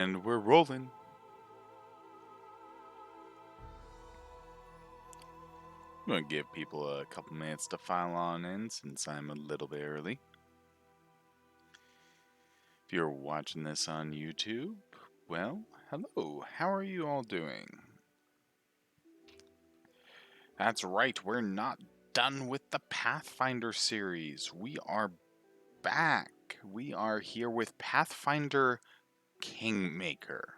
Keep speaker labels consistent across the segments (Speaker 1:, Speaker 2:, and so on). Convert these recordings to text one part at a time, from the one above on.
Speaker 1: And we're rolling. I'm going to give people a couple minutes to file on in since I'm a little bit early. If you're watching this on YouTube, well, hello. How are you all doing? That's right, we're not done with the Pathfinder series. We are back. We are here with Pathfinder Kingmaker.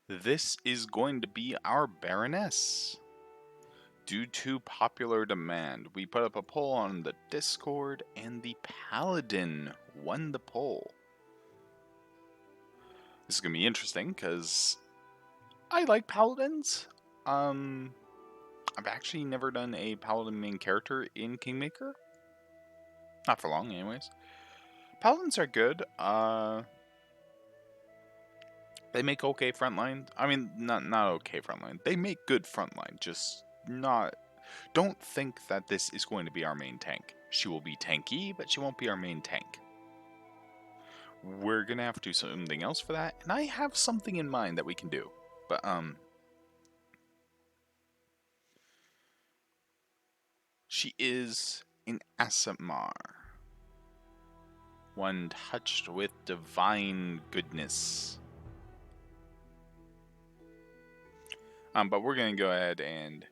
Speaker 1: This is going to be our Baroness. Due to popular demand, we put up a poll on the Discord, and the Paladin won the poll. This is going to be interesting, because I like Paladins. I've actually never done a Paladin main character in Kingmaker. Not for long, anyways. Paladins are good. They make okay frontline. I mean, not okay frontline. They make good frontline, just not... Don't think that this is going to be our main tank. She will be tanky, but she won't be our main tank. We're going to have to do something else for that, and I have something in mind that we can do. But, she is an Aasimar. One touched with divine goodness. But we're going to go ahead and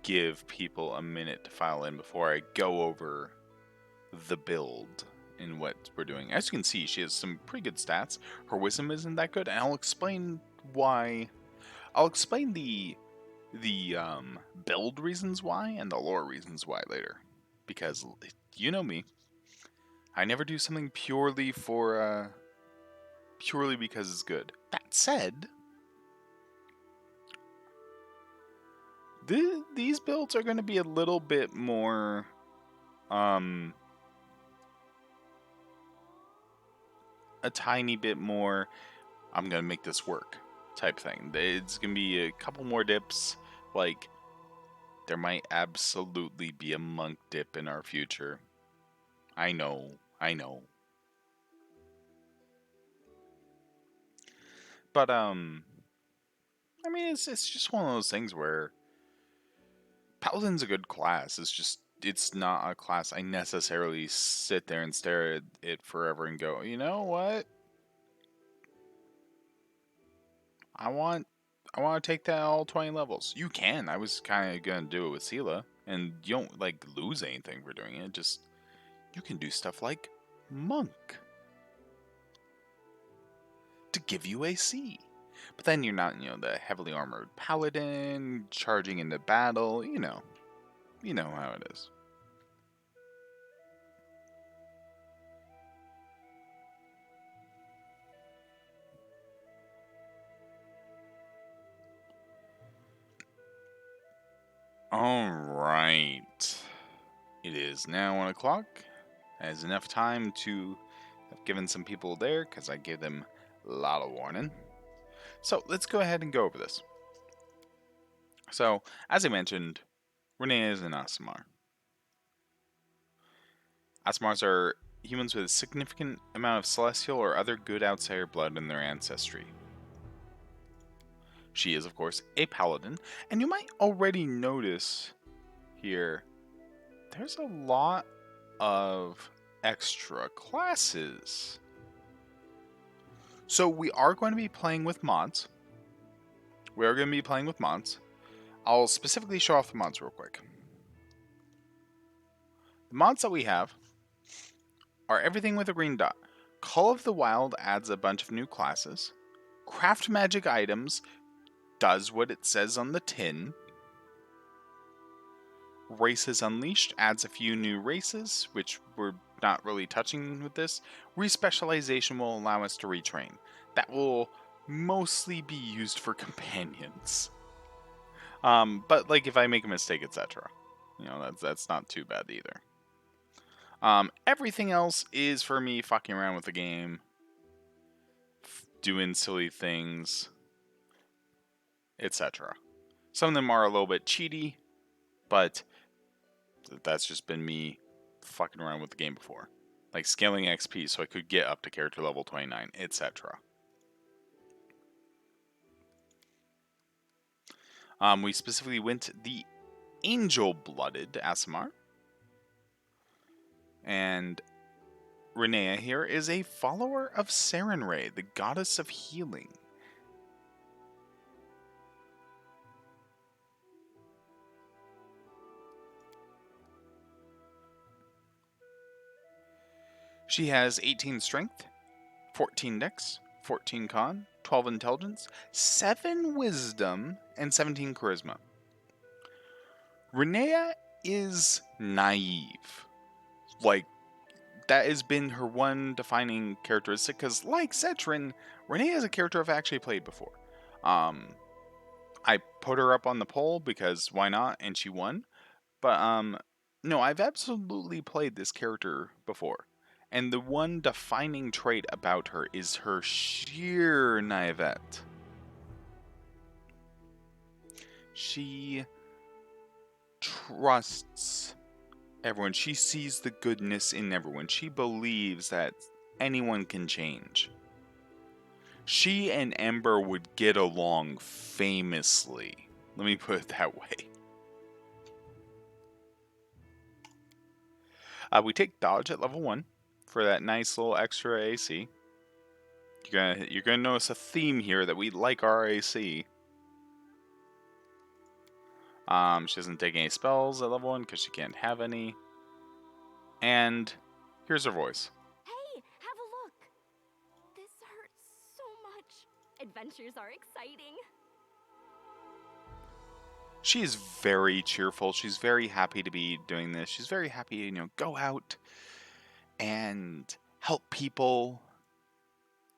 Speaker 1: give people a minute to file in before I go over the build and what we're doing. As you can see, she has some pretty good stats. Her wisdom isn't that good, and I'll explain why. I'll explain the build reasons why and the lore reasons why later, because you know me, I never do something purely for purely because it's good. That said, these builds are going to be a little bit more a tiny bit more I'm going to make this work type thing. It's going to be a couple more dips. Like, there might absolutely be a monk dip in our future. I know. But, I mean, it's just one of those things where Paladin's a good class. It's not a class I necessarily sit there and stare at it forever and go, you know what? I want to take that all 20 levels. You can. I was kind of going to do it with Sela. And you don't, like, lose anything for doing it. Just, you can do stuff like Monk to give you AC. But then you're not, the heavily armored Paladin charging into battle. You know how it is. Alright. It is now 1 o'clock. That is enough time to have given some people there, because I gave them a lot of warning. So, let's go ahead and go over this. So, as I mentioned, Renee is an Aasimar. Aasimars are humans with a significant amount of celestial or other good outsider blood in their ancestry. She is, of course, a paladin, and you might already notice here, there's a lot of extra classes. So we are going to be playing with mods. I'll specifically show off the mods real quick. The mods that we have are everything with a green dot. Call of the Wild adds a bunch of new classes. Craft magic items does what it says on the tin. Races Unleashed adds a few new races, which we're not really touching with this. Respecialization will allow us to retrain. That will mostly be used for companions. But like if I make a mistake, etc. That's not too bad either. Everything else is for me fucking around with the game, doing silly things, etc. Some of them are a little bit cheaty, but that's just been me fucking around with the game before. like scaling XP so I could get up to character level 29, etc. We specifically went the Angel-Blooded Aasimar. And Renea here is a follower of Sarenrae, the goddess of healing. She has 18 strength, 14 dex, 14 con, 12 intelligence, 7 wisdom, and 17 charisma. Renea is naive. Like, that has been her one defining characteristic, because like Zetchryn, Renea is a character I've actually played before. I put her up on the poll because why not, and she won. But no, I've absolutely played this character before. And the one defining trait about her is her sheer naivete. She trusts everyone. She sees the goodness in everyone. She believes that anyone can change. She and Ember would get along famously. Let me put it that way. We take dodge at level 1 for that nice little extra AC. You're gonna notice a theme here that we like our AC. She doesn't take any spells at level 1 because she can't have any. And here's her voice.
Speaker 2: Hey, have a look. This hurts so much. Adventures are exciting.
Speaker 1: She is very cheerful. She's very happy to be doing this. She's very happy to, go out and help people.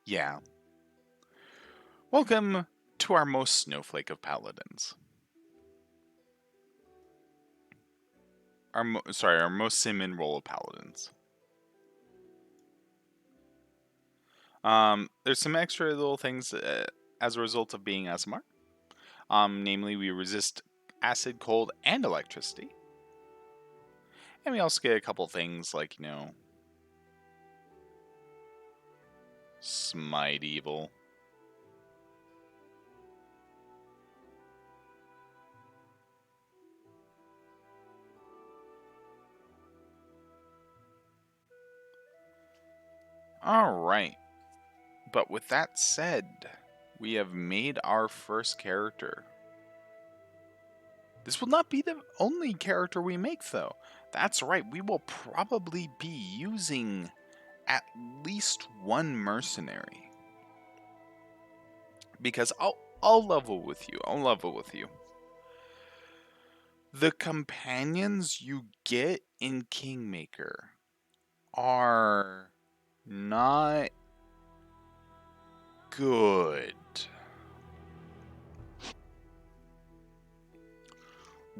Speaker 1: Yeah. Welcome to our most snowflake of paladins. Our most sim role of paladins. There's some extra little things as a result of being Aasimar. Namely, we resist acid, cold, and electricity. And we also get a couple things like, Smite Evil. Alright. But with that said, we have made our first character. This will not be the only character we make, though. That's right, we will probably be using at least one mercenary. Because I'll level with you. The companions you get in Kingmaker are not good.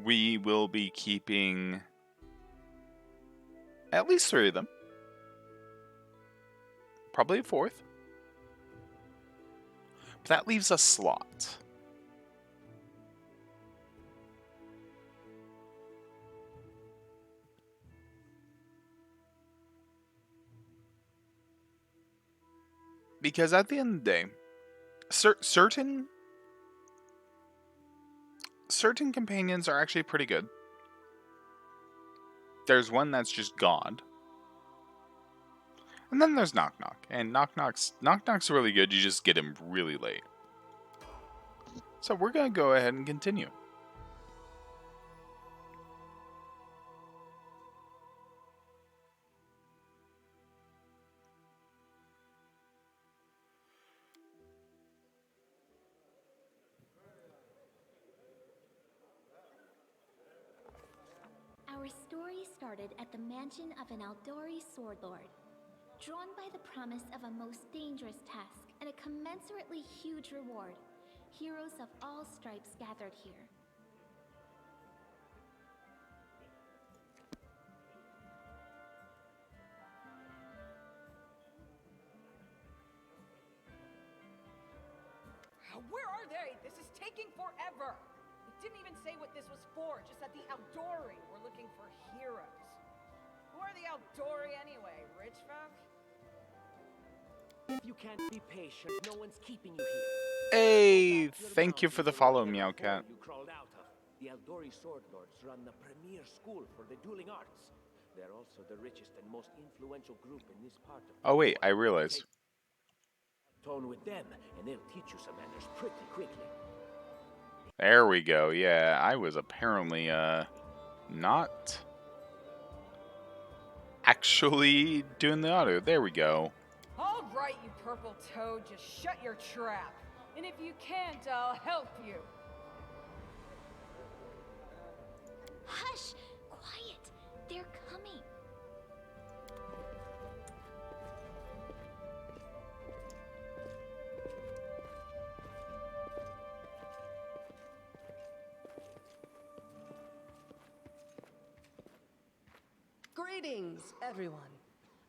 Speaker 1: We will be keeping at least 3 of them. Probably a 4th. But that leaves a slot. Because at the end of the day, certain companions are actually pretty good. There's one that's just God. And then there's Knock Knock. And Knock Knock's really good, you just get him really late. So we're going to go ahead and continue.
Speaker 2: Our story started at the mansion of an Aldori sword lord. Drawn by the promise of a most dangerous task and a commensurately huge reward, heroes of all stripes gathered here.
Speaker 3: Where are they? This is taking forever! It didn't even say what this was for, just that the Aldori were looking for heroes. are the Aldori anyway, rich folk?
Speaker 4: If you can't be patient, no one's keeping you here.
Speaker 1: Hey,
Speaker 4: Go back to your
Speaker 1: thank you for the
Speaker 4: mountains and
Speaker 1: follow,
Speaker 4: whatever
Speaker 1: Meowcat.
Speaker 4: hole you crawled out of. The Aldori Sword Lords run the premier school for the dueling arts. They're also the richest and most influential group in this part of the
Speaker 1: Oh wait,
Speaker 4: world.
Speaker 1: I realized.
Speaker 4: Take tone with them, and they'll teach you some manners pretty quickly.
Speaker 1: There we go. Yeah, I was apparently not actually doing the audio. There we go.
Speaker 3: All right, you purple toad, just shut your trap. And if you can't, I'll help you.
Speaker 2: Hush! Quiet! They're coming.
Speaker 5: Greetings, everyone.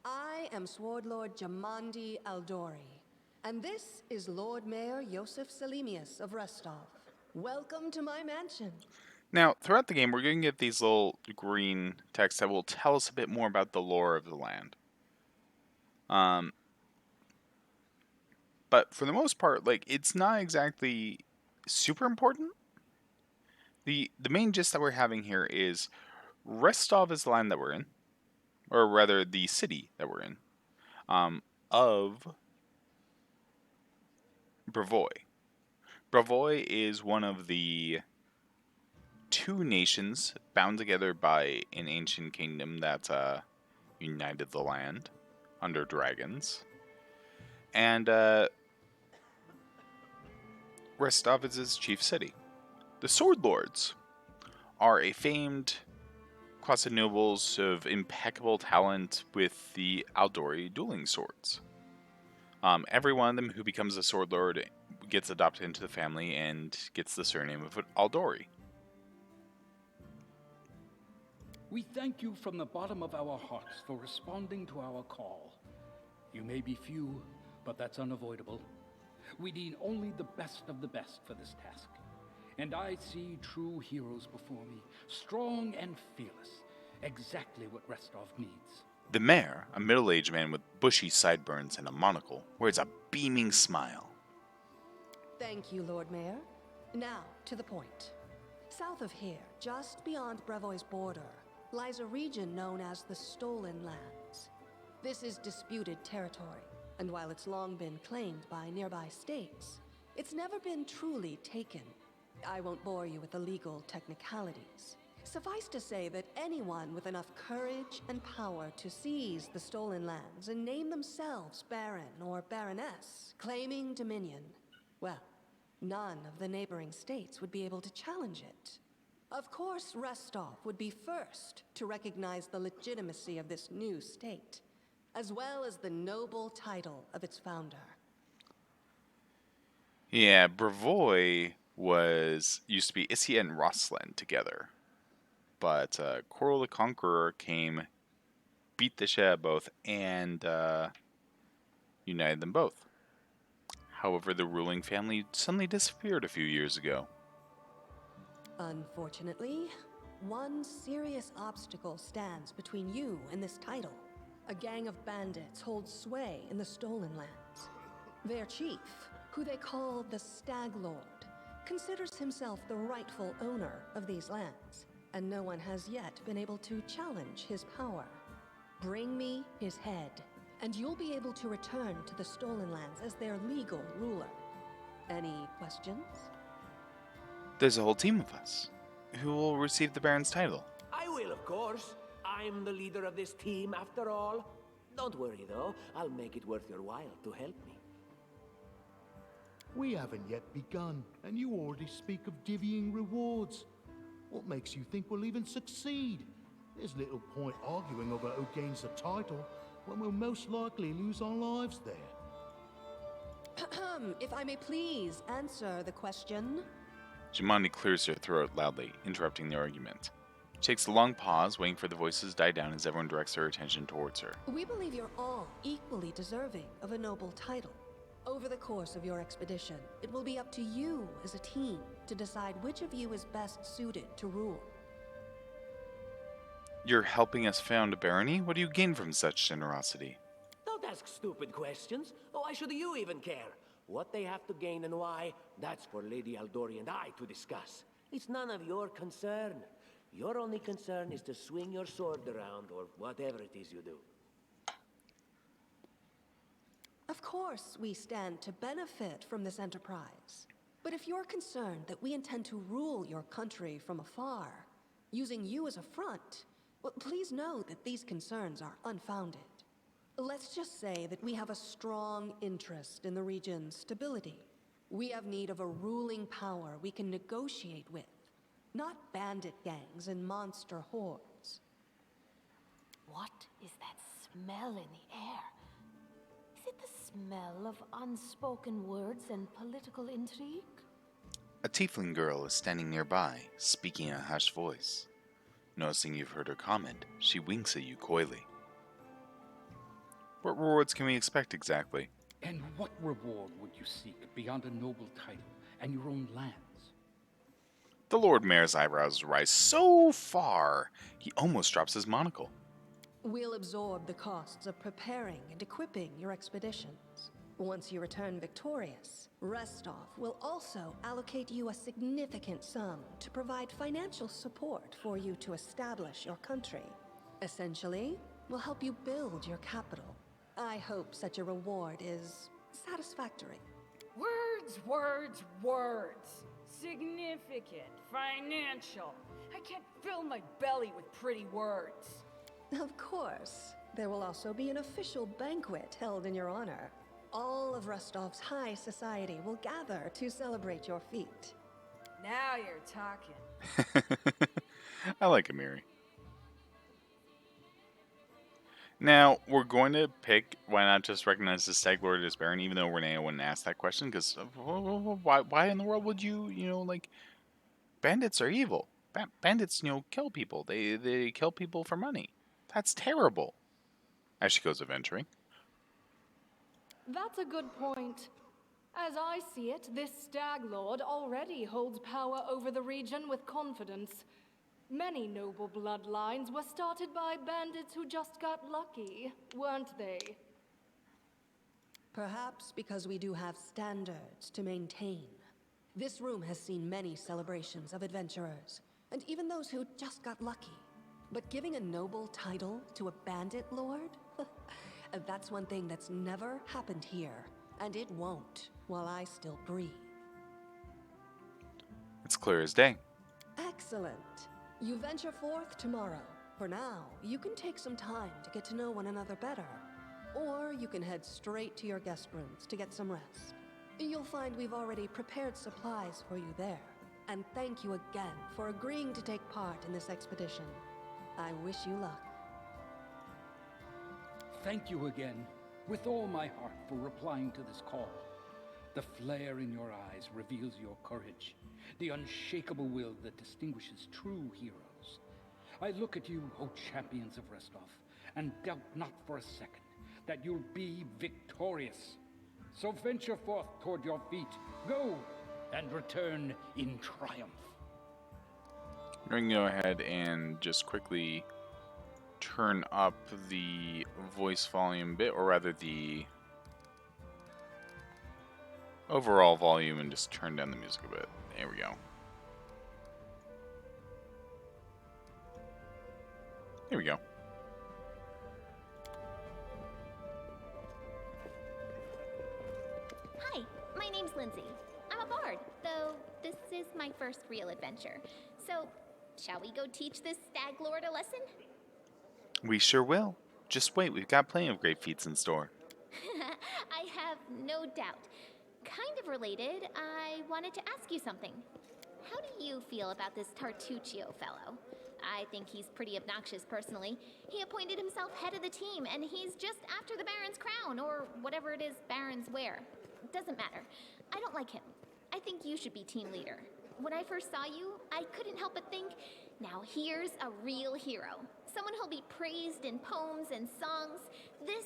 Speaker 5: I am Sword Lord Jamandi Aldori, and this is Lord Mayor Yosef Salimius of Restov. Welcome to my mansion.
Speaker 1: Now, throughout the game, we're going to get these little green texts that will tell us a bit more about the lore of the land. But for the most part, like, it's not exactly super important. The main gist that we're having here is Restov is the land that we're in, or rather, the city that we're in, of Bravoy. Bravoy is one of the two nations bound together by an ancient kingdom that united the land under dragons. And Restov is its chief city. The Sword Lords are a famed class of nobles of impeccable talent with the Aldori dueling swords. Every one of them who becomes a Sword Lord gets adopted into the family and gets the surname of Aldori.
Speaker 6: We thank you from the bottom of our hearts for responding to our call. You may be few, but that's unavoidable. We need only the best of the best for this task. And I see true heroes before me, strong and fearless, exactly what Restov needs.
Speaker 1: The mayor, a middle-aged man with bushy sideburns and a monocle, wears a beaming smile.
Speaker 5: Thank you, Lord Mayor. Now, to the point. South of here, just beyond Brevoy's border, lies a region known as the Stolen Lands. This is disputed territory, and while it's long been claimed by nearby states, it's never been truly taken. I won't bore you with the legal technicalities. Suffice to say that anyone with enough courage and power to seize the Stolen Lands and name themselves Baron or Baroness, claiming dominion, well, none of the neighboring states would be able to challenge it. Of course, Restov would be first to recognize the legitimacy of this new state, as well as the noble title of its founder.
Speaker 1: Yeah, Bravoy used to be Issia and Rosslyn together. But Coral the Conqueror came, beat the shit out of both, and united them both. However, the ruling family suddenly disappeared a few years ago.
Speaker 5: Unfortunately, one serious obstacle stands between you and this title. A gang of bandits holds sway in the Stolen Lands. Their chief, who they call the Stag Lord, considers himself the rightful owner of these lands, and no one has yet been able to challenge his power. Bring me his head, and you'll be able to return to the Stolen Lands as their legal ruler. Any questions?
Speaker 1: There's a whole team of us who will receive the Baron's title.
Speaker 4: I will, of course. I'm the leader of this team, after all. Don't worry, though. I'll make it worth your while to help me.
Speaker 7: We haven't yet begun, and you already speak of divvying rewards. What makes you think we'll even succeed? There's little point arguing over who gains the title when we'll most likely lose our lives there.
Speaker 5: If I may please answer the question.
Speaker 1: Jimani clears her throat loudly, interrupting the argument. She takes a long pause, waiting for the voices to die down as everyone directs their attention towards her.
Speaker 5: We believe you're all equally deserving of a noble title. Over the course of your expedition, it will be up to you as a team to decide which of you is best suited to rule.
Speaker 1: You're helping us found a barony? What do you gain from such generosity?
Speaker 4: Don't ask stupid questions. Why should you even care? What they have to gain and why, that's for Lady Aldori and I to discuss. It's none of your concern. Your only concern is to swing your sword around, or whatever it is you do.
Speaker 5: Of course, we stand to benefit from this enterprise. But if you're concerned that we intend to rule your country from afar, using you as a front, well, please know that these concerns are unfounded. Let's just say that we have a strong interest in the region's stability. We have need of a ruling power we can negotiate with, not bandit gangs and monster hordes.
Speaker 8: What is that smell in the air? Is it the smell of unspoken words and political intrigue?
Speaker 1: A tiefling girl is standing nearby, speaking in a hushed voice. Noticing you've heard her comment, she winks at you coyly. What rewards can we expect exactly?
Speaker 6: And what reward would you seek beyond a noble title and your own lands?
Speaker 1: The Lord Mayor's eyebrows rise so far, he almost drops his monocle.
Speaker 5: We'll absorb the costs of preparing and equipping your expeditions. Once you return victorious, Restov will also allocate you a significant sum to provide financial support for you to establish your country. Essentially, we'll help you build your capital. I hope such a reward is satisfactory.
Speaker 3: Words, words, words. Significant, financial. I can't fill my belly with pretty words.
Speaker 5: Of course. There will also be an official banquet held in your honor. All of Rostov's high society will gather to celebrate your feat.
Speaker 3: Now you're talking.
Speaker 1: I like Amiri. Now, we're going to pick, why not just recognize the Stag Lord as Baron, even though Renee wouldn't ask that question, because why in the world would you, like, bandits are evil. Bandits, kill people. They kill people for money. That's terrible. As she goes adventuring.
Speaker 9: That's a good point. As I see it, this Stag Lord already holds power over the region with confidence. Many noble bloodlines were started by bandits who just got lucky, weren't they?
Speaker 5: Perhaps because we do have standards to maintain. This room has seen many celebrations of adventurers, and even those who just got lucky. But giving a noble title to a bandit lord? That's one thing that's never happened here, and it won't while I still breathe.
Speaker 1: It's clear as day.
Speaker 5: Excellent. You venture forth tomorrow. For now, you can take some time to get to know one another better. Or you can head straight to your guest rooms to get some rest. You'll find we've already prepared supplies for you there. And thank you again for agreeing to take part in this expedition. I wish you luck.
Speaker 6: Thank you again, with all my heart, for replying to this call. The flare in your eyes reveals your courage, the unshakable will that distinguishes true heroes. I look at you, O champions of Restov, and doubt not for a second that you'll be victorious. So venture forth toward your feet, go, and return in triumph.
Speaker 1: I'm going to go ahead and just quickly turn up the voice volume a bit, or rather the overall volume, and just turn down the music a bit. There we go. Here we go.
Speaker 2: Hi, my name's Lindsay. I'm a bard, though this is my first real adventure. So, shall we go teach this Stag Lord a lesson?
Speaker 1: We sure will. Just wait, we've got plenty of great feats in store.
Speaker 2: I have no doubt. Kind of related, I wanted to ask you something. How do you feel about this Tartuccio fellow? I think he's pretty obnoxious personally. He appointed himself head of the team, and he's just after the Baron's crown, or whatever it is barons wear. Doesn't matter. I don't like him. I think you should be team leader. When I first saw you, I couldn't help but think, now here's a real hero. Someone who'll be praised in poems and songs. This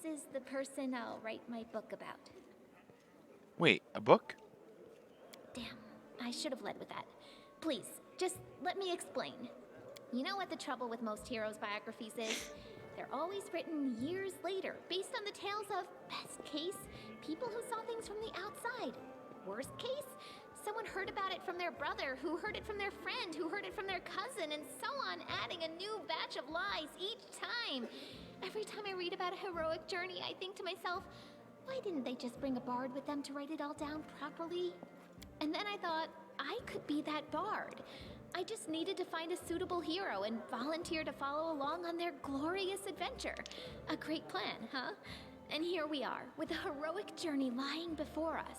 Speaker 2: is the person I'll write my book about.
Speaker 1: Wait, a book?
Speaker 2: Damn, I should have led with that. Please, just let me explain. You know what the trouble with most heroes' biographies is? They're always written years later, based on the tales of, best case, people who saw things from the outside. Worst case, someone heard about it from their brother, who heard it from their friend, who heard it from their cousin, and so on, adding a new batch of lies each time. Every time I read about a heroic journey, I think to myself, why didn't they just bring a bard with them to write it all down properly? And then I thought, I could be that bard. I just needed to find a suitable hero and volunteer to follow along on their glorious adventure. A great plan, huh? And here we are, with a heroic journey lying before us.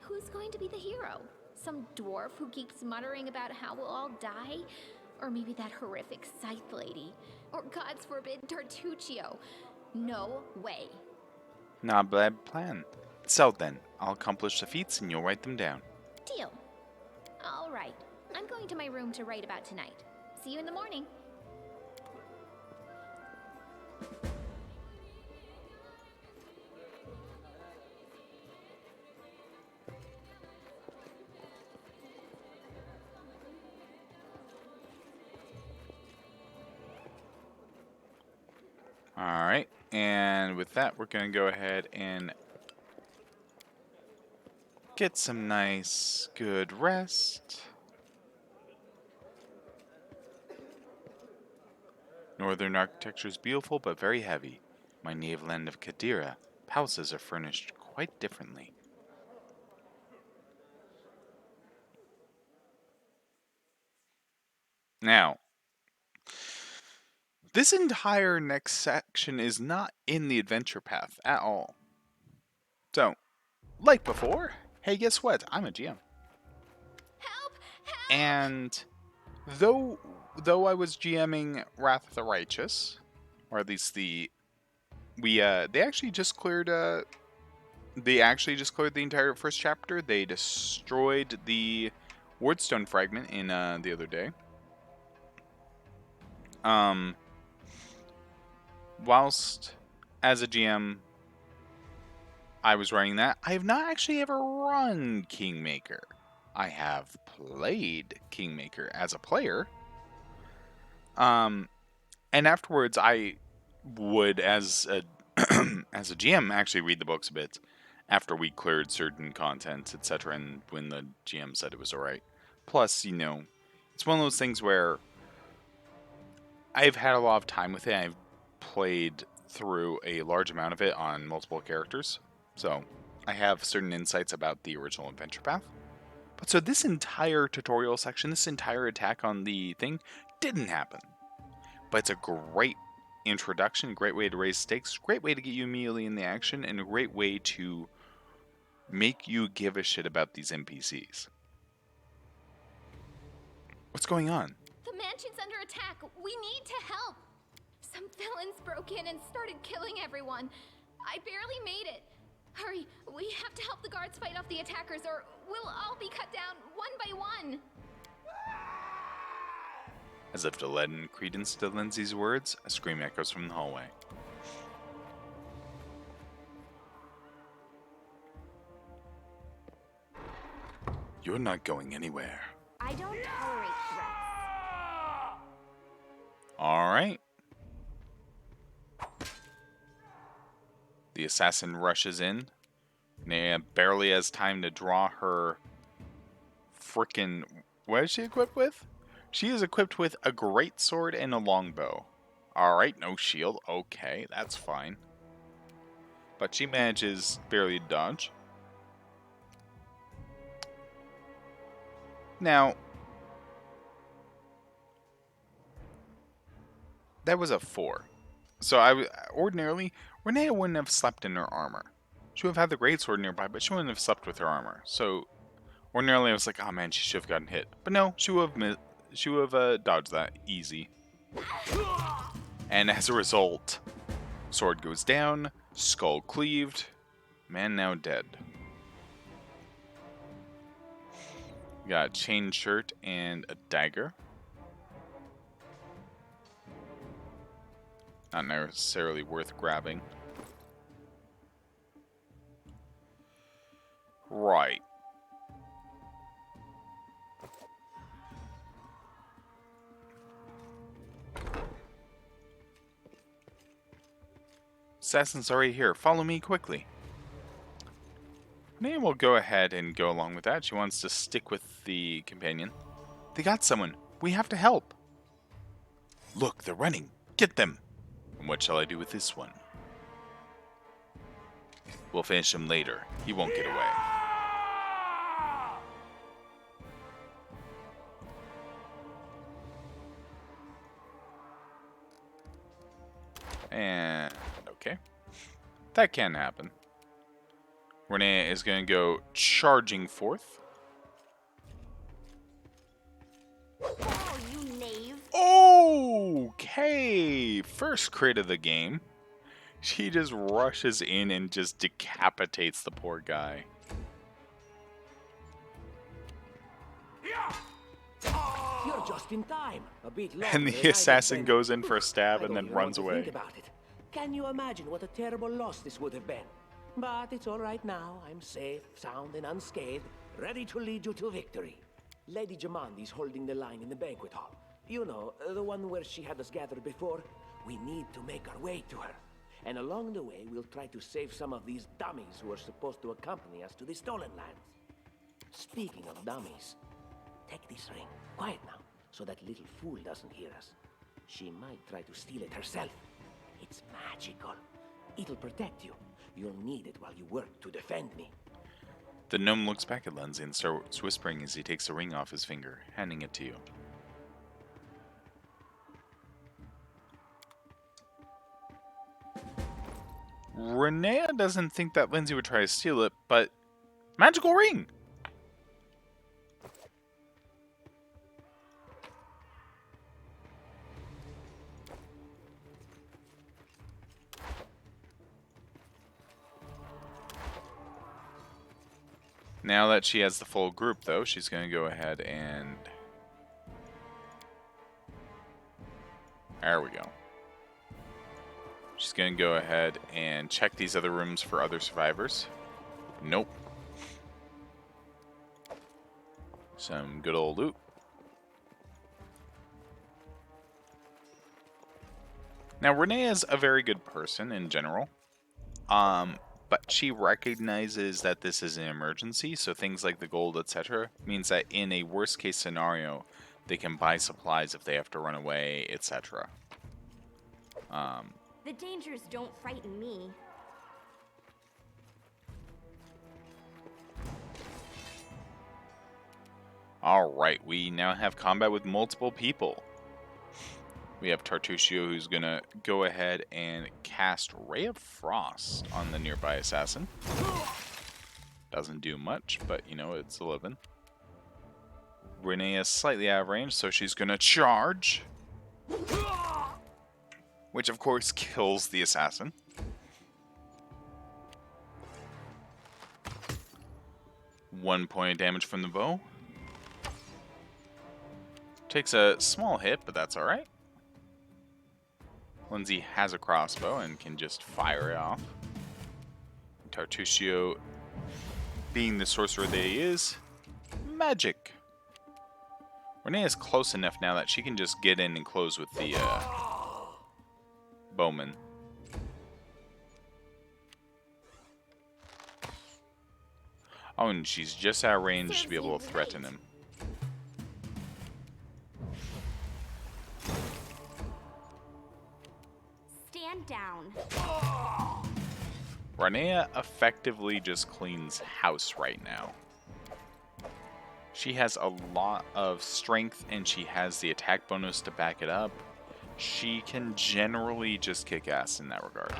Speaker 2: Who's going to be the hero? Some dwarf who keeps muttering about how we'll all die? Or maybe that horrific scythe lady? Or, God's forbid, Tartuccio? No way.
Speaker 1: Not a bad plan. So then, I'll accomplish the feats and you'll write them down.
Speaker 2: Deal. All right. I'm going to my room to write about tonight. See you in the morning.
Speaker 1: Alright, and with that, we're going to go ahead and get some nice, good rest. Northern architecture is beautiful, but very heavy. My native land of Kadira, houses are furnished quite differently. Now, this entire next section is not in the adventure path at all. So, like before, hey, guess what? I'm a GM.
Speaker 2: Help! Help!
Speaker 1: And though I was GMing Wrath of the Righteous, or at least they actually just cleared the entire first chapter. They destroyed the Wardstone fragment in the other day. Whilst as a GM I was running that, I have not actually ever run Kingmaker. I have played Kingmaker as a player. And afterwards I would, as a as a GM, actually read the books a bit after we cleared certain content, etc., and when the GM said it was alright. Plus, it's one of those things where I've had a lot of time with it. I've played through a large amount of it on multiple characters, so I have certain insights about the original adventure path. But so this entire tutorial section, this entire attack on the thing, didn't happen. But it's a great introduction, great way to raise stakes, great way to get you immediately in the action, and a great way to make you give a shit about these NPCs. What's going on?
Speaker 2: The mansion's under attack. We need to help. Some villains broke in and started killing everyone. I barely made it. Hurry, we have to help the guards fight off the attackers, or we'll all be cut down one by one.
Speaker 1: As if to lend credence to Lindsay's words, a scream echoes from the hallway. You're not going anywhere.
Speaker 2: I don't tolerate threats.
Speaker 1: Alright. The assassin rushes in. Naya barely has time to draw her frickin'... What is she equipped with? She is equipped with a greatsword and a longbow. Alright, no shield. Okay, that's fine. But she manages barely to dodge. Now, that was a 4. So ordinarily, Renee wouldn't have slept in her armor. She would have had the greatsword nearby, but she wouldn't have slept with her armor. So ordinarily, I was like, oh man, she should have gotten hit. But no, she would have dodged that easy. And as a result, sword goes down, skull cleaved, man now dead. Got a chain shirt and a dagger. Not necessarily worth grabbing. Right. Assassin's already here. Follow me quickly. Renea will go ahead and go along with that. She wants to stick with the companion. They got someone. We have to help. Look, they're running. Get them. And what shall I do with this one? We'll finish him later. He won't get away. And okay. That can happen. Renea is going to go charging forth.
Speaker 2: Oh, you knave.
Speaker 1: Okay. First crit of the game. She just rushes in and just decapitates the poor guy.
Speaker 4: You're just in time. A bit longer
Speaker 1: And
Speaker 4: than
Speaker 1: the
Speaker 4: I
Speaker 1: assassin
Speaker 4: intended.
Speaker 1: goes in for a stab
Speaker 4: I
Speaker 1: and
Speaker 4: don't
Speaker 1: then
Speaker 4: even
Speaker 1: runs
Speaker 4: want to
Speaker 1: away.
Speaker 4: think about it. Can you imagine what a terrible loss this would have been? But it's all right now. I'm safe, sound, and unscathed, ready to lead you to victory. Lady Jamandi's holding the line in the banquet hall. You know, the one where she had us gathered before. We need to make our way to her. And along the way, we'll try to save some of these dummies who are supposed to accompany us to the stolen lands. Speaking of dummies, take this ring. Quiet now, so that little fool doesn't hear us. She might try to steal it herself. It's magical. It'll protect you. You'll need it while you work to defend me.
Speaker 1: The gnome looks back at Lindsay and starts whispering as he takes the ring off his finger, handing it to you. Renea doesn't think that Lindsay would try to steal it, but magical ring! Now that she has the full group, though, she's going to go ahead and... There we go. She's going to go ahead and check these other rooms for other survivors. Nope. Some good old loot. Now, Renea's a very good person in general. But she recognizes that this is an emergency, so things like the gold, etc., means that in a worst case scenario, they can buy supplies if they have to run away, etc.
Speaker 2: The dangers don't frighten me.
Speaker 1: Alright, we now have combat with multiple people. We have Tartusio, who's going to go ahead and cast Ray of Frost on the nearby assassin. Doesn't do much, but, you know, it's 11. Renea is slightly out of range, so she's going to charge. Which, of course, kills the assassin. One point of damage from the bow. Takes a small hit, but that's alright. Lindsay has a crossbow and can just fire it off. Tartusio, being the sorcerer that he is, magic. Renea is close enough now that she can just get in and close with the bowman. Oh, and she's just out of range to be able to threaten him.
Speaker 2: Stand down.
Speaker 1: Renea effectively just cleans house right now. She has a lot of strength and she has the attack bonus to back it up. She can generally just kick ass in that regard.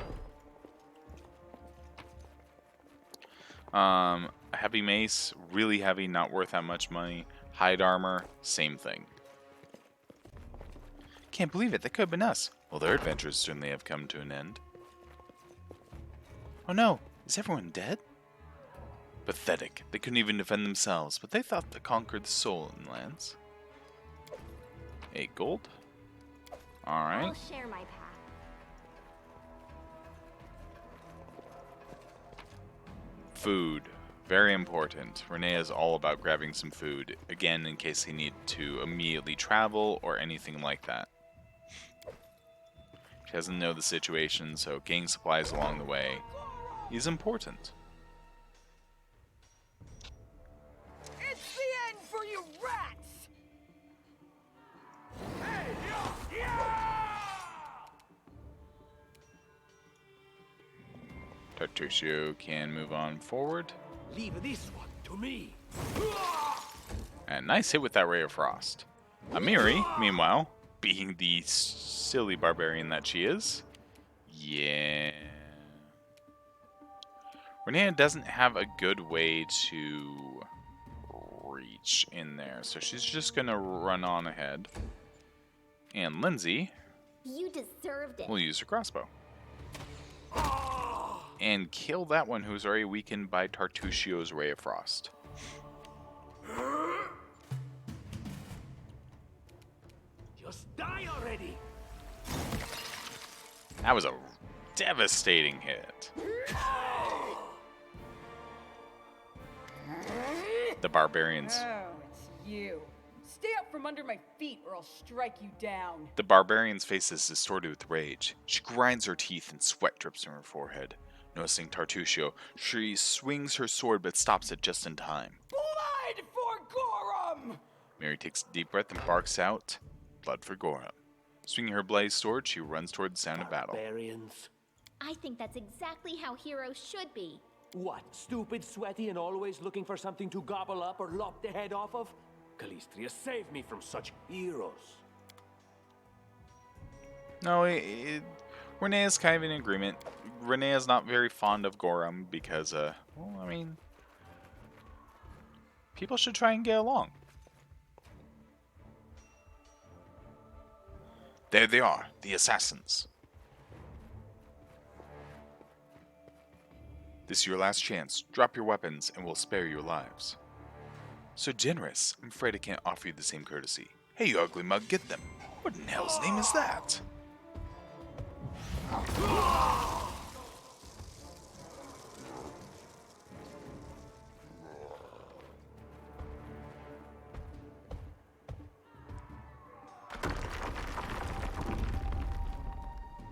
Speaker 1: Heavy mace, really heavy, not worth that much money. Hide armor, same thing. Can't believe it, that could have been us. Well, their adventures certainly have come to an end. Oh no, is everyone dead? Pathetic. They couldn't even defend themselves, but they thought they conquered the stolen lands. 8 gold. Alright.
Speaker 2: I'll share my path.
Speaker 1: Food. Very important. Renea is all about grabbing some food. Again, in case they need to immediately travel or anything like that. She She doesn't know the situation, so getting supplies along the way is important.
Speaker 3: It's the end for you rats! Hey, yeah!
Speaker 1: Tartusio can move on forward.
Speaker 4: Leave this one to me.
Speaker 1: And nice hit with that Ray of Frost. Amiri, meanwhile, being the silly barbarian that she is. Yeah. Renea doesn't have a good way to reach in there, so she's just going to run on ahead. And Lindsay
Speaker 2: You deserved it.
Speaker 1: will use her crossbow. And kill that one who's already weakened by Tartusio's Ray of Frost.
Speaker 4: Just die already.
Speaker 1: That was a devastating hit. The barbarians.
Speaker 3: Oh, it's you. Stay up from under my feet or I'll strike you down.
Speaker 1: The barbarian's face is distorted with rage. She grinds her teeth and sweat drips from her forehead. Noticing Tartusio, she swings her sword but stops it just in time.
Speaker 3: Blood for Gorum!
Speaker 1: Mary takes a deep breath and barks out, "Blood for Gorum." Swinging her blade sword, she runs toward the sound of battle.
Speaker 4: Barbarians.
Speaker 2: I think that's exactly how heroes should be.
Speaker 4: What, stupid, sweaty, and always looking for something to gobble up or lop the head off of? Calistria, save me from such heroes.
Speaker 1: No, Renee's kind of in agreement. Renee's not very fond of Gorum because, well, I mean, people should try and get along. There they are, the assassins. This is your last chance. Drop your weapons and we'll spare your lives. So generous. I'm afraid I can't offer you the same courtesy. Hey, you ugly mug, get them. What in hell's name is that?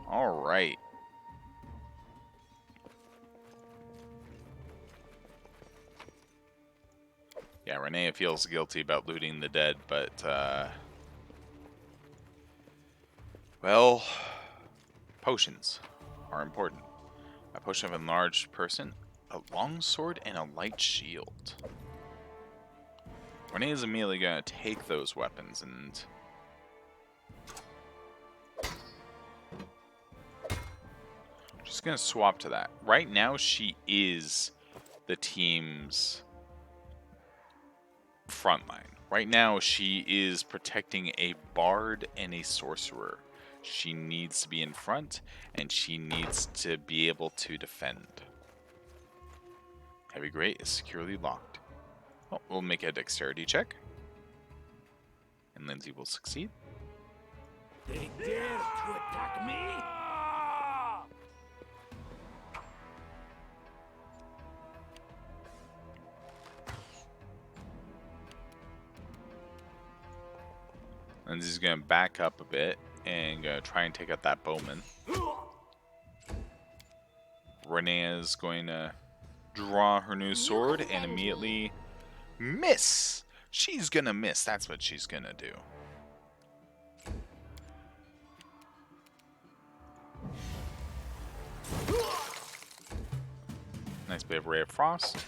Speaker 1: All right. Yeah, Renea feels guilty about looting the dead, but, well, potions are important. A potion of enlarged person, a long sword, and a light shield. Renee is immediately going to take those weapons and... just going to swap to that. Right now, she is the team's frontline. Right now, she is protecting a bard and a sorcerer. She needs to be in front, and she needs to be able to defend. Heavy Grate is securely locked. Well, we'll make a dexterity check. And Lindsay will succeed.
Speaker 4: They dare to attack me?
Speaker 1: Lindsay's going to back up a bit and going to try and take out that bowman. Renee is going to draw her new sword and immediately miss. She's going to miss. That's what she's going to do. Nice bit of Ray of Frost.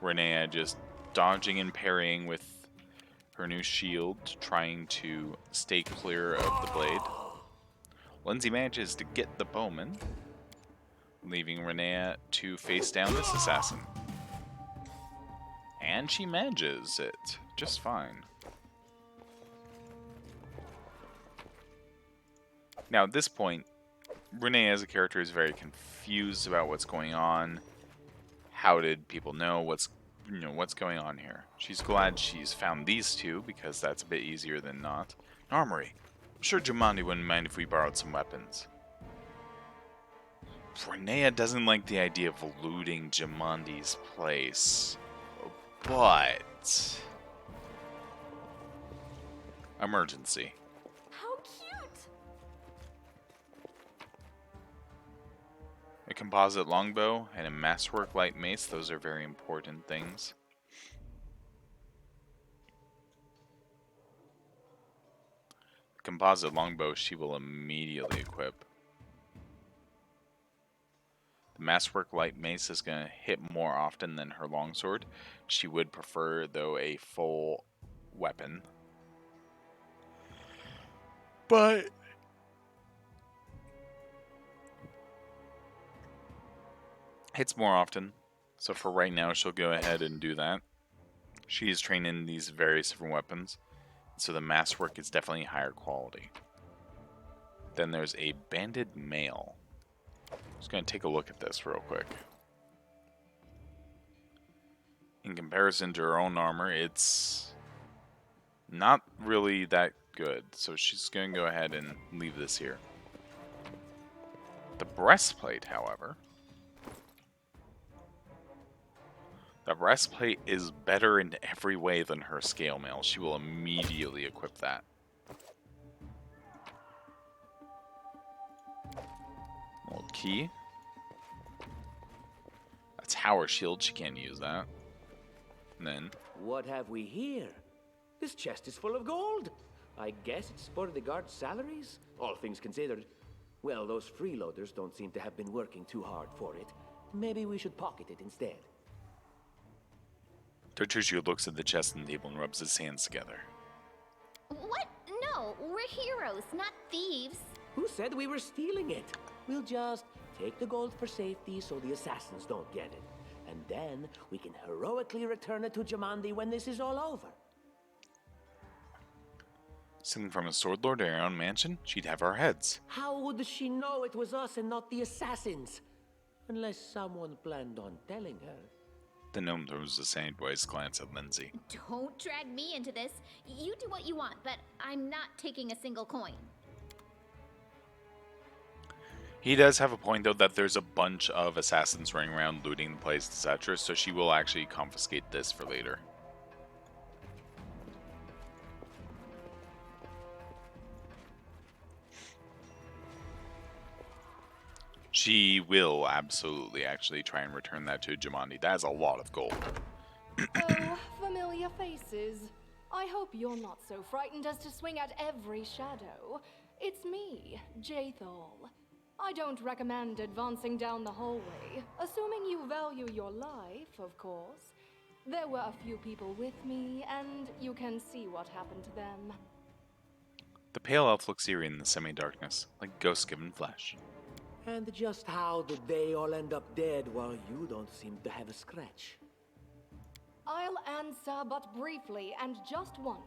Speaker 1: Renee just dodging and parrying with her new shield, trying to stay clear of the blade. Lindsay manages to get the bowman, leaving Renea to face down this assassin. And she manages it just fine. Now at this point, Renee as a character is very confused about what's going on. How did people know what's going on here? She's glad she's found these two because that's a bit easier than not. An armory. I'm sure Jumanji wouldn't mind if we borrowed some weapons. Renea doesn't like the idea of looting Jumanji's place, but emergency.
Speaker 3: How cute!
Speaker 1: A composite longbow and a masterwork light mace, those are very important things. Composite longbow she will immediately equip. The masterwork light mace is going to hit more often than her longsword. She would prefer, though, a full weapon. But hits more often. So for right now, she'll go ahead and do that. She is trained in these various different weapons. So the masterwork is definitely higher quality. Then there's a banded mail. Just going to take a look at this real quick. In comparison to her own armor, it's not really that good. So she's going to go ahead and leave this here. The breastplate, however. The breastplate is better in every way than her scale mail. She will immediately equip that. Little key. A tower shield, she can't use that. And then...
Speaker 4: What have we here? This chest is full of gold. I guess it's for the guards' salaries, all things considered. Well, those freeloaders don't seem to have been working too hard for it. Maybe we should pocket it instead.
Speaker 1: Totushio looks at the chest and table and rubs his hands together.
Speaker 2: What? No, we're heroes, not thieves.
Speaker 4: Who said we were stealing it? We'll just take the gold for safety so the assassins don't get it. And then we can heroically return it to Jamandi when this is all over.
Speaker 1: Stealing from a sword lord in her own mansion? She'd have our heads.
Speaker 4: How would she know it was us and not the assassins? Unless someone planned on telling her.
Speaker 1: The gnome throws a sidewise glance at Lindsay.
Speaker 2: Don't drag me into this. You do what you want, but I'm not taking a single coin.
Speaker 1: He does have a point, though, that there's a bunch of assassins running around looting the place, etc., so she will actually confiscate this for later. She will absolutely actually try and return that to Jamandi. That is a lot of gold.
Speaker 9: Oh, familiar faces. I hope you're not so frightened as to swing at every shadow. It's me, Jathal. I don't recommend advancing down the hallway, assuming you value your life, of course. There were a few people with me, and you can see what happened to them.
Speaker 1: The pale elf looks eerie in the semi-darkness, like ghosts given flesh.
Speaker 4: And just how did they all end up dead while you don't seem to have a scratch?
Speaker 9: I'll answer but briefly and just once.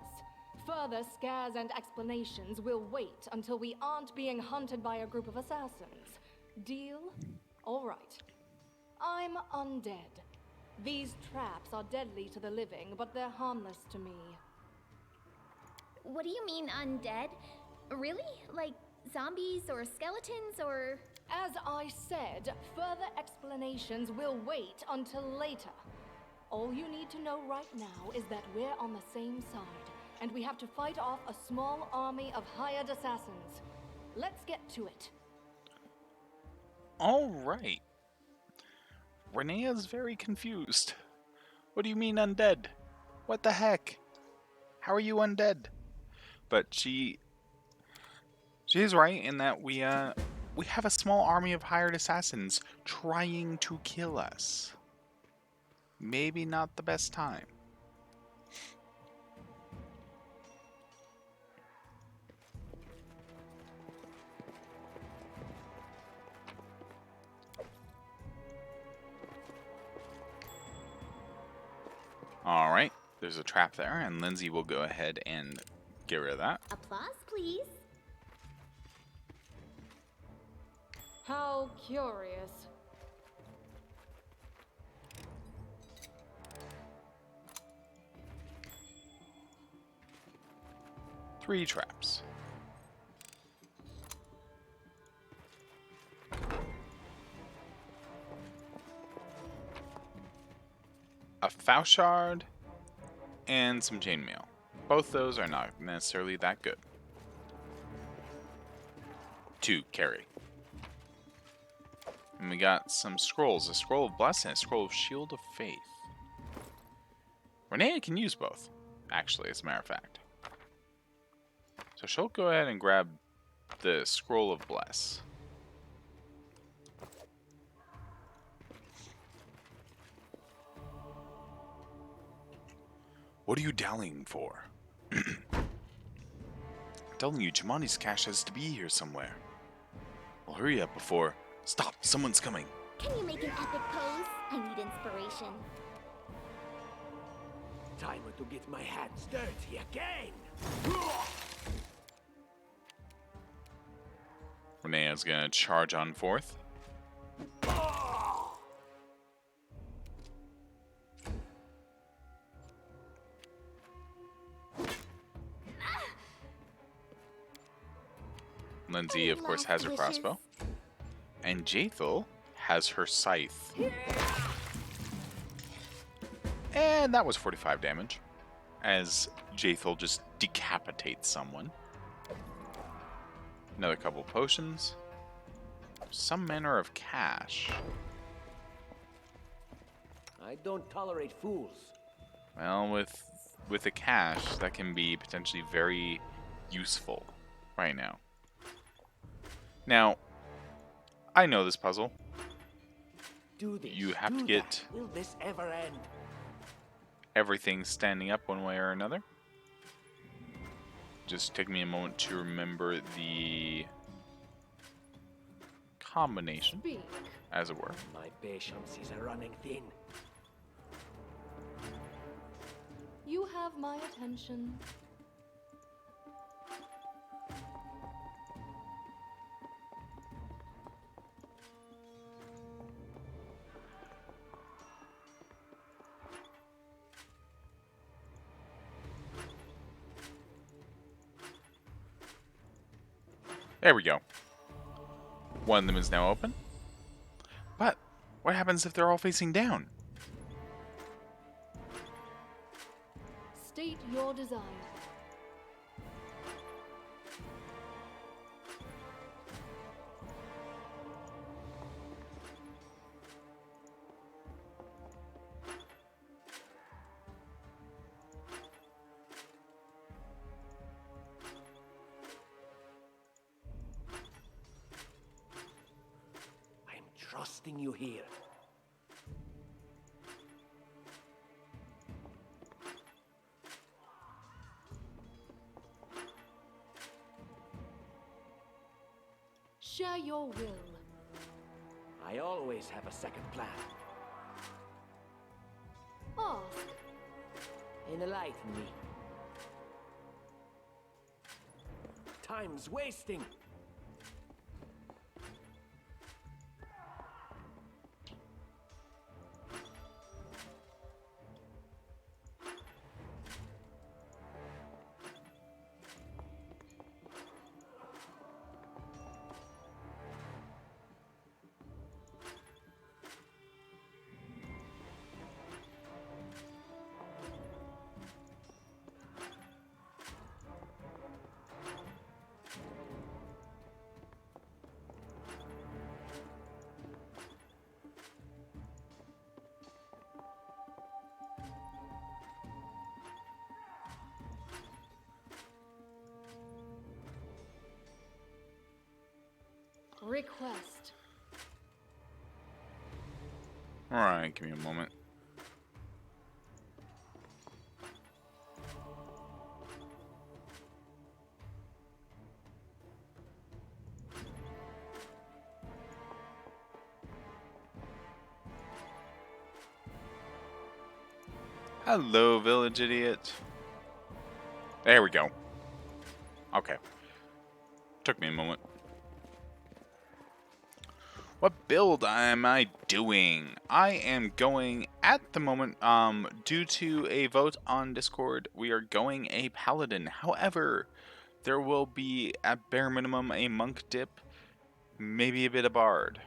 Speaker 9: Further scares and explanations will wait until we aren't being hunted by a group of assassins. Deal? All right. I'm undead. These traps are deadly to the living, but they're harmless to me.
Speaker 2: What do you mean undead? Really? Like zombies or skeletons or...
Speaker 9: As I said, further explanations will wait until later. All you need to know right now is that we're on the same side, and we have to fight off a small army of hired assassins. Let's get to it.
Speaker 1: All right. Renea's very confused. What do you mean undead? What the heck? How are you undead? But she is right in that we have a small army of hired assassins trying to kill us. Maybe not the best time. Alright, there's a trap there, and Lindsay will go ahead and get rid of that.
Speaker 2: Applause, please.
Speaker 9: How curious.
Speaker 1: Three traps. A Faust shard and some chainmail. Both those are not necessarily that good to carry. And we got some scrolls. A scroll of blessing, a scroll of shield of faith. Renee can use both, actually, as a matter of fact. So she'll go ahead and grab the scroll of bless. What are you dallying for? Telling you, Jamani's cache has to be here somewhere. Well, hurry up before... Stop! Someone's coming!
Speaker 2: Can you make an epic pose? I need inspiration.
Speaker 4: Time to get my hands dirty again!
Speaker 1: Renea's gonna charge on forth. Lindsay, of course, has her crossbow. And Jaethel has her scythe. And that was 45 damage. As Jaethel just decapitates someone. Another couple potions. Some manner of cash.
Speaker 4: I don't tolerate fools.
Speaker 1: Well, with the cash, that can be potentially very useful right now. Now, I know this puzzle.
Speaker 4: Do this.
Speaker 1: You have to
Speaker 4: do
Speaker 1: get
Speaker 4: that. Will this ever end?
Speaker 1: everything standing up one way or another. Just take me a moment to remember the combination,
Speaker 9: Speak.
Speaker 1: as it were.
Speaker 4: My patience is running thin.
Speaker 9: You have my attention.
Speaker 1: There we go. One of them is now open. But what happens if they're all facing down?
Speaker 9: State your desire.
Speaker 4: I'm trusting you here.
Speaker 9: Share your will.
Speaker 4: I always have a second plan.
Speaker 9: Ask.
Speaker 4: Enlighten me. Time's wasting.
Speaker 9: Request.
Speaker 1: Alright, give me a moment. Hello, village idiot. There we go. Okay. Took me a moment. What build am I doing? I am going, at the moment, due to a vote on Discord, we are going a paladin. However, there will be, at bare minimum, a monk dip, maybe a bit of bard.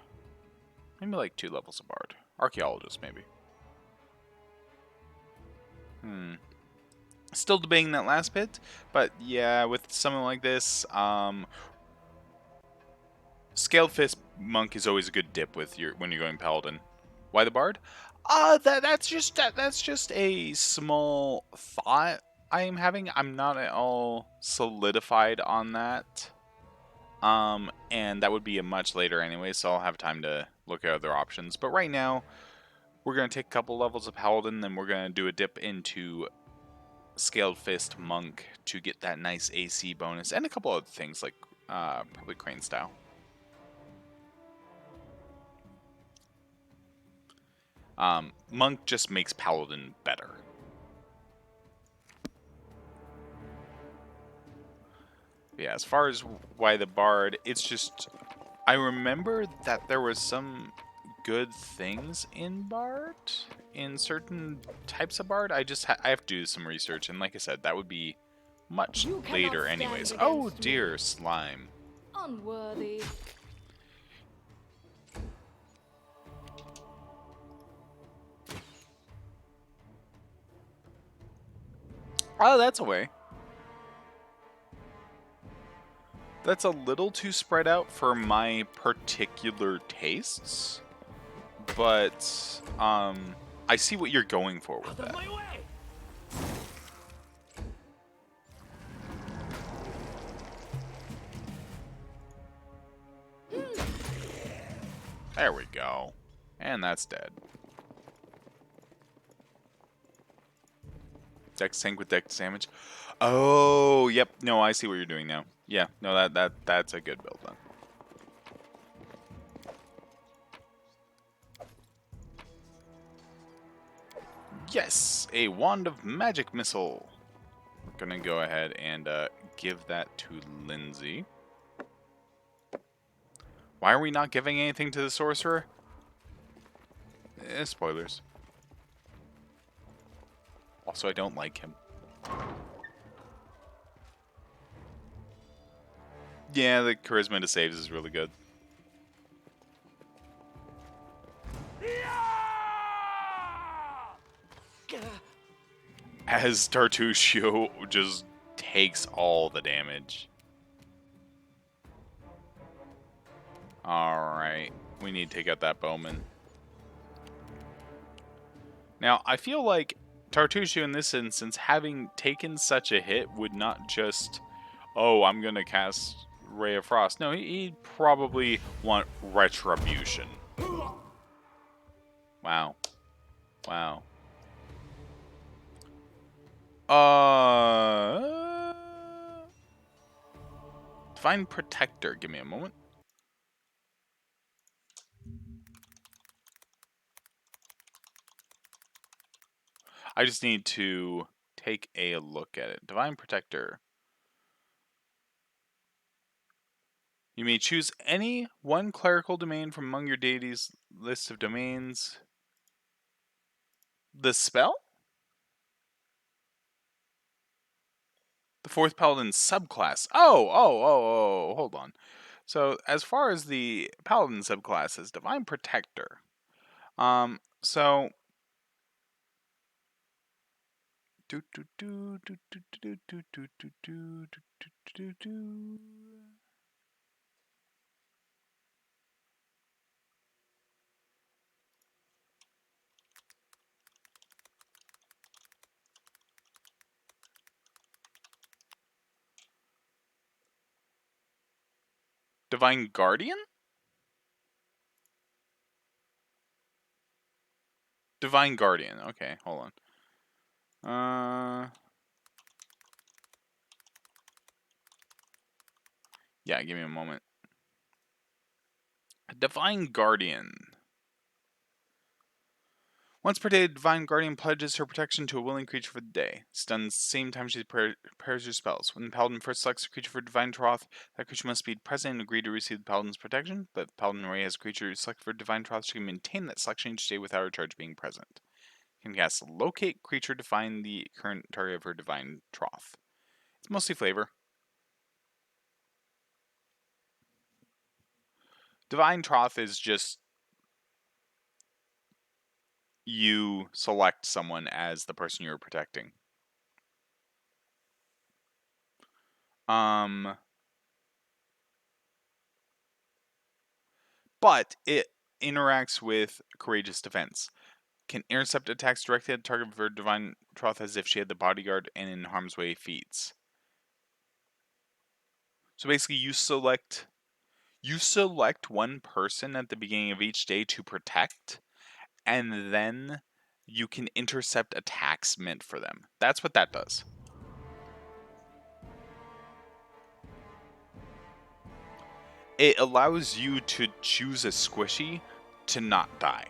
Speaker 1: Maybe like 2 levels of bard. Archaeologist, maybe. Still debating that last bit, but yeah, with something like this, Scaled Fist Monk is always a good dip with when you're going Paladin. Why the Bard? That's just a small thought I am having. I'm not at all solidified on that. And that would be a much later anyway, so I'll have time to look at other options. But right now, we're going to take a couple levels of Paladin, then we're going to do a dip into Scaled Fist Monk to get that nice AC bonus, and a couple other things like probably Crane Style. Monk just makes Paladin better. Yeah, as far as why the Bard, it's just, I remember that there was some good things in Bard, in certain types of Bard. I have to do some research, and like I said, that would be much later anyways. Oh dear, slime.
Speaker 9: Unworthy.
Speaker 1: Oh, that's a way. That's a little too spread out for my particular tastes, but I see what you're going for with that. There we go. And that's dead. Dex tank with dex damage. Oh, yep. No, I see what you're doing now. Yeah, no, that's a good build then. Yes, a Wand of Magic Missile. We're gonna go ahead and give that to Lindsay. Why are we not giving anything to the Sorcerer? Spoilers. Also, I don't like him. Yeah, the charisma to saves is really good. As Tartusio just takes all the damage. Alright, we need to take out that bowman. Now, I feel like Tartusio in this instance, having taken such a hit, would not just, oh, I'm gonna cast Ray of Frost. No, he'd probably want Retribution. Wow. Wow. Divine Protector. Give me a moment. I just need to take a look at it. Divine Protector. You may choose any one clerical domain from among your deity's list of domains. The spell? The fourth paladin subclass. Oh, hold on. So as far as the paladin subclass is Divine Protector. So Divine Guardian? Divine Guardian. Okay, hold on. Yeah, give me a moment. Divine Guardian. Once per day, Divine Guardian pledges her protection to a willing creature for the day. It's done the same time she prepares her spells. When the Paladin first selects a creature for Divine Troth, that creature must be present and agree to receive the Paladin's protection, but the Paladin already has a creature selected for Divine Troth, she can maintain that selection each day without her charge being present. Can cast Locate Creature to find the current target of her Divine Troth. It's mostly flavor. Divine Troth is just you select someone as the person you're protecting. but it interacts with Courageous Defense. Can intercept attacks directly at the target of her divine troth as if she had the bodyguard and in harm's way feats. So basically you select one person at the beginning of each day to protect, and then you can intercept attacks meant for them. That's what that does. It allows you to choose a squishy to not die.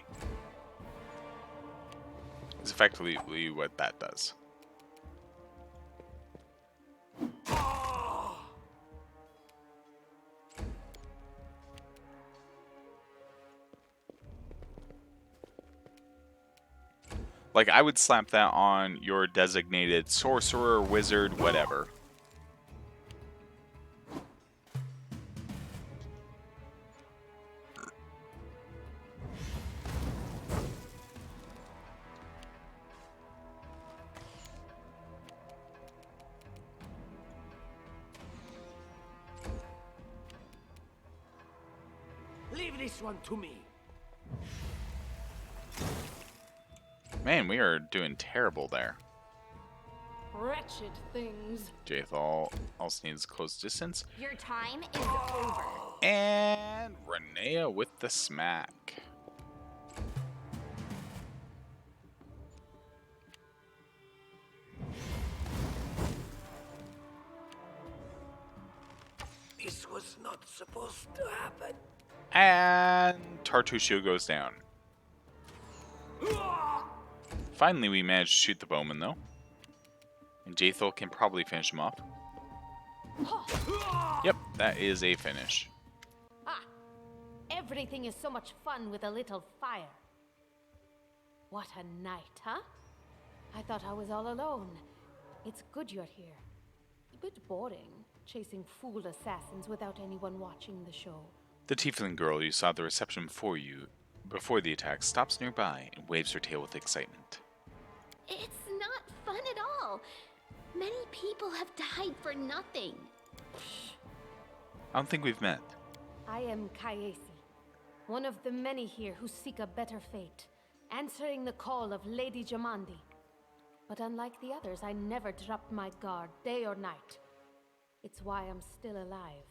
Speaker 1: It's effectively what that does. Like, I would slap that on your designated sorcerer, wizard, whatever.
Speaker 4: Leave this one to me.
Speaker 1: Man, we are doing terrible there.
Speaker 9: Wretched things.
Speaker 1: Jaethal also needs close distance.
Speaker 2: Your time is over.
Speaker 1: And Renea with the smack.
Speaker 4: This was not supposed to happen.
Speaker 1: And Tartuccio goes down. Finally, we managed to shoot the bowman, though. And Jaethal can probably finish him off. Yep, that is a finish.
Speaker 8: Ah, everything is so much fun with a little fire. What a night, huh? I thought I was all alone. It's good you're here. A bit boring, chasing fool assassins without anyone watching the show.
Speaker 1: The tiefling girl you saw at the reception before the attack stops nearby and waves her tail with excitement.
Speaker 2: It's not fun at all. Many people have died for nothing.
Speaker 1: I don't think we've met.
Speaker 8: I am Kayesi, one of the many here who seek a better fate, answering the call of Lady Jamandi. But unlike the others, I never dropped my guard, day or night. It's why I'm still alive.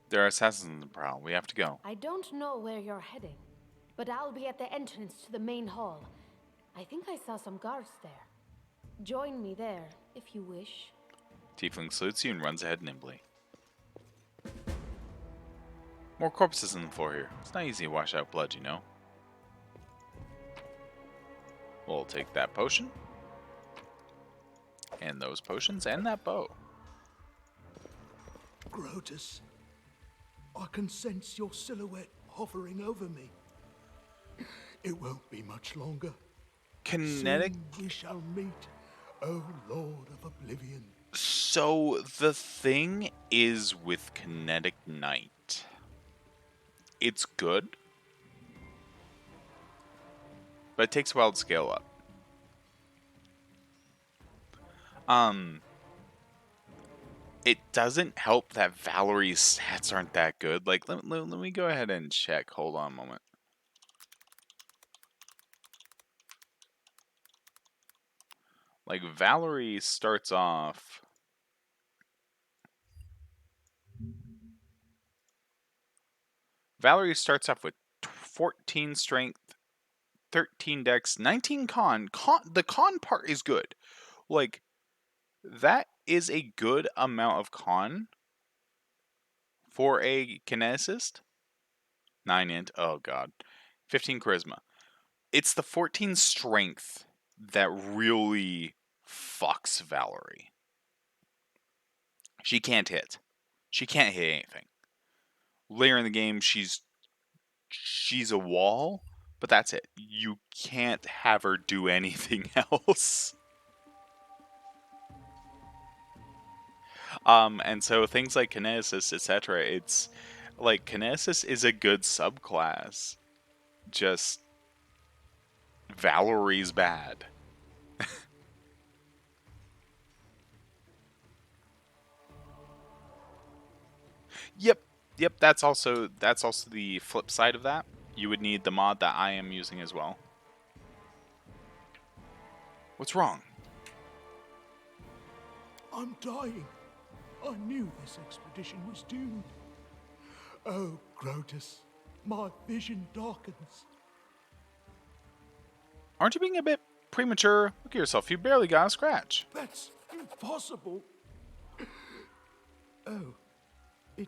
Speaker 1: There are assassins on the prowl. We have to go.
Speaker 8: I don't know where you're heading, but I'll be at the entrance to the main hall. I think I saw some guards there. Join me there, if you wish.
Speaker 1: Tiefling salutes you and runs ahead nimbly. More corpses on the floor here. It's not easy to wash out blood, you know. We'll take that potion. And those potions and that bow.
Speaker 7: Grotus, I can sense your silhouette hovering over me. It won't be much longer.
Speaker 1: Kinetic.
Speaker 7: Soon we shall meet, O Lord of Oblivion.
Speaker 1: So the thing is with Kinetic Knight, it's good, but it takes a while to scale up. It doesn't help that Valerie's stats aren't that good. Like, let me go ahead and check. Hold on a moment. Like, Valerie starts off... Valerie starts off with 14 strength, 13 dex, 19 con. The con part is good. Like, that is a good amount of con for a kineticist. 9 int. Oh, God. 15 charisma. It's the 14 strength that really fucks Valerie. She can't hit. She can't hit anything. Later in the game, she's a wall, but that's it. You can't have her do anything else. And so things like Kinesis, etc., it's like Kinesis is a good subclass. Just Valerie's bad. Yep. Yep, that's also the flip side of that. You would need the mod that I am using as well. What's wrong?
Speaker 7: I'm dying. I knew this expedition was doomed. Oh, Grotus, my vision darkens.
Speaker 1: Aren't you being a bit premature? Look at yourself, you barely got a scratch.
Speaker 7: That's impossible. Oh, it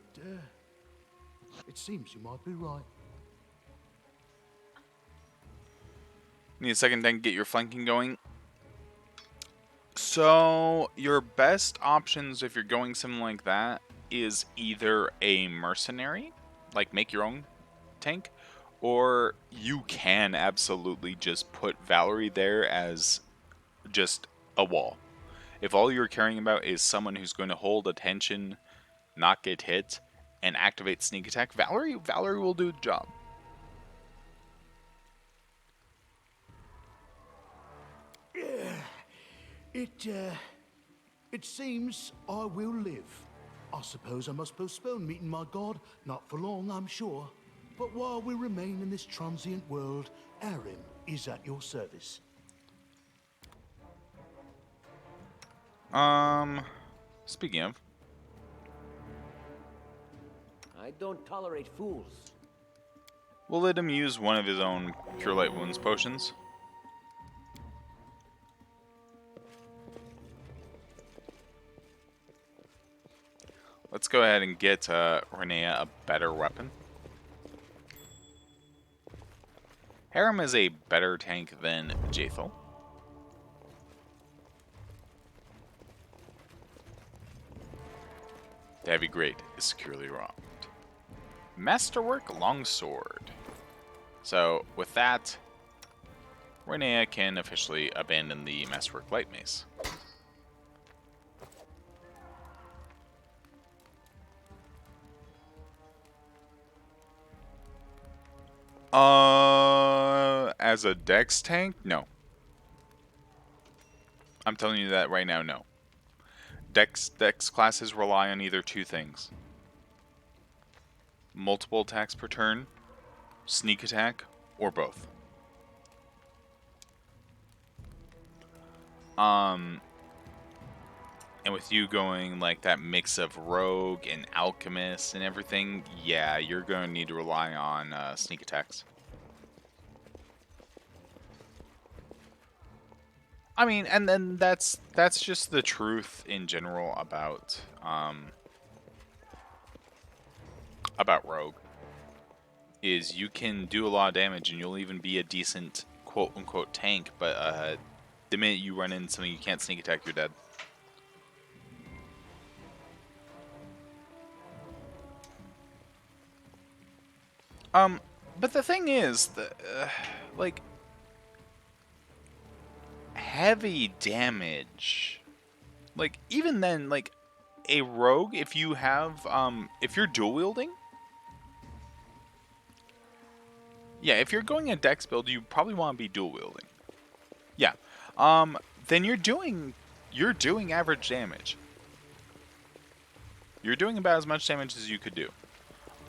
Speaker 7: seems you might be right.
Speaker 1: Need a second then get your flanking going. So, your best options if you're going something like that is either a mercenary, like make your own tank, or you can absolutely just put Valerie there as just a wall. If all you're caring about is someone who's going to hold attention, not get hit, and activate sneak attack, Valerie will do the job.
Speaker 7: It seems I will live. I suppose I must postpone meeting my god. Not for long, I'm sure. But while we remain in this transient world, Arim is at your service.
Speaker 1: Speaking of,
Speaker 4: I don't tolerate fools.
Speaker 1: we'll let him use one of his own Cure Light Wounds potions. Let's go ahead and get Renea a better weapon. Harem is a better tank than Jaethal. The Heavy Great is securely armed. Masterwork Longsword. So, with that, Renea can officially abandon the Masterwork Light Mace. As a Dex tank, no. I'm telling you that right now, no. Dex classes rely on either two things: multiple attacks per turn, sneak attack, or both. And with you going like that mix of rogue and alchemist and everything, yeah, you're going to need to rely on sneak attacks. I mean, and then that's just the truth in general about rogue. Is you can do a lot of damage and you'll even be a decent quote unquote tank, but the minute you run into something you can't sneak attack, you're dead. But the thing is, like, heavy damage, like, even then, like, a rogue, if you have, if you're dual wielding, yeah, if you're going a dex build, you probably want to be dual wielding. Yeah, then you're doing average damage. You're doing about as much damage as you could do.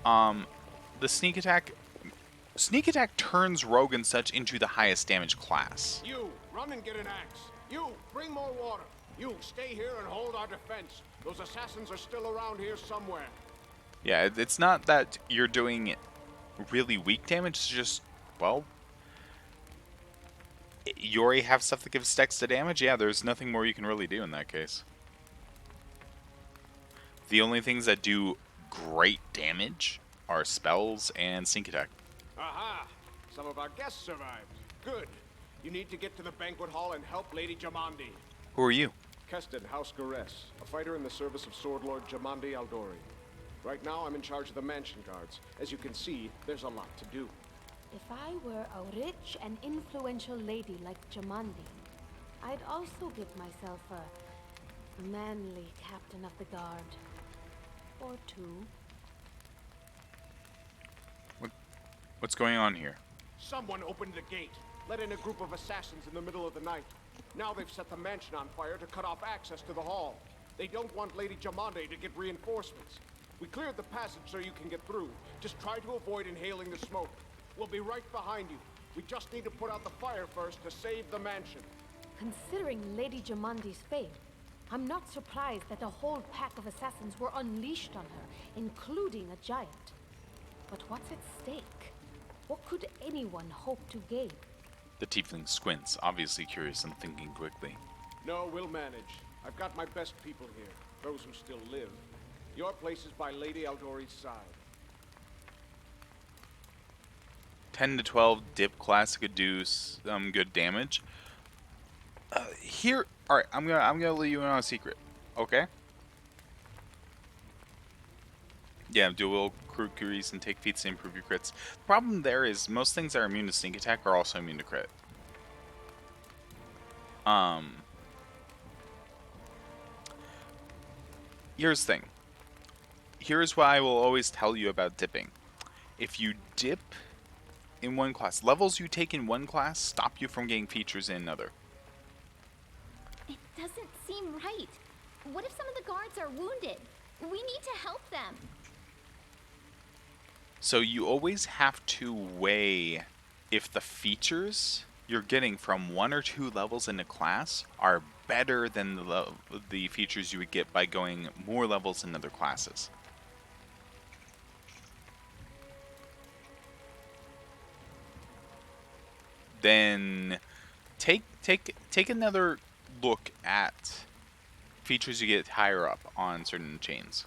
Speaker 1: The sneak attack turns rogue and such into the highest damage class.
Speaker 10: You, run and get an axe. You, bring more water. You, stay here and hold our defense. Those assassins are still around here somewhere.
Speaker 1: Yeah, it's not that you're doing really weak damage, it's just, well, you already have stuff that gives stacks to damage. Yeah, there's nothing more you can really do in that case. The only things that do great damage are spells and sneak attack.
Speaker 10: Aha! Some of our guests survived. Good. You need to get to the banquet hall and help Lady Jamandi.
Speaker 1: Who are you?
Speaker 10: Keston, House Gares, a fighter in the service of Sword Lord Jamandi Aldori. Right now, I'm in charge of the mansion guards. As you can see, there's a lot to do.
Speaker 8: If I were a rich and influential lady like Jamandi, I'd also give myself a manly captain of the guard. Or two.
Speaker 1: What's going on here?
Speaker 10: Someone opened the gate, let in a group of assassins in the middle of the night. Now they've set the mansion on fire to cut off access to the hall. They don't want Lady Jamandi to get reinforcements. We cleared the passage so you can get through. Just try to avoid inhaling the smoke. We'll be right behind you. We just need to put out the fire first to save the mansion.
Speaker 8: Considering Lady Jamandi's fame, I'm not surprised that a whole pack of assassins were unleashed on her, including a giant. But what's at stake? What could anyone hope to gain?
Speaker 1: The tiefling squints, obviously curious and thinking quickly.
Speaker 10: No, we'll manage. I've got my best people here, those who still live. Your place is by Lady Aldori's side.
Speaker 1: 10 to 12 dip classic deuce good damage. Here, all right. I'm gonna let you in on a secret. Okay. Yeah, do a little quickies and take feats to improve your crits. The problem there is most things that are immune to sneak attack are also immune to crit. Here's the thing. Here's what I will always tell you about dipping. If you dip in one class, levels you take in one class stop you from getting features in another.
Speaker 2: It doesn't seem right. What if some of the guards are wounded? We need to help them.
Speaker 1: So you always have to weigh if the features you're getting from 1 or 2 levels in a class are better than the features you would get by going more levels in other classes. Then take another look at features you get higher up on certain chains.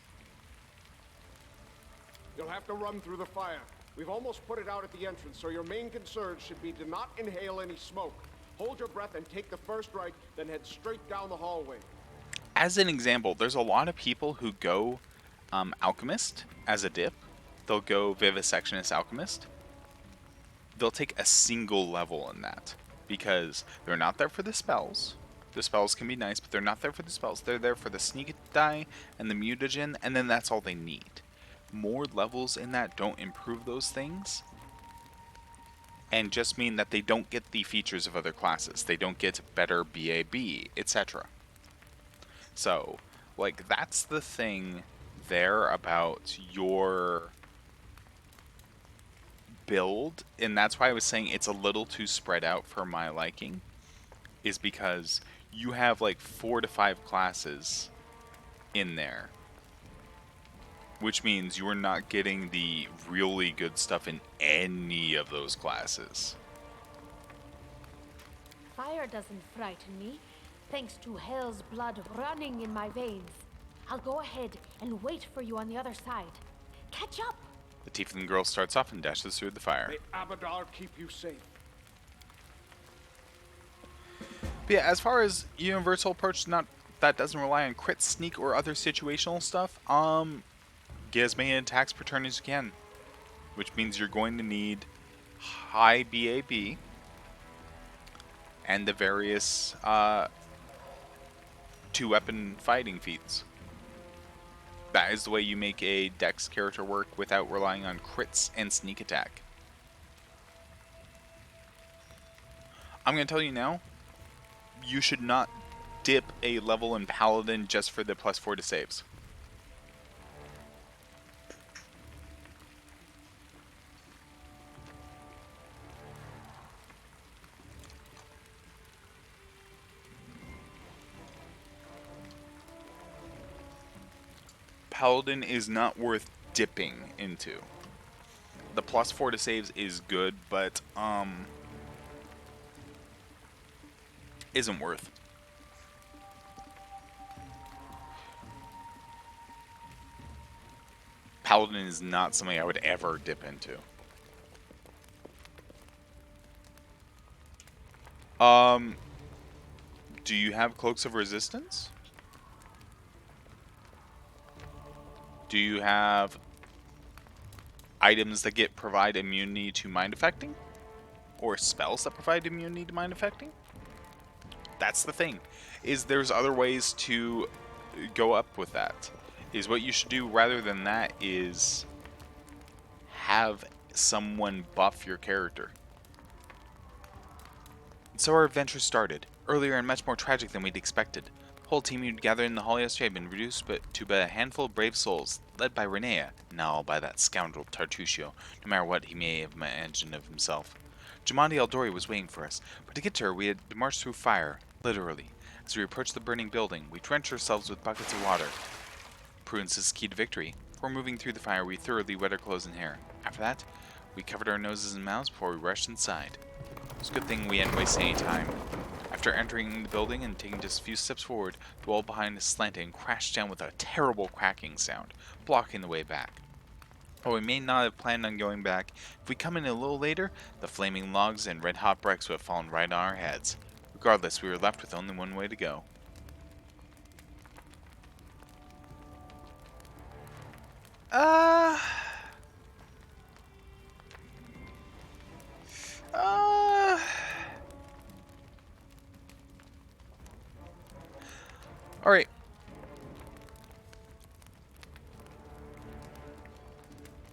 Speaker 10: You'll have to run through the fire. We've almost put it out at the entrance, so your main concern should be to not inhale any smoke. Hold your breath and take the first right, then head straight down the hallway.
Speaker 1: As an example, there's a lot of people who go Alchemist as a dip. They'll go Vivisectionist Alchemist. They'll take a single level in that because they're not there for the spells. The spells can be nice, but they're not there for the spells. They're there for the sneak die and the mutagen, and then that's all they need. More levels in that don't improve those things and just mean that they don't get the features of other classes. They don't get better BAB, etc. So, like, that's the thing there about your build, and that's why I was saying it's a little too spread out for my liking, is because you have like 4 to 5 classes in there, which means you are not getting the really good stuff in any of those classes.
Speaker 8: Fire doesn't frighten me, thanks to hell's blood running in my veins. I'll go ahead and wait for you on the other side. Catch up!
Speaker 1: The tiefling girl starts off and dashes through the fire.
Speaker 10: May Abadar keep you safe.
Speaker 1: But yeah, as far as universal approach, that doesn't rely on crit, sneak, or other situational stuff, get as many attacks per turn as you can, which means you're going to need high BAB and the various 2-weapon fighting feats. That is the way you make a dex character work without relying on crits and sneak attack. I'm going to tell you now, you should not dip a level in Paladin just for the +4 to saves. Paladin is not worth dipping into. The +4 to saves is good, but isn't worth. Paladin is not something I would ever dip into. Do you have Cloaks of Resistance? Do you have items that provide immunity to mind affecting? Or spells that provide immunity to mind affecting? That's the thing, is there's other ways to go up with that. Is what you should do rather than that is have someone buff your character. So our adventure started, earlier and much more tragic than we'd expected. Whole team you'd gathered in the hall yesterday had been reduced to a handful of brave souls, led by Renea, now by that scoundrel Tartusio, no matter what he may have imagined of himself. Jamandi Aldori was waiting for us, but to get to her we had to march through fire, literally. As we approached the burning building, we drenched ourselves with buckets of water. Prudence is key to victory. Before moving through the fire, we thoroughly wet our clothes and hair. After that, we covered our noses and mouths before we rushed inside. It's a good thing we hadn't wasted any time. After entering the building and taking just a few steps forward, the wall behind us slanted and crashed down with a terrible cracking sound, blocking the way back. While we may not have planned on going back, if we come in a little later, the flaming logs and red-hot bricks would have fallen right on our heads. Regardless, we were left with only one way to go. Alright.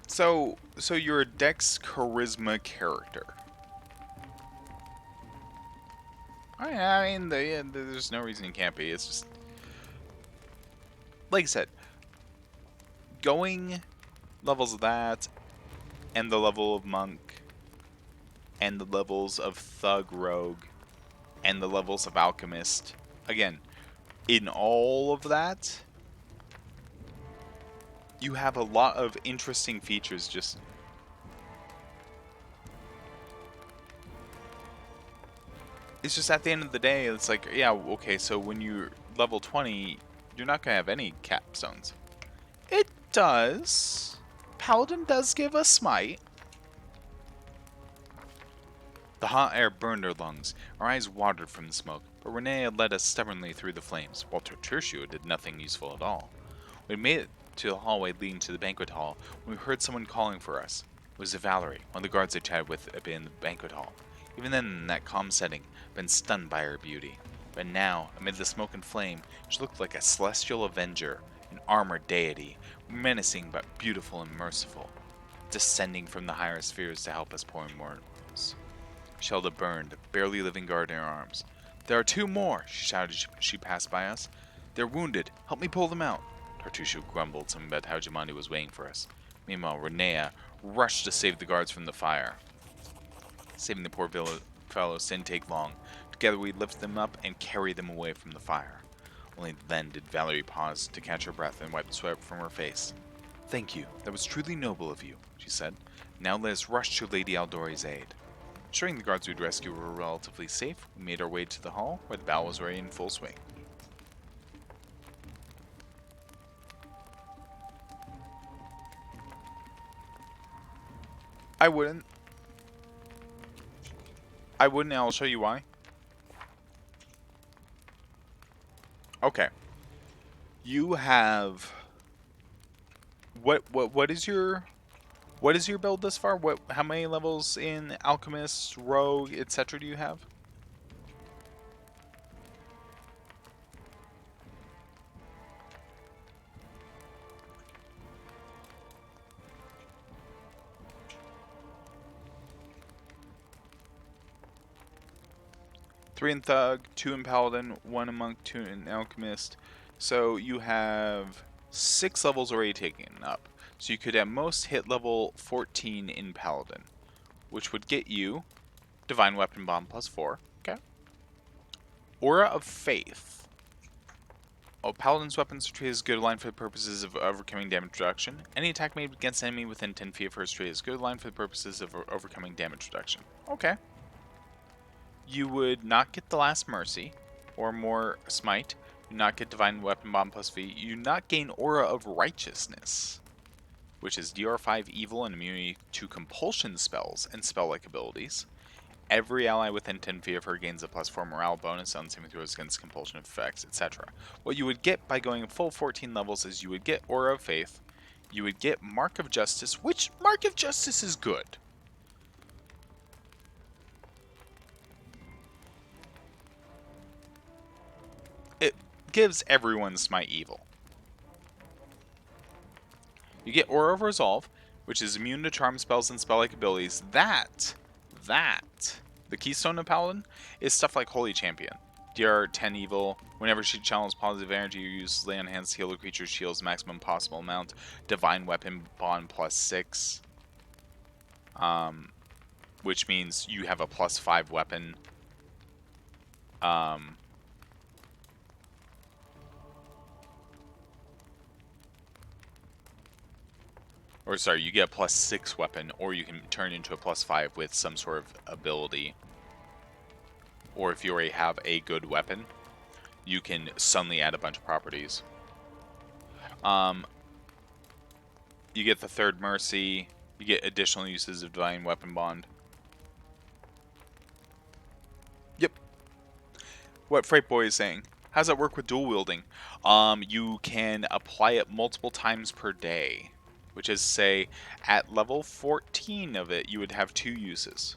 Speaker 1: So you're a Dex Charisma character. I mean, there's no reason you can't be. It's just... Like I said, going levels of that, and the level of Monk, and the levels of Thug Rogue, and the levels of Alchemist. Again, in all of that, you have a lot of interesting features. Just it's just at the end of the day, it's like, yeah, okay, so when you're level 20, you're not going to have any capstones. It does. Paladin does give a smite. The hot air burned our lungs. Our eyes watered from the smoke, but Renee had led us stubbornly through the flames, while Tertio did nothing useful at all. We made it to the hallway leading to the banquet hall when we heard someone calling for us. It was Valerie, one of the guards I chatted with in the banquet hall. Even then, in that calm setting, I'd been stunned by her beauty. But now, amid the smoke and flame, she looked like a celestial avenger, an armored deity, menacing but beautiful and merciful, descending from the higher spheres to help us poor mortals. She held a burned, barely living guard in her arms. "There are 2 more!" she shouted as she passed by us. "They're wounded. Help me pull them out." Tartusio grumbled something about how Jamandi was waiting for us. Meanwhile, Renea rushed to save the guards from the fire. Saving the poor fellows didn't take long. Together we lifted them up and carried them away from the fire. Only then did Valerie pause to catch her breath and wipe the sweat from her face. "Thank you. That was truly noble of you," she said. "Now let us rush to Lady Aldori's aid." Ensuring the guards we'd rescue were relatively safe, we made our way to the hall, where the battle was already in full swing. I wouldn't, and I'll show you why. Okay. You have... What is your build thus far? How many levels in Alchemist, Rogue, etc. do you have? Three in Thug, 2 in Paladin, 1 in Monk, 2 in Alchemist. So you have 6 levels already taken up. So you could at most hit level 14 in Paladin, which would get you Divine Weapon Bomb +4. Okay. Aura of Faith. Oh, Paladin's weapons are treated as good line for the purposes of overcoming damage reduction. Any attack made against an enemy within 10 feet of her is treated as good line for the purposes of overcoming damage reduction. Okay. You would not get the Last Mercy, or more Smite. You not get Divine Weapon Bomb +V. You not gain Aura of Righteousness, which is DR5 evil and immunity to compulsion spells and spell-like abilities. Every ally within 10 feet of her gains a +4 morale bonus on saving throws against compulsion effects, etc. What you would get by going full 14 levels is you would get Aura of Faith, you would get Mark of Justice, which Mark of Justice is good. It gives everyone Smite Evil. You get Aura of Resolve, which is immune to charm spells and spell-like abilities. The keystone of Paladin, is stuff like Holy Champion. DR 10 evil. Whenever she channels positive energy, you use lay on hands to heal the creature's shields maximum possible amount. Divine weapon bond +6. Which means you have a +5 weapon. Or sorry, you get a +6 weapon, or you can turn into a +5 with some sort of ability. Or if you already have a good weapon, you can suddenly add a bunch of properties. You get the third mercy. You get additional uses of divine weapon bond. Yep. What Freight Boy is saying. How does that work with dual wielding? You can apply it multiple times per day. Which is, say, at level 14 of it, you would have 2 uses.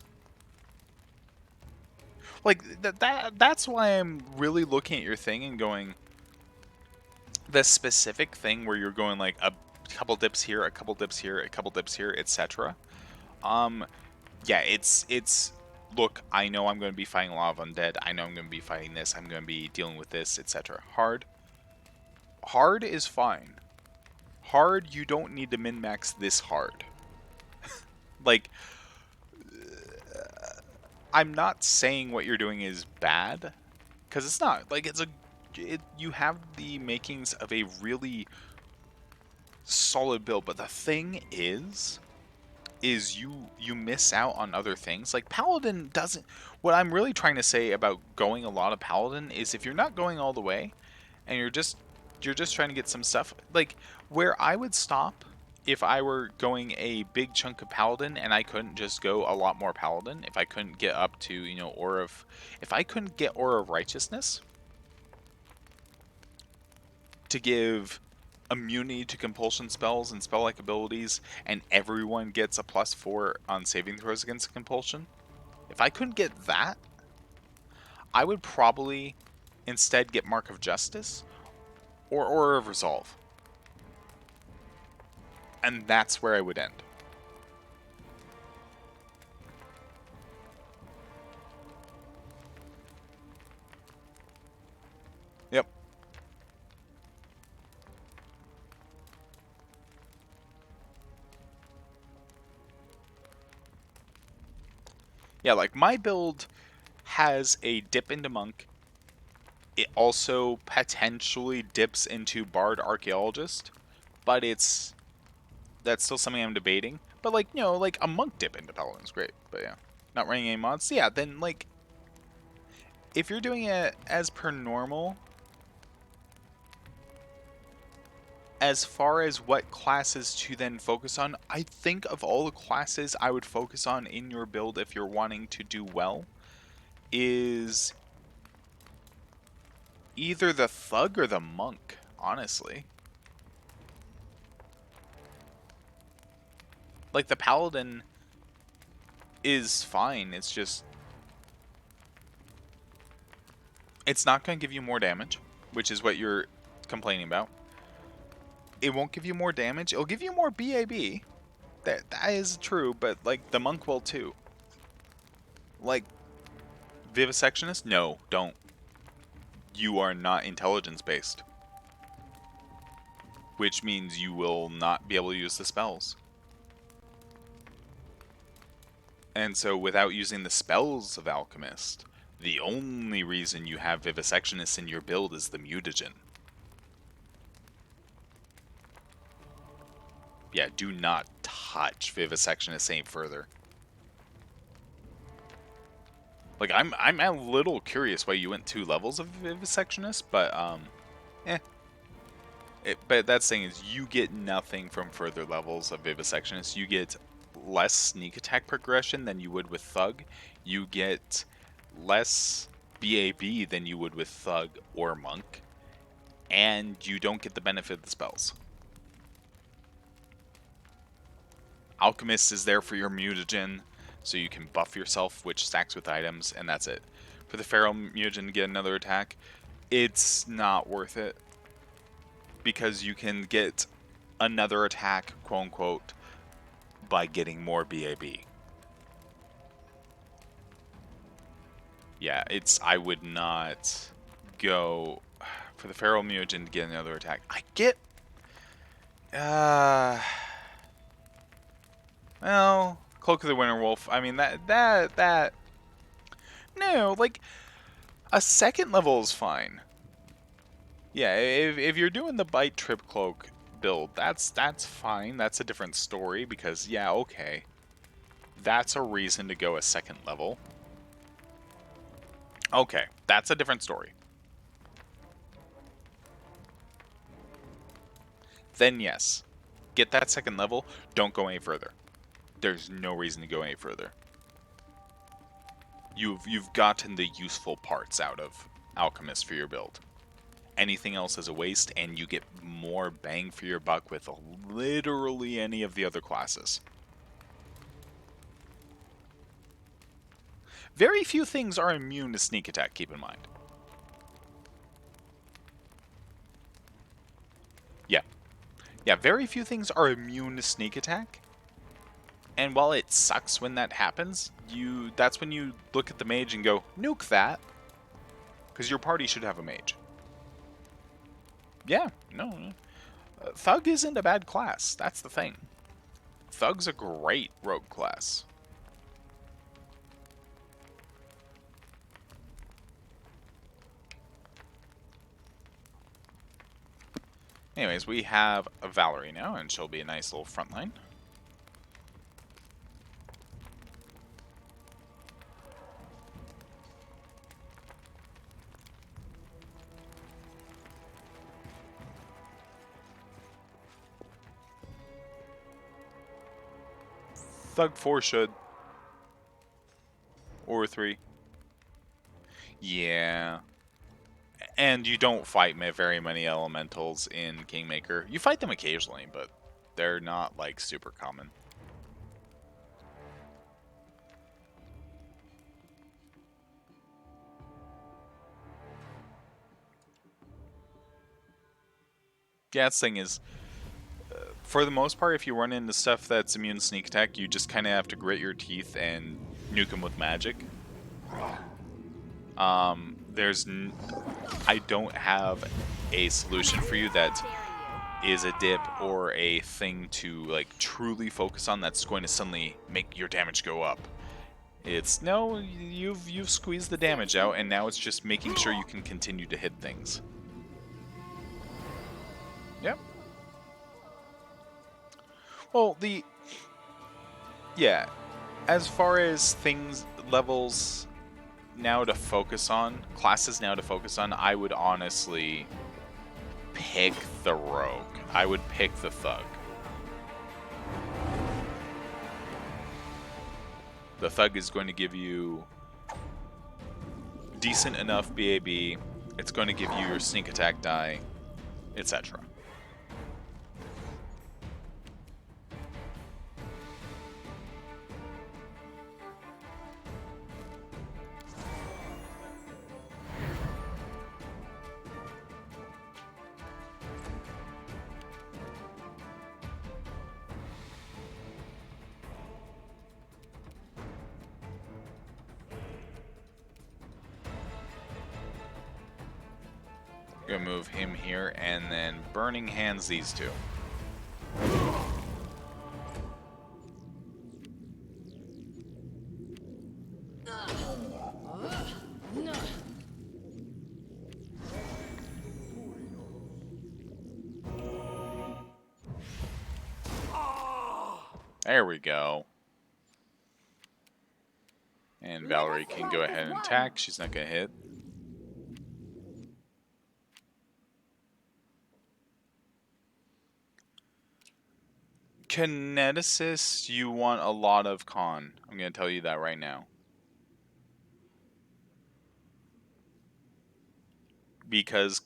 Speaker 1: Like, that's why I'm really looking at your thing and going, the specific thing where you're going like a couple dips here, a couple dips here, a couple dips here, etc. Yeah, it's look, I know I'm going to be fighting a lot of undead. I know I'm going to be fighting this. I'm going to be dealing with this, etc. Hard is fine. Hard, you don't need to min-max this hard. Like, I'm not saying what you're doing is bad, because it's not. Like, you have the makings of a really solid build, but the thing is you miss out on other things. Like, Paladin doesn't... What I'm really trying to say about going a lot of Paladin is if you're not going all the way, and you're just trying to get some stuff, like, where I would stop if I were going a big chunk of Paladin and I couldn't just go a lot more Paladin, if I couldn't get up to, you know, if I couldn't get Aura of Righteousness to give immunity to compulsion spells and spell-like abilities, and everyone gets a +4 on saving throws against compulsion, if I couldn't get that, I would probably instead get Mark of Justice or Aura of Resolve. And that's where I would end. Yep. Yeah, like, my build has a dip into Monk. It also potentially dips into Bard Archaeologist, but that's still something I'm debating. But, like, you know, like, a Monk dip into Paladin is great, but yeah. Not running any mods? Yeah, then, like, if you're doing it as per normal, as far as what classes to then focus on, I think of all the classes I would focus on in your build if you're wanting to do well, is either the Thug or the Monk, honestly. Like, the Paladin is fine, it's just... It's not going to give you more damage, which is what you're complaining about. It won't give you more damage. It'll give you more BAB. That is true, but, like, the Monk will too. Like, Vivisectionist? No, don't. You are not intelligence-based. Which means you will not be able to use the spells. And so, without using the spells of Alchemist, the only reason you have Vivisectionist in your build is the mutagen. Yeah, do not touch Vivisectionist any further. Like, I'm a little curious why you went 2 levels of Vivisectionist, but, but that's the thing is, you get nothing from further levels of Vivisectionist. You get less sneak attack progression than you would with Thug. You get less BAB than you would with Thug or Monk. And you don't get the benefit of the spells. Alchemist is there for your mutagen, so you can buff yourself, which stacks with items, and that's it. For the Feral mutagen to get another attack, it's not worth it. Because you can get another attack, quote-unquote, by getting more BAB. Yeah, I would not go for the Feral Mutagen to get another attack. I get... Well, Cloak of the Winter Wolf. I mean, that... No, like, a second level is fine. Yeah, if you're doing the Bite Trip Cloak build, that's fine. That's a different story because, yeah, okay. That's a reason to go a second level. Okay, that's a different story. Then yes, get that second level, don't go any further. There's no reason to go any further. You've gotten the useful parts out of Alchemist for your build. Anything else is a waste, and you get more bang for your buck with literally any of the other classes. Very few things are immune to sneak attack, keep in mind. Yeah. Yeah, very few things are immune to sneak attack. And while it sucks when that happens, that's when you look at the mage and go, nuke that. Because your party should have a mage. Yeah, no. Thug isn't a bad class. That's the thing. Thug's a great rogue class. Anyways, we have a Valerie now, and she'll be a nice little frontline. Thug 4 should. Or 3. Yeah. And you don't fight very many elementals in Kingmaker. You fight them occasionally, but they're not, like, super common. Yeah, that's the thing is, for the most part, if you run into stuff that's immune to sneak attack, you just kind of have to grit your teeth and nuke them with magic. I don't have a solution for you that is a dip or a thing to like truly focus on that's going to suddenly make your damage go up. It's no, you've squeezed the damage out, and now it's just making sure you can continue to hit things. Yep. Well, yeah, as far as things, levels now to focus on, classes now to focus on, I would honestly pick the rogue. I would pick the thug. The thug is going to give you decent enough BAB, it's going to give you your sneak attack die, etc. Gonna move him here, and then Burning Hands these two. There we go. And Valerie can go ahead and attack. She's not gonna hit. Kineticist, you want a lot of con. I'm going to tell you that right now. Because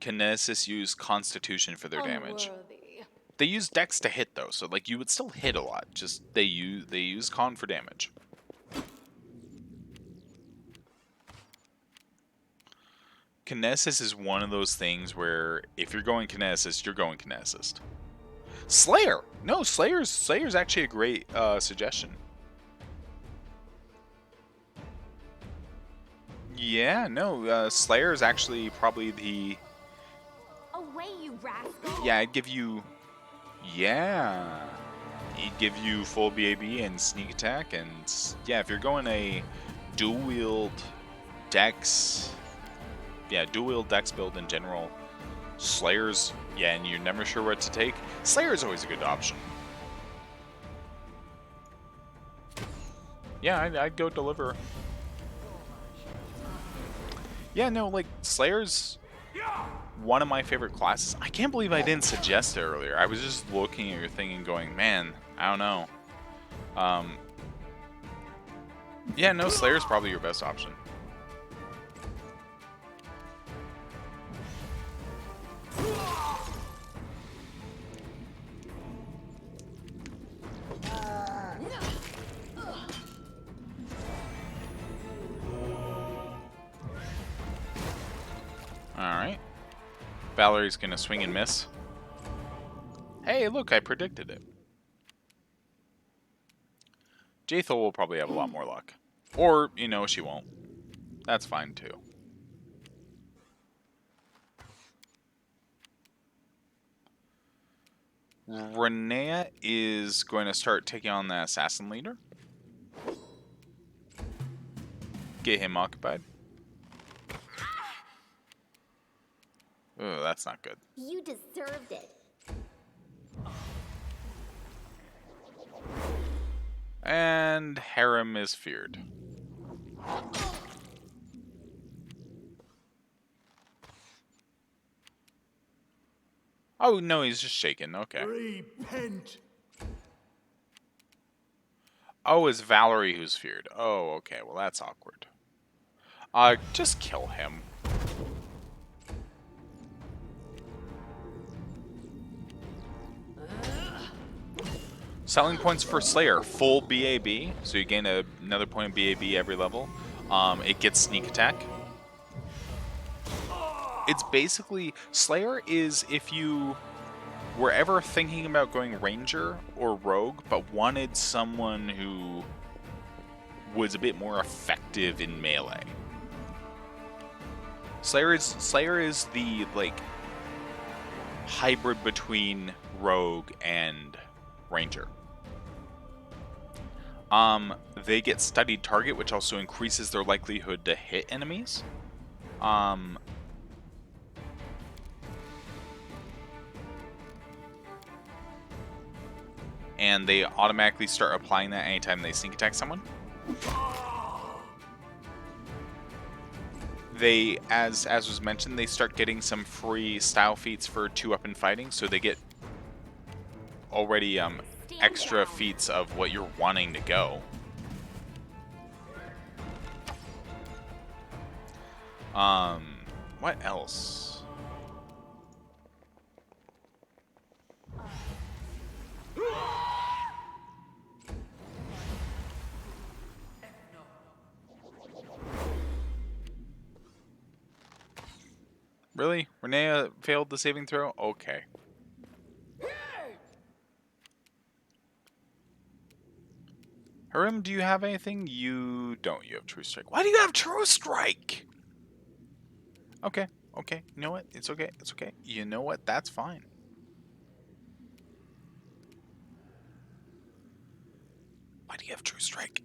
Speaker 1: Kineticists use Constitution for their damage. They use Dex to hit though, so like you would still hit a lot. Just they use con for damage. Kineticist is one of those things where if you're going Kineticist, you're going Kineticist. Slayer! No, Slayer's actually a great suggestion. Yeah, no, Slayer is actually probably the...
Speaker 2: Away, you rascal!
Speaker 1: Yeah, I'd give you... Yeah. He'd give you full BAB and sneak attack, and yeah, if you're going a dual-wield dex... Yeah, dual-wield dex build in general, Slayer's... Yeah, and you're never sure what to take. Slayer's always a good option. Yeah, I'd go deliver. Yeah, no, like, Slayer's one of my favorite classes. I can't believe I didn't suggest it earlier. I was just looking at your thing and going, man, I don't know. Yeah, no, Slayer's probably your best option. Alright. Valerie's gonna swing and miss. Hey, look, I predicted it. Jaethel will probably have a lot more luck. Or, you know, she won't. That's fine, too. Renea is going to start taking on the assassin leader. Get him occupied. Oh, that's not good.
Speaker 2: You deserved it.
Speaker 1: And Harem is feared. Oh, no, he's just shaken. Okay.
Speaker 7: Repent.
Speaker 1: Oh, it's Valerie who's feared. Oh, okay. Well, that's awkward. Just kill him. Selling points for Slayer. Full BAB. So you gain another point of BAB every level. It gets sneak attack. It's basically... Slayer is if you were ever thinking about going Ranger or Rogue, but wanted someone who was a bit more effective in melee. Slayer is the, like, hybrid between Rogue and Ranger. They get studied target, which also increases their likelihood to hit enemies. And they automatically start applying that anytime they sneak attack someone. They, as was mentioned, they start getting some free style feats for 2-up in fighting, so they get already extra feats of what you're wanting to go. What else? Really? Renea failed the saving throw? Okay. Harem, do you have anything? You don't. You have True Strike. Why do you have True Strike? Okay. Okay. You know what? It's okay. It's okay. You know what? That's fine. Why do you have True Strike?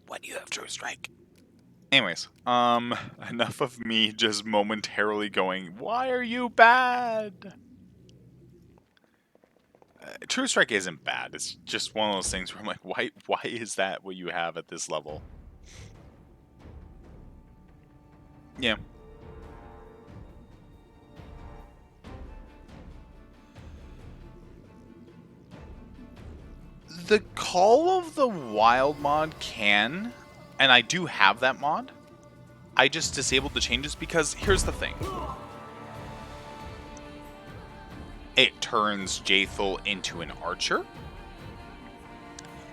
Speaker 1: Why do you have True Strike? Anyways, enough of me just momentarily going, why are you bad? True Strike isn't bad. It's just one of those things where I'm like, why is that what you have at this level? Yeah. The Call of the Wild mod can, and I do have that mod. I just disabled the changes because here's the thing. It turns Jaethel into an archer.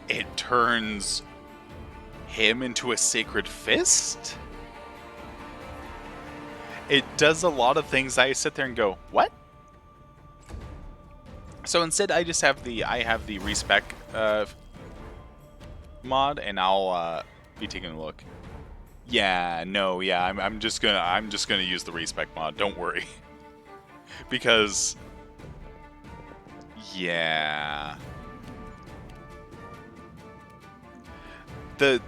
Speaker 1: It turns him into a Sacred Fist. It does a lot of things I sit there and go, what? So instead I just have the respec mod, and I'll be taking a look. Yeah, no, yeah, I'm just gonna use the respec mod. Don't worry, because yeah, the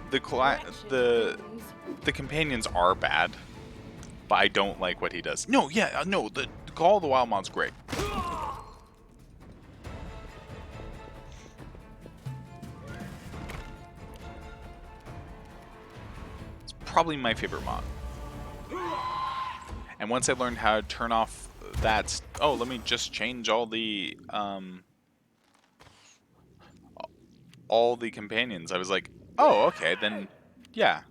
Speaker 1: companions are bad, but I don't like what he does. No, yeah, no, the Call of the Wild mod's great. It's probably my favorite mod. And once I learned how to turn off that, oh, let me just change all the companions. I was like, oh, okay, then yeah,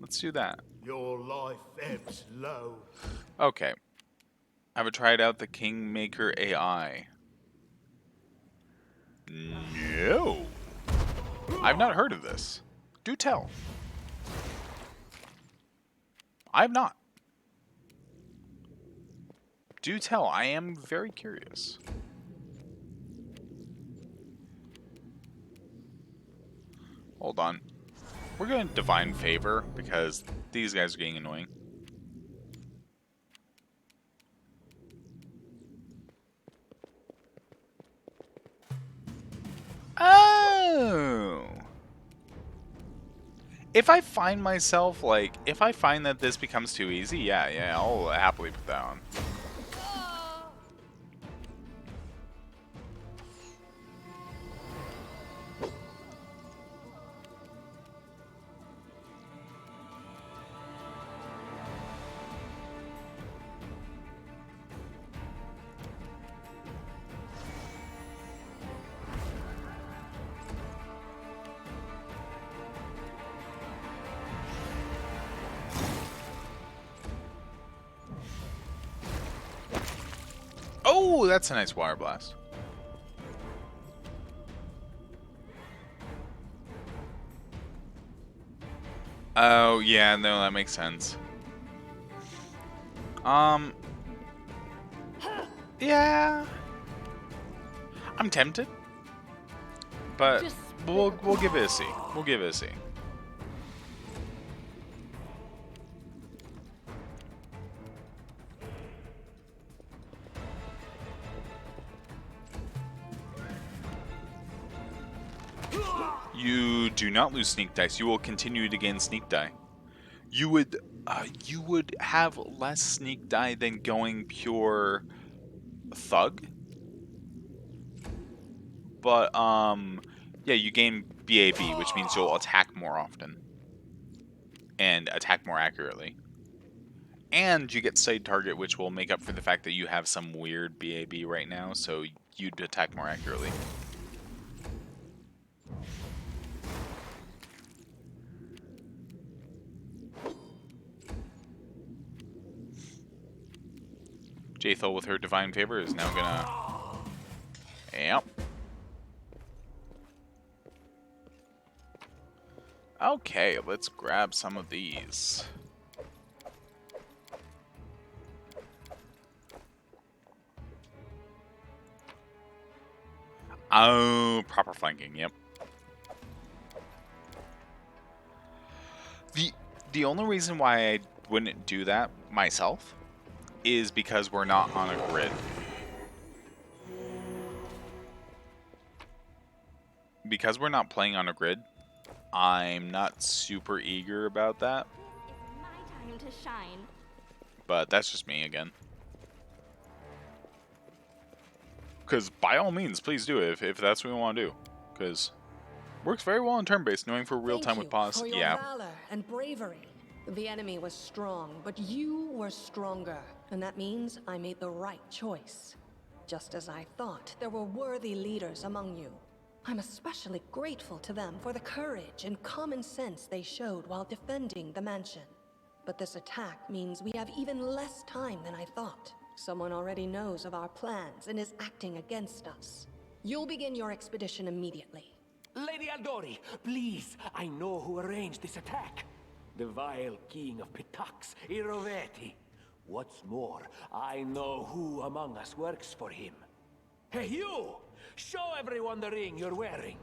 Speaker 1: let's do that.
Speaker 7: Your life ebbs low.
Speaker 1: Okay. Have I tried out the Kingmaker AI? No. I've not heard of this. Do tell. I have not. Do tell. I am very curious. Hold on. We're going to Divine Favor because these guys are getting annoying. Oh! If I find myself, like, if I find that this becomes too easy, yeah, I'll happily put that on. Oh, that's a nice water blast. Oh, yeah, no, that makes sense. Yeah. I'm tempted. But we'll give it a C. We'll give it a C. You do not lose sneak dice. You will continue to gain sneak die. You would have less sneak die than going pure thug. But yeah, you gain BAB, which means you'll attack more often and attack more accurately. And you get side target, which will make up for the fact that you have some weird BAB right now, so you'd attack more accurately. Jaethel with her Divine Favor is now gonna... Yep. Okay, let's grab some of these. Oh, proper flanking, yep. The only reason why I wouldn't do that myself is because we're not on a grid. Because we're not playing on a grid, I'm not super eager about that.
Speaker 2: This is my time to shine.
Speaker 1: But that's just me again. Because by all means, please do it if that's what we want to do. Because works very well in turn-based, knowing for real time with pause.
Speaker 5: For your
Speaker 1: Yeah.
Speaker 5: valor and bravery. The enemy was strong, but you were stronger. And that means I made the right choice. Just as I thought, there were worthy leaders among you. I'm especially grateful to them for the courage and common sense they showed while defending the mansion. But this attack means we have even less time than I thought. Someone already knows of our plans and is acting against us. You'll begin your expedition immediately.
Speaker 4: Lady Aldori, please, I know who arranged this attack. The vile king of Pitax, Iroveti. What's more, I know who among us works for him. Hey, you! Show everyone the ring you're wearing.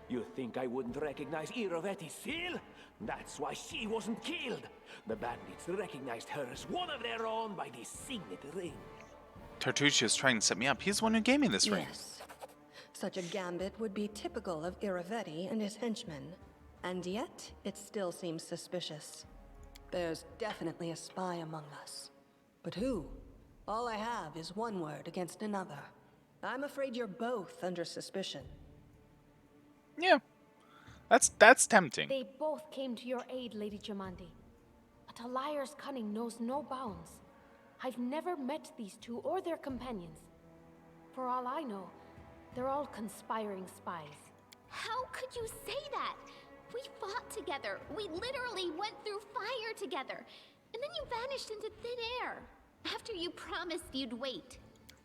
Speaker 4: You think I wouldn't recognize Irovetti's seal? That's why she wasn't killed. The bandits recognized her as one of their own by the signet ring.
Speaker 1: Tartuccio's trying to set me up. He's the one who gave me this ring.
Speaker 5: Yes. Such a gambit would be typical of Irovetti and his henchmen. And yet, it still seems suspicious. There's definitely a spy among us. But who? All I have is one word against another. I'm afraid you're both under suspicion.
Speaker 1: Yeah. That's tempting.
Speaker 8: They both came to your aid, Lady Jamandi. But a liar's cunning knows no bounds. I've never met these two or their companions. For all I know, they're all conspiring spies.
Speaker 2: How could you say that? We fought together. We literally went through fire together. And then you vanished into thin air. After you promised you'd wait.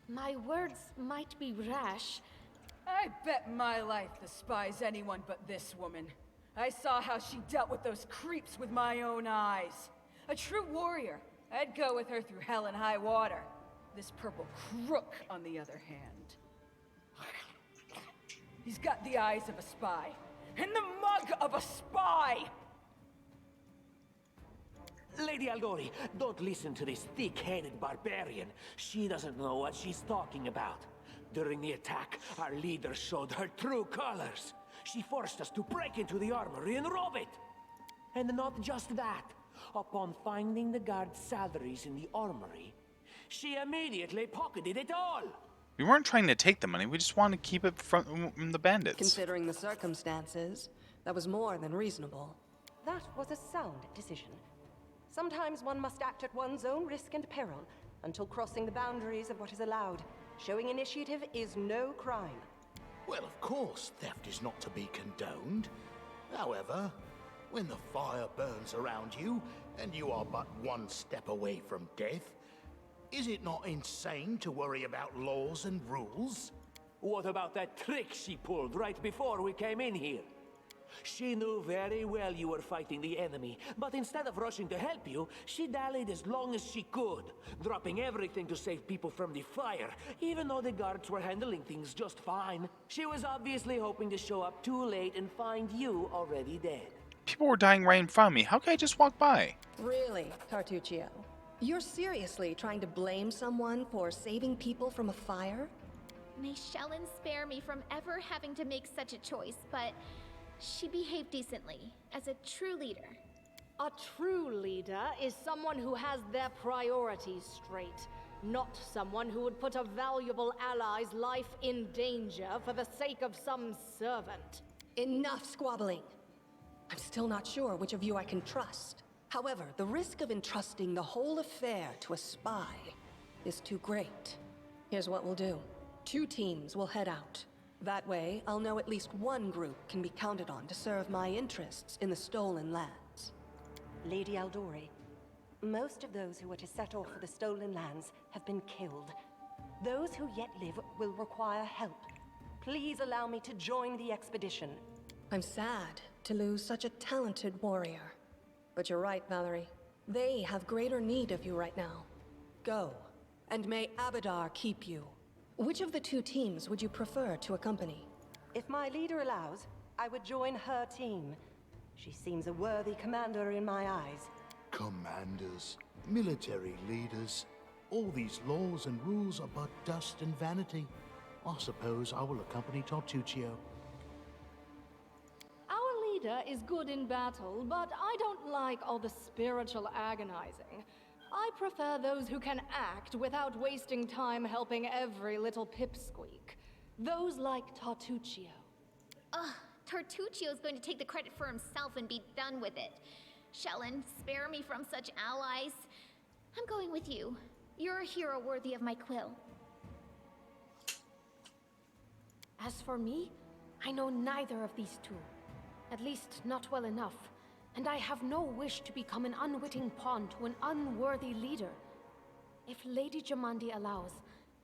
Speaker 8: My words might be rash.
Speaker 3: I bet my life despises anyone but this woman. I saw how she dealt with those creeps with my own eyes. A true warrior. I'd go with her through hell and high water. This purple crook, on the other hand. He's got the eyes of a spy. And the mug of a spy!
Speaker 4: Lady Aldori, don't listen to this thick-headed barbarian. She doesn't know what she's talking about. During the attack, our leader showed her true colors. She forced us to break into the armory and rob it. And not just that. Upon finding the guards' salaries in the armory, she immediately pocketed it all.
Speaker 1: We weren't trying to take the money. We just wanted to keep it from the bandits.
Speaker 5: Considering the circumstances, that was more than reasonable.
Speaker 11: That was a sound decision. Sometimes one must act at one's own risk and peril, until crossing the boundaries of what is allowed. Showing initiative is no crime.
Speaker 7: Well, of course, theft is not to be condoned. However, when the fire burns around you, and you are but one step away from death, is it not insane to worry about laws and rules?
Speaker 4: What about that trick she pulled right before we came in here? She knew very well you were fighting the enemy, but instead of rushing to help you, she dallied as long as she could, dropping everything to save people from the fire, even though the guards were handling things just fine. She was obviously hoping to show up too late and find you already dead.
Speaker 1: People were dying right in front of me. How could I just walk by?
Speaker 5: Really, Tartuccio? You're seriously trying to blame someone for saving people from a fire?
Speaker 2: May Shellen spare me from ever having to make such a choice, but she behaved decently, as a true leader.
Speaker 9: A true leader is someone who has their priorities straight, not someone who would put a valuable ally's life in danger for the sake of some servant.
Speaker 5: Enough squabbling. I'm still not sure which of you I can trust. However, the risk of entrusting the whole affair to a spy is too great. Here's what we'll do. 2 teams will head out. That way, I'll know at least one group can be counted on to serve my interests in the stolen lands.
Speaker 11: Lady Aldori, most of those who were to set off for the stolen lands have been killed. Those who yet live will require help. Please allow me to join the expedition.
Speaker 5: I'm sad to lose such a talented warrior. But you're right, Valerie. They have greater need of you right now. Go, and may Abadar keep you. Which of the 2 teams would you prefer to accompany?
Speaker 11: If my leader allows, I would join her team. She seems a worthy commander in my eyes.
Speaker 7: Commanders, military leaders, all these laws and rules are but dust and vanity. I suppose I will accompany Tartuccio.
Speaker 9: Our leader is good in battle, but I don't like all the spiritual agonizing. I prefer those who can act without wasting time helping every little pipsqueak. Those like Tartuccio.
Speaker 2: Ugh, Tartuccio's going to take the credit for himself and be done with it. Shellen, spare me from such allies. I'm going with you. You're a hero worthy of my quill.
Speaker 8: As for me, I know neither of these 2. At least not well enough. And I have no wish to become an unwitting pawn to an unworthy leader. If Lady Jamandi allows,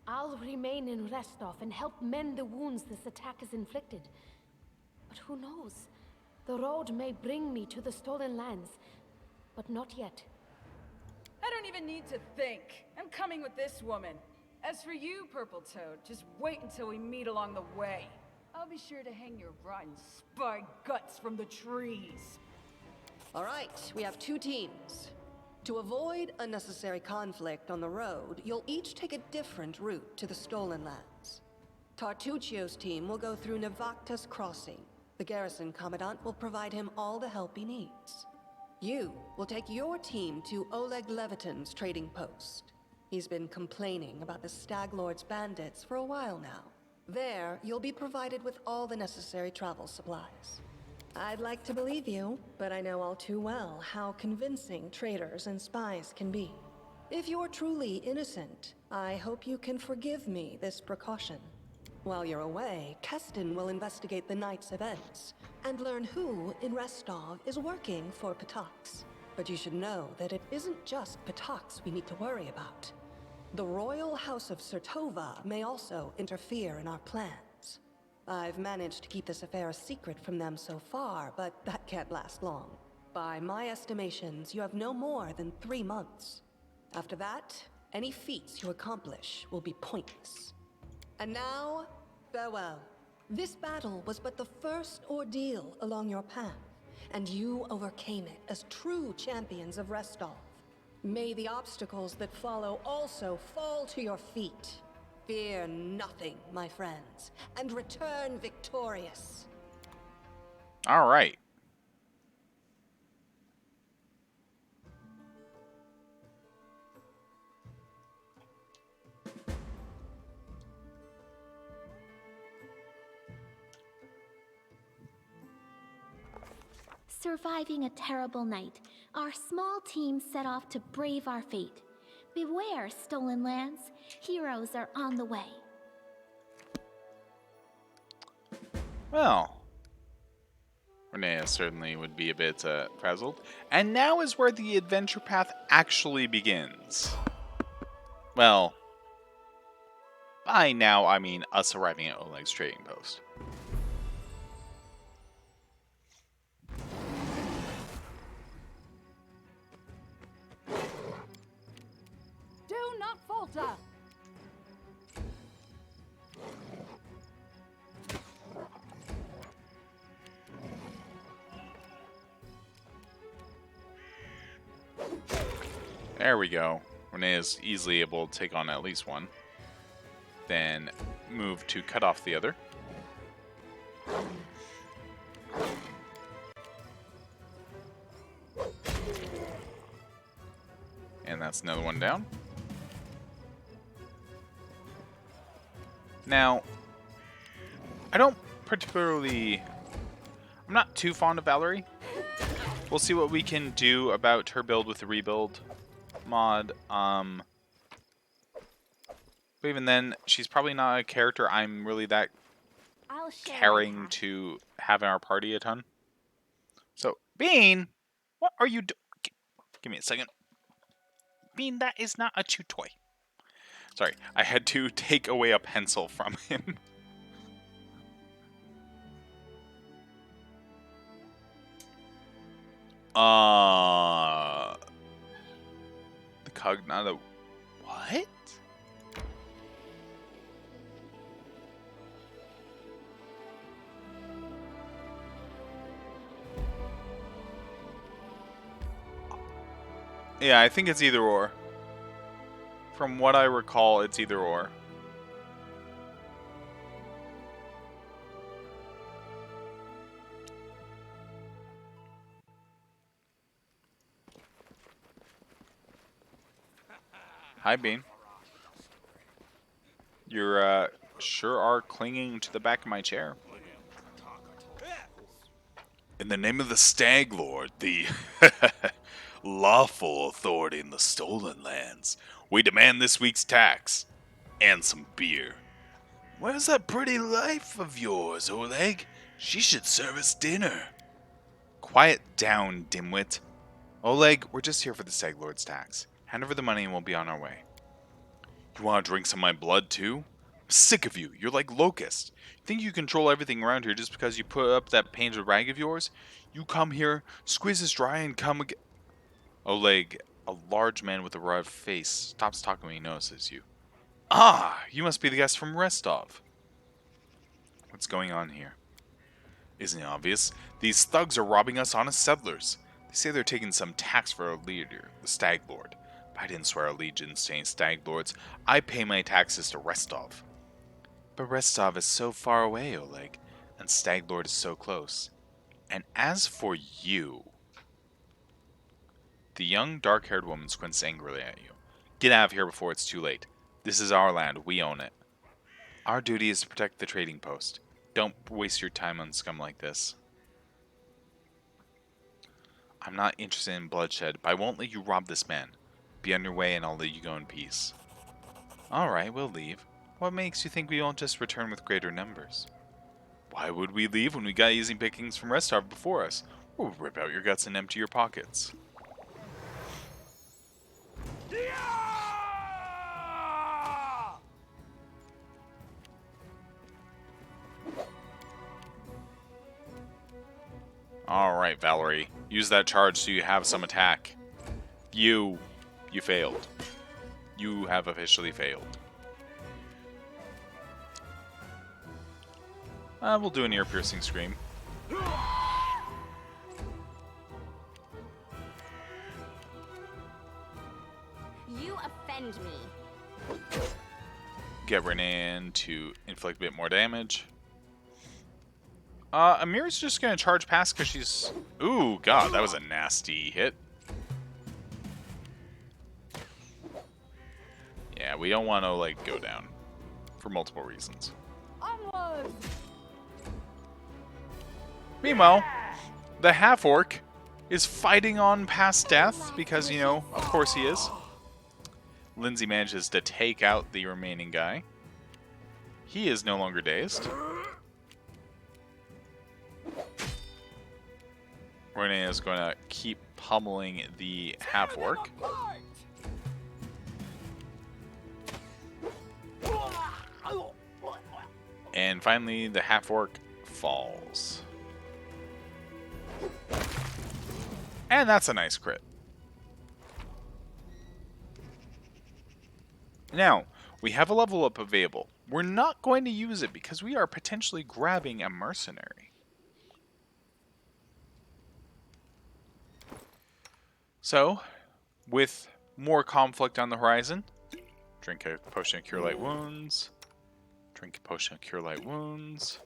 Speaker 8: I'll remain in Restov and help mend the wounds this attack has inflicted. But who knows? The road may bring me to the stolen lands, but not yet.
Speaker 3: I don't even need to think. I'm coming with this woman. As for you, Purple Toad, just wait until we meet along the way. I'll be sure to hang your rotten spy guts from the trees.
Speaker 5: All right, we have 2 teams. To avoid unnecessary conflict on the road, you'll each take a different route to the Stolen Lands. Tartuccio's team will go through Navacta's Crossing. The garrison commandant will provide him all the help he needs. You will take your team to Oleg Leviton's trading post. He's been complaining about the Stag Lord's bandits for a while now. There, you'll be provided with all the necessary travel supplies. I'd like to believe you, but I know all too well how convincing traitors and spies can be. If you're truly innocent, I hope you can forgive me this precaution. While you're away, Keston will investigate the night's events and learn who in Restov is working for Patox. But you should know that it isn't just Patox we need to worry about. The Royal House of Sertova may also interfere in our plans. I've managed to keep this affair a secret from them so far, but that can't last long. By my estimations, you have no more than 3 months. After that, any feats you accomplish will be pointless. And now, farewell. This battle was but the first ordeal along your path, and you overcame it as true champions of Restov. May the obstacles that follow also fall to your feet. Fear nothing, my friends, and return victorious.
Speaker 1: All right.
Speaker 2: Surviving a terrible night, our small team set off to brave our fate. Beware, Stolen Lands. Heroes are on the way.
Speaker 1: Well, Renea certainly would be a bit frazzled. And now is where the adventure path actually begins. Well, by now I mean us arriving at Oleg's trading post.
Speaker 3: Do not falter!
Speaker 1: There we go. Renee is easily able to take on at least one. Then move to cut off the other. And that's another one down. Now, I'm not too fond of Valerie. We'll see what we can do about her build with the rebuild mod. But even then, she's probably not a character I'm really that caring to have in our party a ton. So, Bean, what are you doing? Give me a second. Bean, that is not a chew toy. Sorry, I had to take away a pencil from him. The Cognata. What? Yeah, I think it's either or. From what I recall, it's either or. Hi, Bean. You're, sure are clinging to the back of my chair. In the name of the Stag Lord, the lawful authority in the Stolen Lands, we demand this week's tax. And some beer. Where's that pretty wife of yours, Oleg? She should serve us dinner. Quiet down, dimwit. Oleg, we're just here for the Stag Lord's tax. Hand over the money and we'll be on our way. You want to drink some of my blood, too? I'm sick of you. You're like Locust. You think you control everything around here just because you put up that painted rag of yours? You come here, squeeze this dry, and come again. Oleg, a large man with a rough face, stops talking when he notices you. Ah, you must be the guest from Restov. What's going on here? Isn't it obvious? These thugs are robbing us honest settlers. They say they're taking some tax for our leader, the Stag Lord. But I didn't swear allegiance to any Stag Lords. I pay my taxes to Restov. But Restov is so far away, Oleg, and Stag Lord is so close. And as for you... The young, dark-haired woman squints angrily at you. Get out of here before it's too late. This is our land. We own it. Our duty is to protect the trading post. Don't waste your time on scum like this. I'm not interested in bloodshed, but I won't let you rob this man. Be on your way and I'll let you go in peace. Alright, we'll leave. What makes you think we won't just return with greater numbers? Why would we leave when we got easy pickings from Restov before us? We'll rip out your guts and empty your pockets. Alright, Valerie. Use that charge so you have some attack. You failed. You have officially failed. We'll do an ear-piercing scream.
Speaker 2: You offend me.
Speaker 1: Get Renan to inflict a bit more damage. Amir's just gonna charge past because she's... Ooh, God, that was a nasty hit. Yeah, we don't want to, like, go down. For multiple reasons.
Speaker 3: Onward!
Speaker 1: Meanwhile, the half-orc is fighting on past death because, you know, of course he is. Lindsay manages to take out the remaining guy. He is no longer dazed. Renan is going to keep pummeling the half-orc. And finally, the half-orc falls. And that's a nice crit. Now, we have a level up available. We're not going to use it because we are potentially grabbing a mercenary. So, with more conflict on the horizon, drink a potion of Cure Light Wounds. Drink a potion of Cure Light Wounds.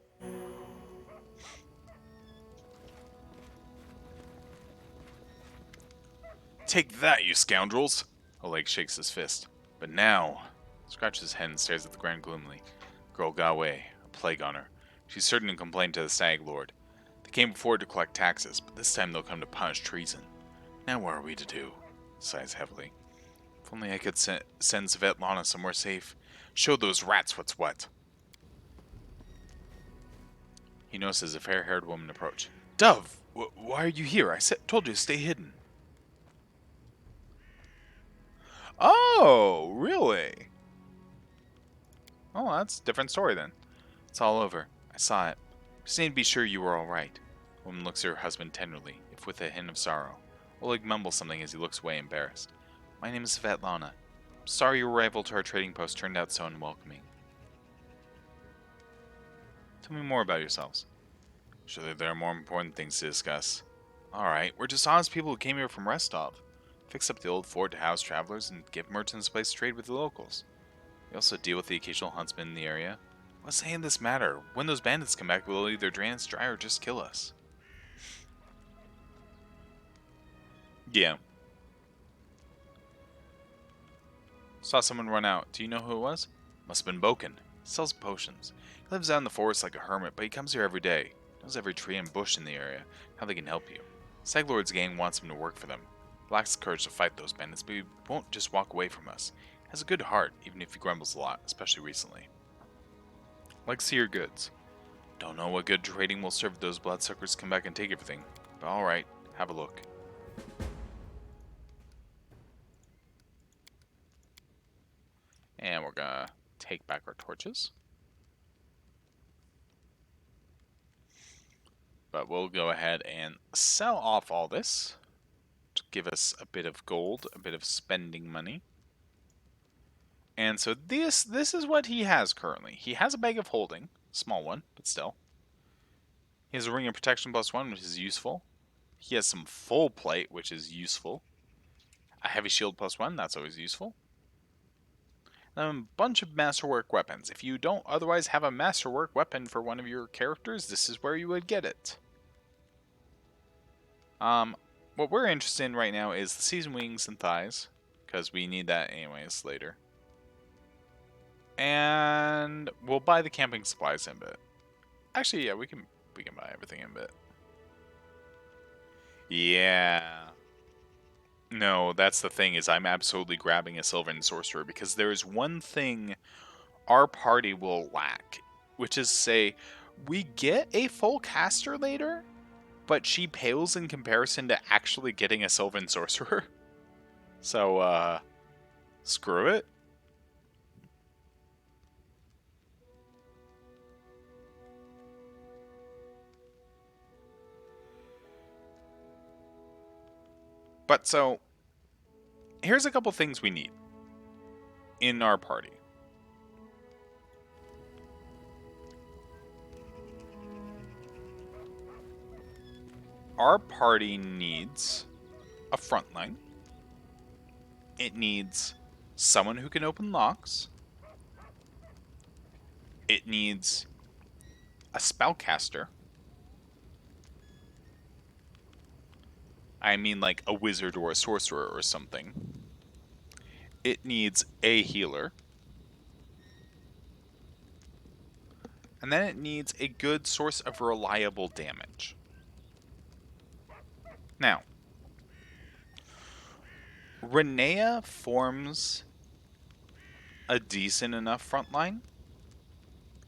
Speaker 1: Take that, you scoundrels! Oleg shakes his fist. But now, scratches his head and stares at the ground gloomily. Girl got away, a plague on her. She's certain to complain to the Stag Lord. They came before to collect taxes, but this time they'll come to punish treason. Now what are we to do? Sighs heavily. If only I could send Zetchryn somewhere safe. Show those rats what's what. He notices a fair-haired woman approach. Dove, why are you here? I told you to stay hidden. Oh, really? Oh, that's a different story then. It's all over. I saw it. Just need to be sure you were all right. The woman looks at her husband tenderly, if with a hint of sorrow. Oleg mumbles something as he looks away, embarrassed. My name is Zetchryn. I'm sorry your arrival to our trading post turned out so unwelcoming. Tell me more about yourselves. Surely there are more important things to discuss. Alright, we're just honest people who came here from Restov. Fix up the old fort to house travelers and give merchants a place to trade with the locals. We also deal with the occasional huntsman in the area. What's any of this matter? When those bandits come back, we'll either drain us dry or just kill us. Yeah. Saw someone run out. Do you know who it was? Must have been Boken. He sells potions. He lives out in the forest like a hermit, but he comes here every day. Knows every tree and bush in the area. How they can help you. Stag Lord's gang wants him to work for them. He lacks the courage to fight those bandits, but he won't just walk away from us. He has a good heart, even if he grumbles a lot, especially recently. Like to see your goods. Don't know what good trading will serve if those bloodsuckers come back and take everything. But alright, have a look. And we're gonna take back our torches. But we'll go ahead and sell off all this to give us a bit of gold, a bit of spending money. And so this is what he has currently. He has a bag of holding, Small one, but still. He has a ring of protection +1, which is useful. He has some full plate, which is useful. A heavy shield +1, that's always useful. And a bunch of masterwork weapons. If you don't otherwise have a masterwork weapon for one of your characters, this is where you would get it. What we're interested in right now is the seasoned wings and thighs, because we need that anyways later. And we'll buy the camping supplies in a bit. Actually, yeah, we can buy everything in a bit. Yeah. No, that's the thing, is I'm absolutely grabbing a Sylvan Sorcerer, because there is one thing our party will lack, which is, say, we get a full caster later, but she pales in comparison to actually getting a Sylvan Sorcerer. So, screw it. But so, here's a couple things we need in our party. Our party needs a frontline. It needs someone who can open locks. It needs a spellcaster. I mean like a wizard or a sorcerer or something. It needs a healer. And then it needs a good source of reliable damage. Now, Renea forms a decent enough frontline.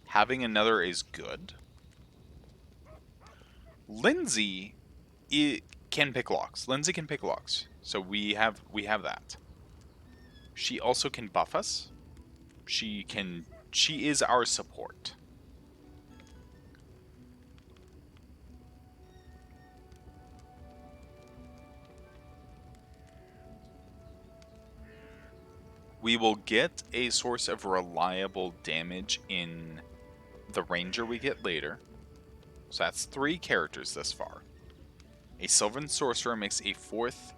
Speaker 1: Having another is good. Lindsay can pick locks. Lindsay can pick locks. So we have that. She also can buff us. She is our support. We will get a source of reliable damage in the ranger we get later. So that's 3 characters thus far. A Sylvan Sorcerer makes a 4th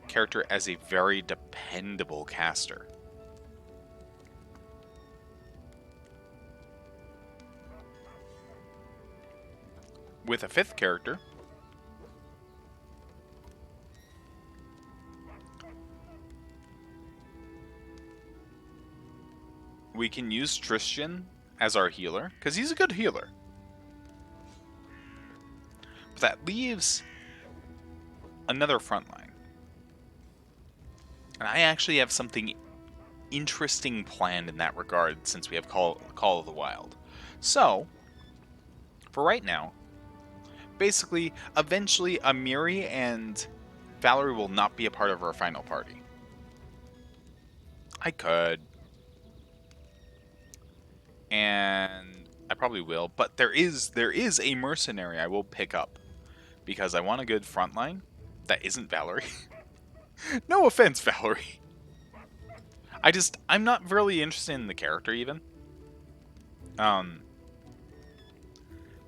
Speaker 1: character as a very dependable caster. With a 5th character, we can use Tristan as our healer, because he's a good healer. But that leaves another frontline. And I actually have something interesting planned in that regard, since we have Call of the Wild. So, for right now, basically, eventually Amiri and Valerie will not be a part of our final party. I could. And I probably will, but there is a mercenary I will pick up, because I want a good frontline that isn't Valerie. No offense, Valerie. I'm not really interested in the character even.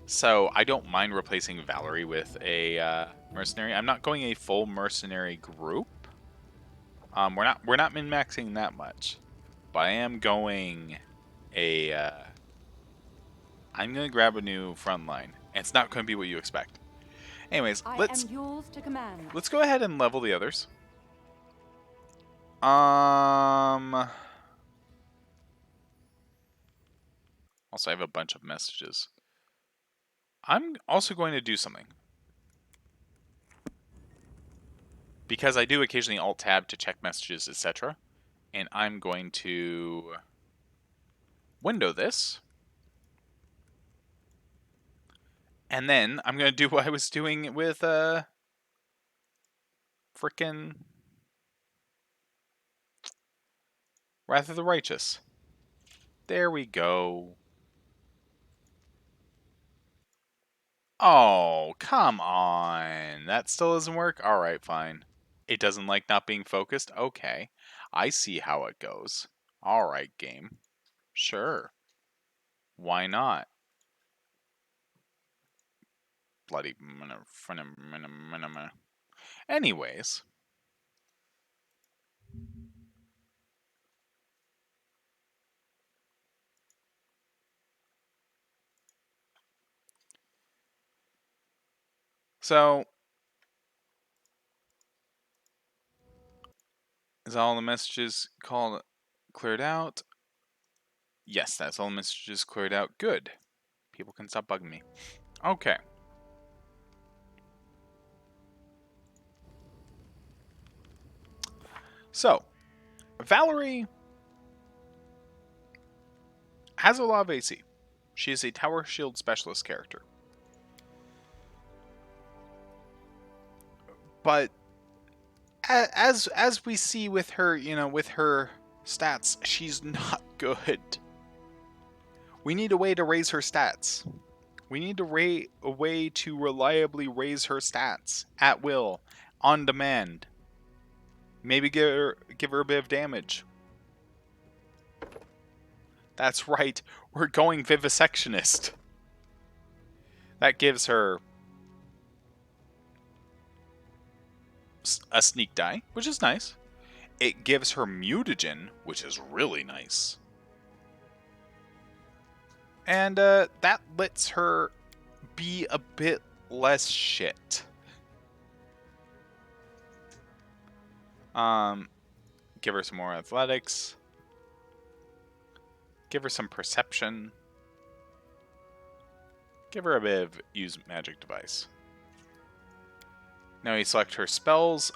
Speaker 1: So I don't mind replacing Valerie with a mercenary. I'm not going a full mercenary group. We're not min-maxing that much, but I am going a. I'm gonna grab a new frontline, and it's not going to be what you expect. Anyways, let's go ahead and level the others. Also, I have a bunch of messages. I'm also going to do something, because I do occasionally Alt-Tab to check messages, etc. And I'm going to window this. And then I'm going to do what I was doing with frickin' Wrath of the Righteous. There we go. Oh, come on. That still doesn't work? Alright, fine. It doesn't like not being focused? Okay. I see how it goes. Alright, game. Sure. Why not? bloody... Anyways. So, is all the messages cleared out? Yes, that's all the messages cleared out. Good. People can stop bugging me. Okay. So, Valerie has a lot of AC. She is a tower shield specialist character. But as we see with her, with her stats, she's not good. We need a way to raise her stats. We need a way to reliably raise her stats at will, on demand. Maybe give her a bit of damage. That's right, we're going Vivisectionist. That gives her a sneak die, which is nice. It gives her mutagen, which is really nice. And that lets her be a bit less shit. Give her some more athletics. Give her some perception. Give her a bit of use magic device. Now you select her spells.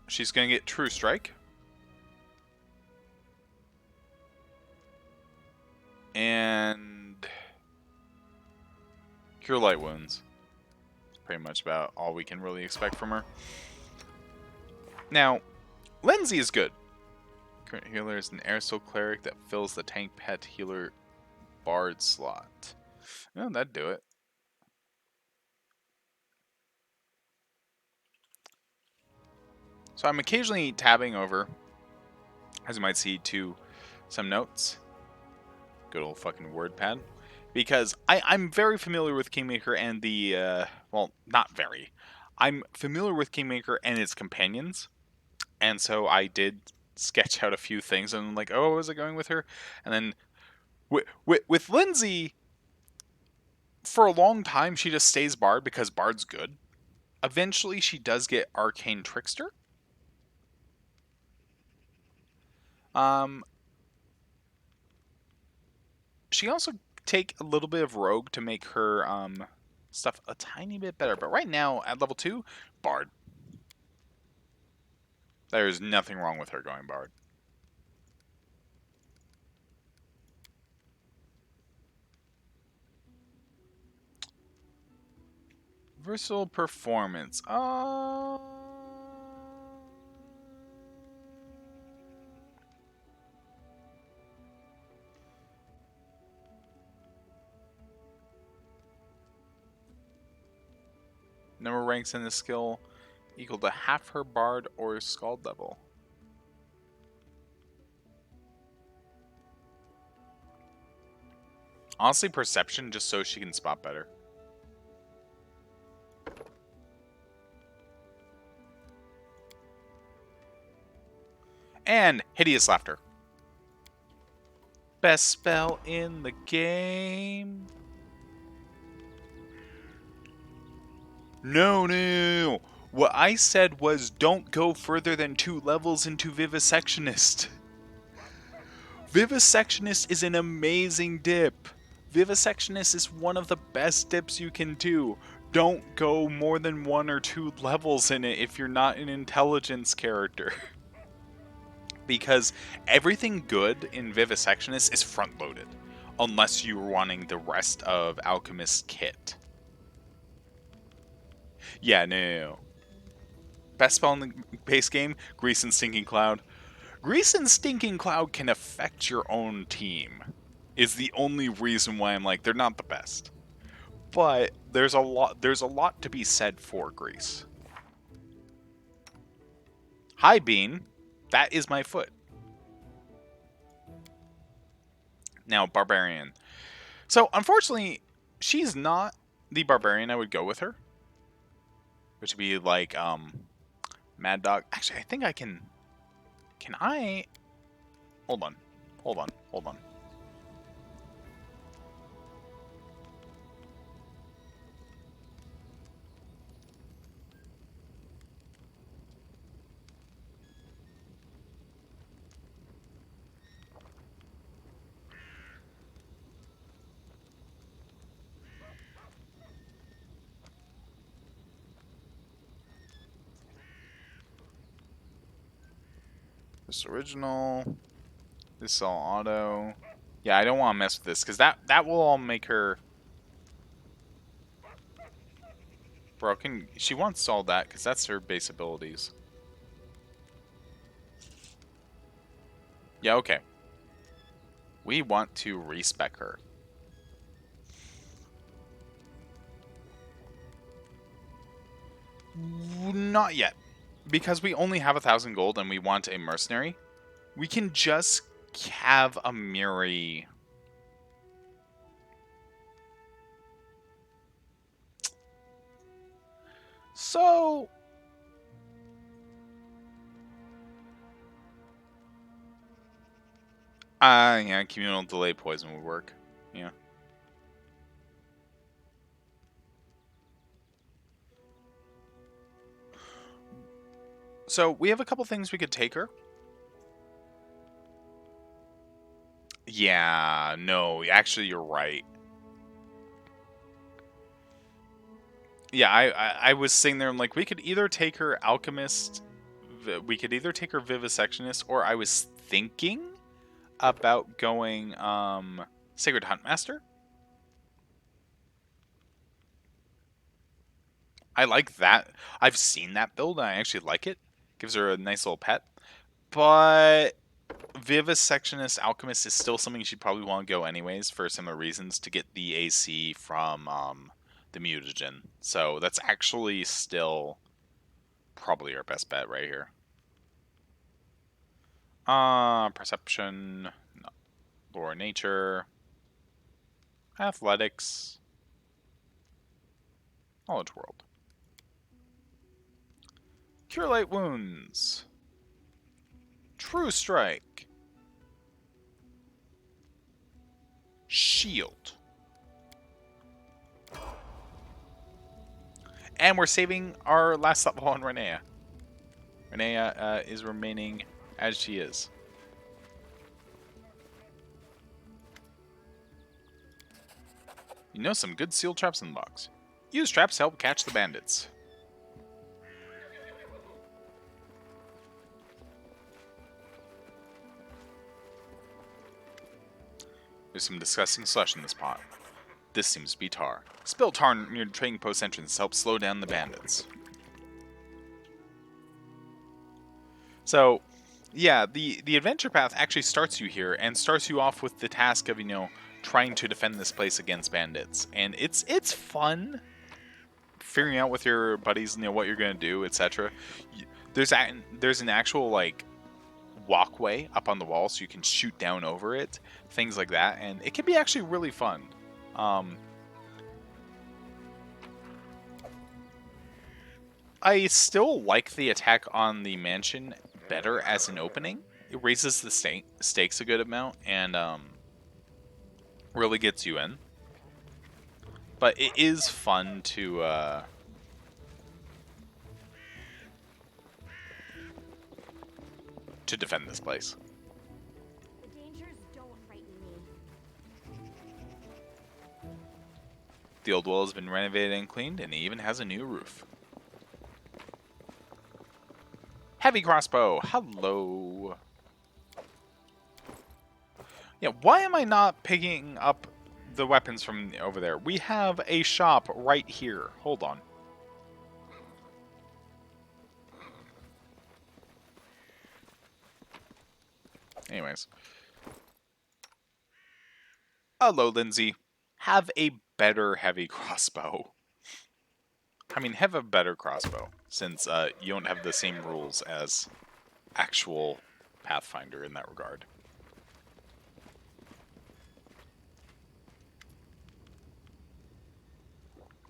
Speaker 1: She's gonna get True Strike. And Cure Light Wounds. Pretty much about all we can really expect from her. Now, Lindsay is good. Current healer is an airsoul cleric that fills the tank pet healer bard slot. Oh, that'd do it. So I'm occasionally tabbing over, as you might see, to some notes. Good old fucking WordPad. Because I'm very familiar with Kingmaker and the, well, not very. I'm familiar with Kingmaker and its companions. And so I did sketch out a few things and I'm like, oh, was I going with her? And then with Lindsay, for a long time, she just stays Bard because Bard's good. Eventually, she does get Arcane Trickster. She also take a little bit of Rogue to make her stuff a tiny bit better. But right now, at level 2, Bard. There's nothing wrong with her going Bard. Versatile performance. Number ranks in the skill equal to half her Bard or Scald level. Honestly, Perception, just so she can spot better. And Hideous Laughter. Best spell in the game. No. What I said was don't go further than 2 levels into Vivisectionist. Vivisectionist is an amazing dip. Vivisectionist is one of the best dips you can do. Don't go more than 1 or 2 levels in it if you're not an intelligence character. Because everything good in Vivisectionist is front-loaded. Unless you're wanting the rest of Alchemist's kit. Yeah, no. Best spell in the base game, Grease and Stinking Cloud. Grease and Stinking Cloud can affect your own team. Is the only reason why I'm like, they're not the best. But there's a lot to be said for Grease. Hi, Bean. That is my foot. Now, Barbarian. So, unfortunately, she's not the barbarian I would go with her. Which would be like, Mad Dog. Actually, I think I can... Can I... Hold on. Hold on. Hold on. This original. This is all auto. Yeah, I don't want to mess with this, because that will all make her... broken. She wants all that, because that's her base abilities. Yeah, okay. We want to respec her. Not yet. Because we only have 1,000 gold and we want a mercenary, we can just have a Miri. So... yeah, communal delay poison would work. Yeah. So, we have a couple things we could take her. Yeah, no, actually you're right. Yeah, I was sitting there and like, we could either take her Alchemist, we could either take her Vivisectionist, or I was thinking about going Sacred Huntmaster. I like that. I've seen that build and I actually like it. Gives her a nice little pet. But Vivisectionist Alchemist is still something she'd probably want to go anyways for similar reasons, to get the AC from the mutagen. So that's actually still probably our best bet right here. Perception, no. Lore Nature, Athletics, Knowledge World. Cure Light Wounds. True Strike. Shield. And we're saving our last level on Renea. Renea is remaining as she is. You know some good sealed traps in the box. Use traps to help catch the bandits. There's some disgusting slush in this pot. This seems to be tar. Spill tar near the trading post entrance to help slow down the bandits. So, yeah, the adventure path actually starts you here and starts you off with the task of, trying to defend this place against bandits. And it's fun figuring out with your buddies, what you're going to do, etc. There's an actual, like, walkway up on the wall so you can shoot down over it, things like that, and it can be actually really fun. I still like the attack on the mansion better as an opening. It raises the stakes a good amount and really gets you in. But it is fun to defend this place.
Speaker 2: The dangers don't frighten me.
Speaker 1: The old wall has been renovated and cleaned, and it even has a new roof. Heavy crossbow, hello. Yeah, why am I not picking up the weapons from over there? We have a shop right here. Hold on. Anyways. Hello, Lindsay. Have a better heavy crossbow. I mean, have a better crossbow, since you don't have the same rules as actual Pathfinder in that regard.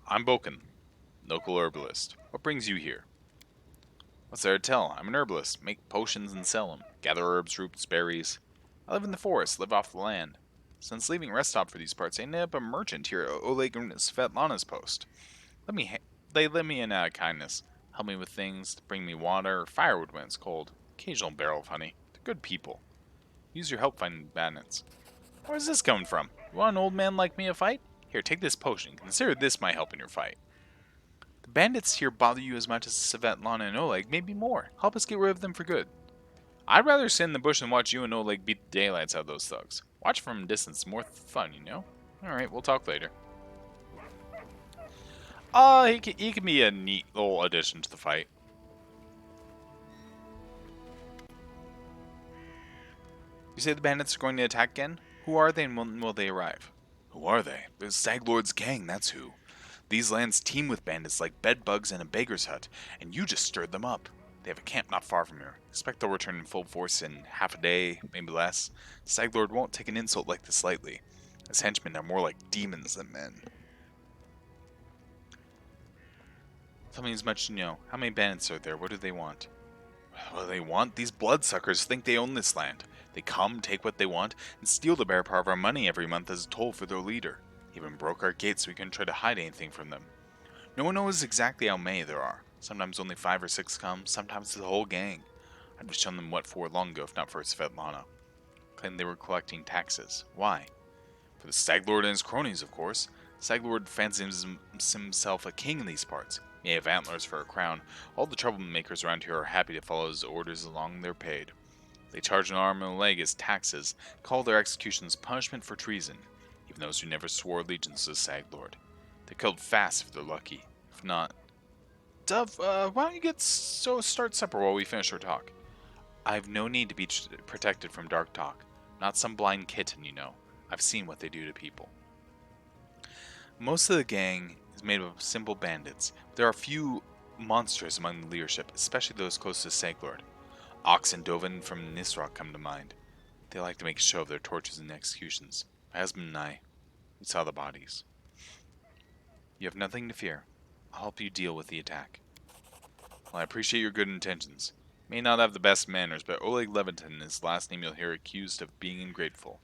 Speaker 1: I'm Boken, local herbalist. What brings you here? What's there to tell? I'm an herbalist. Make potions and sell them. Gather herbs, roots, berries. I live in the forest, live off the land. Since leaving rest stop for these parts, I ended up a merchant here at Oleg and Svetlana's post. They let me in out of kindness. Help me with things, bring me water or firewood when it's cold. Occasional barrel of honey. They're good people. Use your help finding bandits. Where's this coming from? You want an old man like me to fight? Here, take this potion. Consider this my help in your fight. The bandits here bother you as much as Svetlana and Oleg, maybe more. Help us get rid of them for good. I'd rather sit in the bush and watch you and Oleg beat the daylights out of those thugs. Watch from a distance, more fun, you know? Alright, we'll talk later. He can be a neat little addition to the fight. You say the bandits are going to attack again? Who are they and when will they arrive? Who are they? The Stag Lord's gang, that's who. These lands teem with bandits like bedbugs in a baker's hut, and you just stirred them up. They have a camp not far from here. Expect they'll return in full force in half a day, maybe less. Stag Lord won't take an insult like this lightly. His henchmen are more like demons than men. Tell me as much as you know. How many bandits are there? What do they want? What do they want? These bloodsuckers think they own this land. They come, take what they want, and steal the better part of our money every month as a toll for their leader. They even broke our gates so we couldn't try to hide anything from them. No one knows exactly how many there are. Sometimes only 5 or 6 come, sometimes the whole gang. I'd have shown them what for long ago if not for Svetlana. Claimed they were collecting taxes. Why? For the Stag Lord and his cronies, of course. Stag Lord fancies himself a king in these parts. He may have antlers for a crown. All the troublemakers around here are happy to follow his orders as long as they're paid. They charge an arm and a leg as taxes, call their executions punishment for treason, even those who never swore allegiance to the Stag Lord. They're killed fast if they're lucky. If not... Dove, why don't you start supper while we finish our talk? I've no need to be protected from dark talk. Not some blind kitten, you know. I've seen what they do to people. Most of the gang is made up of simple bandits. There are a few monsters among the leadership, especially those close to Stag Lord. Ox and Dovin from Nisrock come to mind. They like to make a show of their tortures and executions. My husband and I, we saw the bodies. You have nothing to fear. I'll help you deal with the attack. Well, I appreciate your good intentions. May not have the best manners, but Oleg Levitin is the last name you'll hear accused of being ungrateful.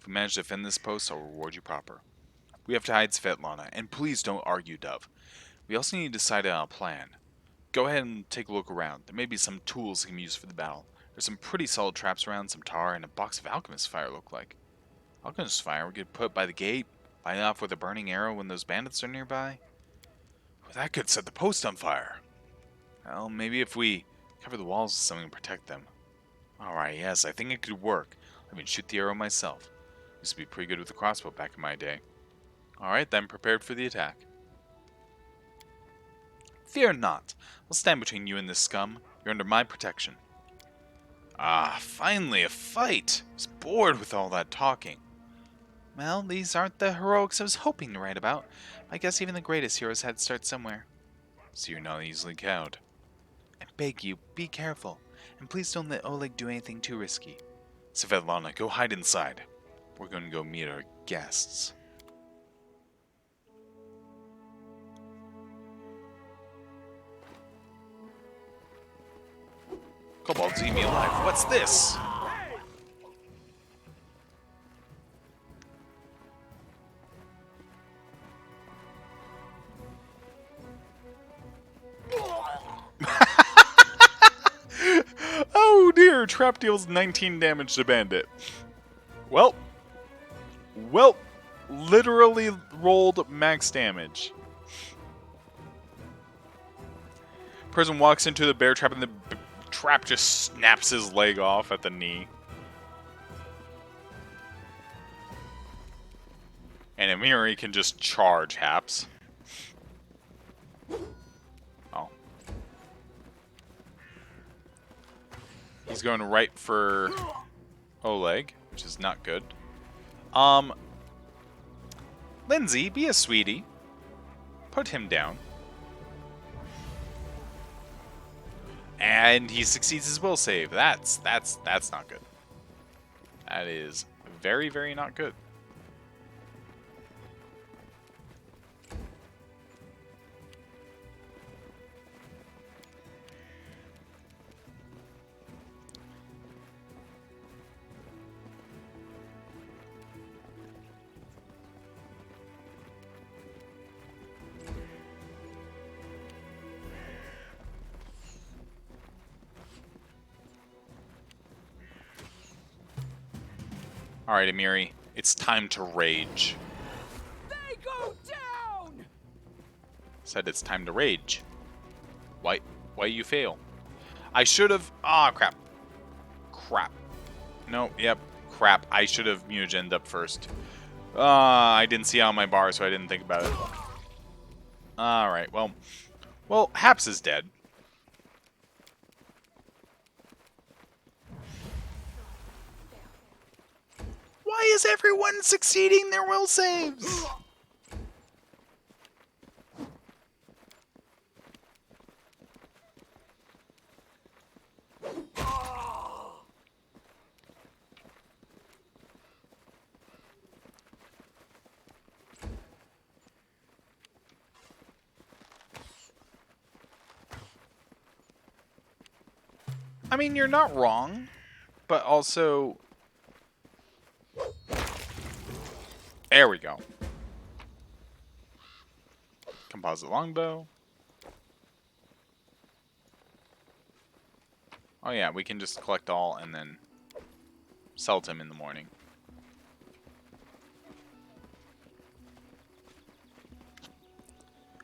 Speaker 1: If we manage to defend this post, I'll reward you proper. We have to hide Svetlana, and please don't argue, Dove. We also need to decide on a plan. Go ahead and take a look around. There may be some tools we can use for the battle. There's some pretty solid traps around, some tar, and a box of alchemist fire look like. Alchemist fire we could put by the gate, light off with a burning arrow when those bandits are nearby. Well, that could set the post on fire. Well, maybe if we cover the walls with something to protect them. Alright, yes, I think it could work. Let me shoot the arrow myself. Used to be pretty good with the crossbow back in my day. Alright then, prepared for the attack. Fear not. I'll stand between you and this scum. You're under my protection. Ah, finally a fight! I was bored with all that talking. Well, these aren't the heroics I was hoping to write about. I guess even the greatest heroes had to start somewhere. So you're not easily cowed. I beg you, be careful. And please don't let Oleg do anything too risky. Svetlana, go hide inside. We're going to go meet our guests. Kobolds eat me alive. What's this? Oh dear, trap deals 19 damage to bandit. Well, literally rolled max damage. Person walks into the bear trap and the trap just snaps his leg off at the knee. And Amiri can just charge Haps. Oh. He's going right for Oleg, which is not good. Lindsay, be a sweetie. Put him down. And he succeeds his will save. That's not good. That is very, very not good. Alright, Amiri. It's time to rage.
Speaker 3: They go down!
Speaker 1: Said it's time to rage. Why you fail? I should have... Ah, crap. Crap. No, yep. Crap. I should have mutagened up first. I didn't see it on my bar, so I didn't think about it. Alright, well, Haps is dead. Why is everyone succeeding their will saves? I mean, you're not wrong, but also... There we go. Composite longbow. Oh yeah, we can just collect all and then sell to him in the morning.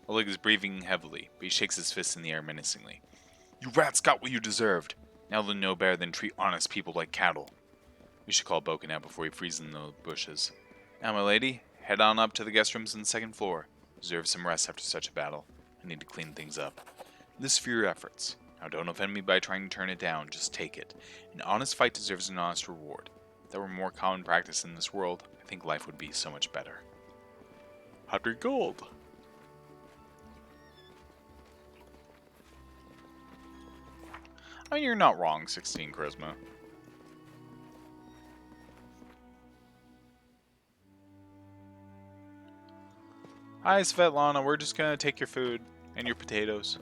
Speaker 1: Oleg is breathing heavily, but he shakes his fist in the air menacingly. You rats got what you deserved. Now they'll know better than treat honest people like cattle. We should call Boken out before he freezes in the bushes. Now, my lady, head on up to the guest rooms on the second floor. Deserve some rest after such a battle. I need to clean things up. This is for your efforts. Now, don't offend me by trying to turn it down. Just take it. An honest fight deserves an honest reward. If that were more common practice in this world, I think life would be so much better. 100 gold. I mean, you're not wrong, 16 charisma. Hi, Svetlana. We're just gonna take your food and your potatoes,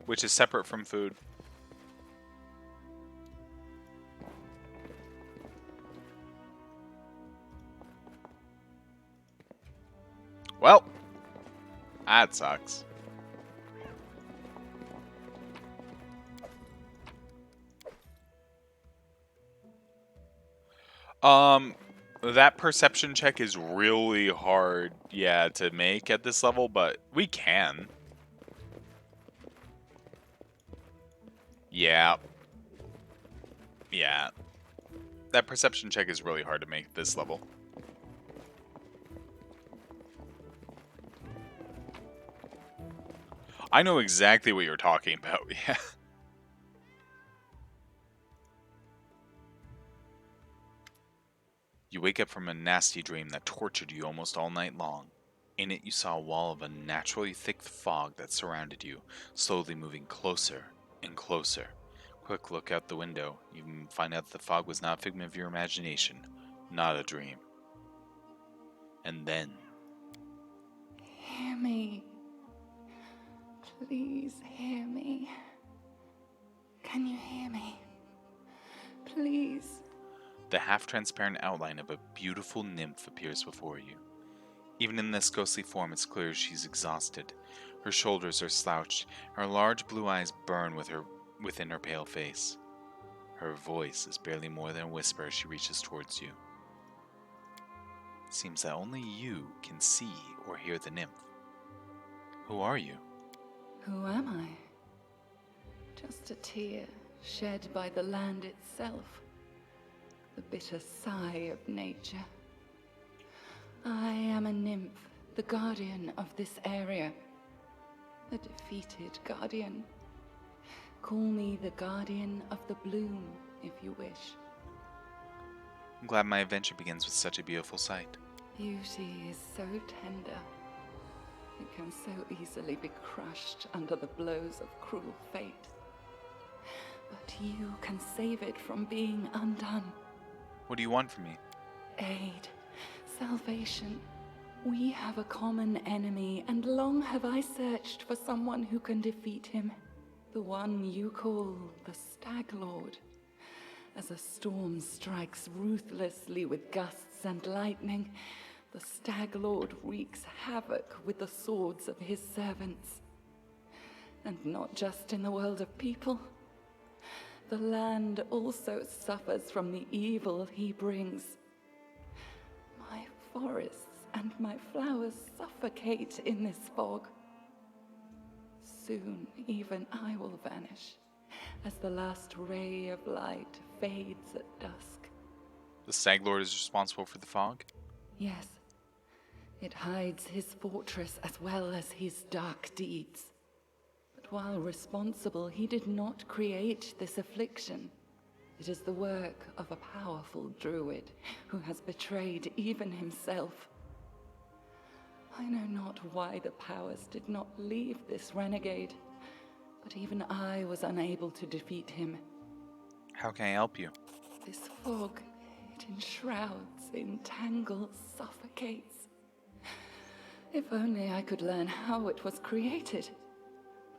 Speaker 1: which is separate from food. Well, that sucks. That perception check is really hard, yeah, to make at this level, but we can. Yeah. Yeah. That perception check is really hard to make at this level. I know exactly what you're talking about, yeah. You wake up from a nasty dream that tortured you almost all night long. In it, you saw a wall of unnaturally thick fog that surrounded you, slowly moving closer and closer. Quick look out the window, you find out that the fog was not a figment of your imagination, not a dream. And then...
Speaker 12: Hear me. Please hear me. Can you hear me? Please.
Speaker 1: The half-transparent outline of a beautiful nymph appears before you. Even in this ghostly form, it's clear she's exhausted. Her shoulders are slouched, her large blue eyes burn within her pale face. Her voice is barely more than a whisper as she reaches towards you. It seems that only you can see or hear the nymph. Who are you?
Speaker 12: Who am I? Just a tear shed by the land itself. The bitter sigh of nature. I am a nymph, the guardian of this area. A defeated guardian. Call me the guardian of the bloom, if you wish.
Speaker 1: I'm glad my adventure begins with such a beautiful sight.
Speaker 12: Beauty is so tender. It can so easily be crushed under the blows of cruel fate. But you can save it from being undone.
Speaker 1: What do you want from me?
Speaker 12: Aid. Salvation. We have a common enemy, and long have I searched for someone who can defeat him. The one you call the Stag Lord. As a storm strikes ruthlessly with gusts and lightning, the Stag Lord wreaks havoc with the swords of his servants. And not just in the world of people. the land also suffers from the evil he brings. My forests and my flowers suffocate in this fog. Soon, even I will vanish, as the last ray of light fades at dusk.
Speaker 1: The Stag Lord is responsible for the fog?
Speaker 12: Yes, it hides his fortress as well as his dark deeds. But while responsible, he did not create this affliction. It is the work of a powerful druid who has betrayed even himself. I know not why the powers did not leave this renegade, but even I was unable to defeat him.
Speaker 1: How can I help you?
Speaker 12: This fog, it enshrouds, entangles, suffocates. If only I could learn how it was created.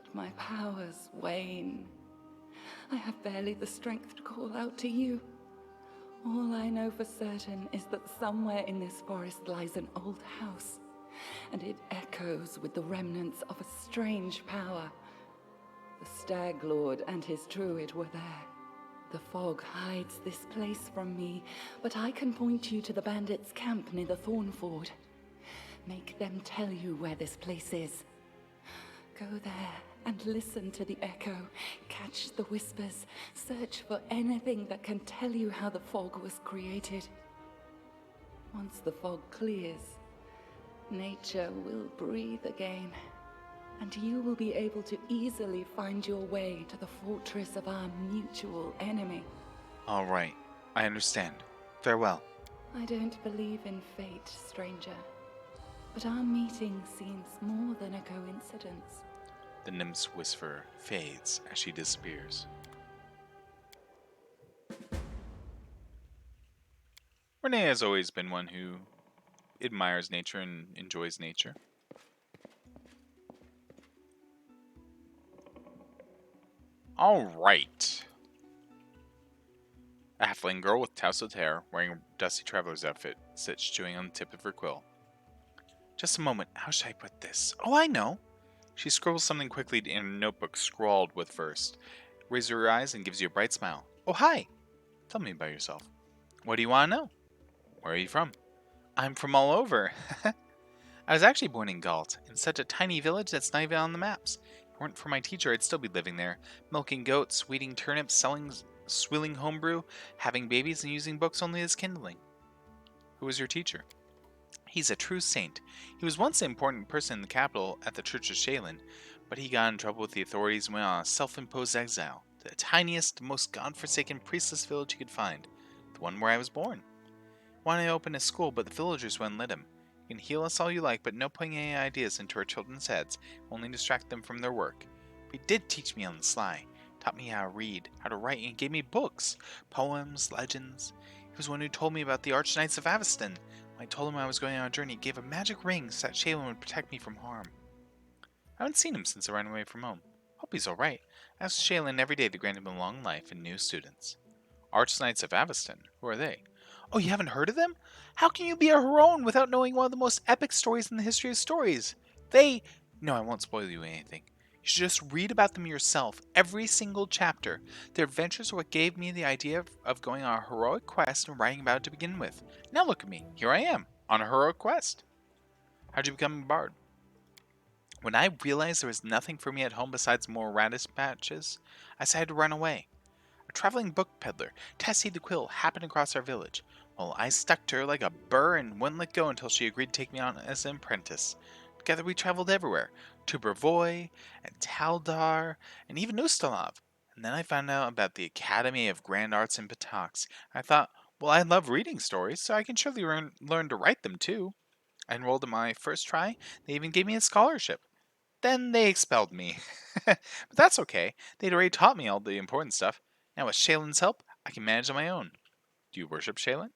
Speaker 12: But my powers wane. I have barely the strength to call out to you. All I know for certain is that somewhere in this forest lies an old house, and it echoes with the remnants of a strange power. The Stag Lord and his druid were there. The fog hides this place from me, but I can point you to the bandits' camp near the Thornford. Make them tell you where this place is. Go there and listen to the echo, catch the whispers, search for anything that can tell you how the fog was created. Once the fog clears, nature will breathe again, and you will be able to easily find your way to the fortress of our mutual enemy.
Speaker 1: All right, I understand. Farewell.
Speaker 12: I don't believe in fate, stranger, but our meeting seems more than a coincidence.
Speaker 1: The nymph's whisper fades as she disappears. Renee has always been one who admires nature and enjoys nature. All right. A halfling girl with tousled hair, wearing a dusty traveler's outfit, sits chewing on the tip of her quill. Just a moment, how should I put this? Oh, I know! She scribbles something quickly in a notebook scrawled with verse, raises her eyes and gives you a bright smile. Oh, hi! Tell me about yourself. What do you want to know? Where are you from? I'm from all over. I was actually born in Galt, in such a tiny village that's not even on the maps. If it weren't for my teacher, I'd still be living there, milking goats, weeding turnips, swilling homebrew, having babies, and using books only as kindling. Who was your teacher? He's a true saint. He was once an important person in the capital at the Church of Shaylin, but he got in trouble with the authorities and went on a self-imposed exile to the tiniest, most godforsaken priestless village he could find, the one where I was born. Wanted to open a school, but the villagers wouldn't let him. You can heal us all you like, but no putting any ideas into our children's heads, only distract them from their work. But he did teach me on the sly, taught me how to read, how to write, and gave me books, poems, legends. He was one who told me about the Archknights of Aveston. When I told him I was going on a journey, he gave a magic ring so that Shaylin would protect me from harm. I haven't seen him since I ran away from home. Hope he's alright. I ask Shaylin every day to grant him a long life and new students. Archknights of Aveston? Who are they? Oh, you haven't heard of them? How can you be a heroine without knowing one of the most epic stories in the history of stories? No, I won't spoil you anything. You should just read about them yourself, every single chapter. Their adventures are what gave me the idea of going on a heroic quest and writing about it to begin with. Now look at me. Here I am, on a heroic quest. How'd you become a bard? When I realized there was nothing for me at home besides more radish patches, I decided to run away. A traveling book peddler, Tessie the Quill, happened across our village. Well, I stuck to her like a burr and wouldn't let go until she agreed to take me on as an apprentice. Together we traveled everywhere, to Brevoy, and Taldar, and even Ustalav. And then I found out about the Academy of Grand Arts in Patox. I thought, well, I love reading stories, so I can surely learn to write them too. I enrolled in my first try. They even gave me a scholarship. Then they expelled me. But that's okay. They'd already taught me all the important stuff. Now with Shaylin's help, I can manage on my own. Do you worship Shaylin?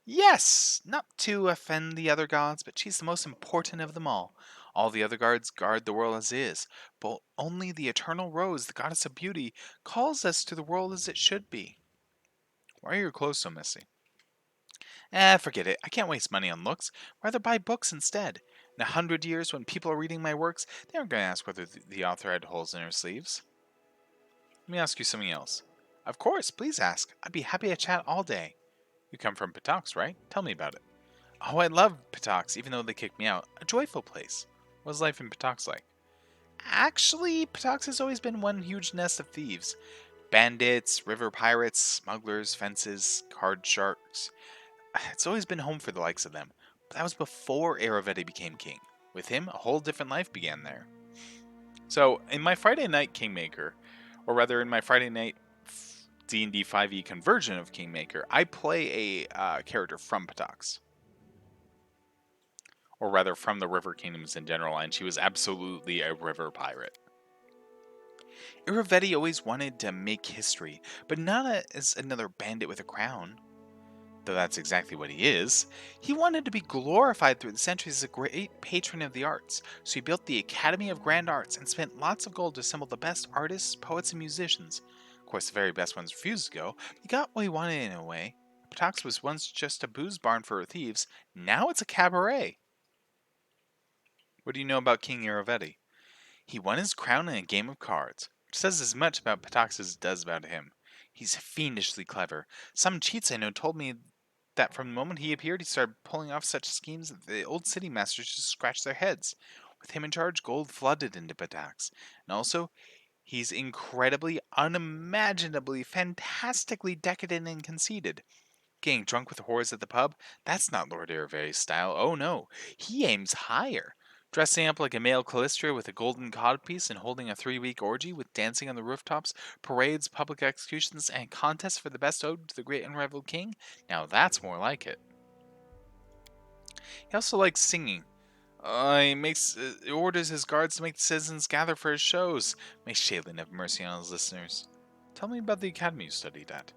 Speaker 1: Yes! Not to offend the other gods, but she's the most important of them all. All the other gods guard the world as is, but only the eternal Rose, the goddess of beauty, calls us to the world as it should be. Why are your clothes so messy? Forget it. I can't waste money on looks. Rather buy books instead. In 100 years, when people are reading my works, they aren't going to ask whether the author had holes in her sleeves. Let me ask you something else. Of course, please ask. I'd be happy to chat all day. You come from Patox, right? Tell me about it. Oh, I love Patox, even though they kicked me out. A joyful place. What's life in Patox like? Actually, Patox has always been one huge nest of thieves. Bandits, river pirates, smugglers, fences, card sharks. It's always been home for the likes of them. But that was before Aravetti became king. With him, a whole different life began there. So, in my Friday Night Kingmaker, or rather in my Friday Night D&D 5e conversion of Kingmaker, I play a character from Patox. Or rather, from the River Kingdoms in general, and she was absolutely a river pirate. Iravetti always wanted to make history, but not as another bandit with a crown. Though that's exactly what he is. He wanted to be glorified through the centuries as a great patron of the arts, so he built the Academy of Grand Arts and spent lots of gold to assemble the best artists, poets, and musicians. Of course, the very best ones refused to go. He got what he wanted in a way. Patox was once just a booze barn for thieves, now it's a cabaret. What do you know about King Iravetti? He won his crown in a game of cards, which says as much about Patox as it does about him. He's fiendishly clever. Some cheats I know told me that from the moment he appeared, he started pulling off such schemes that the old city masters just scratched their heads. With him in charge, gold flooded into Patax. And also, he's incredibly, unimaginably, fantastically decadent and conceited. Getting drunk with whores at the pub? That's not Lord Iravetti's style. Oh no, he aims higher. Dressing up like a male Calistria with a golden codpiece and holding a 3-week orgy with dancing on the rooftops, parades, public executions, and contests for the best ode to the great unrivaled king? Now that's more like it. He also likes singing. He orders his guards to make the citizens gather for his shows. May Shaylin have mercy on his listeners. Tell me about the academy you studied at.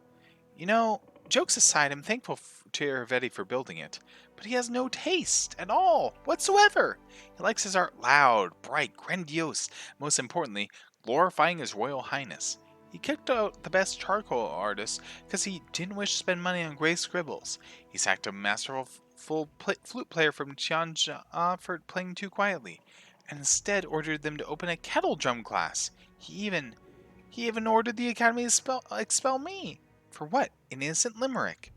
Speaker 1: You know, jokes aside, I'm thankful to Iravetti for building it, but he has no taste at all, whatsoever. He likes his art loud, bright, grandiose, most importantly, glorifying his royal highness. He kicked out the best charcoal artist because he didn't wish to spend money on gray scribbles. He sacked a masterful flute player from Tianja for playing too quietly, and instead ordered them to open a kettle drum class. He even ordered the academy to expel me. For what? An innocent limerick.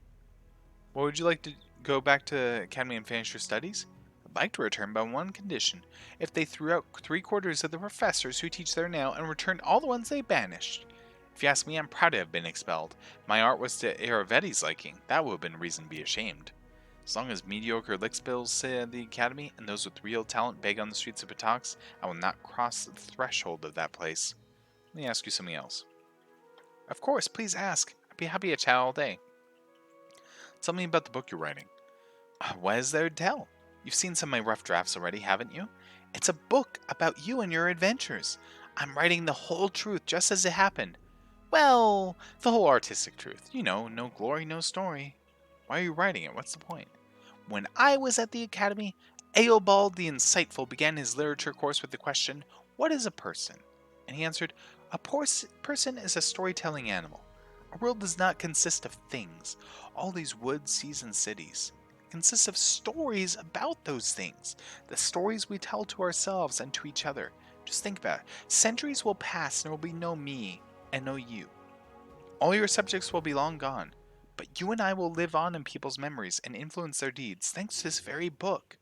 Speaker 1: Well, would you like to go back to Academy and finish your studies? I'd like to return by one condition. If they threw out 3/4 of the professors who teach there now and returned all the ones they banished. If you ask me, I'm proud to have been expelled. My art was to Iravetti's liking. That would have been reason to be ashamed. As long as mediocre lickspills sit at the Academy and those with real talent beg on the streets of Patox, I will not cross the threshold of that place. Let me ask you something else. Of course, please ask. Be happy to chat all day. Tell me about the book you're writing. What is there to tell? You've seen some of my rough drafts already, haven't you? It's a book about you and your adventures. I'm writing the whole truth just as it happened. Well, the whole artistic truth. You know, no glory, no story. Why are you writing it? What's the point? When I was at the academy, Eobald the Insightful began his literature course with the question, what is a person? And he answered, a person is a storytelling animal. Our world does not consist of things, all these woods, seas, and cities. It consists of stories about those things, the stories we tell to ourselves and to each other. Just think about it. Centuries will pass and there will be no me and no you. All your subjects will be long gone, but you and I will live on in people's memories and influence their deeds thanks to this very book.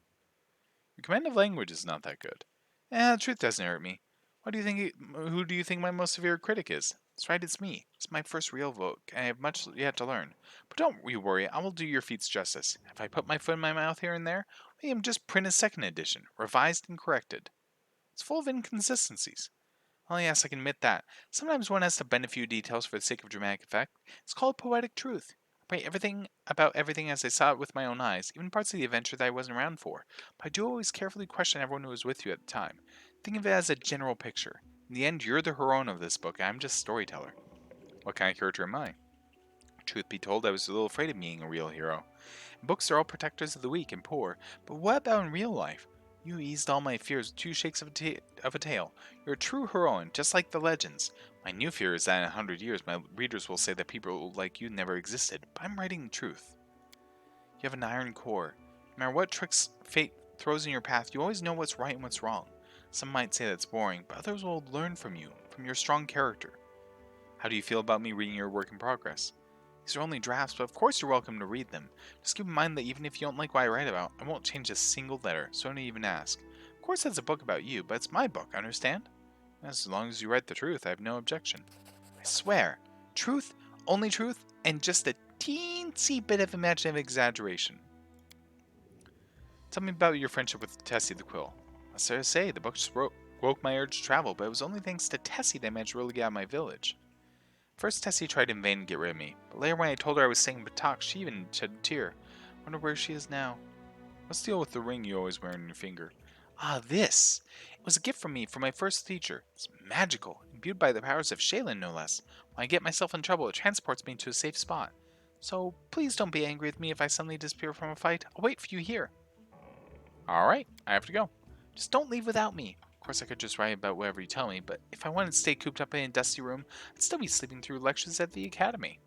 Speaker 1: Your command of language is not that good. The truth doesn't hurt me. Who do you think my most severe critic is? That's right, it's me. It's my first real book, and I have much yet to learn. But don't you worry, I will do your feats justice. If I put my foot in my mouth here and there, we can just print a second edition, revised and corrected. It's full of inconsistencies. Well, yes, I can admit that. Sometimes one has to bend a few details for the sake of dramatic effect. It's called poetic truth. I write everything about everything as I saw it with my own eyes, even parts of the adventure that I wasn't around for. But I do always carefully question everyone who was with you at the time. Think of it as a general picture. In the end, you're the heroine of this book, and I'm just a storyteller. What kind of character am I? Truth be told, I was a little afraid of being a real hero. Books are all protectors of the weak and poor, but what about in real life? You eased all my fears with 2 shakes of a tail. You're a true heroine, just like the legends. My new fear is that in 100 years my readers will say that people like you never existed, but I'm writing the truth. You have an iron core. No matter what tricks fate throws in your path, you always know what's right and what's wrong. Some might say that's boring, but others will learn from you, from your strong character. How do you feel about me reading your work in progress? These are only drafts, but of course you're welcome to read them. Just keep in mind that even if you don't like what I write about, I won't change a single letter, so don't even ask. Of course it's a book about you, but it's my book, understand? As long as you write the truth, I have no objection. I swear. Truth, only truth, and just a teensy bit of imaginative exaggeration. Tell me about your friendship with Tessie the Quill. As I say, the book just woke my urge to travel, but it was only thanks to Tessie that I managed to really get out of my village. First, Tessie tried in vain to get rid of me, but later when I told her I was staying in Batak, she even shed a tear. Wonder where she is now. What's the deal with the ring you always wear on your finger? Ah, this! It was a gift from me from my first teacher. It's magical, imbued by the powers of Shaylin, no less. When I get myself in trouble, it transports me to a safe spot. So, please don't be angry with me if I suddenly disappear from a fight. I'll wait for you here. Alright, I have to go. Just don't leave without me. Of course, I could just write about whatever you tell me, but if I wanted to stay cooped up in a dusty room, I'd still be sleeping through lectures at the academy.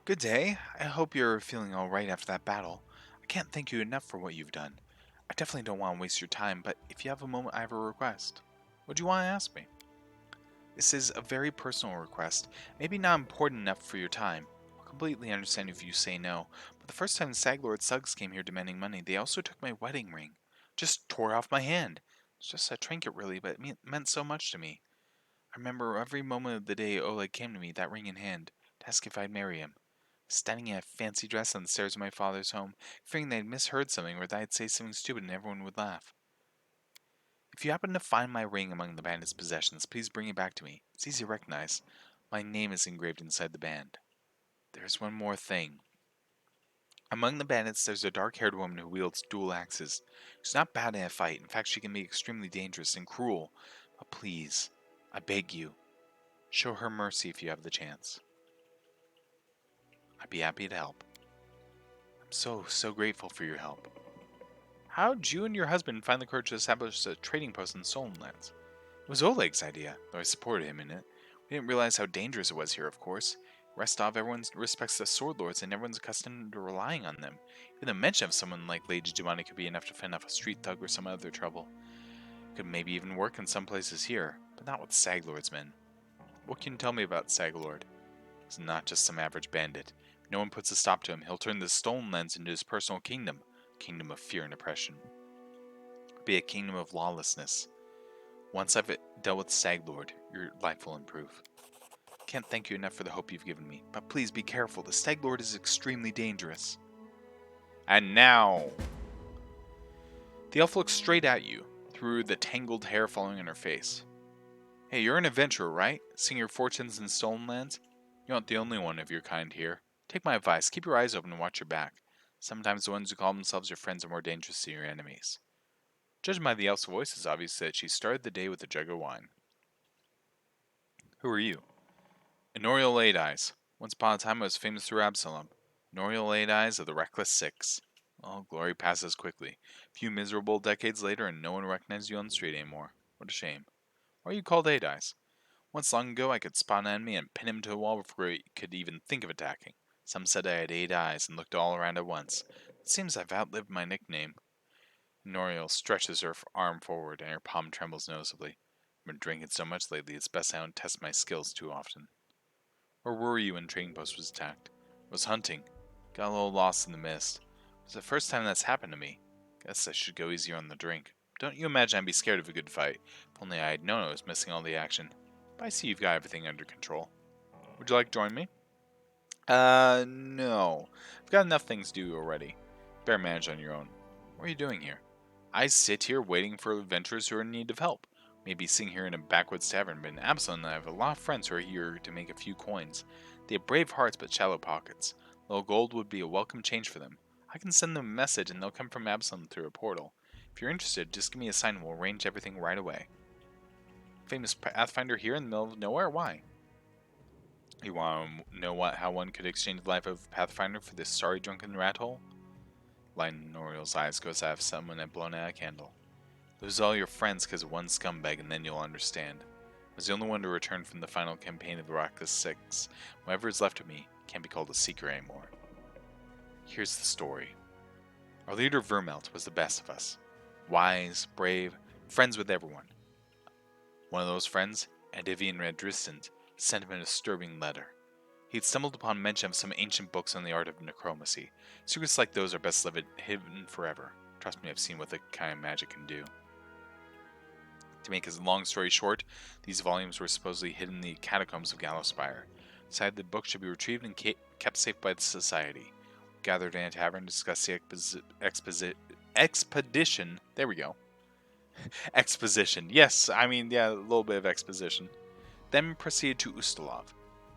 Speaker 1: Good day. I hope you're feeling alright after that battle. I can't thank you enough for what you've done. I definitely don't want to waste your time, but if you have a moment, I have a request. What do you want to ask me? This is a very personal request, maybe not important enough for your time. I'll completely understand if you say no, but the first time the Stag Lord Suggs came here demanding money, they also took my wedding ring. Just tore off my hand. It's just a trinket really, but it meant so much to me. I remember every moment of the day Oleg came to me, that ring in hand, to ask if I'd marry him. Standing in a fancy dress on the stairs of my father's home, fearing they'd misheard something or that I'd say something stupid and everyone would laugh. If you happen to find my ring among the bandits' possessions, please bring it back to me. It's easy to recognize. My name is engraved inside the band. There's one more thing. Among the bandits, there's a dark-haired woman who wields dual axes. She's not bad in a fight. In fact, she can be extremely dangerous and cruel. But please, I beg you, show her mercy if you have the chance. I'd be happy to help. I'm so grateful for your help. How'd you and your husband find the courage to establish a trading post in Stolen Lands? It was Oleg's idea, though I supported him in it. We didn't realize how dangerous it was here, of course. Restov, everyone respects the sword lords, and everyone's accustomed to relying on them. Even the mention of someone like Lady Giovanni could be enough to fend off a street thug or some other trouble. It could maybe even work in some places here, but not with Stag Lord's men. What can you tell me about Stag Lord? He's not just some average bandit. If no one puts a stop to him, he'll turn the Stolen Lands into his personal kingdom. A kingdom of fear and oppression. It'll be a kingdom of lawlessness. Once I've dealt with Stag Lord, your life will improve. Can't thank you enough for the hope you've given me, but please be careful. The Stag Lord is extremely dangerous. And now, the elf looks straight at you, through the tangled hair falling on her face. Hey, you're an adventurer, right? Seeing your fortunes in Stolen Lands? You aren't the only one of your kind here. Take my advice, keep your eyes open and watch your back. Sometimes the ones who call themselves your friends are more dangerous than your enemies. Judging by the elf's voice, it's obvious that she started the day with a jug of wine. Who are you? Enorial Eight Eyes. Once upon a time I was famous through Absalom. Enorial Eight Eyes of the Reckless Six. Oh, glory passes quickly. A few miserable decades later and no one recognizes you on the street anymore. What a shame. Why are you called Eight Eyes? Once long ago I could spot an enemy and pin him to a wall before he could even think of attacking. Some said I had 8 eyes and looked all around at once. It seems I've outlived my nickname. Noriel stretches her arm forward and her palm trembles noticeably. I've been drinking so much lately it's best I don't test my skills too often. Where were you when Trading Post was attacked? I was hunting. Got a little lost in the mist. It was the first time that's happened to me. Guess I should go easier on the drink. Don't you imagine I'd be scared of a good fight. If only I had known I was missing all the action. But I see you've got everything under control. Would you like to join me? No. I've got enough things to do already. Better manage on your own. What are you doing here? I sit here waiting for adventurers who are in need of help. Maybe sitting here in a backwoods tavern, but in Absalom I have a lot of friends who are here to make a few coins. They have brave hearts but shallow pockets. A little gold would be a welcome change for them. I can send them a message and they'll come from Absalom through a portal. If you're interested, just give me a sign and we'll arrange everything right away. Famous Pathfinder here in the middle of nowhere? Why? You want to know how one could exchange the life of Pathfinder for this sorry drunken rat hole? Light in Noriel's eyes goes out if someone had blown out a candle. Lose all your friends because of one scumbag and then you'll understand. I was the only one to return from the final campaign of the Reckless Six. Whatever is left of me can't be called a secret anymore. Here's the story. Our leader Vermelt was the best of us. Wise, brave, friends with everyone. One of those friends, Adivian Redristant, sent him a disturbing letter. He'd stumbled upon mention of some ancient books on the art of necromancy. Secrets like those are best left hidden forever. Trust me, I've seen what the kind of magic can do. To make his long story short, these volumes were supposedly hidden in the catacombs of Gallowspire. Decided the book should be retrieved and kept safe by the Society. Gathered in a tavern to discuss the expedition. There we go. Exposition. Yes, I mean, yeah, a little bit of exposition. Then proceeded to Ustalov.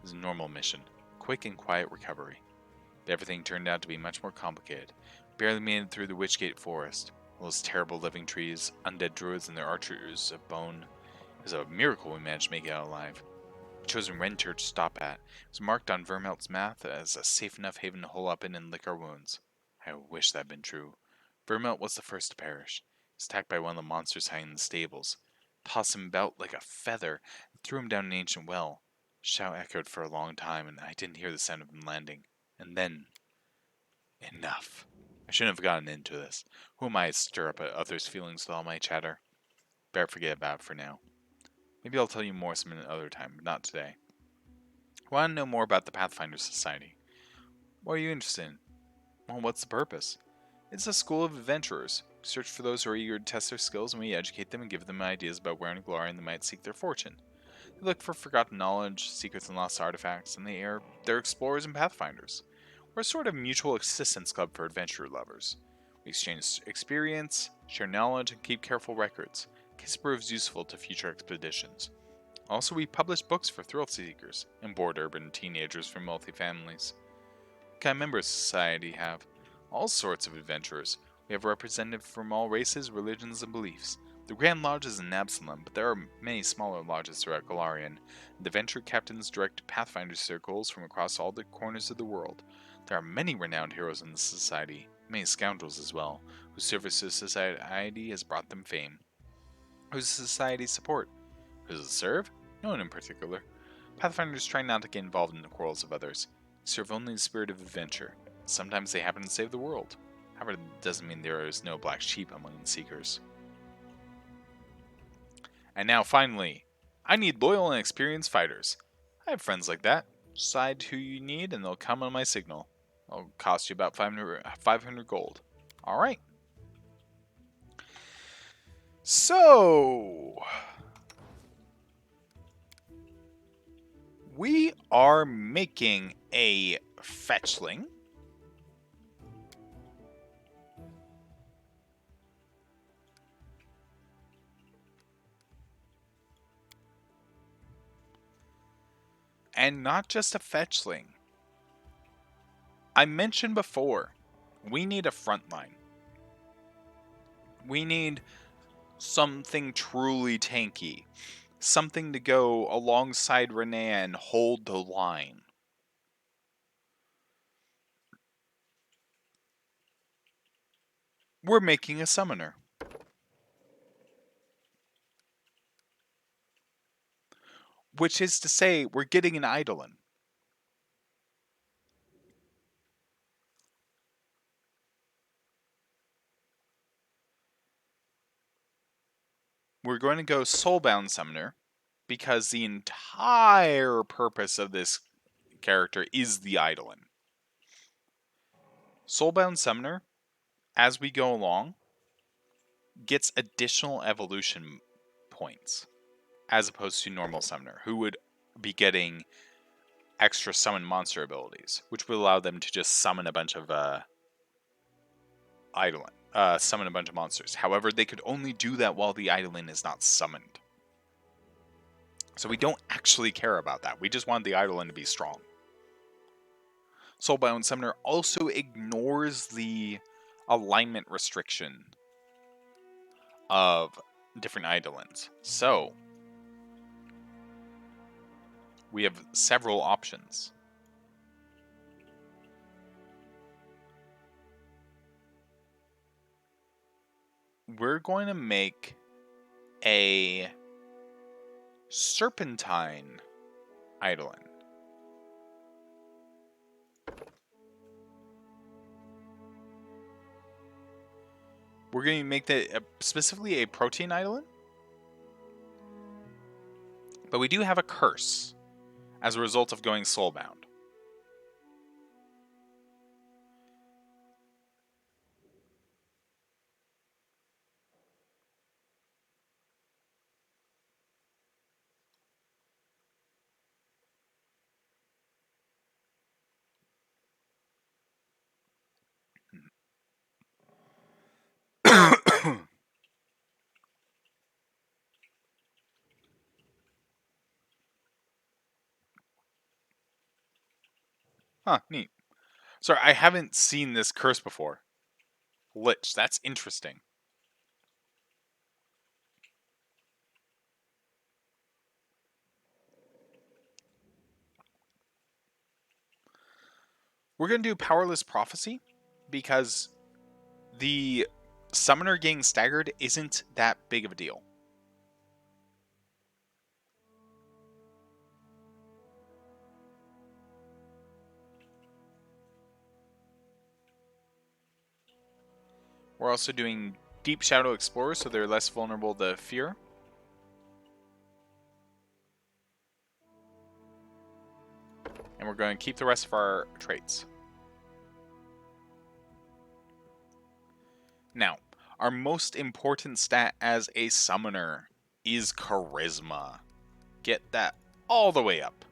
Speaker 1: His normal mission. Quick and quiet recovery. But everything turned out to be much more complicated. Barely made it through the Witchgate Forest. All those terrible living trees, undead druids and their archers of bone. It was a miracle we managed to make it out alive. We chose Rentur to stop at. It was marked on Vermelt's map as a safe enough haven to hole up in and lick our wounds. I wish that had been true. Vermelt was the first to perish. He was attacked by one of the monsters hiding in the stables. Tossed him about like a feather and threw him down an ancient well. Shout echoed for a long time, and I didn't hear the sound of him landing. And then... enough. I shouldn't have gotten into this. Who am I to stir up others' feelings with all my chatter? Better forget about it for now. Maybe I'll tell you more some other time, but not today. Want to know more about the Pathfinder Society? What are you interested in? Well, what's the purpose? It's a school of adventurers. We search for those who are eager to test their skills, and we educate them and give them ideas about where in Glorian they might seek their fortune. They look for forgotten knowledge, secrets and lost artifacts, and they're explorers and pathfinders. We're a sort of mutual assistance club for adventure lovers. We exchange experience, share knowledge, and keep careful records, in case it proves useful to future expeditions. Also, we publish books for thrill seekers and bored urban teenagers from wealthy families. What kind of members does society have? All sorts of adventurers. We have representatives from all races, religions, and beliefs. The Grand Lodge is in Absalom, but there are many smaller lodges throughout Golarion. The adventure captains direct Pathfinder circles from across all the corners of the world. There are many renowned heroes in the Society, many scoundrels as well, whose service to society has brought them fame. Who does society support? Who does it serve? No one in particular. Pathfinders try not to get involved in the quarrels of others. They serve only the spirit of adventure. Sometimes they happen to save the world. However, it doesn't mean there is no black sheep among the seekers. And now finally, I need loyal and experienced fighters. I have friends like that. Decide who you need and they'll come on my signal. It'll cost you about 500 gold. Alright. So... we are making a fetchling. And not just a fetchling. I mentioned before, we need a frontline. We need something truly tanky. Something to go alongside Renee and hold the line. We're making a summoner. Which is to say, we're getting an Eidolon. We're going to go Soulbound Summoner, because the entire purpose of this character is the Eidolon. Soulbound Summoner, as we go along, gets additional evolution points, as opposed to normal Summoner, who would be getting extra summon monster abilities, which would allow them to just summon a bunch of Eidolon, summon a bunch of monsters. However, they could only do that while the Eidolon is not summoned. So we don't actually care about that. We just want the Eidolon to be strong. Soulbound Summoner also ignores the alignment restriction of different Eidolons. So we have several options. We're going to make a Serpentine Eidolon. We're going to make that specifically a protein eidolon. But we do have a curse as a result of going soulbound. Huh, neat. Sorry, I haven't seen this curse before. Lich, that's interesting. We're going to do Powerless Prophecy because the summoner getting staggered isn't that big of a deal. We're also doing Deep Shadow Explorer, so they're less vulnerable to fear. And we're going to keep the rest of our traits. Now, our most important stat as a summoner is Charisma. Get that all the way up.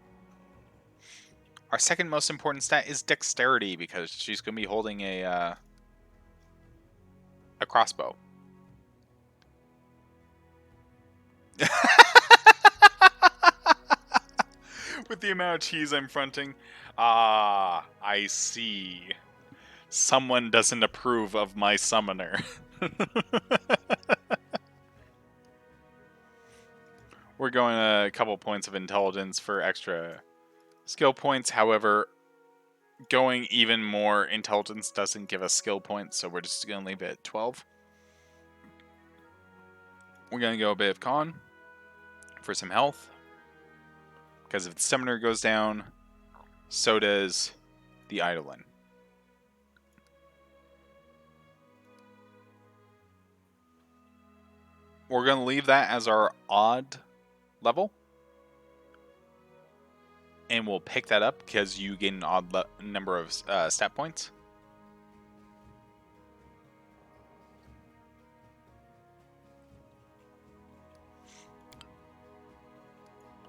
Speaker 1: Our second most important stat is Dexterity, because she's going to be holding a crossbow. With the amount of cheese I'm fronting. Ah, I see. Someone doesn't approve of my summoner. We're going a couple points of intelligence for extra skill points. However, going even more intelligence doesn't give us skill points, so we're just going to leave it at 12. We're going to go a bit of con for some health. Because if the summoner goes down, so does the eidolon. We're going to leave that as our odd level. And we'll pick that up because you gain an odd number of stat points.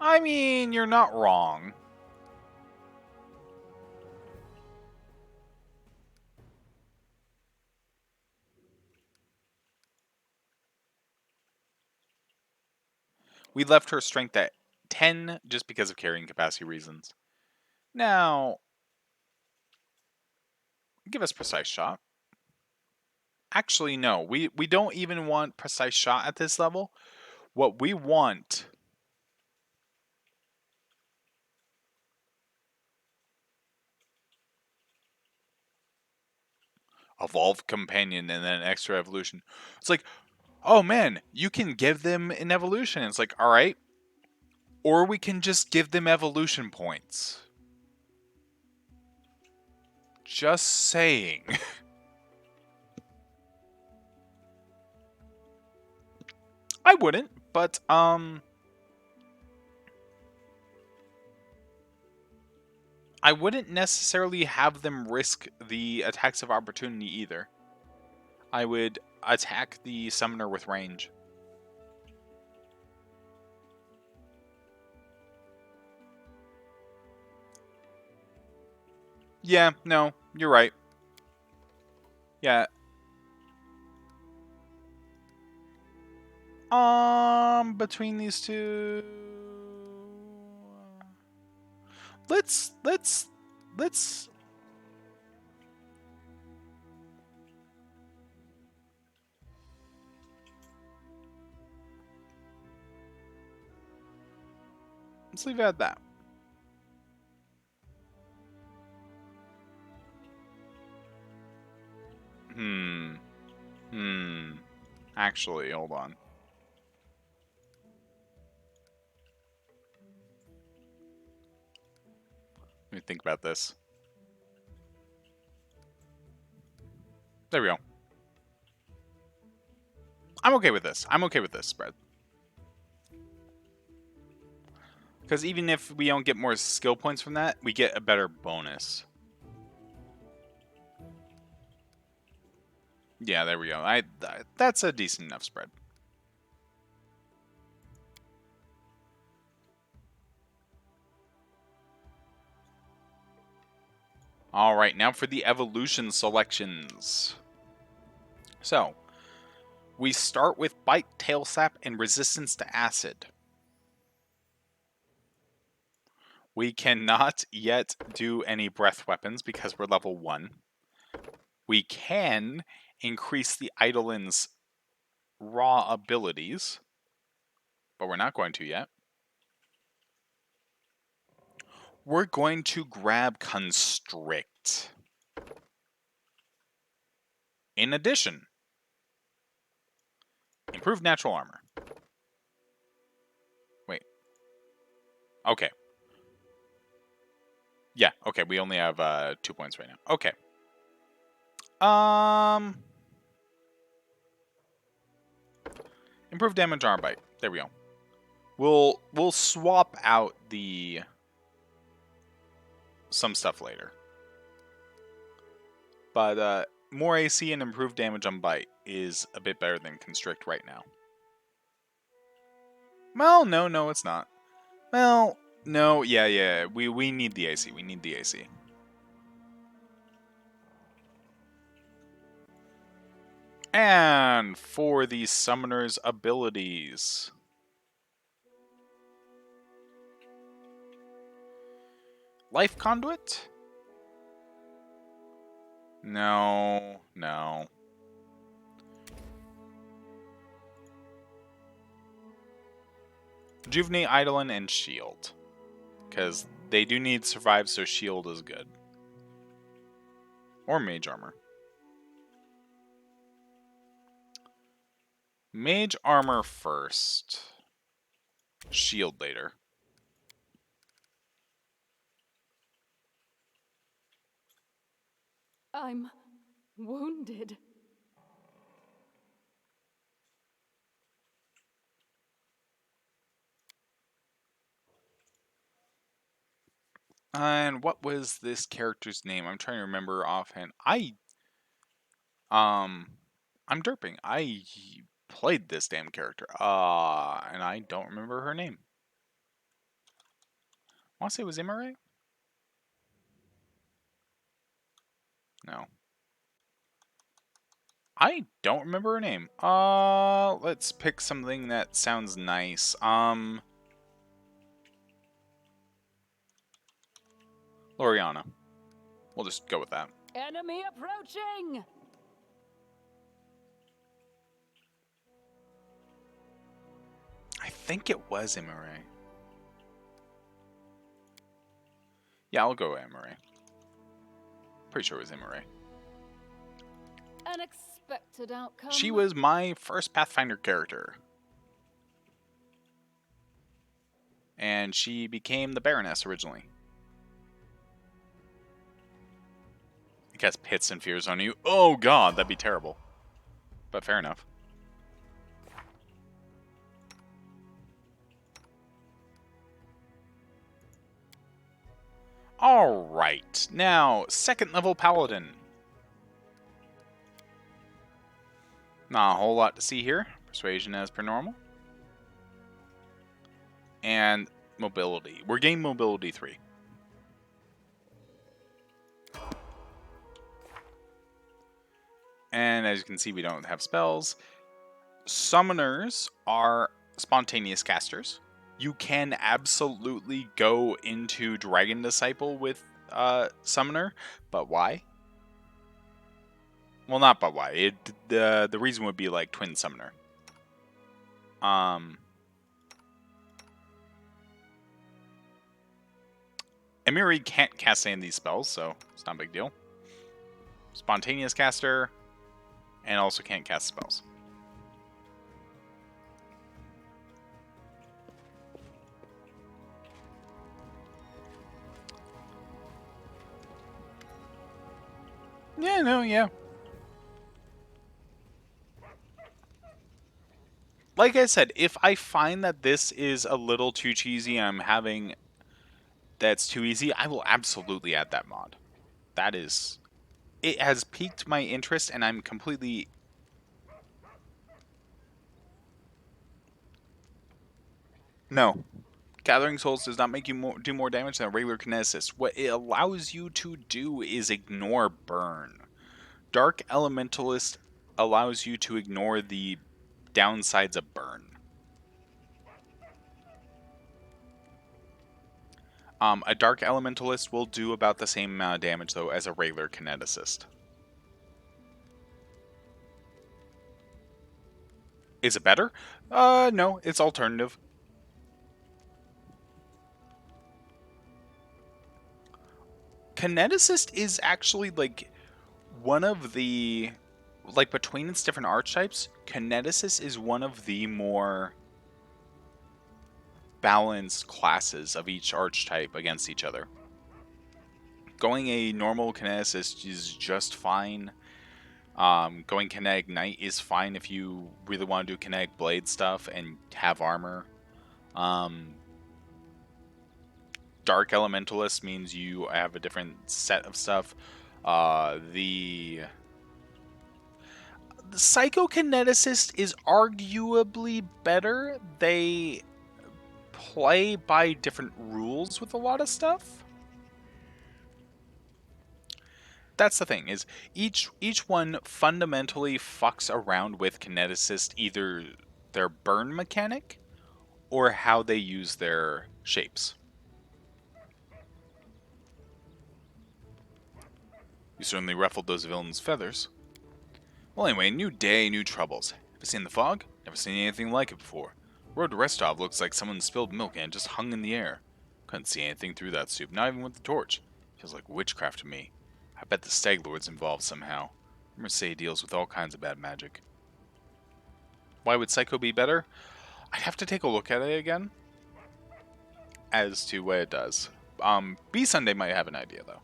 Speaker 1: I mean, you're not wrong. We left her strength at 10 just because of carrying capacity reasons. Now, give us precise shot. Actually, no. We don't even want precise shot at this level. What we want... Evolved companion and then extra evolution. It's like, oh man, you can give them an evolution. It's like, alright. Or we can just give them evolution points. Just saying. I wouldn't, but I wouldn't necessarily have them risk the attacks of opportunity either. I would attack the summoner with range. Yeah, no, you're right. Yeah. Between these two, let's leave it at that. Actually, hold on. Let me think about this. There we go. I'm okay with this. I'm okay with this spread. Because even if we don't get more skill points from that, we get a better bonus. Yeah, there we go. That's a decent enough spread. All right, now for the evolution selections. So, we start with Bite, Tail Sap, and Resistance to Acid. We cannot yet do any breath weapons because we're level 1. We can increase the Eidolon's raw abilities, but we're not going to yet. We're going to grab Constrict. In addition, improved natural armor. Wait. Okay. Yeah, okay, we only have 2 points right now. Okay. Improved damage armor bite. There we go. We'll swap out some stuff later. But more AC and improved damage on bite is a bit better than Constrict right now. Well, no, it's not. Well, no, yeah. We need the AC. We need the AC. And for the summoner's abilities. Life Conduit? No. Rejuvenate, Eidolon, and Shield. Because they do need Survive, so Shield is good. Or Mage Armor. Mage Armor first. Shield later.
Speaker 9: I'm wounded.
Speaker 1: And what was this character's name? I'm trying to remember offhand. I'm derping. I played this damn character. And I don't remember her name. I want to say it was Imare? No. I don't remember her name. Let's pick something that sounds nice. Loriana. We'll just go with that.
Speaker 9: Enemy approaching!
Speaker 1: I think it was Imare. Yeah, I'll go Imare. Pretty sure it was Imare.
Speaker 9: Unexpected outcome.
Speaker 1: She was my first Pathfinder character. And she became the Baroness originally. It casts pits and fears on you. Oh god, that'd be terrible. But fair enough. Alright, now, second level Paladin. Not a whole lot to see here. Persuasion as per normal. And mobility. We're getting mobility 3. And as you can see, we don't have spells. Summoners are spontaneous casters. You can absolutely go into Dragon Disciple with Summoner, but why? Well, not but why. The reason would be like Twin Summoner. Emiri can't cast any of these spells, so it's not a big deal. Spontaneous caster, and also can't cast spells. Yeah. like I said, if I find that this is a little too cheesy, that's too easy, I will absolutely add that mod. It has piqued my interest, and I'm completely... No. Gathering Souls does not make you do more damage than a regular Kinesis. What it allows you to do is ignore burn. Dark Elementalist allows you to ignore the downsides of burn. A Dark Elementalist will do about the same amount of damage, though, as a regular Kineticist. Is it better? No, it's alternative. Kineticist is actually, like, one of the... Like, between its different archetypes, Kineticist is one of the more balanced classes of each archetype against each other. Going a normal Kineticist is just fine. Going Kinetic Knight is fine if you really want to do Kinetic Blade stuff and have armor. Dark Elementalist means you have a different set of stuff. The Psychokineticist is arguably better. They play by different rules with a lot of stuff. That's the thing, is each one fundamentally fucks around with Kineticist, either their burn mechanic or how they use their shapes. You certainly ruffled those villains' feathers. Well, anyway, new day, new troubles. Ever seen the fog? Never seen anything like it before. Road to Restov looks like someone spilled milk and it just hung in the air. Couldn't see anything through that soup, not even with the torch. Feels like witchcraft to me. I bet the Stag Lord's involved somehow. Rumors say he deals with all kinds of bad magic. Why would Psycho be better? I'd have to take a look at it again as to what it does. B Sunday might have an idea, though.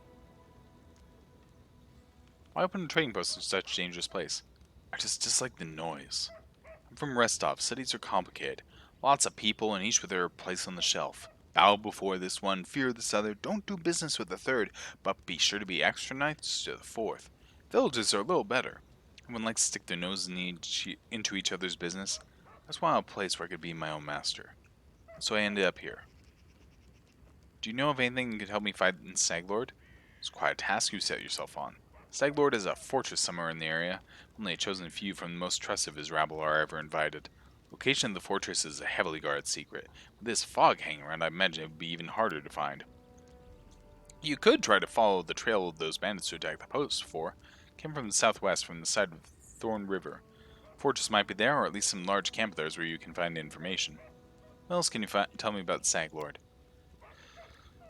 Speaker 1: Why open a trading post in such a dangerous place? I just dislike the noise. I'm from Restov. Cities are complicated. Lots of people, and each with their place on the shelf. Bow before this one, fear this other, don't do business with the third, but be sure to be extra nice to the fourth. Villages are a little better. Everyone likes to stick their noses into each other's business. I just want a place where I could be my own master. So I ended up here. Do you know of anything that could help me fight the Stag Lord? It's quite a task you set yourself on. Stag Lord is a fortress somewhere in the area. Only a chosen few from the most trusted of his rabble are ever invited. Location of the fortress is a heavily guarded secret. With this fog hanging around, I imagine it would be even harder to find. You could try to follow the trail of those bandits who attacked the post before. Came from the southwest, from the side of Thorn River. Fortress might be there, or at least some large camp there is where you can find information. What else can you tell me about the Stag Lord?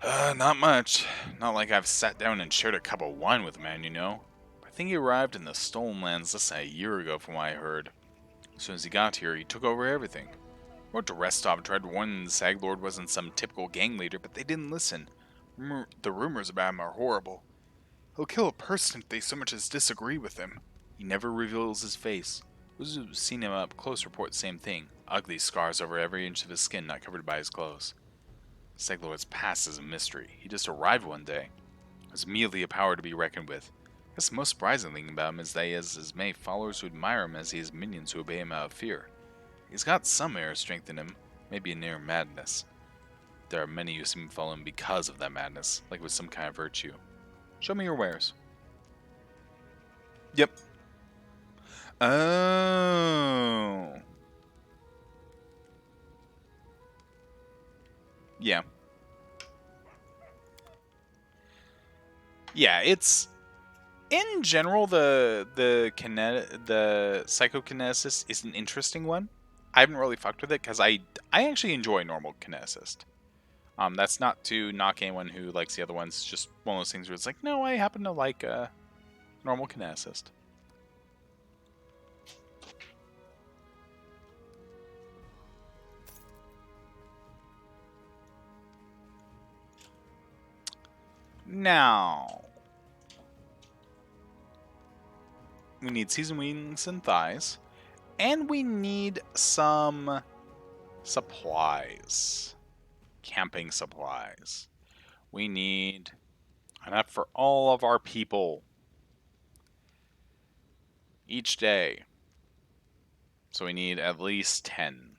Speaker 1: Not much. Not like I've sat down and shared a cup of wine with a man, you know. I think he arrived in the Stolen Lands less than a year ago from what I heard. As soon as he got here, he took over everything. Wrote to Restov and tried to warn them the Stag Lord wasn't some typical gang leader, but they didn't listen. The rumors about him are horrible. He'll kill a person if they so much as disagree with him. He never reveals his face. Those who've seen him up close report the same thing. Ugly scars over every inch of his skin not covered by his clothes. Stag Lord's past is a mystery. He just arrived one day. He was immediately a power to be reckoned with. I guess the most surprising thing about him is that he has as many followers who admire him as he has minions who obey him out of fear. He's got some air of strength in him, maybe a near madness. There are many who seem to follow him because of that madness, like with some kind of virtue. Show me your wares. Yep. Oh. Yeah. Yeah, it's in general the psychokineticist is an interesting one. I haven't really fucked with it because I actually enjoy normal kineticist. That's not to knock anyone who likes the other ones. It's just one of those things where it's like, no, I happen to like normal kineticist. Now, we need seasoned wings and thighs. And we need some supplies. Camping supplies. We need enough for all of our people each day. So we need at least 10.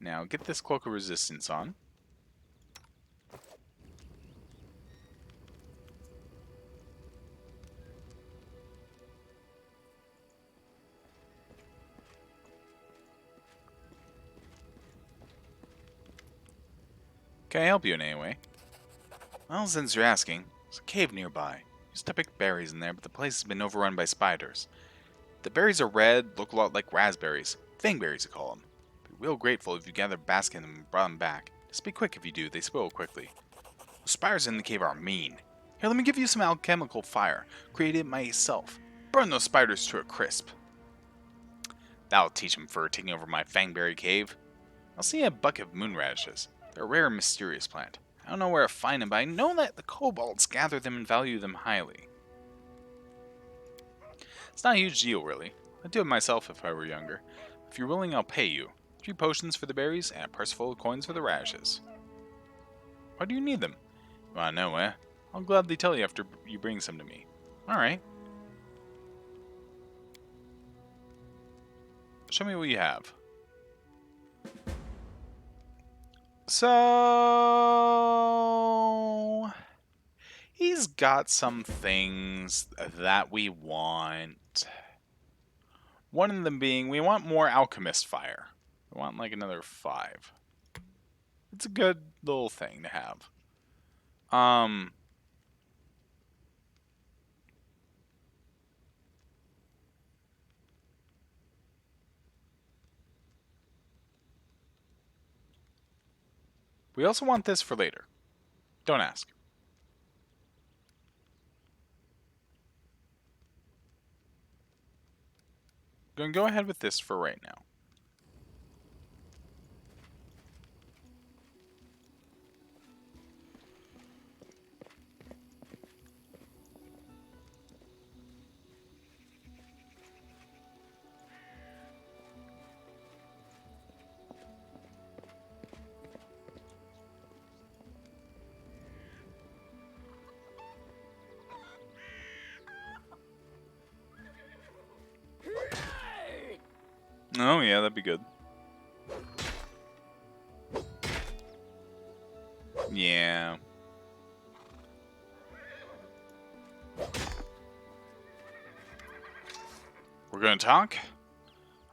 Speaker 1: Now get this Cloak of Resistance on. Can I help you in any way? Well, since you're asking, there's a cave nearby. Used to pick berries in there, but the place has been overrun by spiders. The berries are red, look a lot like raspberries. Fangberries, you call them. Be real grateful if you gather a basket of them and brought them back. Just be quick if you do, they spoil quickly. The spiders in the cave are mean. Here, let me give you some alchemical fire. Created myself. Burn those spiders to a crisp. That'll teach them for taking over my Fangberry cave. I'll see a bucket of moonradishes. They're a rare and mysterious plant. I don't know where to find them, but I know that the kobolds gather them and value them highly. It's not a huge deal, really. I'd do it myself if I were younger. If you're willing, I'll pay you. 3 potions for the berries, and a purse full of coins for the radishes. Why do you need them? You want to know, eh? I'll gladly tell you after you bring some to me. Alright. Show me what you have. So... he's got some things that we want. One of them being, we want more alchemist fire. We want like another 5. It's a good little thing to have. We also want this for later. Don't ask. I'm going to go ahead with this for right now. Oh yeah, that'd be good. Yeah. We're gonna talk?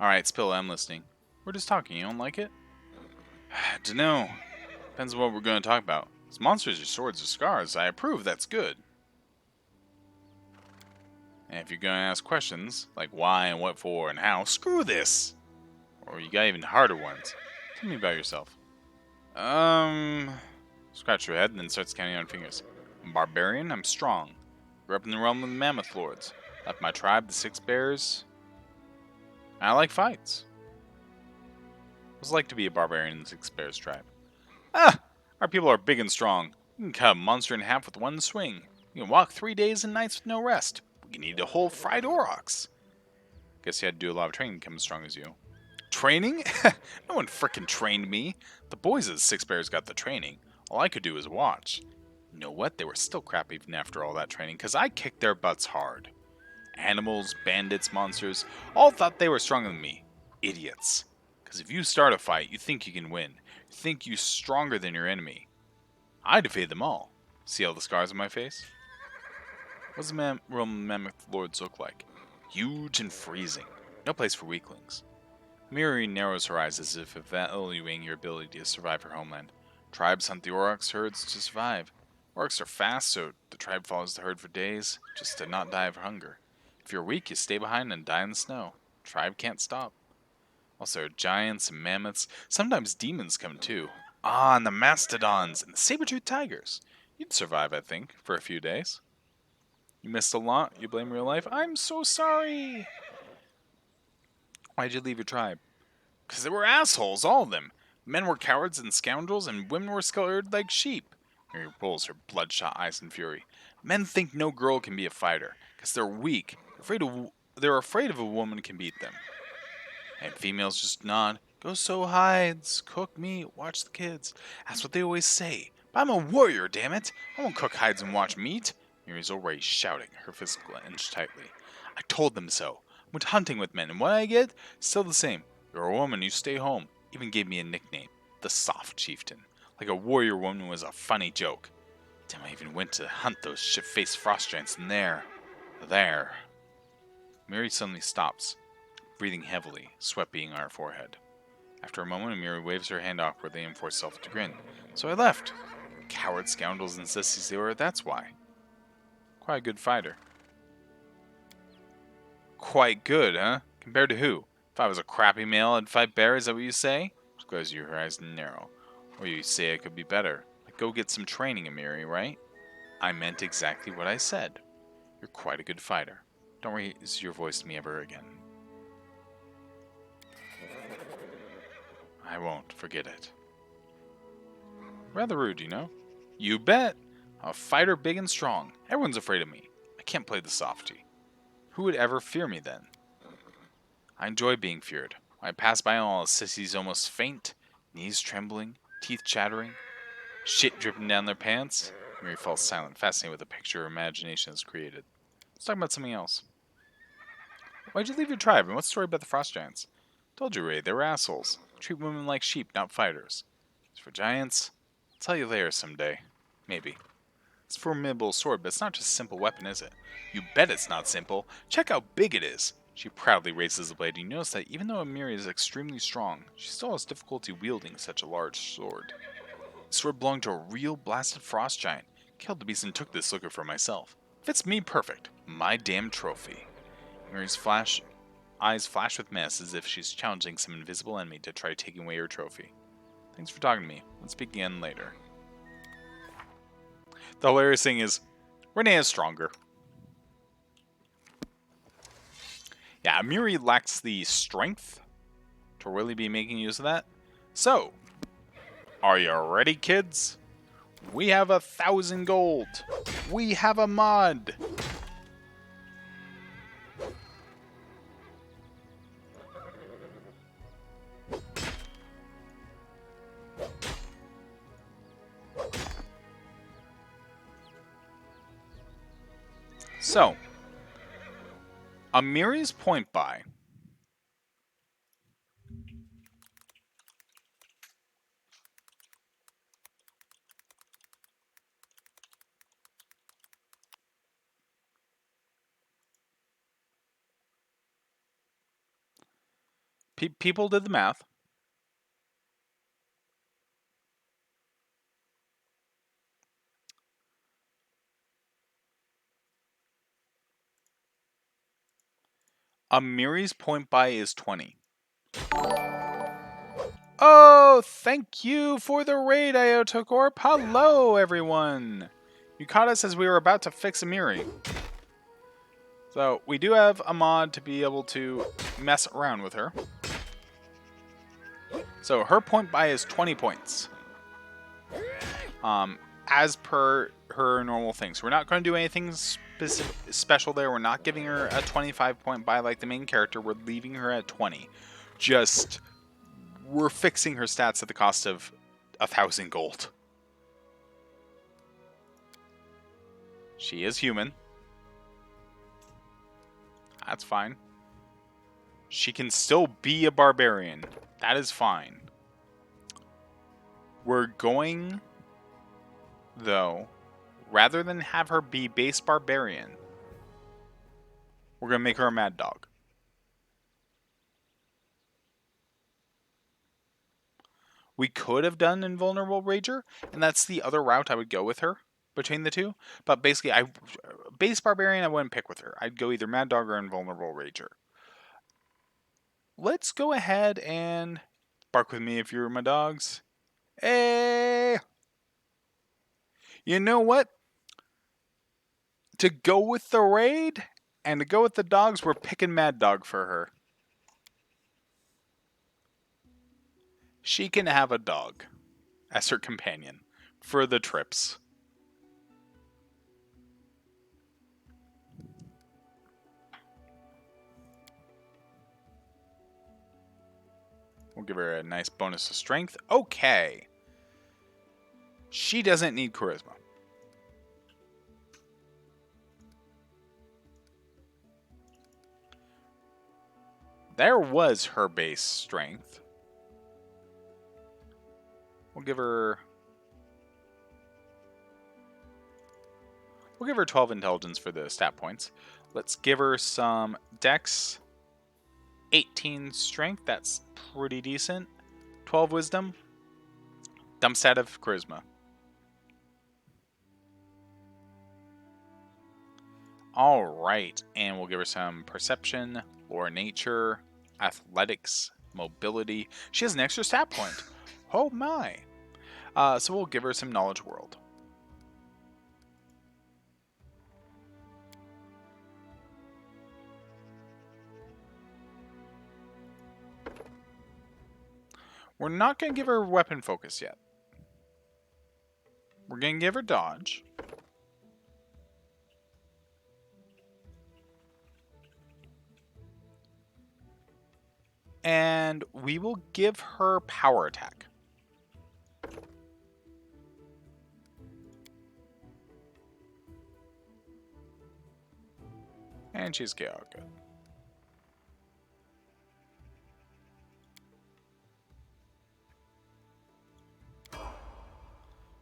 Speaker 1: Alright, Spill, I'm listening. We're just talking, you don't like it? Dunno. Depends on what we're gonna talk about. As monsters or swords or scars, I approve, that's good. And if you're gonna ask questions, like why and what for and how, screw this! Or you got even harder ones. Tell me about yourself. Scratch your head and then starts counting on fingers. I'm a barbarian, I'm strong. Grew up in the realm of the Mammoth Lords. Left my tribe, the Six Bears. And I like fights. What's it like to be a barbarian in the Six Bears tribe? Ah! Our people are big and strong. You can cut a monster in half with one swing. You can walk 3 days and nights with no rest. You need a whole fried aurochs. Guess you had to do a lot of training to become as strong as you. Training? No one frickin' trained me. The boys of the Six Bears got the training. All I could do was watch. You know what? They were still crap even after all that training, because I kicked their butts hard. Animals, bandits, monsters, all thought they were stronger than me. Idiots. Because if you start a fight, you think you can win. You think you're stronger than your enemy. I defeated them all. See all the scars on my face? What does the Roman Mammoth Lords look like? Huge and freezing. No place for weaklings. Miri narrows her eyes as if evaluating your ability to survive her homeland. Tribes hunt the aurochs herds to survive. Aurochs are fast, so the tribe follows the herd for days, just to not die of hunger. If you're weak, you stay behind and die in the snow. Tribe can't stop. Also, giants and mammoths. Sometimes demons come too. Ah, and the mastodons and the saber-toothed tigers. You'd survive, I think, for a few days. You missed a lot. You blame real life. I'm so sorry. Why'd you leave your tribe? Because they were assholes, all of them. Men were cowards and scoundrels, and women were scared like sheep. Mary rolls her bloodshot eyes in fury. Men think no girl can be a fighter, because they're weak. They're afraid of a woman can beat them. And females just nod, go sow hides, cook meat, watch the kids. That's what they always say. But I'm a warrior, damn it! I won't cook hides and watch meat. Mary's already shouting, her fists clenched tightly. I told them so. I went hunting with men, and what I get? Still the same. You're a woman, you stay home. Even gave me a nickname, the Soft Chieftain. Like a warrior woman was a funny joke. Damn, I even went to hunt those shit-faced frost giants, and there. Mary suddenly stops, breathing heavily, sweat beading on her forehead. After a moment, Mary waves her hand awkwardly and forces herself to grin. So I left. Coward scoundrels and sissies they were, that's why. Quite a good fighter. Quite good, huh? Compared to who? If I was a crappy male, I'd fight bear, is that what you say? Just because your eyes narrow. Or you say I could be better. Like, go get some training, Amiri, right? I meant exactly what I said. You're quite a good fighter. Don't raise your voice to me ever again. I won't forget it. Rather rude, you know? You bet! I'm a fighter big and strong. Everyone's afraid of me. I can't play the softy. Who would ever fear me then? I enjoy being feared. When I pass by all the sissies almost faint, knees trembling, teeth chattering, shit dripping down their pants. Mary falls silent, fascinated with the picture her imagination has created. Let's talk about something else. Why'd you leave your tribe, and what's the story about the frost giants? Told you, Ray, they were assholes. Treat women like sheep, not fighters. As for giants, I'll tell you later someday. Maybe. It's a formidable sword, but it's not just a simple weapon, is it? You bet it's not simple. Check how big it is. She proudly raises the blade, and you notice that even though Amiri is extremely strong, she still has difficulty wielding such a large sword. The sword belonged to a real blasted frost giant. Killed the beast and took this looker for myself. Fits me perfect. My damn trophy. Amiri's eyes flash with menace as if she's challenging some invisible enemy to try taking away her trophy. Thanks for talking to me. Let's speak again later. The hilarious thing is, Renee is stronger. Yeah, Amiri lacks the strength to really be making use of that. So, are you ready, kids? We have 1,000 gold. We have a mod. So, Amiri's point buy people did the math. Amiri's point buy is 20. Oh, thank you for the raid, Iotocorp. Hello, everyone. You caught us as we were about to fix Amiri. So, we do have a mod to be able to mess around with her. So, her point buy is 20 points. As per her normal thing. So, we're not going to do anything special there. We're not giving her a 25 point buy like the main character. We're leaving her at 20. Just, we're fixing her stats at the cost of 1,000 gold. She is human. That's fine. She can still be a barbarian. That is fine. We're going, though, rather than have her be base barbarian, we're going to make her a mad dog. We could have done Invulnerable Rager, and that's the other route I would go with her between the two. But basically, base barbarian I wouldn't pick with her. I'd go either mad dog or Invulnerable Rager. Let's go ahead and bark with me if you're my dogs. Hey! You know what? To go with the raid and to go with the dogs, we're picking Mad Dog for her. She can have a dog as her companion. for the trips. We'll give her a nice bonus to strength. Okay. She doesn't need charisma. There was her base strength. We'll give her 12 intelligence for the stat points. Let's give her some dex. 18 strength, that's pretty decent. 12 wisdom. Dump stat of charisma. Alright, and we'll give her some perception, lore nature, athletics, mobility. She has an extra stat point. Oh my. So we'll give her some knowledge world. We're not going to give her weapon focus yet. We're going to give her dodge. And we will give her power attack. And she's chaotic. Good.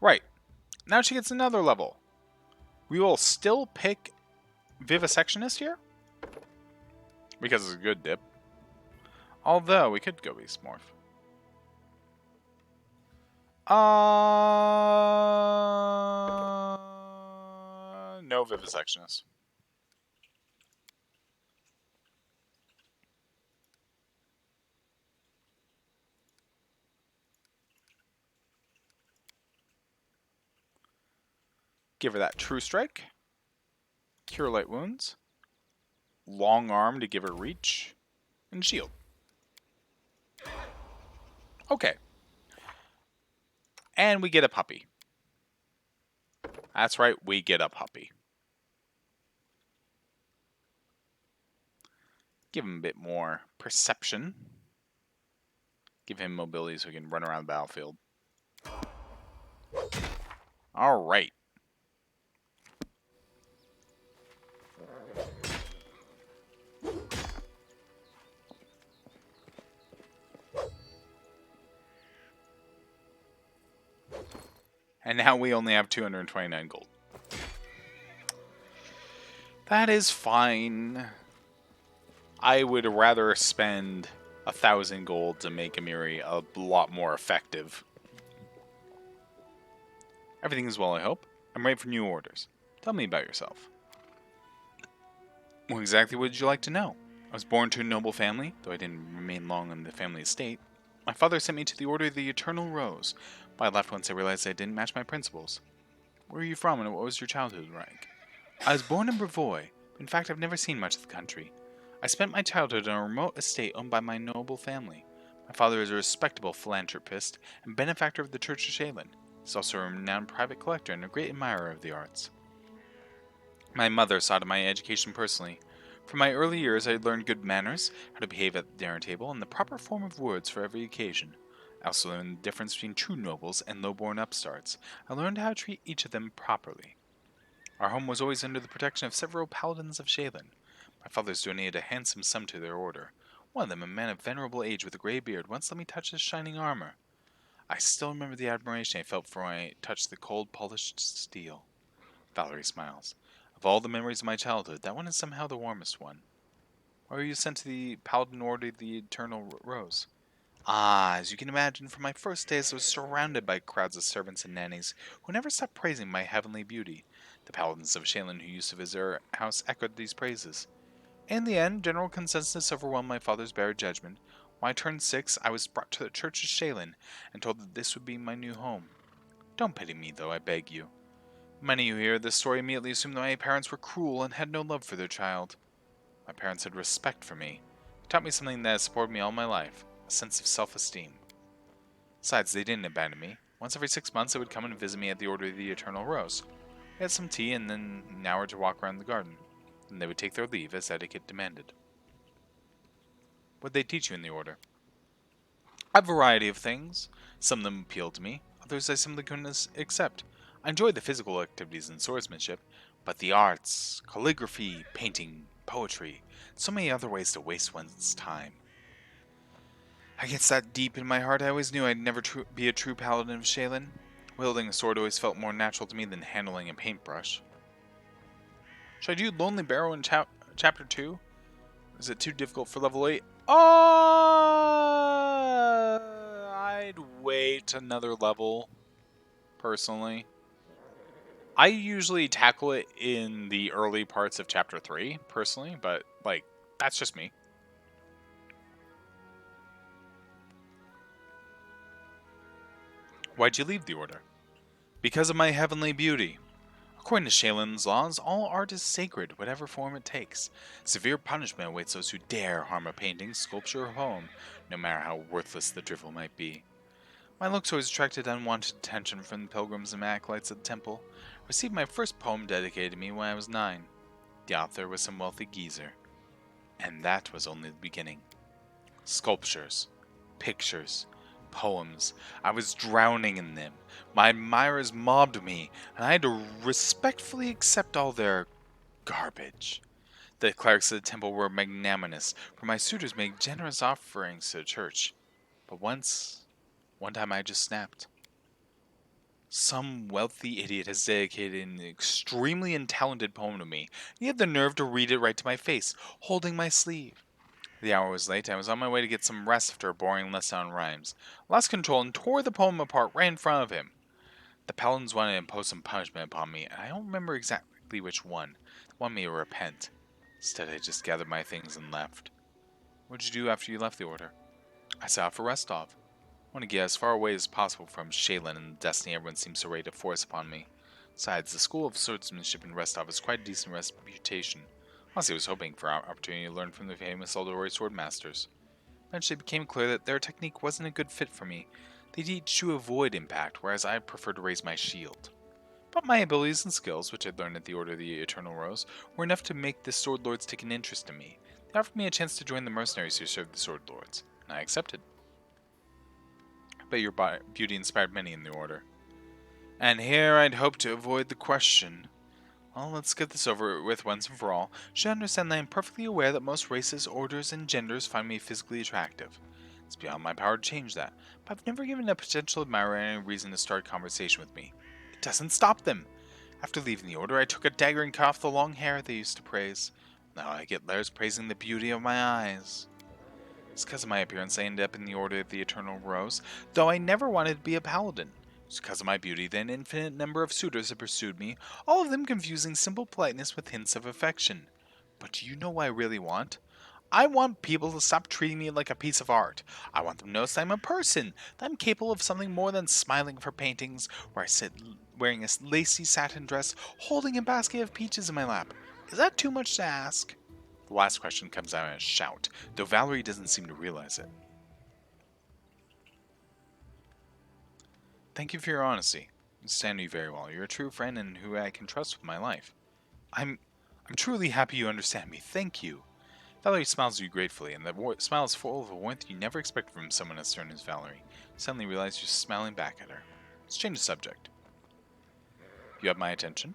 Speaker 1: Right. Now she gets another level. We will still pick Vivisectionist here. Because it's a good dip. Although, we could go Beast Morph. No Vivisectionist. Give her that True Strike. Cure Light Wounds. Long Arm to give her reach. And Shield. Okay. And we get a puppy. That's right, we get a puppy. Give him a bit more perception. Give him mobility so he can run around the battlefield. Alright. And now we only have 229 gold. That is fine. I would rather spend 1,000 gold to make Amiri a lot more effective. Everything is well, I hope. I'm ready for new orders. Tell me about yourself. Well, exactly what would you like to know? I was born to a noble family, though I didn't remain long on the family estate. My father sent me to the Order of the Eternal Rose, but I left once I realized I didn't match my principles. Where are you from, and what was your childhood like? I was born in Brevoy, but in fact I've never seen much of the country. I spent my childhood on a remote estate owned by my noble family. My father is a respectable philanthropist and benefactor of the Church of Shaylin. He's also a renowned private collector and a great admirer of the arts. My mother saw to my education personally. From my early years, I had learned good manners, how to behave at the dinner table, and the proper form of words for every occasion. I also learned the difference between true nobles and low-born upstarts. I learned how to treat each of them properly. Our home was always under the protection of several paladins of Shaylin. My fathers donated a handsome sum to their order. One of them, a man of venerable age with a gray beard, once let me touch his shining armor. I still remember the admiration I felt when I touched the cold, polished steel. Valerie smiles. Of all the memories of my childhood, that one is somehow the warmest one. Why were you sent to the Paladin Order of the Eternal Rose? As you can imagine, from my first days I was surrounded by crowds of servants and nannies who never stopped praising my heavenly beauty. The paladins of Shaylin who used to visit our house echoed these praises. In the end, general consensus overwhelmed my father's better judgment. When I turned 6, I was brought to the Church of Shaylin and told that this would be my new home. Don't pity me, though, I beg you. Many who hear this story immediately assume that my parents were cruel and had no love for their child. My parents had respect for me. They taught me something that has supported me all my life, a sense of self-esteem. Besides, they didn't abandon me. Once every 6 months, they would come and visit me at the Order of the Eternal Rose. We had some tea and then an hour to walk around the garden. Then they would take their leave as etiquette demanded. What did they teach you in the Order? A variety of things. Some of them appealed to me, others I simply couldn't accept. I enjoyed the physical activities and swordsmanship, but the arts, calligraphy, painting, poetry, so many other ways to waste one's time. I guess that deep in my heart I always knew I'd never be a true paladin of Shaylin. Wielding a sword always felt more natural to me than handling a paintbrush. Should I do Lonely Barrow in Chapter 2? Is it too difficult for level 8? I'd wait another level, personally. I usually tackle it in the early parts of Chapter 3, personally, but, like, that's just me. Why'd you leave the Order? Because of my heavenly beauty. According to Shaylin's laws, all art is sacred, whatever form it takes. Severe punishment awaits those who dare harm a painting, sculpture, or poem, no matter how worthless the drivel might be. My looks always attracted unwanted attention from the pilgrims and acolytes at the temple. I received my first poem dedicated to me when I was 9. The author was some wealthy geezer. And that was only the beginning. Sculptures, pictures, poems. I was drowning in them. My admirers mobbed me, and I had to respectfully accept all their garbage. The clerics of the temple were magnanimous, for my suitors made generous offerings to the church. But one time I just snapped. Some wealthy idiot has dedicated an extremely untalented poem to me. He had the nerve to read it right to my face, holding my sleeve. The hour was late. I was on my way to get some rest after a boring lesson on rhymes. Lost control and tore the poem apart right in front of him. The paladins wanted to impose some punishment upon me, and I don't remember exactly which one. They wanted me to repent. Instead, I just gathered my things and left. What did you do after you left the Order? I set out for Restov. I want to get as far away as possible from Shaylin and the destiny everyone seems so ready to force upon me. Besides, the School of Swordsmanship in Restov has quite a decent reputation. Honestly, I was hoping for an opportunity to learn from the famous Aldori swordmasters. Eventually, it became clear that their technique wasn't a good fit for me. They teach to avoid impact, whereas I prefer to raise my shield. But my abilities and skills, which I'd learned at the Order of the Eternal Rose, were enough to make the Sword Lords take an interest in me. They offered me a chance to join the mercenaries who served the Sword Lords, and I accepted. I bet your beauty inspired many in the Order. And here I'd hope to avoid the question. Well, let's get this over with once and for all. You should understand that I am perfectly aware that most races, orders, and genders find me physically attractive. It's beyond my power to change that, but I've never given a potential admirer any reason to start a conversation with me. It doesn't stop them. After leaving the Order, I took a dagger and cut off the long hair they used to praise. Now I get letters praising the beauty of my eyes. It's because of my appearance I ended up in the Order of the Eternal Rose, though I never wanted to be a paladin. It's because of my beauty that an infinite number of suitors have pursued me, all of them confusing simple politeness with hints of affection. But do you know what I really want? I want people to stop treating me like a piece of art. I want them to notice I'm a person, that I'm capable of something more than smiling for paintings, where I sit wearing a lacy satin dress, holding a basket of peaches in my lap. Is that too much to ask? The last question comes out in a shout, though Valerie doesn't seem to realize it. Thank you for your honesty. I understand you very well. You're a true friend and who I can trust with my life. I'm truly happy you understand me. Thank you. Valerie smiles at you gratefully, and the smile is full of a warmth you never expect from someone as stern as Valerie. You suddenly realize you're smiling back at her. Let's change the subject. You have my attention?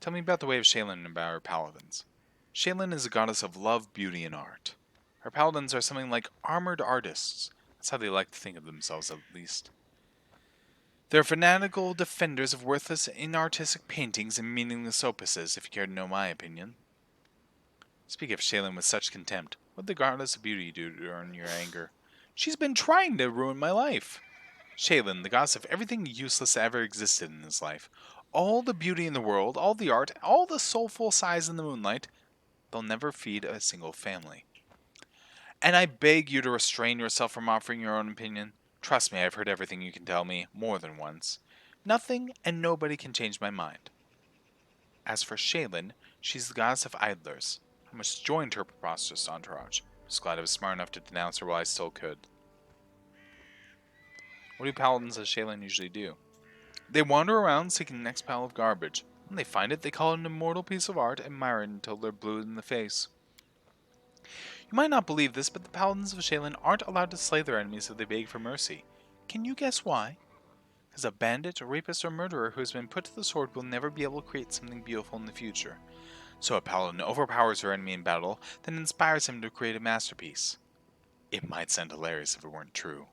Speaker 1: Tell me about the way of Shaylin and about her paladins. Shaylin is a goddess of love, beauty, and art. Her paladins are something like armored artists. That's how they like to think of themselves, at least. They're fanatical defenders of worthless, inartistic paintings and meaningless opuses, if you care to know my opinion. Speak of Shaylin with such contempt. What did the goddess of beauty do to earn your anger? She's been trying to ruin my life. Shaylin, the goddess of everything useless that ever existed in this life. All the beauty in the world, all the art, all the soulful sighs in the moonlight. They'll never feed a single family. And I beg you to restrain yourself from offering your own opinion. Trust me, I've heard everything you can tell me, more than once. Nothing and nobody can change my mind. As for Shaylin, she's the goddess of idlers. I must join her preposterous entourage. I was glad I was smart enough to denounce her while I still could. What do paladins of Shaylin usually do? They wander around seeking the next pile of garbage. When they find it, they call it an immortal piece of art and admire it until they're blue in the face. You might not believe this, but the paladins of Shaylin aren't allowed to slay their enemies if they beg for mercy. Can you guess why? Because a bandit, a rapist, or murderer who has been put to the sword will never be able to create something beautiful in the future. So a paladin overpowers their enemy in battle, then inspires him to create a masterpiece. It might sound hilarious if it weren't true.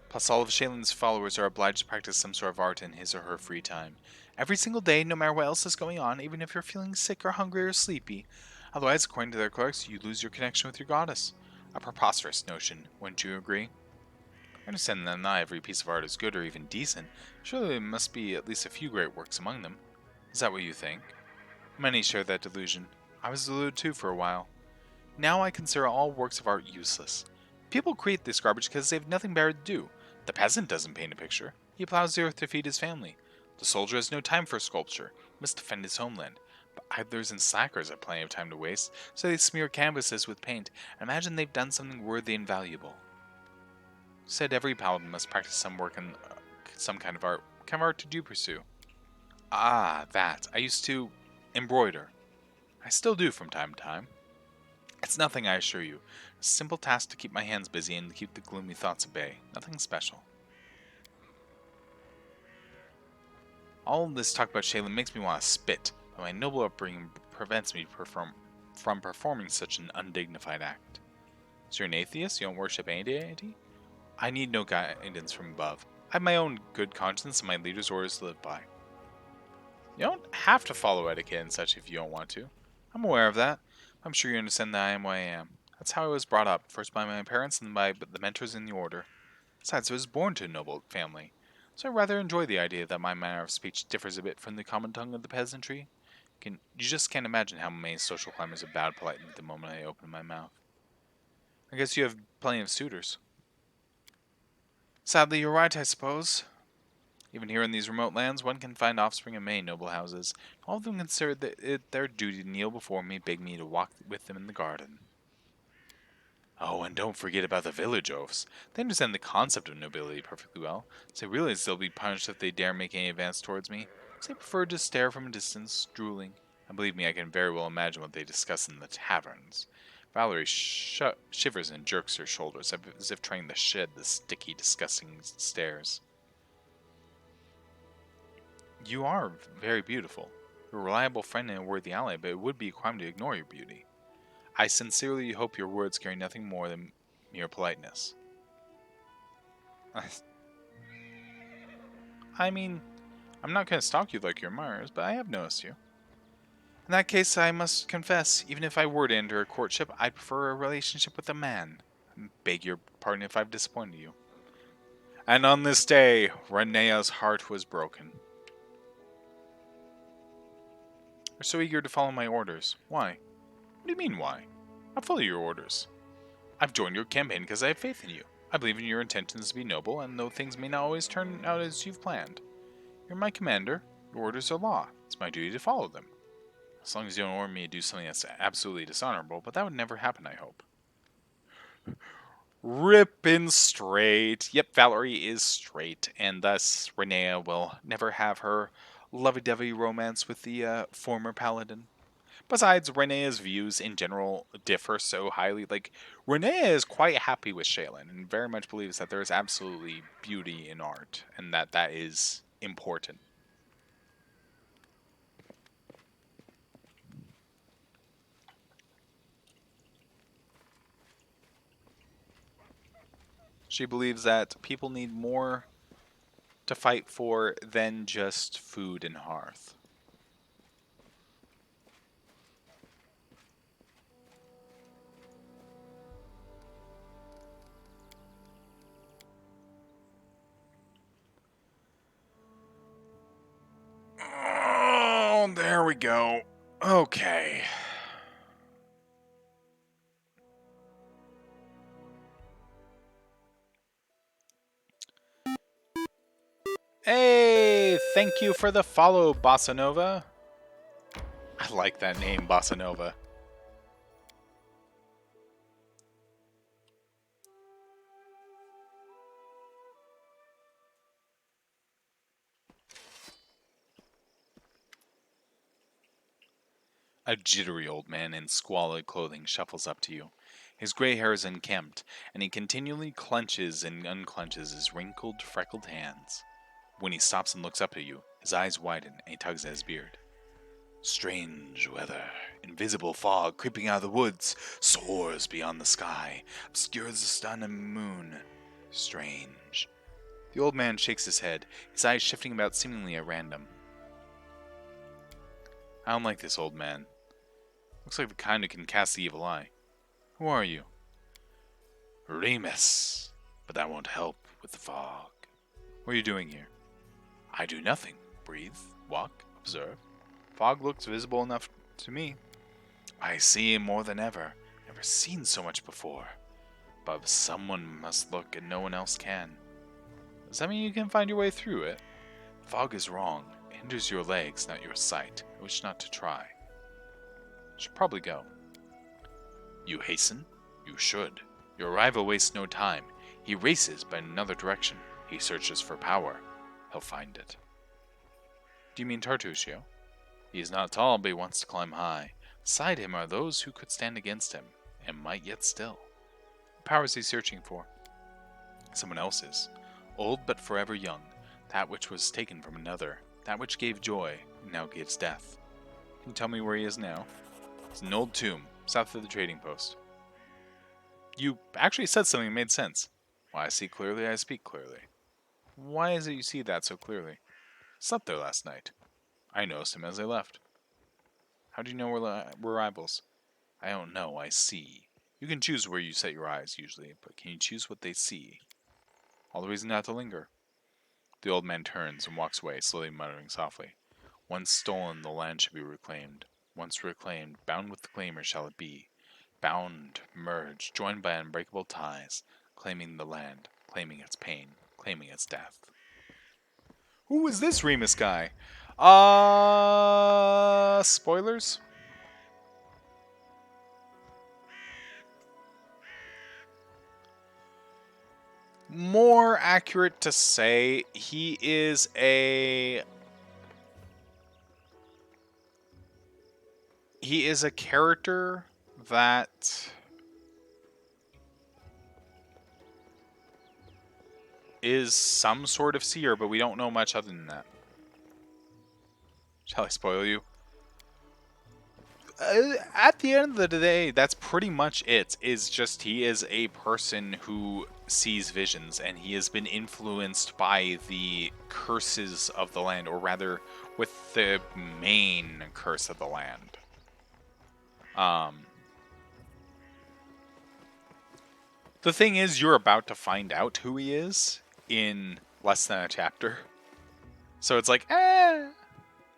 Speaker 1: Plus, all of Shaylin's followers are obliged to practice some sort of art in his or her free time. Every single day, no matter what else is going on, even if you're feeling sick or hungry or sleepy. Otherwise, according to their clerks, you lose your connection with your goddess. A preposterous notion, wouldn't you agree? I understand that not every piece of art is good or even decent. Surely there must be at least a few great works among them. Is that what you think? Many share that delusion. I was deluded too for a while. Now I consider all works of art useless. People create this garbage because they have nothing better to do. The peasant doesn't paint a picture. He plows the earth to feed his family. The soldier has no time for sculpture. He must defend his homeland. But idlers and slackers have plenty of time to waste, so they smear canvases with paint and imagine they've done something worthy and valuable. Said every paladin must practice some work in some kind of art. What kind of art did you pursue? Ah, that. I used to embroider. I still do from time to time. It's nothing, I assure you. A simple task to keep my hands busy and to keep the gloomy thoughts at bay. Nothing special. All this talk about Shaylin makes me want to spit, but my noble upbringing prevents me from performing such an undignified act. So you're an atheist? You don't worship any deity? I need no guidance from above. I have my own good conscience and my leader's orders to live by. You don't have to follow etiquette and such if you don't want to. I'm aware of that. I'm sure you understand that I am what I am. That's how I was brought up, first by my parents and then by the mentors in the order. Besides, I was born to a noble family, so I rather enjoy the idea that my manner of speech differs a bit from the common tongue of the peasantry. You just can't imagine how many social climbers have bowed politely the moment I open my mouth. I guess you have plenty of suitors. Sadly, you're right, I suppose. Even here in these remote lands, one can find offspring of many noble houses. All of them consider it their duty to kneel before me, beg me to walk with them in the garden. Oh, and don't forget about the village oafs. They understand the concept of nobility perfectly well, so they realize they'll be punished if they dare make any advance towards me, so they prefer to stare from a distance, drooling. And believe me, I can very well imagine what they discuss in the taverns. Valerie shivers and jerks her shoulders, as if trying to shed the sticky, disgusting stares. You are very beautiful. You're a reliable friend and a worthy ally, but it would be a crime to ignore your beauty. I sincerely hope your words carry nothing more than mere politeness. I mean, I'm not going to stalk you like your admirers, but I have noticed you. In that case, I must confess, even if I were to enter a courtship, I'd prefer a relationship with a man. I beg your pardon if I've disappointed you. And on this day, Renea's heart was broken. You're so eager to follow my orders. Why? What do you mean, why? I'll follow your orders. I've joined your campaign because I have faith in you. I believe in your intentions to be noble, and though things may not always turn out as you've planned. You're my commander. Your orders are law. It's my duty to follow them. As long as you don't order me to do something that's absolutely dishonorable, but that would never happen, I hope. Rippin' straight. Yep, Valerie is straight, and thus Renea will never have her lovey-dovey romance with the former paladin. Besides, Renea's views in general differ so highly. Like, Renea is quite happy with Shaylin and very much believes that there is absolutely beauty in art and that is important. She believes that people need more to fight for than just food and hearth. Oh, there we go. Okay. Hey, thank you for the follow, Bossa Nova. I like that name, Bossa Nova. A jittery old man in squalid clothing shuffles up to you. His gray hair is unkempt, and he continually clenches and unclenches his wrinkled, freckled hands. When he stops and looks up at you, his eyes widen and he tugs at his beard. Strange weather. Invisible fog creeping out of the woods, soars beyond the sky, obscures the sun and moon. Strange. The old man shakes his head, his eyes shifting about seemingly at random. I don't like this old man. Looks like the kind who can cast the evil eye. Who are you? Remus. But that won't help with the fog. What are you doing here? I do nothing. Breathe, walk, observe. Fog looks visible enough to me. I see more than ever. Never seen so much before. But someone must look and no one else can. Does that mean you can find your way through it? Fog is wrong. It hinders your legs, not your sight. I wish not to try. Should probably go. You hasten? You should. Your rival wastes no time. He races but in another direction. He searches for power. He'll find it. Do you mean Tartusio? He is not tall, but he wants to climb high. Beside him are those who could stand against him, and might yet still. What power is he searching for? Someone else's. Old but forever young. That which was taken from another. That which gave joy, now gives death. Can you tell me where he is now? It's an old tomb, south of the trading post. You actually said something that made sense. Why I see clearly, I speak clearly. Why is it you see that so clearly? Slept there last night. I noticed him as I left. How do you know we're rivals? I don't know, I see. You can choose where you set your eyes, usually, but can you choose what they see? All the reason not to linger. The old man turns and walks away, slowly muttering softly. Once stolen, the land should be reclaimed. Once reclaimed, bound with the claimer shall it be. Bound, merged, joined by unbreakable ties, claiming the land, claiming its pain, claiming its death. Who is this Remus guy? Spoilers? More accurate to say, he is a character that is some sort of seer, but we don't know much other than that. Shall I spoil you? At the end of the day, that's pretty much it. Is just he is a person who sees visions, and he has been influenced by the curses of the land, or rather, with the main curse of the land. The thing is, you're about to find out who he is in less than a chapter. So it's like,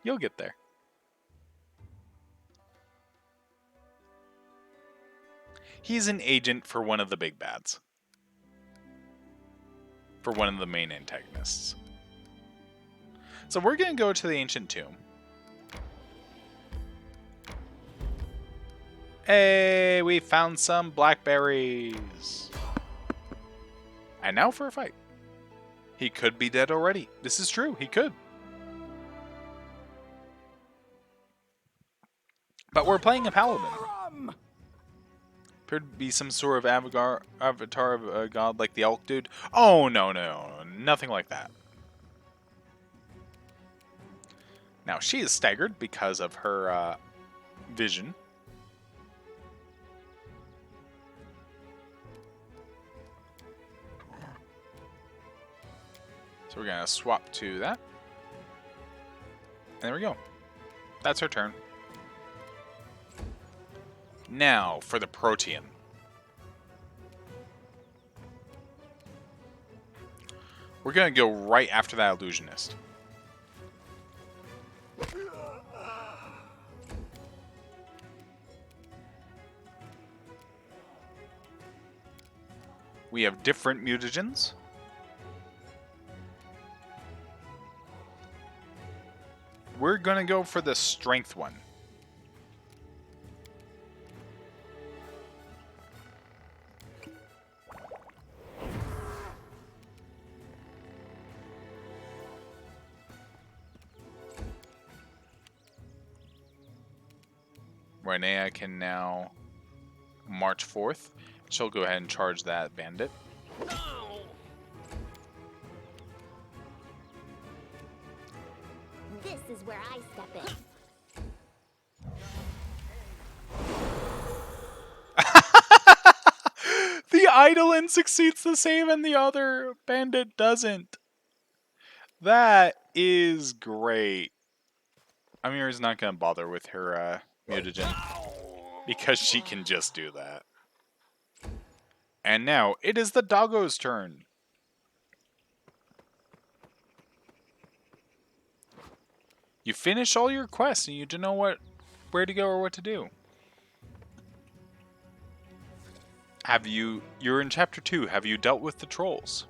Speaker 1: you'll get there. He's an agent for one of the big bads. For one of the main antagonists. So we're going to go to the ancient tomb. Hey, we found some blackberries. And now for a fight. He could be dead already. This is true, he could. But we're playing a paladin. Appeared to be some sort of avatar of a god like the elk dude. Oh, no, nothing like that. Now, she is staggered because of her vision. So we're going to swap to that. And there we go. That's her turn. Now, for the Protean. We're going to go right after that Illusionist. We have different mutagens. We're going to go for the Strength one. Renea can now march forth. She'll go ahead and charge that bandit.
Speaker 2: This is where I step in.
Speaker 1: The Eidolon succeeds the save and the other bandit doesn't. That is great. Amir's not going to bother with her mutagen because she can just do that. And now it is the doggo's turn. You finish all your quests and you don't know where to go or what to do. You're in chapter 2. Have you dealt with the trolls?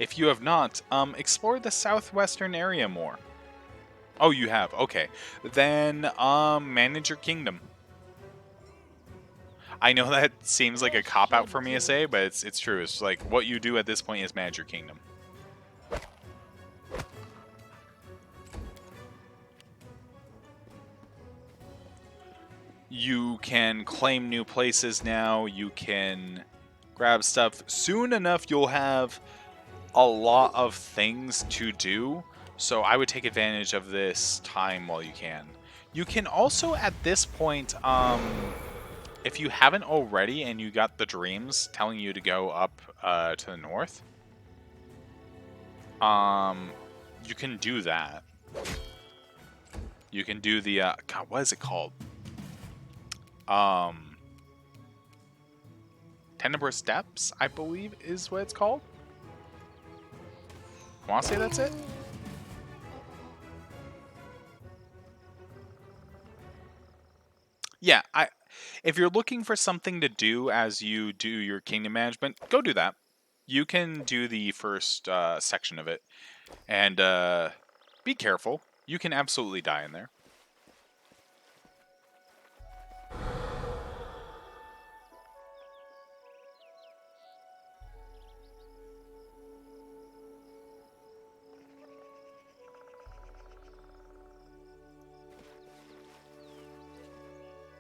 Speaker 1: If you have not, explore the southwestern area more. Oh, you have. Okay. Then, manage your kingdom. I know that seems like a cop-out for me to say, but it's true. It's like, what you do at this point is manage your kingdom. You can claim new places now. You can grab stuff. Soon enough, you'll have a lot of things to do. So I would take advantage of this time while you can. You can also, at this point, if you haven't already and you got the dreams telling you to go up to the north, you can do that. You can do the, God, what is it called? Tenebrous Steps, I believe is what it's called. I want to say that's it. Yeah, if you're looking for something to do as you do your kingdom management, go do that. You can do the first section of it. And be careful. You can absolutely die in there.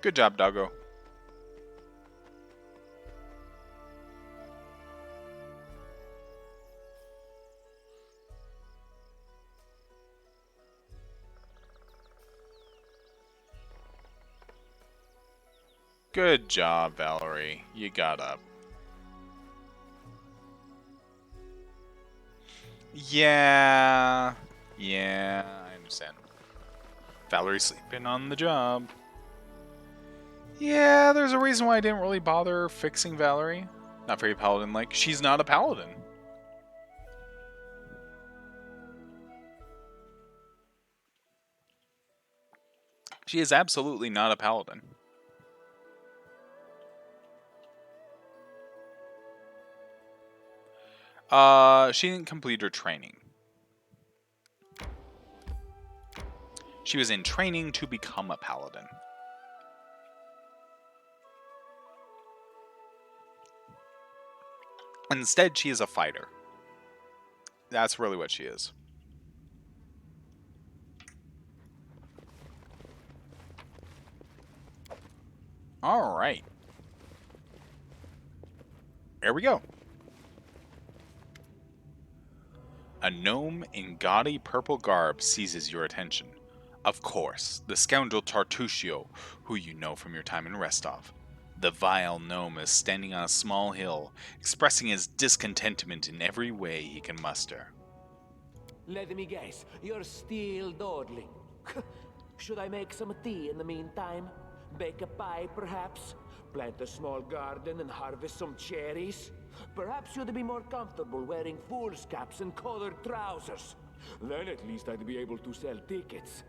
Speaker 1: Good job, doggo. Good job, Valerie. You got up. Yeah, I understand. Valerie's sleeping on the job. Yeah, there's a reason why I didn't really bother fixing Valerie. Not very paladin-like. She's not a paladin. She is absolutely not a paladin. She didn't complete her training. She was in training to become a paladin. Instead, she is a fighter. That's really what she is. Alright. There we go. A gnome in gaudy purple garb seizes your attention. Of course, the scoundrel Tartusio, who you know from your time in Restov. The vile gnome is standing on a small hill, expressing his discontentment in every way he can muster.
Speaker 4: Let me guess, you're still dawdling. Should I make some tea in the meantime? Bake a pie, perhaps? Plant a small garden and harvest some cherries? Perhaps you'd be more comfortable wearing fool's caps and colored trousers. Then at least I'd be able to sell tickets.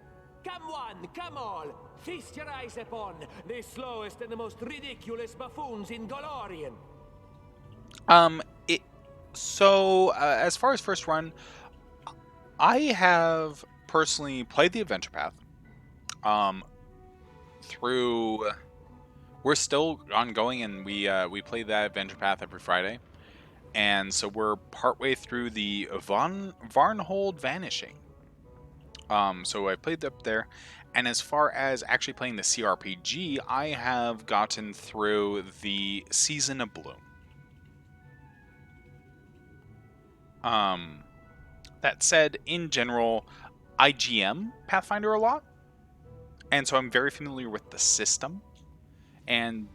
Speaker 4: Come one, come all! Feast your eyes upon the slowest and the most ridiculous buffoons in Golorian!
Speaker 1: As far as first run, I have personally played the adventure path. We're still ongoing, and we play that adventure path every Friday, and so we're partway through the Varnhold Vanishing. So I played up there, and as far as actually playing the CRPG, I have gotten through the Season of Bloom. That said, in general, I GM Pathfinder a lot, and so I'm very familiar with the system. And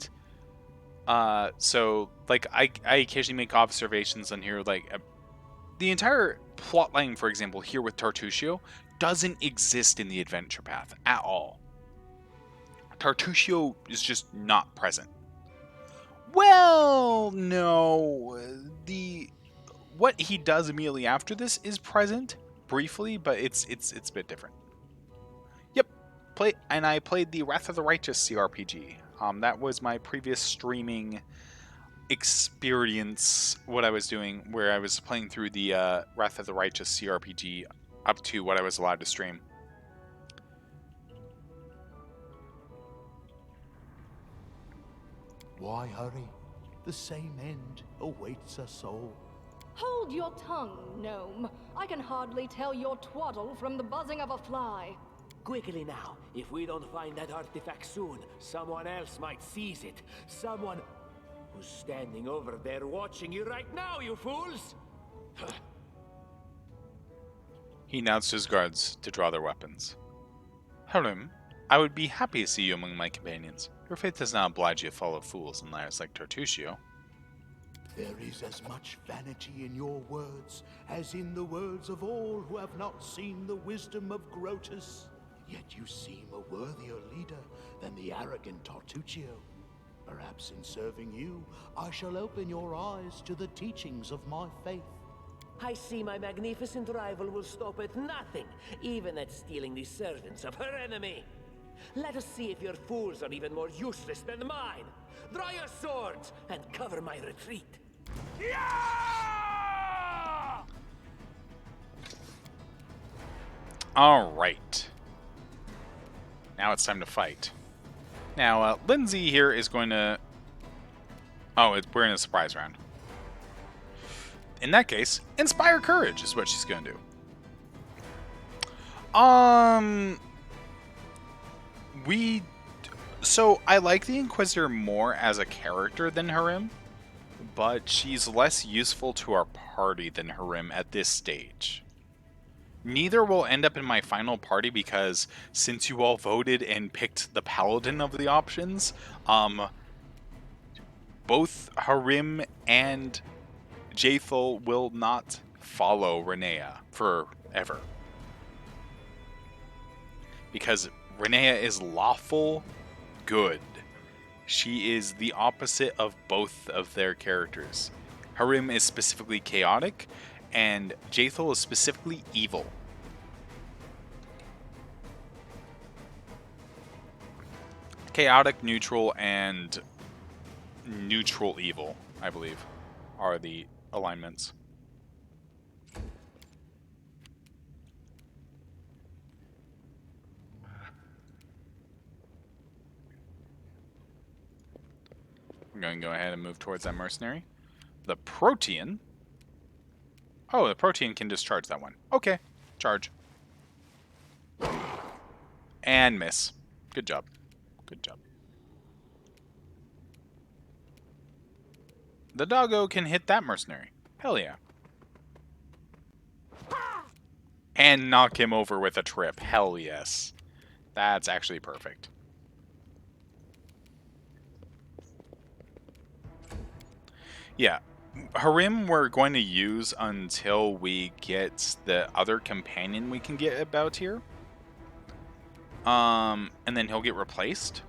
Speaker 1: so like I occasionally make observations on here, like the entire plot line, for example, here with Tartusio doesn't exist in the adventure path at all. Tartusio is just not present. Well, no, what he does immediately after this is present briefly, but it's a bit different. Yep, I played the Wrath of the Righteous CRPG. That was my previous streaming experience. What I was doing, where I was playing through the Wrath of the Righteous CRPG up to what I was allowed to stream.
Speaker 7: Why hurry? The same end awaits us all.
Speaker 9: Hold your tongue, gnome. I can hardly tell your twaddle from the buzzing of a fly.
Speaker 4: Quickly now. If we don't find that artifact soon, someone else might seize it. Someone who's standing over there watching you right now, you fools!
Speaker 1: He announced his guards to draw their weapons. Harim, I would be happy to see you among my companions. Your faith does not oblige you to follow fools and liars like Tartusio.
Speaker 7: There is as much vanity in your words as in the words of all who have not seen the wisdom of Grotus. Yet you seem a worthier leader than the arrogant Tartusio. Perhaps in serving you, I shall open your eyes to the teachings of my faith.
Speaker 4: I see my magnificent rival will stop at nothing, even at stealing the servants of her enemy. Let us see if your fools are even more useless than mine. Draw your swords and cover my retreat. Yeah!
Speaker 1: All right. Now it's time to fight. Now, Lindsay here is going to... Oh, we're in a surprise round. In that case, Inspire Courage is what she's going to do. So, I like the Inquisitor more as a character than Harim, but she's less useful to our party than Harim at this stage. Neither will end up in my final party because since you all voted and picked the Paladin of the options, both Harim and Jaethal will not follow Renea forever. Because Renea is lawful good. She is the opposite of both of their characters. Harim is specifically chaotic, and Jaethal is specifically evil. Chaotic, neutral, and neutral evil, I believe, are the alignments. I'm going to go ahead and move towards that mercenary. The Protean. Oh, the Protean can discharge that one. Okay, charge. And miss. Good job. Good job. The doggo can hit that mercenary. Hell yeah. And knock him over with a trip. Hell yes. That's actually perfect. Yeah. Harim we're going to use until we get the other companion we can get about here. And then he'll get replaced.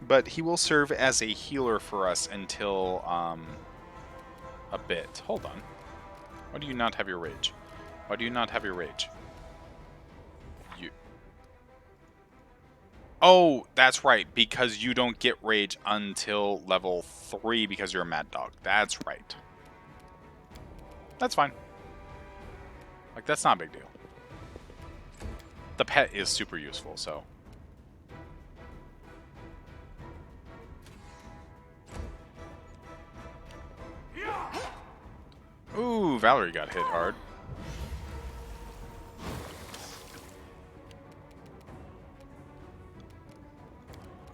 Speaker 1: But he will serve as a healer for us until a bit. Hold on. Why do you not have your rage? Why do you not have your rage? Oh, that's right, because you don't get rage until level 3 because you're a mad dog. That's right. That's fine. Like, that's not a big deal. The pet is super useful, so... Ooh, Valerie got hit hard.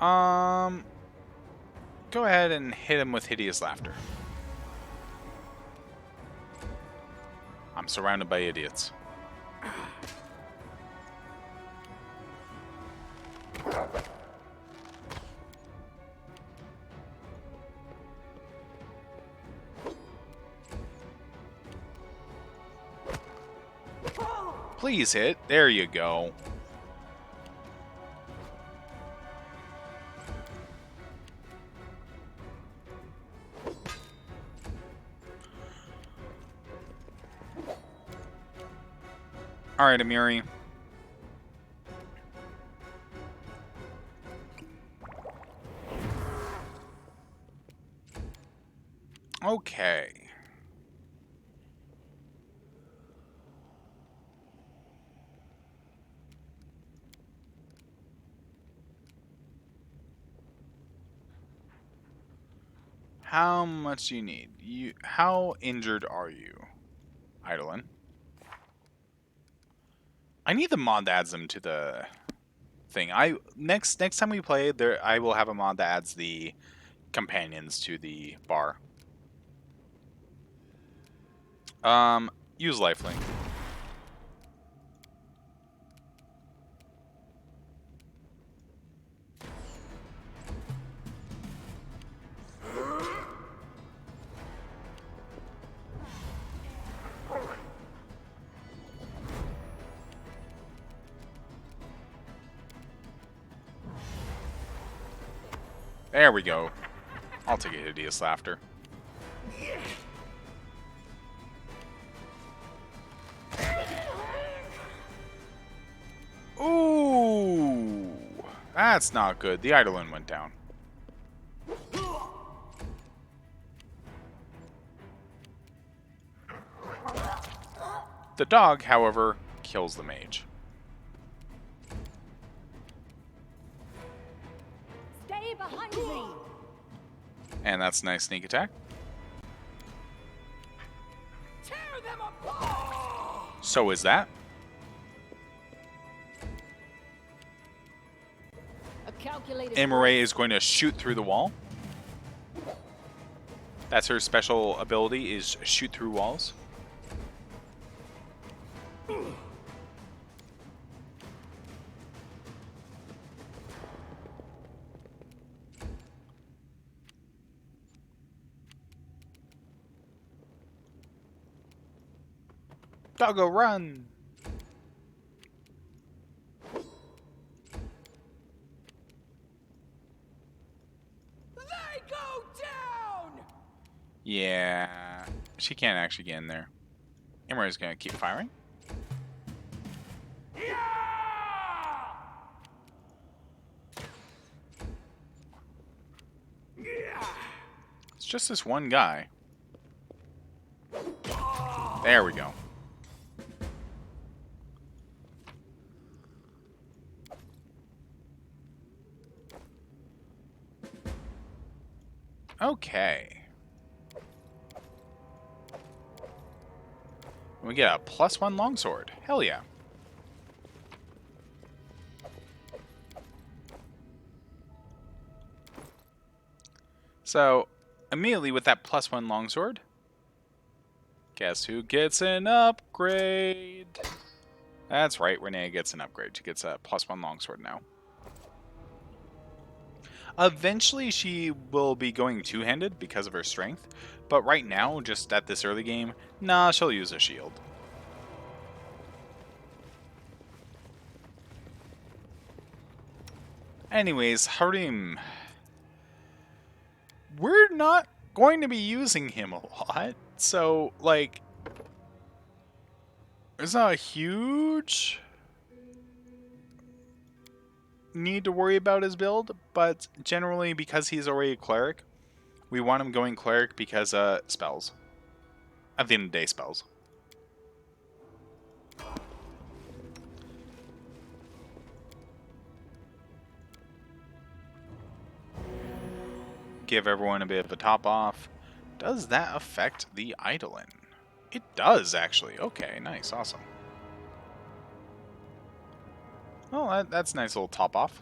Speaker 1: Go ahead and hit him with Hideous Laughter. I'm surrounded by idiots. Please hit. There you go. Alright, Amiri. Okay. How much do you need? How injured are you, Eidolon? I need the mod that adds them to the thing. Next time we play, I will have a mod that adds the companions to the bar. Use lifelink. There we go. I'll take a Hideous Laughter. Ooh! That's not good. The Eidolon went down. The dog, however, kills the mage.
Speaker 3: Stay behind me!
Speaker 1: And that's a nice sneak attack.
Speaker 3: Tear them apart!
Speaker 1: So is that.
Speaker 3: A calculated
Speaker 1: Imare is going to shoot through the wall. That's her special ability, is shoot through walls. Doggo, run!
Speaker 3: They go down!
Speaker 1: Yeah, she can't actually get in there. Imra's gonna keep firing. It's just this one guy. There we go. Okay. We get a +1 longsword. Hell yeah. So, immediately with that +1 longsword, guess who gets an upgrade? That's right, Renee gets an upgrade. She gets a +1 longsword now. Eventually, she will be going two-handed because of her strength, but right now, just at this early game, nah, she'll use a shield. Anyways, Harim. We're not going to be using him a lot, so, like, there's not a huge need to worry about his build, but generally, because he's already a cleric, we want him going cleric because, spells. At the end of the day, spells. Give everyone a bit of a top off. Does that affect the Eidolon? It does, actually. Okay, nice, awesome. Well, that's a nice little top off.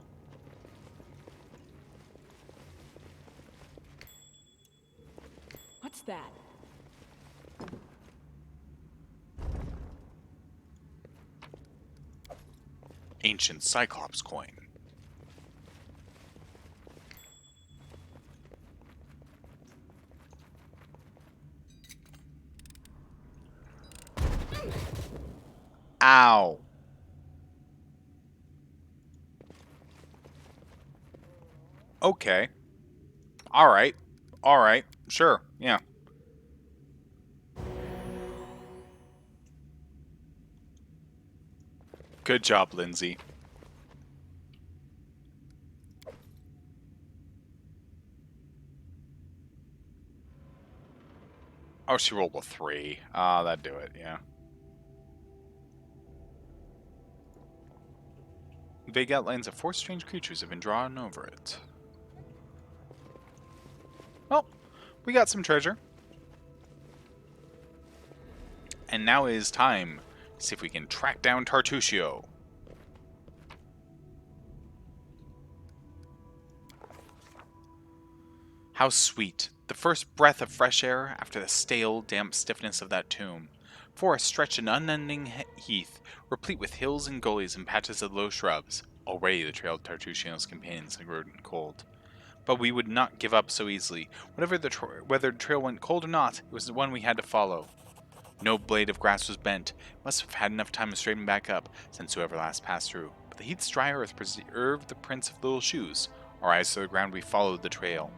Speaker 9: that?
Speaker 1: Ancient Cyclops coin. Ow. Okay. Alright. Alright. Sure. Yeah. Good job, Lindsay. Oh, she rolled a 3. Ah, that'd do it, yeah. Vague outlines of 4 strange creatures have been drawn over it. Well, we got some treasure. And now it is time to see if we can track down Tartusio. How sweet, the first breath of fresh air after the stale, damp stiffness of that tomb. Forest stretched an unending heath, replete with hills and gullies and patches of low shrubs. Already the trail of Tartusio's companions had grown cold. But we would not give up so easily. Whether the trail went cold or not, it was the one we had to follow. No blade of grass was bent. Must have had enough time to straighten back up, since whoever last passed through. But the heat's dry earth preserved the prints of little shoes. Our eyes to the ground, we followed the trail.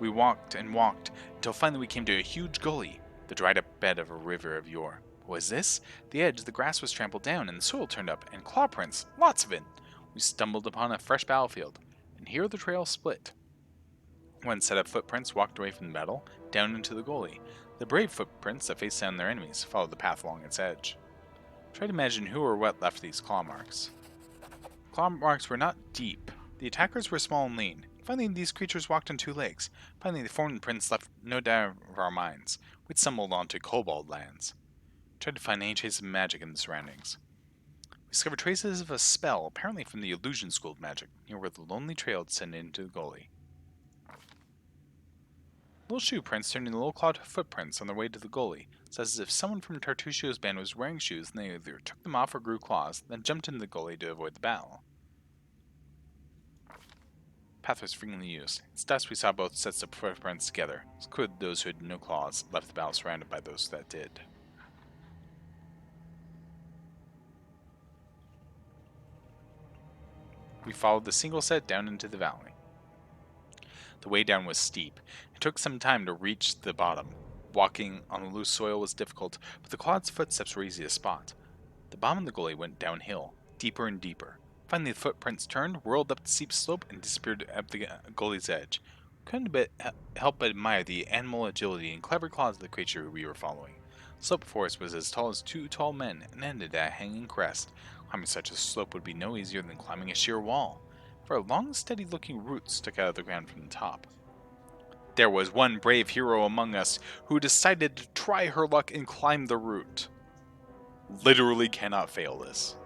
Speaker 1: We walked and walked, until finally we came to a huge gully, the dried-up bed of a river of yore. What was this? At the edge, the grass was trampled down, and the soil turned up, and claw prints, lots of it. We stumbled upon a fresh battlefield, and here the trail split. One set of footprints walked away from the battle, down into the gully. The brave footprints that faced down their enemies followed the path along its edge. Try to imagine who or what left these claw marks. Claw marks were not deep. The attackers were small and lean. Finally, these creatures walked on 2 legs. Finally, the foreign prints left no doubt of our minds. We'd stumbled onto Kobold lands. Tried to find any traces of magic in the surroundings. We discovered traces of a spell, apparently from the illusion school of magic, near where the lonely trail descended into the gully. Little shoe prints turned into little clawed footprints on their way to the gully. It's as if someone from Tartusio's band was wearing shoes and they either took them off or grew claws, then jumped into the gully to avoid the battle. Path was frequently used. It's thus we saw both sets of footprints together. It's clear that those who had no claws left the battle surrounded by those that did. We followed the single set down into the valley. The way down was steep. It took some time to reach the bottom. Walking on the loose soil was difficult, but the clawed footsteps were easy to spot. The bottom of the gully went downhill, deeper and deeper. Finally, the footprints turned, whirled up the steep slope, and disappeared at the gully's edge. Couldn't help but admire the animal agility and clever claws of the creature we were following. The slope before us was as tall as 2 tall men, and ended at a hanging crest. Climbing such a slope would be no easier than climbing a sheer wall, for a long, steady-looking root stuck out of the ground from the top. There was one brave hero among us who decided to try her luck and climb the root. Literally cannot fail this.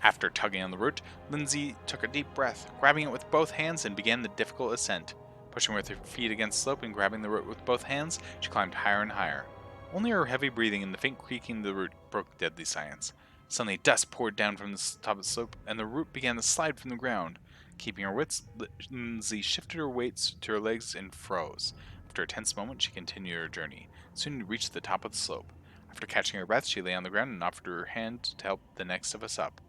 Speaker 1: After tugging on the root, Lindsay took a deep breath, grabbing it with both hands and began the difficult ascent. Pushing with her feet against the slope and grabbing the root with both hands, she climbed higher and higher. Only her heavy breathing and the faint creaking of the root broke the deadly silence. Suddenly dust poured down from the top of the slope, and the root began to slide from the ground. Keeping her wits, Lindsay shifted her weights to her legs and froze. After a tense moment, she continued her journey. Soon she reached the top of the slope. After catching her breath, she lay on the ground and offered her hand to help the next of us up.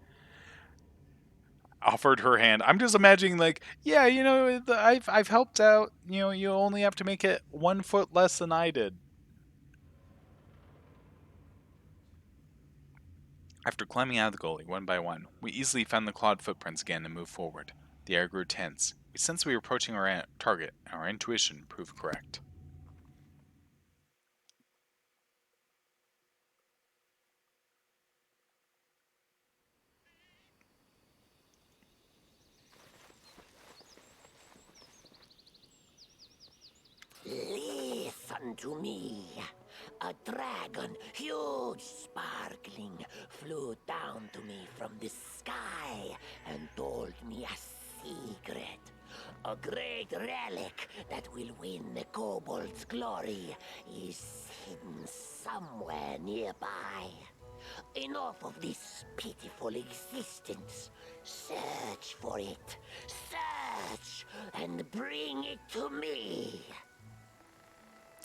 Speaker 1: Offered her hand. I'm just imagining, like, yeah, you know, I've helped out. You know, you only have to make it 1 foot less than I did. After climbing out of the gully, one by one, we easily found the clawed footprints again and moved forward. The air grew tense. We sensed we were approaching our target, and our intuition proved correct.
Speaker 4: Listen to me. A dragon, huge, sparkling, flew down to me from the sky and told me a secret. A great relic that will win the kobold's glory is hidden somewhere nearby. Enough of this pitiful existence. Search for it. Search and bring it to me.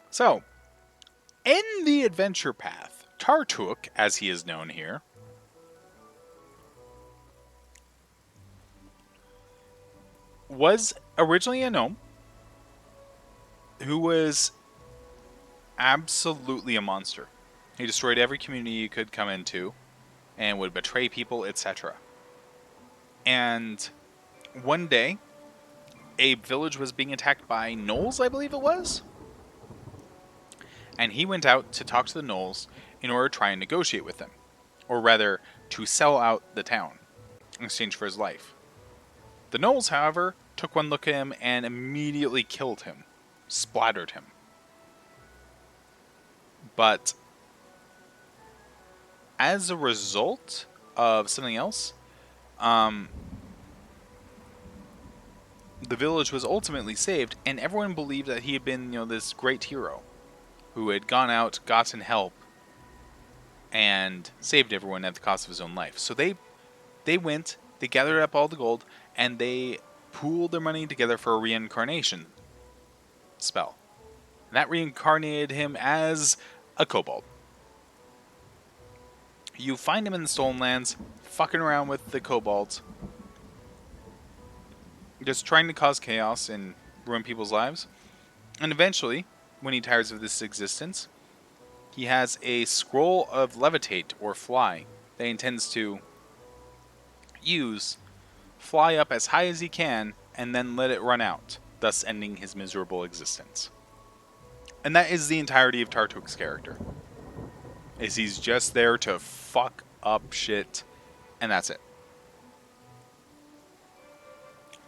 Speaker 1: So, in the adventure path, Tartuk, as he is known here, was originally a gnome who was absolutely a monster. He destroyed every community you could come into and would betray people, etc. And one day, a village was being attacked by gnolls, I believe it was. And he went out to talk to the gnolls in order to try and negotiate with them. Or rather, to sell out the town in exchange for his life. The gnolls, however, took one look at him and immediately killed him. Splattered him. But as a result of something else, the village was ultimately saved, and everyone believed that he had been, this great hero who had gone out, gotten help, and saved everyone at the cost of his own life. So they went, they gathered up all the gold, and they pooled their money together for a reincarnation spell. And that reincarnated him as a kobold. You find him in the Stolen Lands, fucking around with the kobolds, just trying to cause chaos and ruin people's lives. And eventually, when he tires of this existence, he has a scroll of levitate, or fly, that he intends to use, fly up as high as he can, and then let it run out, thus ending his miserable existence. And that is the entirety of Tartuk's character. Is he's just there to fuck up shit, and that's it.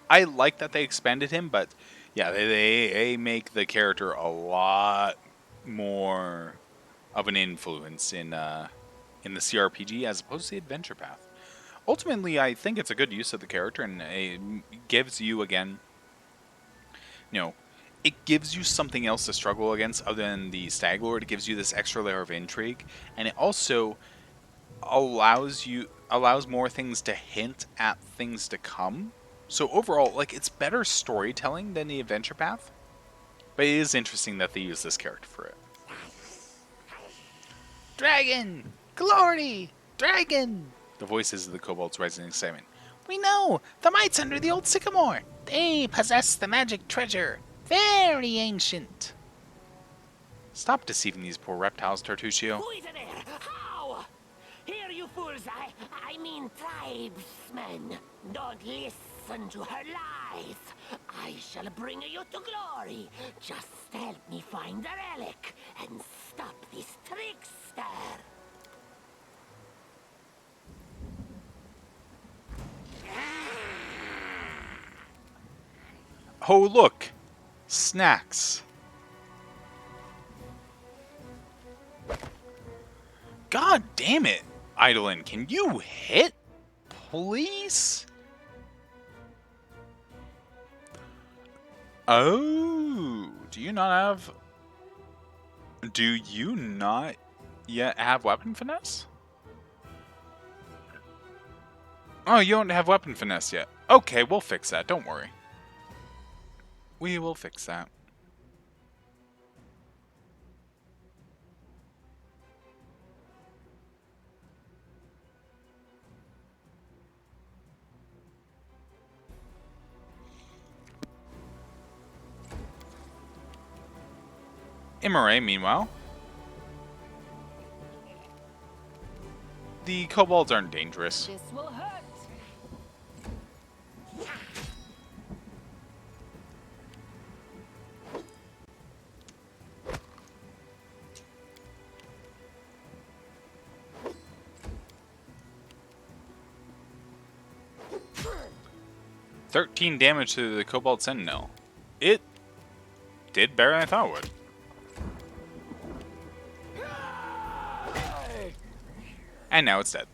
Speaker 1: I like that they expanded him, but yeah, they make the character a lot more of an influence in the CRPG as opposed to the adventure path. Ultimately, I think it's a good use of the character, and it gives you, again, it gives you something else to struggle against other than the Stag Lord. It gives you this extra layer of intrigue, and it also allows more things to hint at things to come. So overall, it's better storytelling than the adventure path, but it is interesting that they use this character for it. Dragon! Glory! Dragon! The voices of the kobolds rising in excitement. We know! The mites under the old sycamore! They possess the magic treasure! Very ancient! Stop deceiving these poor reptiles, Tartuccio.
Speaker 4: Who is there? How? Here, you fools! I mean tribesmen. Don't listen to her lies. I shall bring you to glory. Just help me find the relic and stop this trickster.
Speaker 1: Oh, look! Snacks. God damn it, Eidolon, can you hit, please? Oh, do you not yet have weapon finesse? Oh, you don't have weapon finesse yet. Okay, we'll fix that, don't worry. We will fix that. Imare, meanwhile. The kobolds aren't dangerous.
Speaker 3: This will hurt.
Speaker 1: 13 damage to the Kobold Sentinel. It did better than I thought it would. And now it's dead.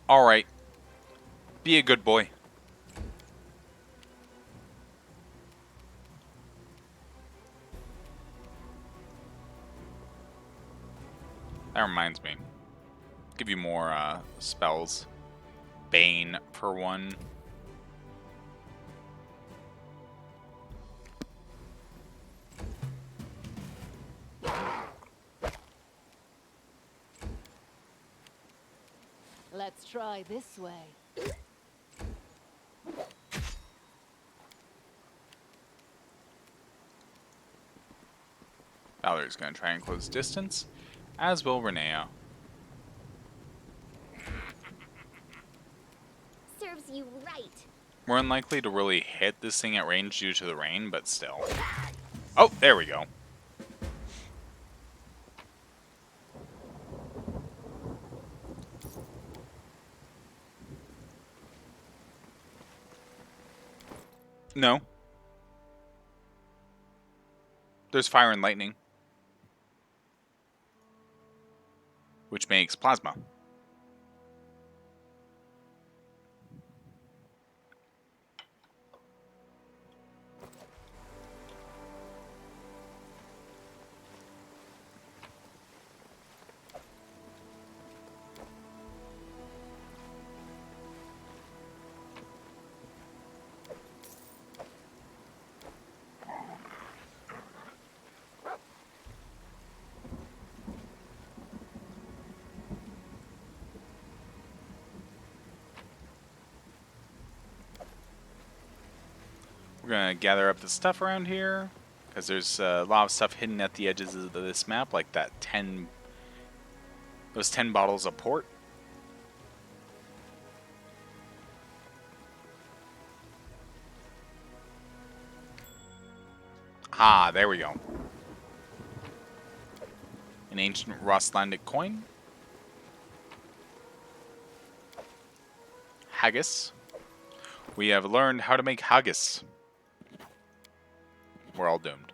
Speaker 1: Alright. Be a good boy. That reminds me. Give you more spells. Bane for one.
Speaker 8: Let's try this way.
Speaker 1: Valerie's going to try and close distance, as will Renea.
Speaker 2: Serves you right.
Speaker 1: We're unlikely to really hit this thing at range due to the rain, but still. Oh, there we go. No. There's fire and lightning. Which makes plasma. We're going to gather up the stuff around here, because there's a lot of stuff hidden at the edges of this map, like those 10 bottles of port. Ah, there we go. An ancient Rostlandic coin. Haggis. We have learned how to make haggis. We're all doomed.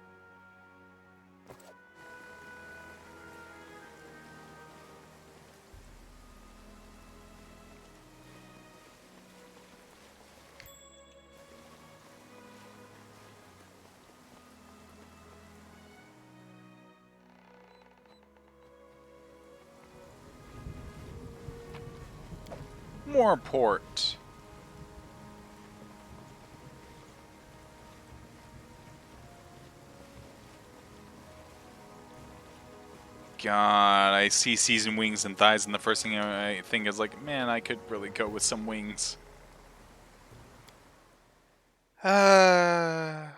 Speaker 1: More port. God, I see seasoned wings and thighs, and the first thing I think is like, man, I could really go with some wings. Well.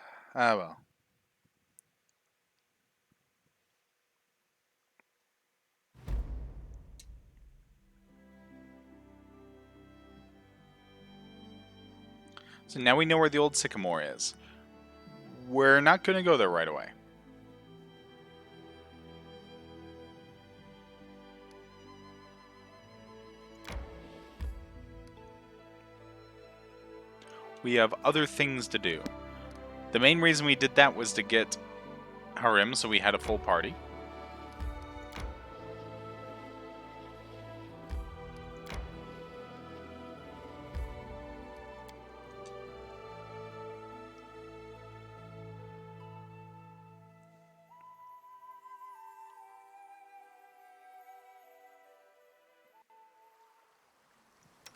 Speaker 1: So now we know where the old sycamore is. We're not going to go there right away. We have other things to do. The main reason we did that was to get Harim, so we had a full party.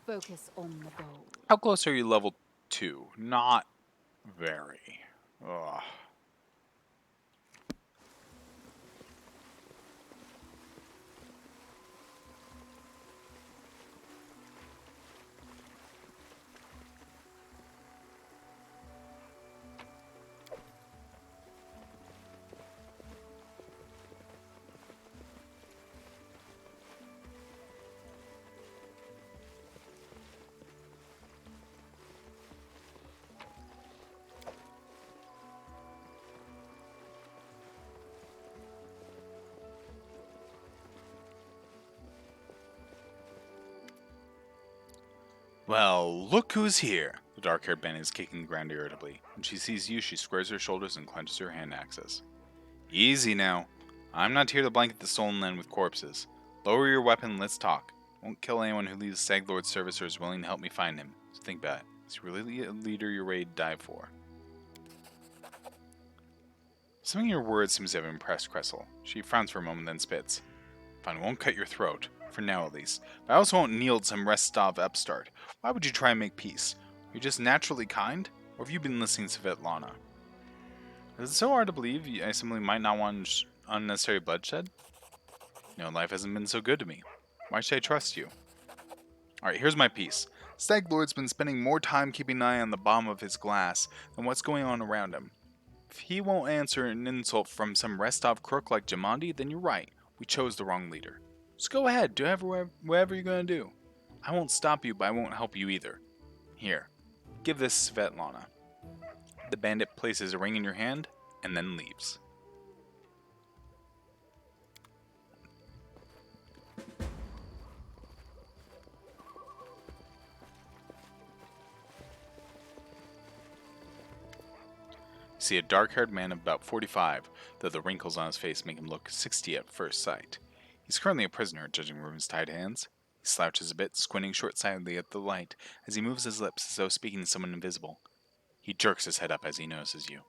Speaker 8: Focus on the goal.
Speaker 1: How close are you level 2? Not very. Ugh. Well, look who's here. The dark-haired Ben is kicking the ground irritably. When she sees you, she squares her shoulders and clenches her hand axes. Easy now. I'm not here to blanket the stolen land with corpses. Lower your weapon and let's talk. Won't kill anyone who leaves Stag Lord's service or is willing to help me find him. So think about it. Is he really a leader you're ready to die for? Something in your words seems to have impressed Cressel. She frowns for a moment, then spits. Fine, I won't cut your throat. For now, at least. But I also won't kneel to some Restov upstart. Why would you try and make peace? Are you just naturally kind? Or have you been listening to Svetlana? Is it so hard to believe I simply might not want unnecessary bloodshed? You know, life hasn't been so good to me. Why should I trust you? Alright, here's my piece. Stag Lord's been spending more time keeping an eye on the bottom of his glass than what's going on around him. If he won't answer an insult from some Restov crook like Jamandi, then you're right. We chose the wrong leader. Just go ahead, do whatever you're gonna do. I won't stop you, but I won't help you either. Here, give this to Svetlana. The bandit places a ring in your hand, and then leaves. See a dark-haired man of about 45, though the wrinkles on his face make him look 60 at first sight. He's currently a prisoner, judging from his tied hands. He slouches a bit, squinting short-sightedly at the light as he moves his lips as though speaking to someone invisible. He jerks his head up as he notices you.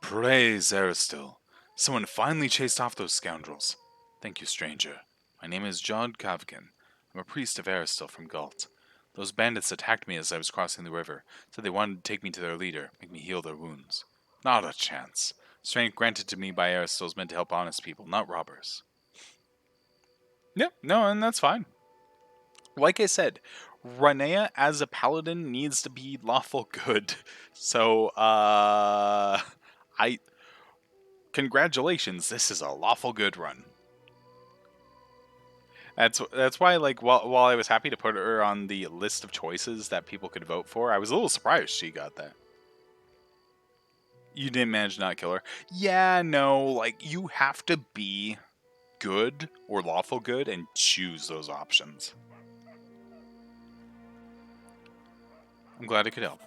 Speaker 1: Praise Aristil. Someone finally chased off those scoundrels. Thank you, stranger. My name is Jod Kavkin. I'm a priest of Aristil from Galt. Those bandits attacked me as I was crossing the river, said they wanted to take me to their leader, make me heal their wounds. Not a chance. Strength granted to me by Aristil is meant to help honest people, not robbers. Yep, no, and that's fine. Like I said, Ranea as a paladin needs to be lawful good. So, congratulations, this is a lawful good run. That's why, like, while I was happy to put her on the list of choices that people could vote for, I was a little surprised she got that. You didn't manage to not kill her. Yeah, no, like, you have to be good or lawful good and choose those options. I'm glad I could help.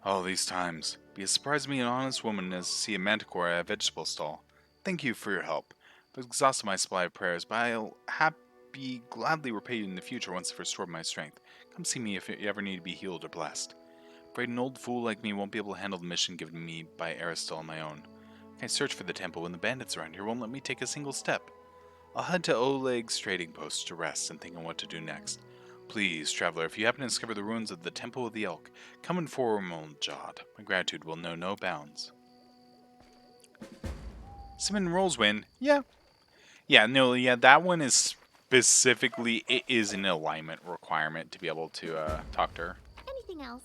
Speaker 1: All these times, be as surprised to me an honest woman as to see a manticore at a vegetable stall. Thank you for your help. I've exhausted my supply of prayers, but I'll gladly repay you in the future once I've restored my strength. Come see me if you ever need to be healed or blessed. Afraid an old fool like me won't be able to handle the mission given me by Aristil on my own. I search for the temple when the bandits around here won't let me take a single step. I'll head to Oleg's trading post to rest and think on what to do next. Please, traveler, if you happen to discover the ruins of the Temple of the Elk, come inform old Jod. My gratitude will know no bounds. Cinnamon rolls win. Yeah, that one is specifically, it is an alignment requirement to be able to talk to her.
Speaker 2: Anything else?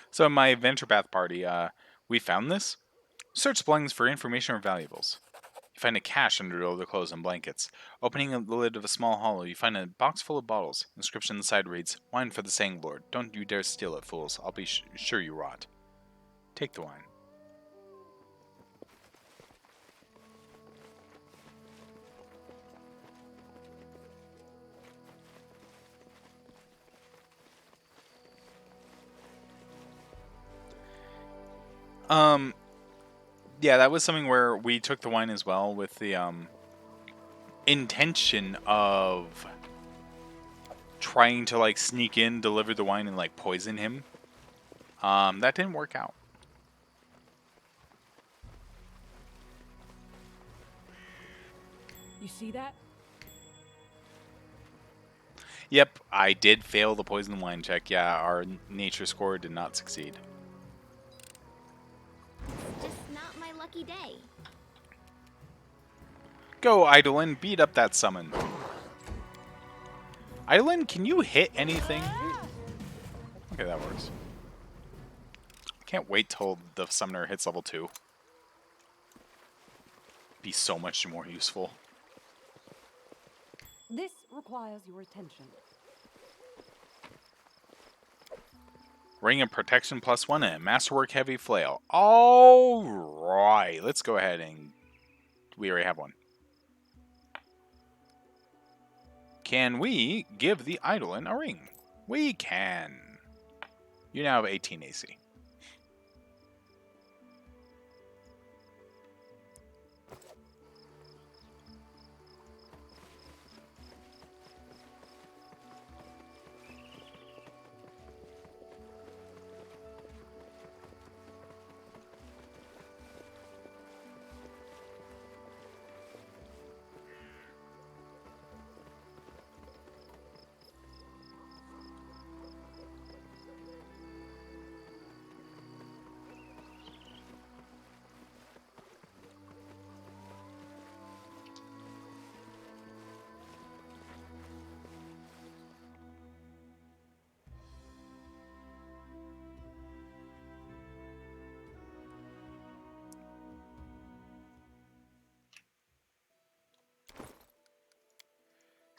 Speaker 1: So in my Adventure Path party, we found this. Search belongings for information or valuables. You find a cache under all the clothes and blankets. Opening the lid of a small hollow, you find a box full of bottles. Inscription on the side reads, "Wine for the Stag Lord. Don't you dare steal it, fools. I'll be sure you rot." Take the wine. Yeah, that was something where we took the wine as well with the intention of trying to like sneak in, deliver the wine, and like poison him. That didn't work out.
Speaker 3: You see that?
Speaker 1: Yep, I did fail the poison wine check. Yeah, our nature score did not succeed.
Speaker 2: Just not my lucky day.
Speaker 1: Go, Eidolon, beat up that summon. Eidolon, can you hit anything? Okay, that works. I can't wait till the summoner hits level 2. Be so much more useful.
Speaker 11: This requires your attention.
Speaker 1: Ring of Protection +1 and a Masterwork Heavy Flail. Alright, let's go ahead and... We already have one. Can we give the Eidolon a ring? We can. You now have 18 AC.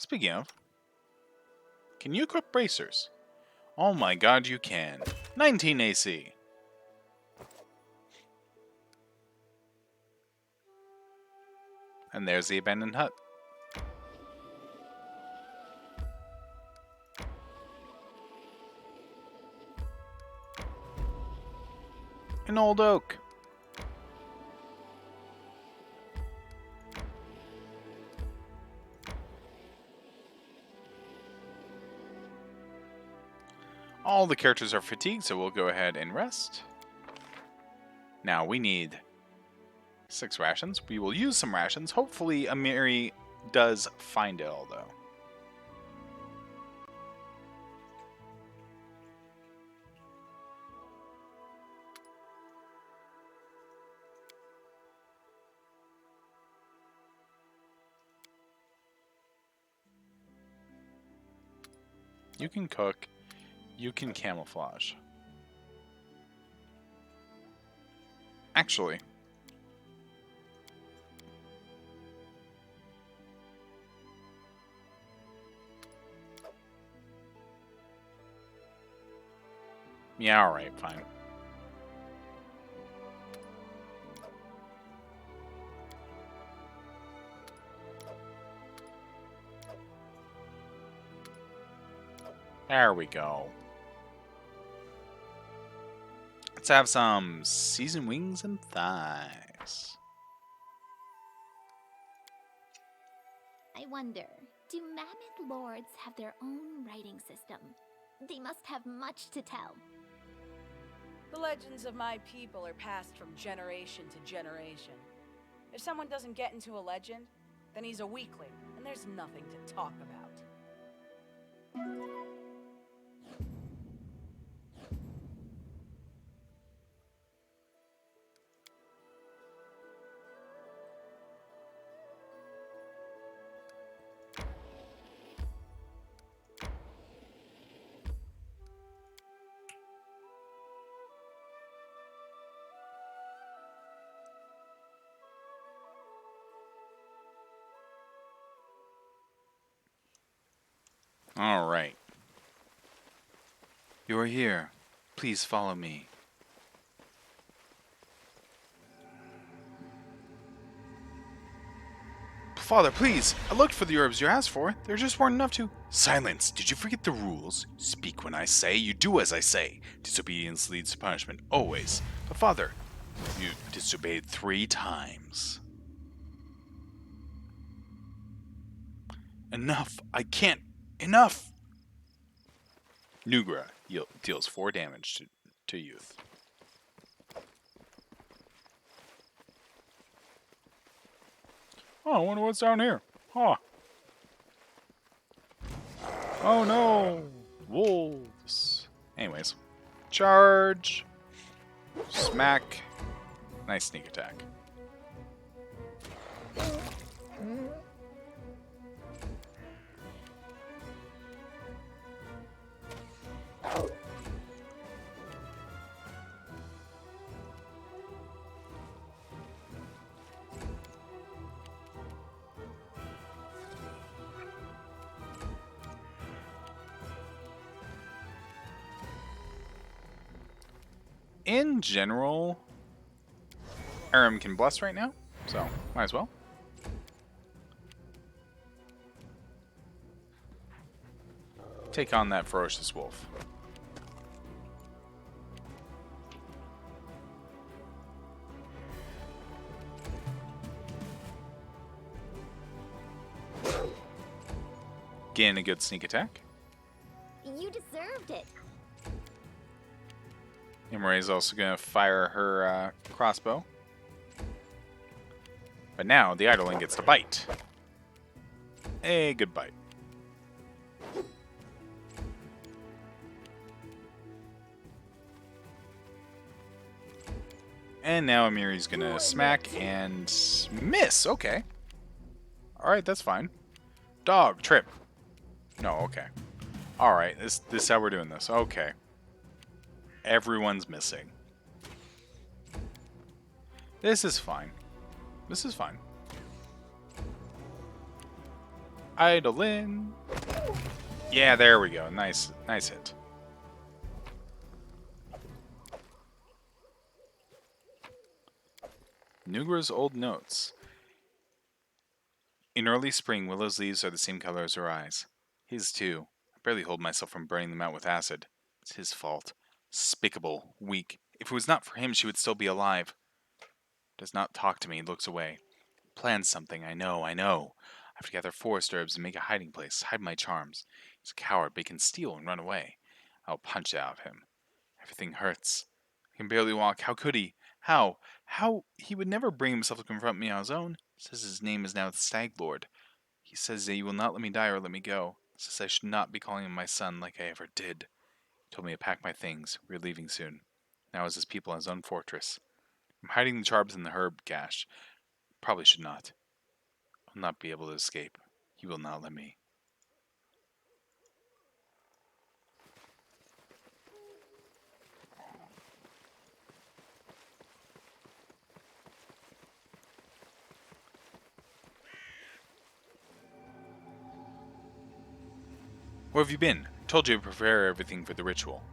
Speaker 1: Speaking of, can you equip bracers? Oh my god, you can. 19 AC. And there's the abandoned hut. An old oak. All the characters are fatigued, so we'll go ahead and rest. Now we need 6 rations. We will use some rations. Hopefully Amiri does find it all, though. You can cook. You can camouflage. Actually, yeah, alright, fine. There we go. Let's have some seasoned wings and thighs.
Speaker 2: I wonder, do Mammoth Lords have their own writing system? They must have much to tell.
Speaker 3: The legends of my people are passed from generation to generation. If someone doesn't get into a legend, then he's a weakling, and there's nothing to talk about.
Speaker 1: Alright. You are here. Please follow me. Father, please! I looked for the herbs you asked for. There just weren't enough to... Silence! Did you forget the rules? Speak when I say, you do as I say. Disobedience leads to punishment, always. But Father, you disobeyed 3 times. Enough! I can't... Enough! Nugra deals 4 damage to youth. Oh, I wonder what's down here. Huh. Oh no! Wolves. Anyways. Charge. Smack. Nice sneak attack. In general, Aram can bless right now, so might as well. take on that ferocious wolf. Gain a good sneak attack.
Speaker 2: You deserved it.
Speaker 1: Imre's also going to fire her crossbow. But now the idling gets to bite. A good bite. And now Amiri's going to smack and miss. Okay. Alright, that's fine. Dog, trip. No, okay. Alright, this is how we're doing this. Okay. Everyone's missing. This is fine. This is fine. Idle in. Yeah, there we go. Nice hit. Nugra's old notes. In early spring, Willow's leaves are the same color as her eyes. His too. I barely hold myself from burning them out with acid. It's his fault. Despicable, weak. If it was not for him, she would still be alive. Does not talk to me, looks away. Plans something, I know. I have to gather forest herbs and make a hiding place, hide my charms. He's a coward, but he can steal and run away. I'll punch out him. Everything hurts. I can barely walk. How could he? How? He would never bring himself to confront me on his own. Says his name is now the Stag Lord. He says that he will not let me die or let me go. Says I should not be calling him my son like I ever did. He told me to pack my things. We're leaving soon. Now is his people in his own fortress. I'm hiding the charms in the herb cache. Probably should not. I'll not be able to escape. He will not let me. Where have you been? Told you to prepare everything for the ritual.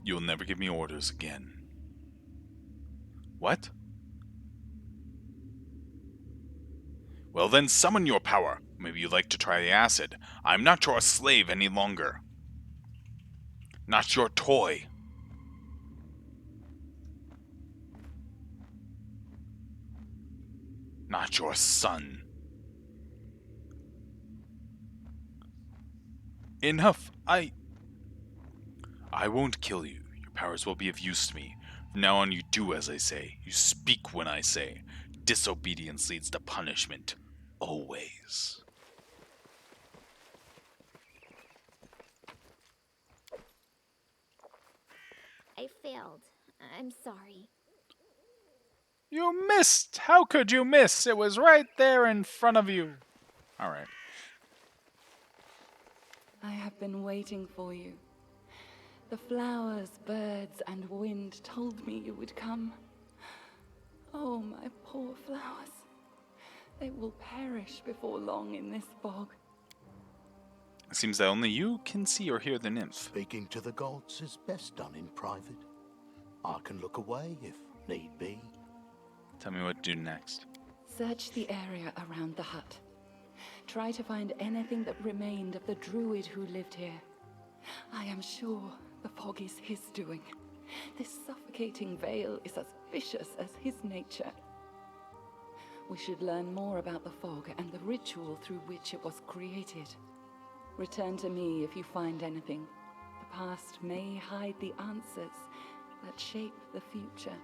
Speaker 1: You'll never give me orders again. What? Well then, summon your power. Maybe you'd like to try the acid. I'm not your slave any longer. Not your toy. Not your son. Enough. I won't kill you. Your powers will be of use to me. From now on, you do as I say. You speak when I say. Disobedience leads to punishment. Always.
Speaker 2: I failed. I'm sorry.
Speaker 1: You missed! How could you miss? It was right there in front of you. Alright.
Speaker 12: I have been waiting for you. The flowers, birds, and wind told me you would come. Oh, my poor flowers. They will perish before long in this bog.
Speaker 1: It seems that only you can see or hear the nymph.
Speaker 7: Speaking to the gods is best done in private. I can look away if need be.
Speaker 1: Tell me what to do next.
Speaker 12: Search the area around the hut. Try to find anything that remained of the druid who lived here. I am sure the fog is his doing. This suffocating veil is as vicious as his nature. We should learn more about the fog and the ritual through which it was created. Return to me if you find anything. The past may hide the answers that shape the future.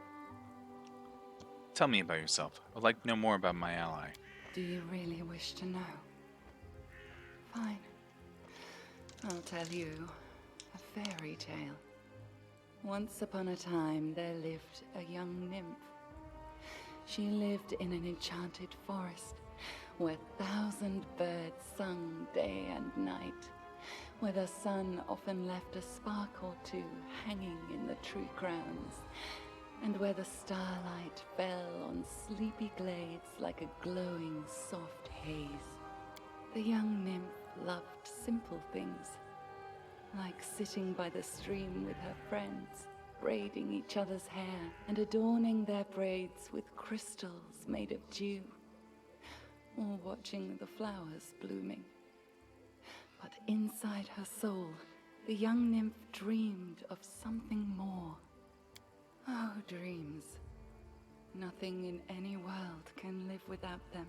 Speaker 1: Tell me about yourself. I'd like to know more about my ally.
Speaker 12: Do you really wish to know? Fine. I'll tell you a fairy tale. Once upon a time, there lived a young nymph. She lived in an enchanted forest, where 1,000 birds sung day and night, where the sun often left a spark or two hanging in the tree crowns, and where the starlight fell on sleepy glades like a glowing soft haze. The young nymph loved simple things, like sitting by the stream with her friends, braiding each other's hair and adorning their braids with crystals made of dew, or watching the flowers blooming. inside her soul, the young nymph dreamed of something more. Oh, dreams. Nothing in any world can live without them.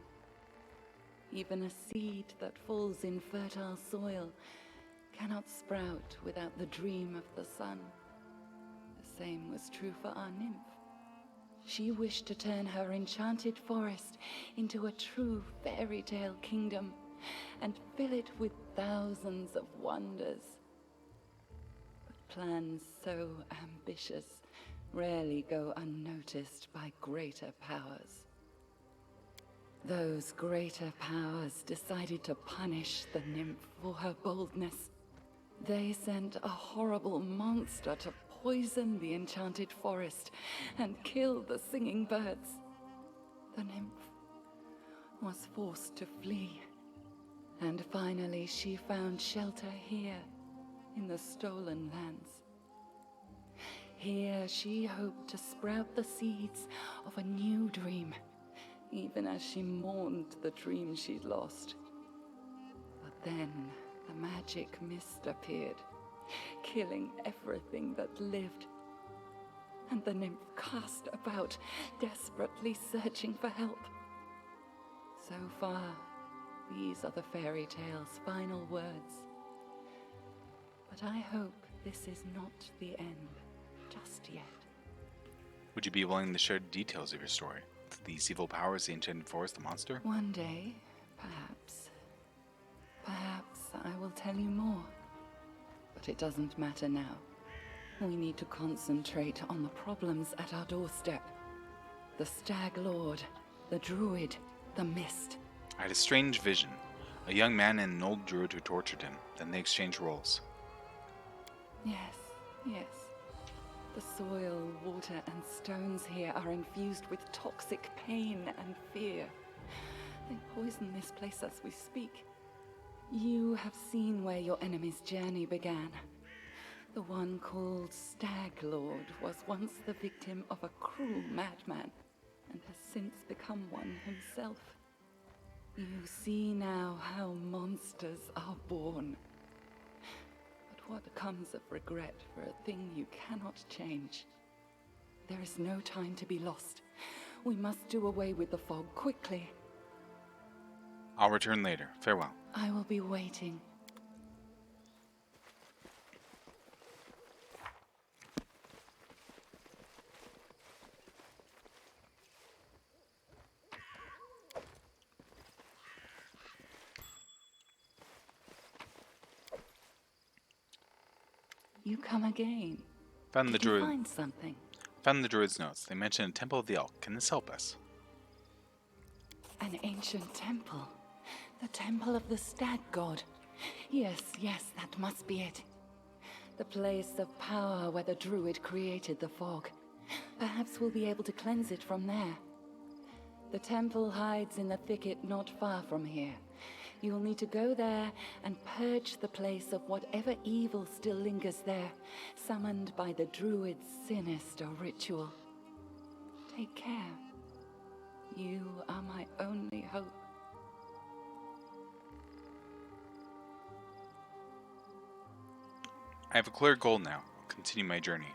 Speaker 12: Even a seed that falls in fertile soil cannot sprout without the dream of the sun. The same was true for our nymph. She wished to turn her enchanted forest into a true fairy tale kingdom and fill it with thousands of wonders. But plans so ambitious rarely go unnoticed by greater powers. Those greater powers decided to punish the nymph for her boldness. They sent a horrible monster to poison the enchanted forest and kill the singing birds. The nymph was forced to flee, and finally she found shelter here in the stolen lands. Here she hoped to sprout the seeds of a new dream, even as she mourned the dream she'd lost. But then the magic mist appeared, killing everything that lived. And the nymph cast about, desperately searching for help. So far, these are the fairy tale's final words. But I hope this is not the end just yet.
Speaker 1: Would you be willing to share details of your story? These evil powers, the enchanted forest, the monster?
Speaker 12: One day, perhaps. Perhaps I will tell you more. But it doesn't matter now. We need to concentrate on the problems at our doorstep. The Stag Lord, the Druid, the Mist.
Speaker 1: I had a strange vision. A young man and an old druid who tortured him. Then they exchanged roles.
Speaker 12: Yes, yes. The soil, water, and stones here are infused with toxic pain and fear. They poison this place as we speak. You have seen where your enemy's journey began. The one called Stag Lord was once the victim of a cruel madman, and has since become one himself. You see now how monsters are born. But what comes of regret for a thing you cannot change? There is no time to be lost. We must do away with the fog quickly.
Speaker 1: I'll return later. Farewell.
Speaker 12: I will be waiting. You come again.
Speaker 1: Found the
Speaker 12: Did you
Speaker 1: druid.
Speaker 12: find something?
Speaker 1: Found the druid's notes. They mention a temple of the elk. Can this help us?
Speaker 12: An ancient temple. The temple of the Stag God. Yes, yes, that must be it. The place of power where the druid created the fog. Perhaps we'll be able to cleanse it from there. The temple hides in the thicket not far from here. You'll need to go there and purge the place of whatever evil still lingers there, summoned by the druid's sinister ritual. Take care. You are my only hope.
Speaker 1: I have a clear goal now. I'll continue my journey.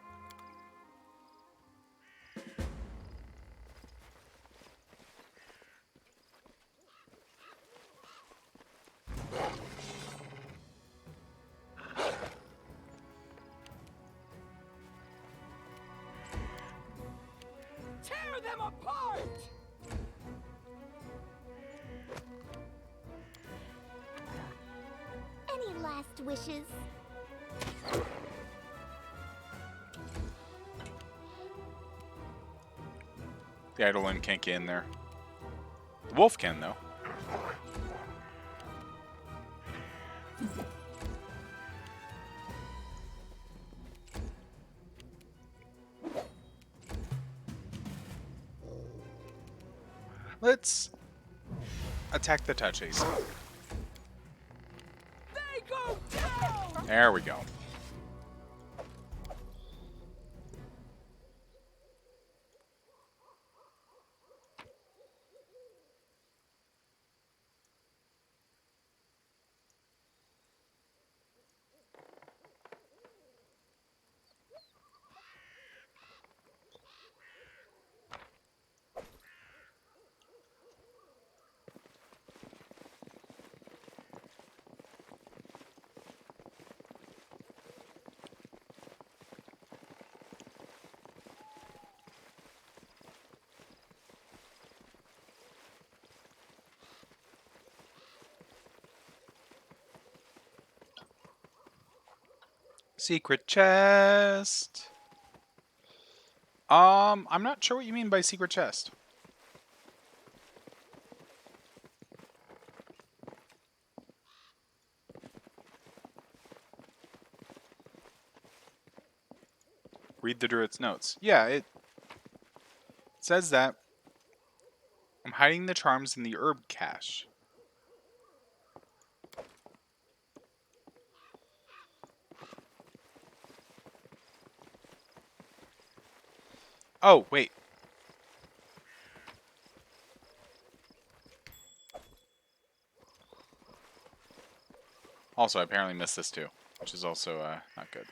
Speaker 3: Tear them apart!
Speaker 2: Any last wishes?
Speaker 1: The Eidolon can't get in there. The wolf can, though. Let's attack the touchies.
Speaker 3: They go down!
Speaker 1: There we go. Secret chest. I'm not sure what you mean by secret chest. Read the druid's notes. Yeah, it says that I'm hiding the charms in the herb cache. Oh, wait. Also, I apparently missed this too, which is also not good.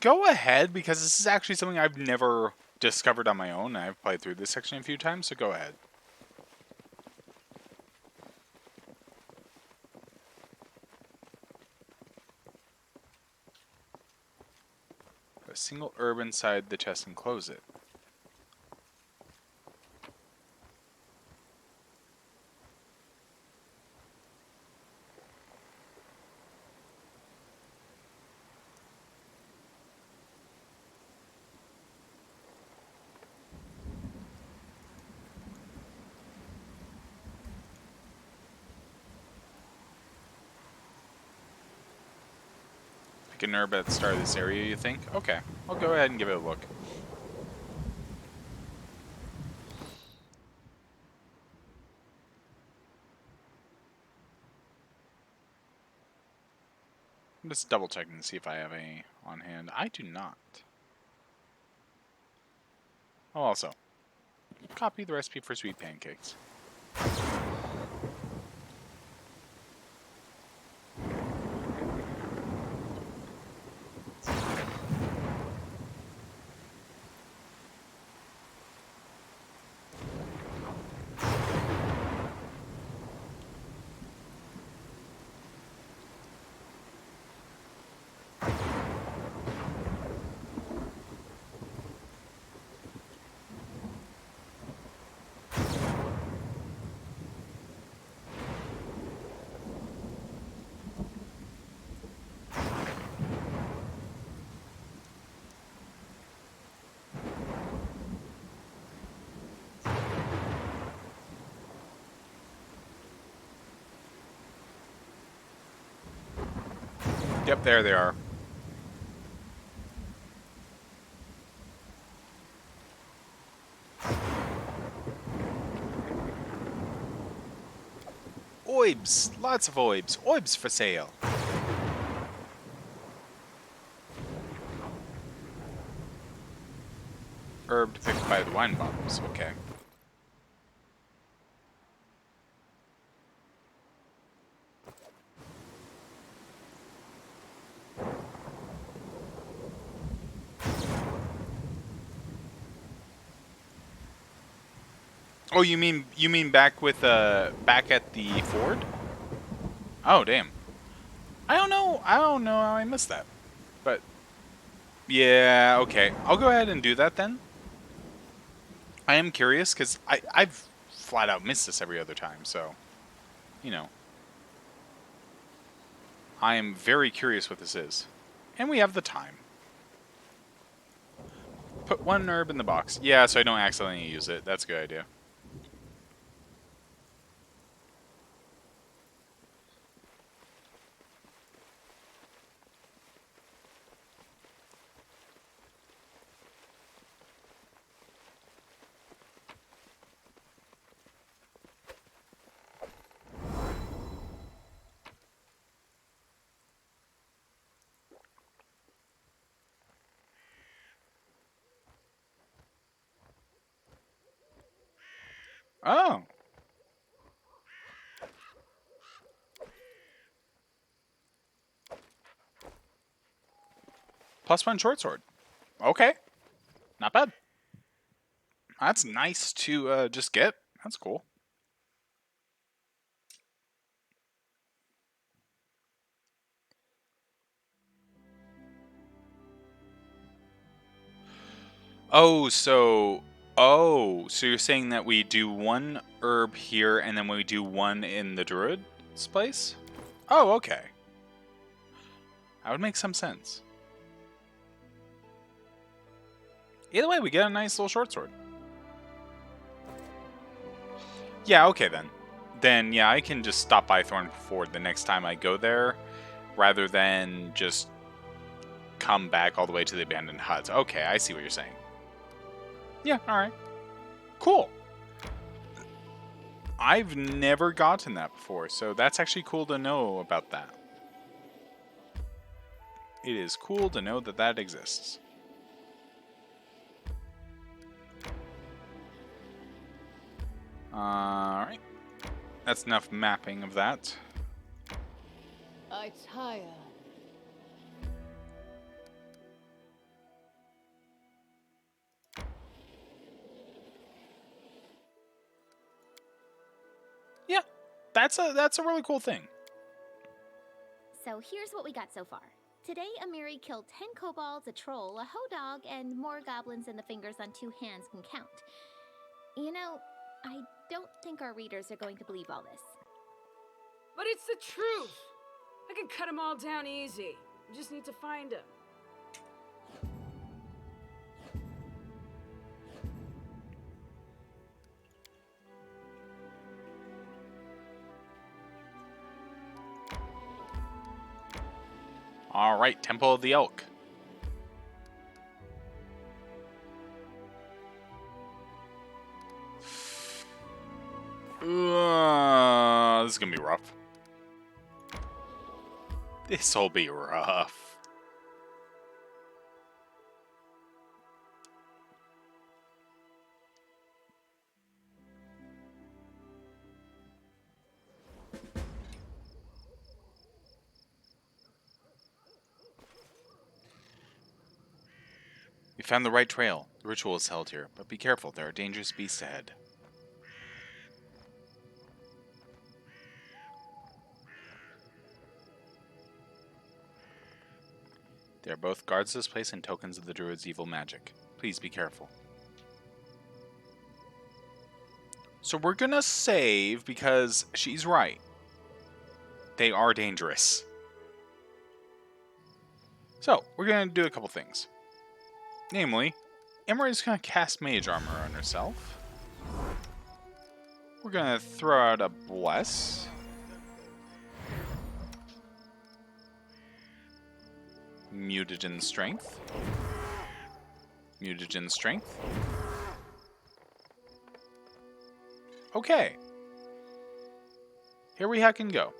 Speaker 1: Go ahead, because this is actually something I've never discovered on my own. I've played through this section a few times, so go ahead. Put a single herb inside the chest and close it. Pick an herb at the start of this area, you think? Okay, I'll go ahead and give it a look. I'm just double checking to see if I have any on hand. I do not. Oh, also, copy the recipe for sweet pancakes. Yep, there they are. Oibs! Lots of oibs. Oibs for sale. Herb picked by the wine bottles. Okay. Oh, you mean back with back at the ford? Oh, damn. I don't know how I missed that. But yeah, okay. I'll go ahead and do that then. I am curious cuz I've flat out missed this every other time, so you know. I am very curious what this is. And we have the time. Put one herb in the box. Yeah, so I don't accidentally use it. That's a good idea. Oh. +1 short sword. Okay. Not bad. That's nice to just get. That's cool. Oh, so you're saying that we do one herb here and then we do one in the druid's place? Oh, okay. That would make some sense. Either way, we get a nice little short sword. Yeah, okay then. Then, yeah, I can just stop by Thornford the next time I go there, rather than just come back all the way to the abandoned hut. Okay, I see what you're saying. Yeah, alright. Cool. I've never gotten that before, so that's actually cool to know about that. It is cool to know that that exists. Alright. That's enough mapping of that.
Speaker 9: I tire.
Speaker 1: Yeah, that's a really cool thing.
Speaker 2: So here's what we got so far. Today, Amiri killed 10 kobolds, a troll, a hoe dog, and more goblins than the fingers on 2 hands can count. You know, I don't think our readers are going to believe all this.
Speaker 3: But it's the truth. I can cut them all down easy. You just need to find them.
Speaker 1: Alright, Temple of the Elk. This is gonna be rough. This'll be rough. We found the right trail. The ritual is held here, but be careful, there are dangerous beasts ahead. They are both guards of this place and tokens of the druid's evil magic. Please be careful. So we're gonna save because she's right. They are dangerous. So, we're gonna do a couple things. Namely, Emery's gonna cast Mage Armor on herself. We're gonna throw out a Bless. Mutagen Strength. Mutagen Strength. Okay. Here we can go.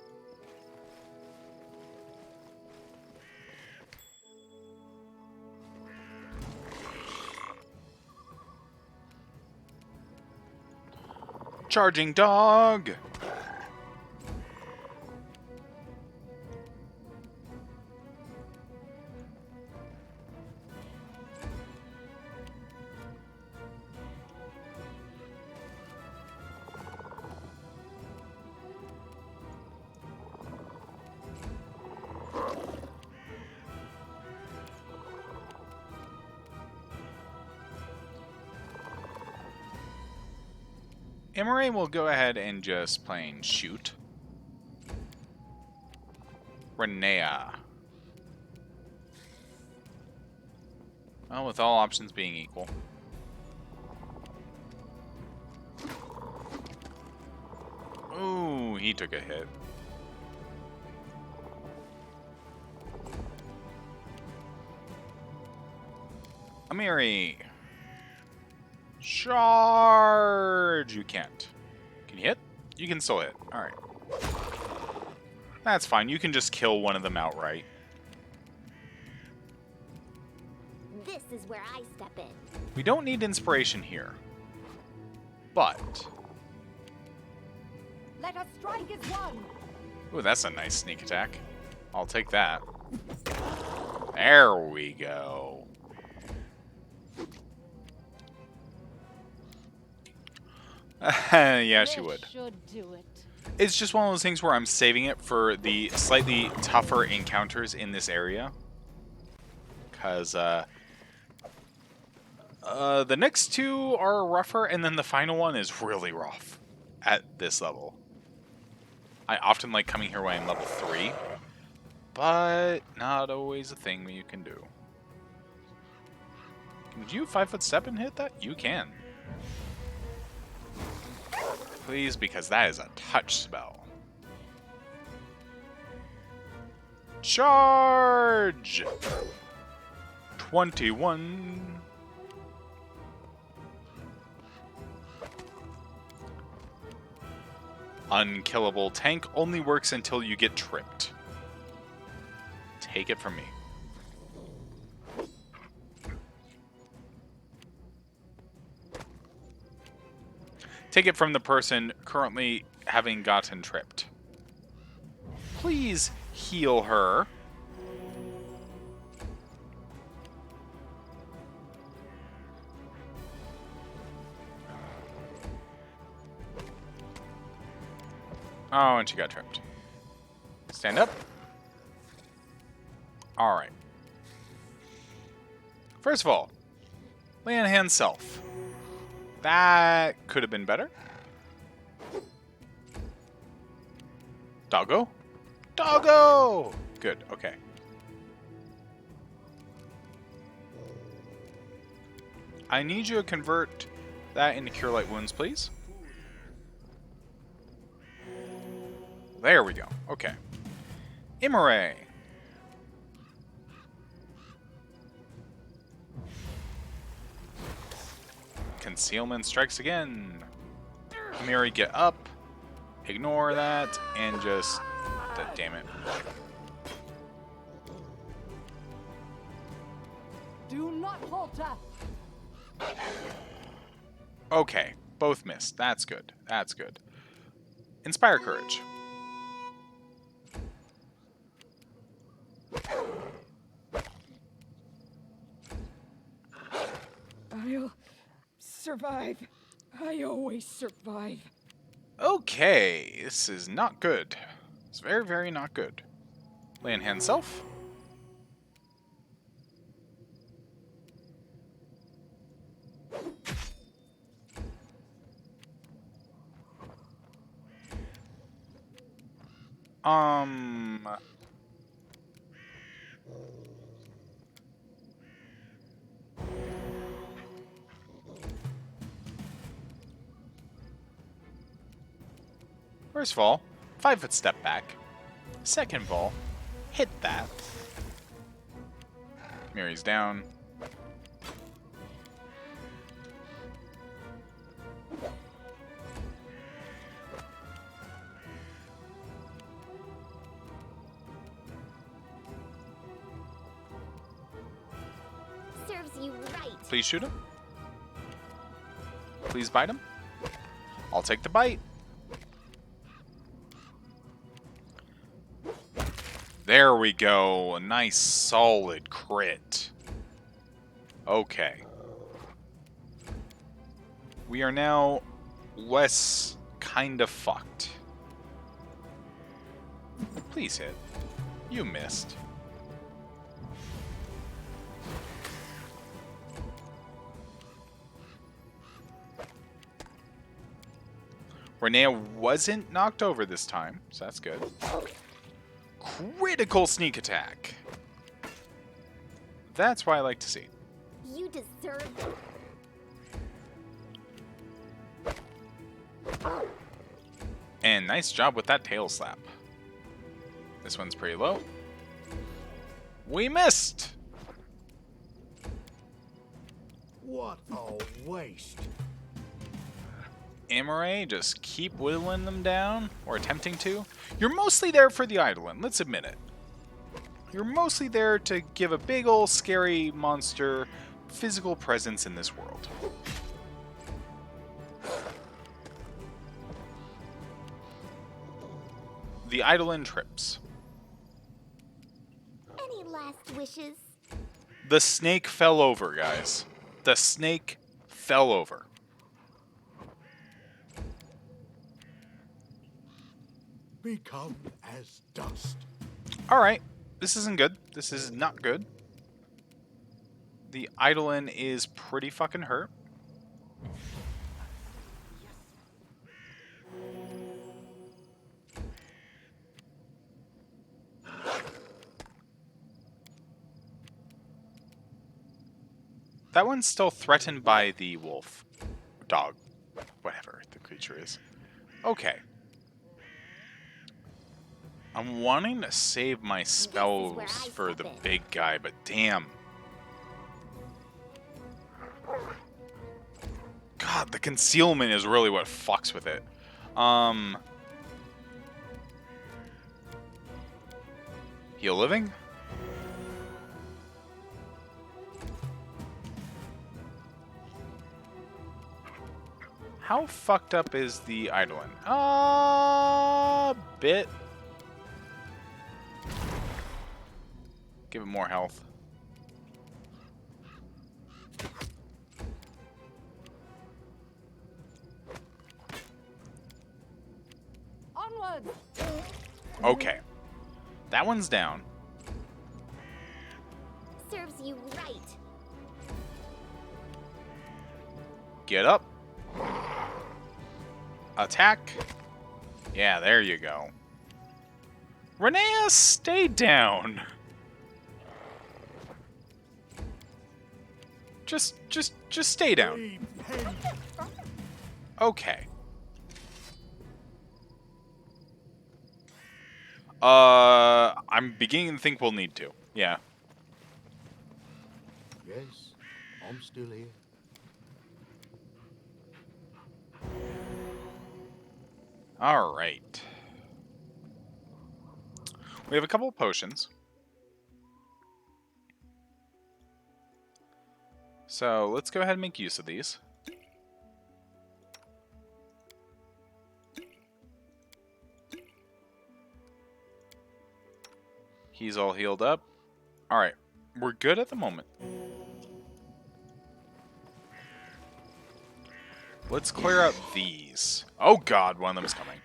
Speaker 1: Charging dog! Emery will go ahead and just plain shoot. Renea. Well, with all options being equal. Ooh, he took a hit. Amiri. Charge! You can't. Can you hit? You can still hit. Alright. That's fine. You can just kill one of them outright.
Speaker 2: This is where I step in.
Speaker 1: We don't need inspiration here. But
Speaker 3: Let us strike as one.
Speaker 1: Ooh, that's a nice sneak attack. I'll take that. There we go. Yeah, she would.
Speaker 8: Should do it.
Speaker 1: It's just one of those things where I'm saving it for the slightly tougher encounters in this area. Because, the next two are rougher, and then the final one is really rough at this level. I often like coming here when I'm level 3, but not always a thing that you can do. Can you 5-foot-step and hit that? You can. Please, because that is a touch spell. Charge! 21. Unkillable tank only works until you get tripped. Take it from me. Take it from the person currently having gotten tripped. Please heal her. Oh, and she got tripped. Stand up. Alright. First of all, lay on hand self. That could have been better. Doggo? Doggo! Good, okay. I need you to convert that into Cure Light Wounds, please. There we go. Okay. Imare. Concealment strikes again. Mary, get up. Ignore that. And just... damn it.
Speaker 3: Do not falter.
Speaker 1: Okay. Both missed. That's good. That's good. Inspire Courage.
Speaker 3: I'll survive. I always survive.
Speaker 1: Okay, this is not good. It's very, very not good. Lay in hand self. First of all, 5-foot step back. Second of all, hit that. Mary's down.
Speaker 2: Serves you right.
Speaker 1: Please shoot him. Please bite him. I'll take the bite. There we go. A nice solid crit. Okay. We are now less kind of fucked. Please hit. You missed. Renea wasn't knocked over this time, so that's good. Critical sneak attack. That's what I like to see.
Speaker 2: You deserve
Speaker 1: And nice job with that tail slap. This one's pretty low. We missed!
Speaker 7: What a waste.
Speaker 1: Imare, just keep whittling them down, or attempting to. You're mostly there for the Eidolon, let's admit it. You're mostly there to give a big ol' scary monster physical presence in this world. The Eidolon trips.
Speaker 2: Any last wishes?
Speaker 1: The snake fell over, guys. The snake fell over.
Speaker 7: Become as dust.
Speaker 1: Alright. This isn't good. This is not good. The Eidolon is pretty fucking hurt. That one's still threatened by the wolf. Dog. Whatever the creature is. Okay. I'm wanting to save my spells for the big guy, but damn. God, the concealment is really what fucks with it. Heal living? How fucked up is the Eidolon? A bit. Give it more health.
Speaker 3: Onwards!
Speaker 1: Okay. That one's down.
Speaker 2: Serves you right.
Speaker 1: Get up. Attack. Yeah, there you go. Renea, stay down. Just stay down. Okay. I'm beginning to think we'll need to. Yeah.
Speaker 7: Yes, I'm still here.
Speaker 1: All right. We have a couple of potions. So let's go ahead and make use of these. He's all healed up. All right. We're good at the moment. Let's clear up these. Oh god, one of them is coming.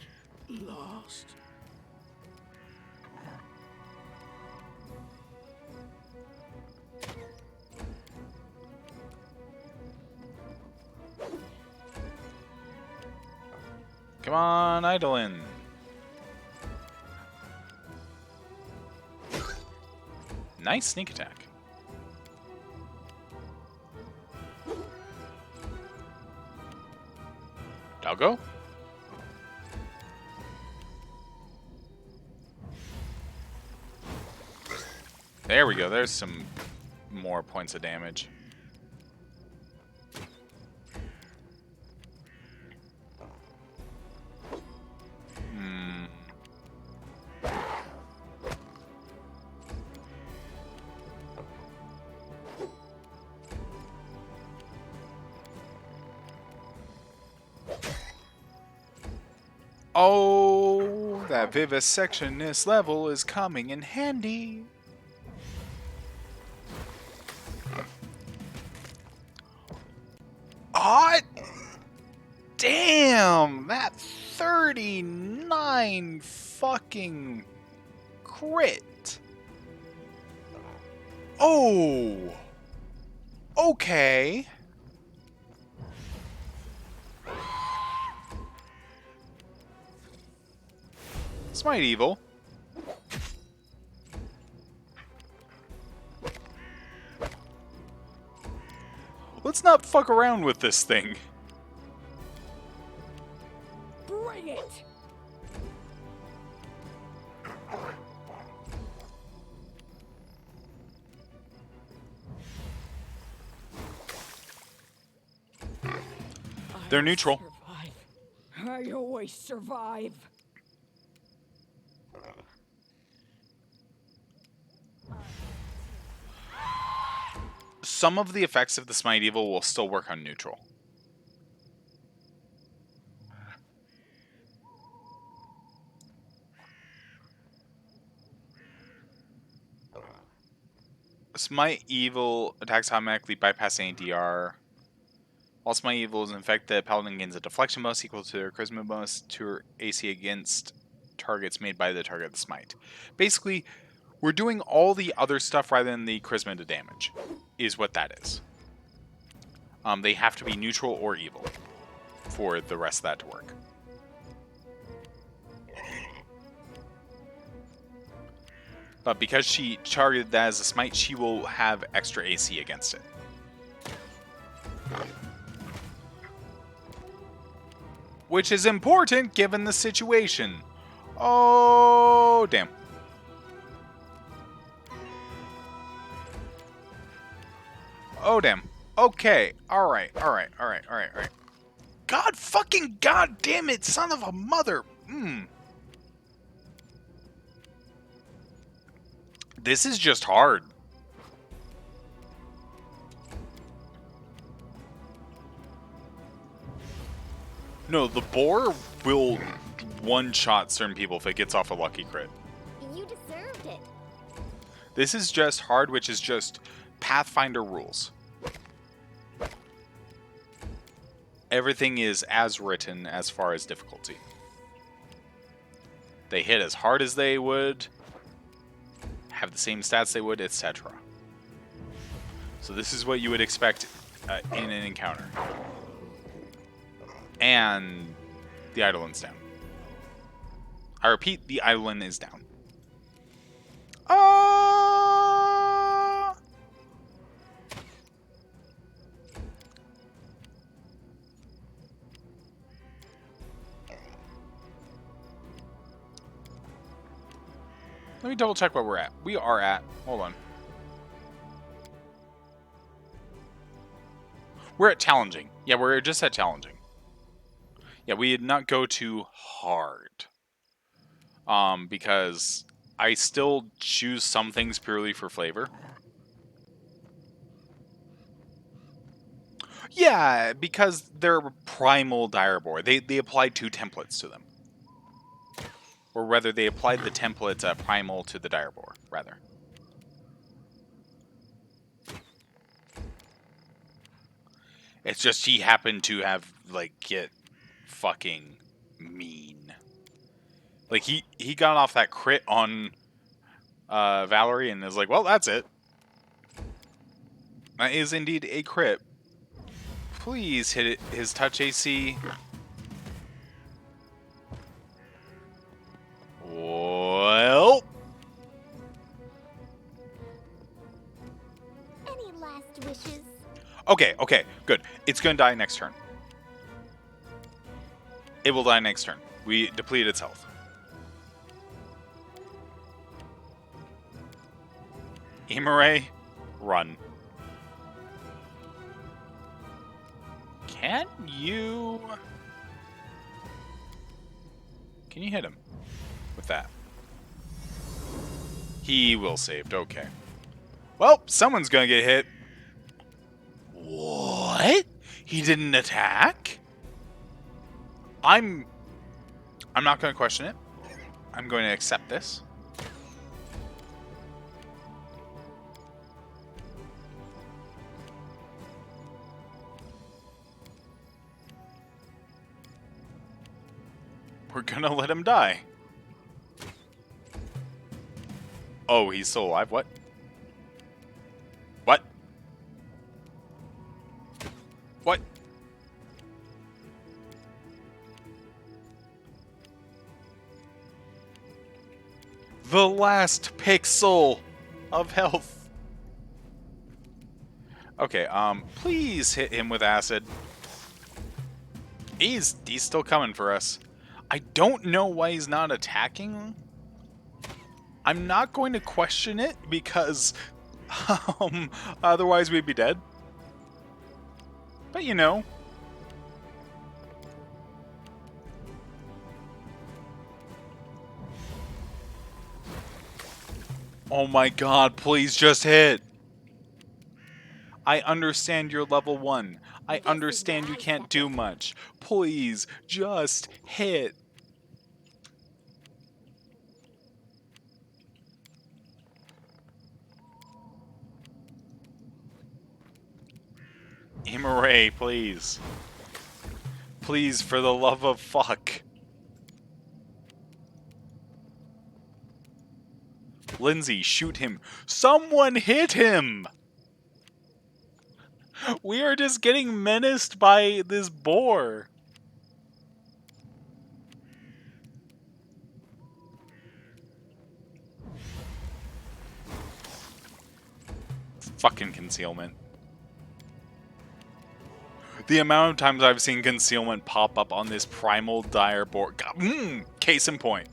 Speaker 7: Lost.
Speaker 1: Come on, Eidolon. Nice sneak attack. Doggo? There we go. There's some more points of damage. Oh, that vivisectionist level is coming in handy. Hot damn, that 39 fucking crit. Oh, okay. Smite evil. Let's not fuck around with this thing.
Speaker 3: Bring it!
Speaker 1: They're neutral.
Speaker 3: Survive. I always survive.
Speaker 1: Some of the effects of the Smite Evil will still work on neutral. Smite Evil attacks automatically bypassing DR. While Smite Evil is infect, the paladin gains a deflection bonus equal to their charisma bonus to her AC against targets made by the target of the smite. Basically, we're doing all the other stuff rather than the charisma to damage, is what that is. They have to be neutral or evil for the rest of that to work. But because she targeted that as a smite, she will have extra AC against it. Which is important given the situation. Oh, damn. Oh, damn. Okay. Alright. God fucking god damn it, son of a mother. This is just hard. No, the boar will one-shot certain people if it gets off a lucky crit.
Speaker 2: You deserved it.
Speaker 1: This is just hard, which is just Pathfinder rules. Everything is as written as far as difficulty. They hit as hard as they would, have the same stats they would, etc. So this is what you would expect in an encounter. And the Eidolon's down. I repeat, the Eidolon is down. Let me double check what we're at. We are at, hold on. We're at challenging. Yeah, we're just at challenging. Yeah, we did not go too hard. Because I still choose some things purely for flavor. Yeah, because they're primal Direboar. They applied 2 templates to them. Or rather, they applied the template primal to the Direboar, rather. It's just he happened to have, like, get fucking mean. Like, he got off that crit on Valerie and is like, well, that's it. That is indeed a crit. Please hit it, his touch AC. Well.
Speaker 2: Any last wishes?
Speaker 1: Okay, good. It's gonna die next turn. It will die next turn. We depleted its health. Imare, run. Can you hit him with that? He will saved. Okay. Well, someone's gonna get hit. What? He didn't attack? I'm not gonna question it. I'm going to accept this. We're gonna let him die. Oh, he's still alive? What? What? What? The last pixel of health. Okay, please hit him with acid. He's still coming for us. I don't know why he's not attacking. I'm not going to question it because otherwise we'd be dead. But you know. Oh my god, please just hit. I understand you're level 1. I understand you can't do much. Please, just hit. Imare, please. Please, for the love of fuck. Lindsay, shoot him. Someone hit him! We are just getting menaced by this boar. Fucking concealment. The amount of times I've seen concealment pop up on this primal dire boar. Case in point.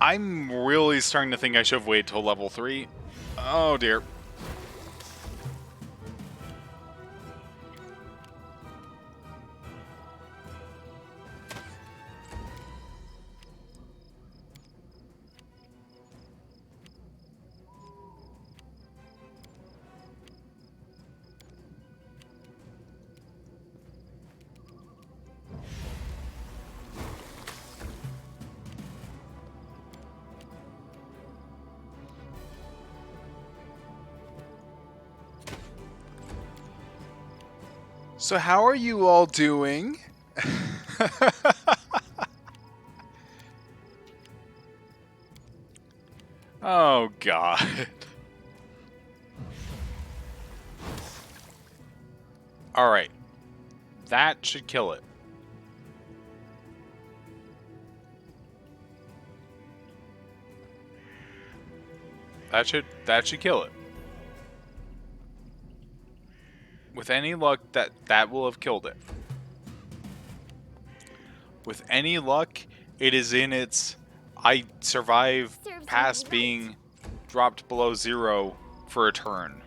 Speaker 1: I'm really starting to think I should have waited till level 3. Oh dear. So how are you all doing? Oh god. Alright. That should kill it. That should kill it. With any luck, that will have killed it. With any luck, it is in its I survive past being dropped below 0 for a turn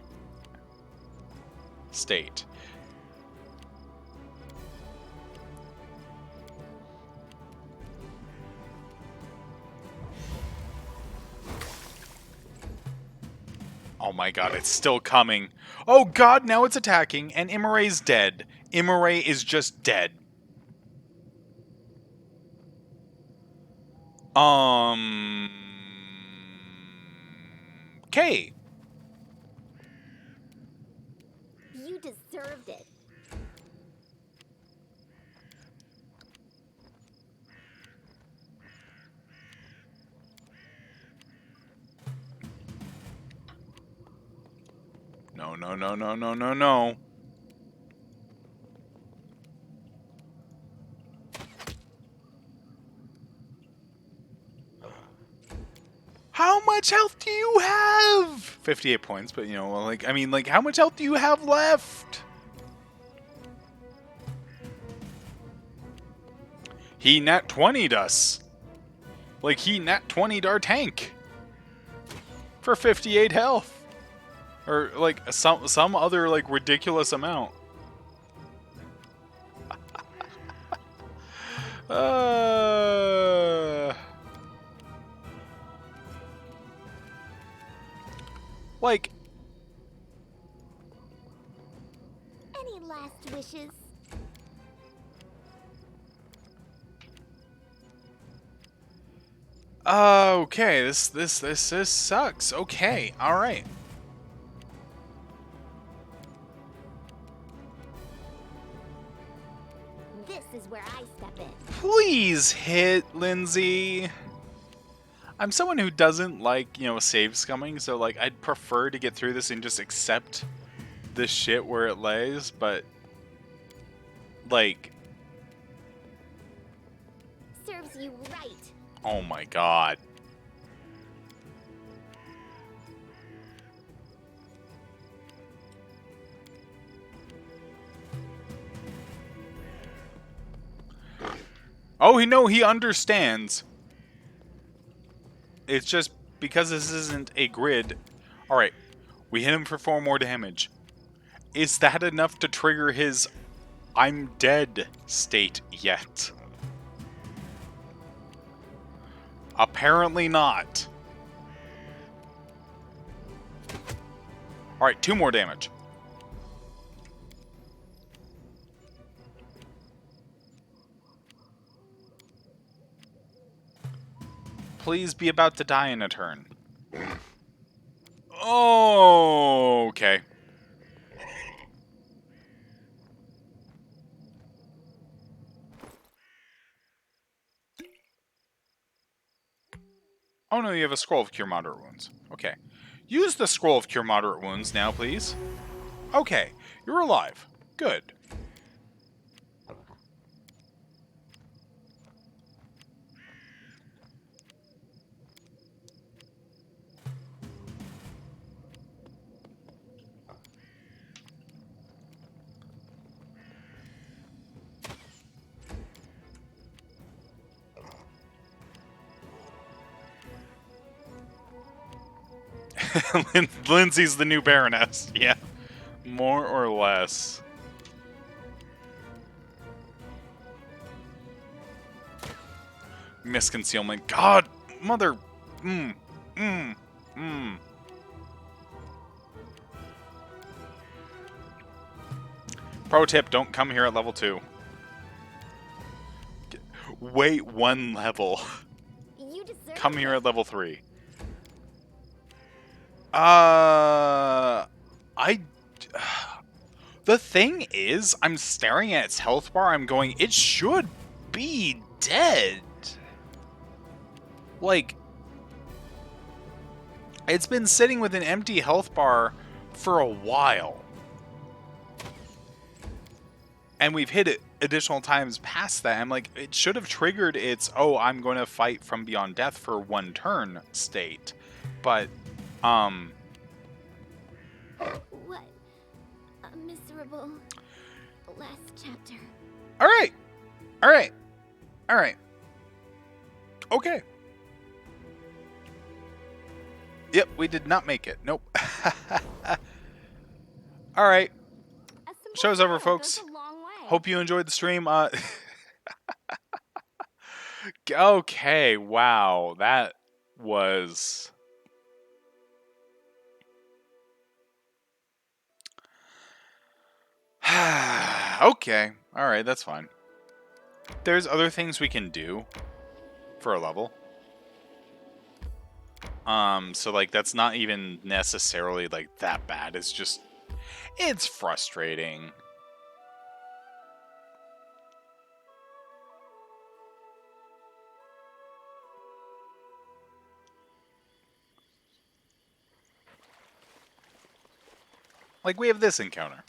Speaker 1: state. Oh my god, it's still coming. Oh god, now it's attacking, and Imare's dead. Imare is just dead. Okay.
Speaker 2: You deserved it.
Speaker 1: No, no, no, no, no, no, no. How much health do you have? 58 points, but you know, like, I mean, like, how much health do you have left? He nat 20'd us. Like, he nat 20'd our tank. For 58 health. Or, like, some other, like, ridiculous amount. Like...
Speaker 2: Any last wishes?
Speaker 1: Okay, this sucks. Okay, alright.
Speaker 2: This is where I step in.
Speaker 1: Please hit, Lindsay. I'm someone who doesn't like, you know, save scumming, so like I'd prefer to get through this and just accept this shit where it lays, but like
Speaker 2: Serves you right.
Speaker 1: oh my god. Oh, he understands. It's just because this isn't a grid. Alright, we hit him for 4 more damage. Is that enough to trigger his I'm dead state yet? Apparently not. Alright, 2 more damage. please be about to die in a turn. Oh, okay. Oh no, you have a scroll of Cure Moderate Wounds. Okay. Use the scroll of Cure Moderate Wounds now, please. Okay, you're alive. Good. Lindsay's the new Baroness. Yeah. More or less. Misconcealment. God, mother. Pro tip, don't come here at level 2. Wait 1 level.
Speaker 2: You deserve
Speaker 1: Come here
Speaker 2: it.
Speaker 1: at level 3. I... The thing is, I'm staring at its health bar, I'm going, it should be dead. Like, it's been sitting with an empty health bar for a while. And we've hit it additional times past that. I'm like, it should have triggered its, oh, I'm going to fight from beyond death for 1 turn state. But,
Speaker 2: What a miserable last chapter.
Speaker 1: Alright. Alright. Alright. Okay. Yep, we did not make it. Nope. Alright. Show's over, folks. Hope you enjoyed the stream. Okay, wow. That was... Okay. Alright, that's fine. There's other things we can do for a level. So like that's not even necessarily like that bad. It's just it's frustrating. Like we have this encounter.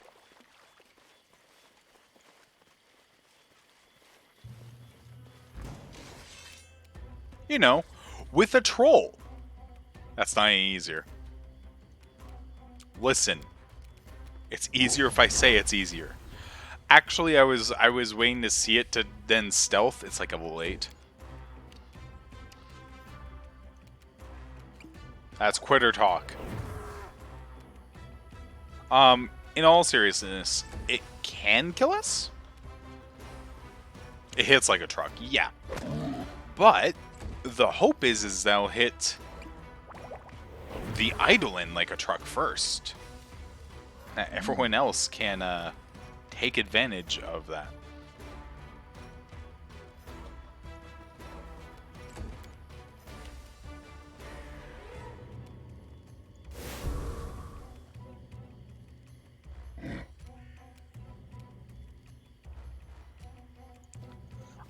Speaker 1: You know, with a troll. That's not any easier. Listen. It's easier if I say it's easier. Actually, I was waiting to see it to then stealth. It's like a level 8. That's quitter talk. In all seriousness, it can kill us? It hits like a truck, yeah. But the hope is they'll hit the Eidolon like a truck first. That everyone else can take advantage of that.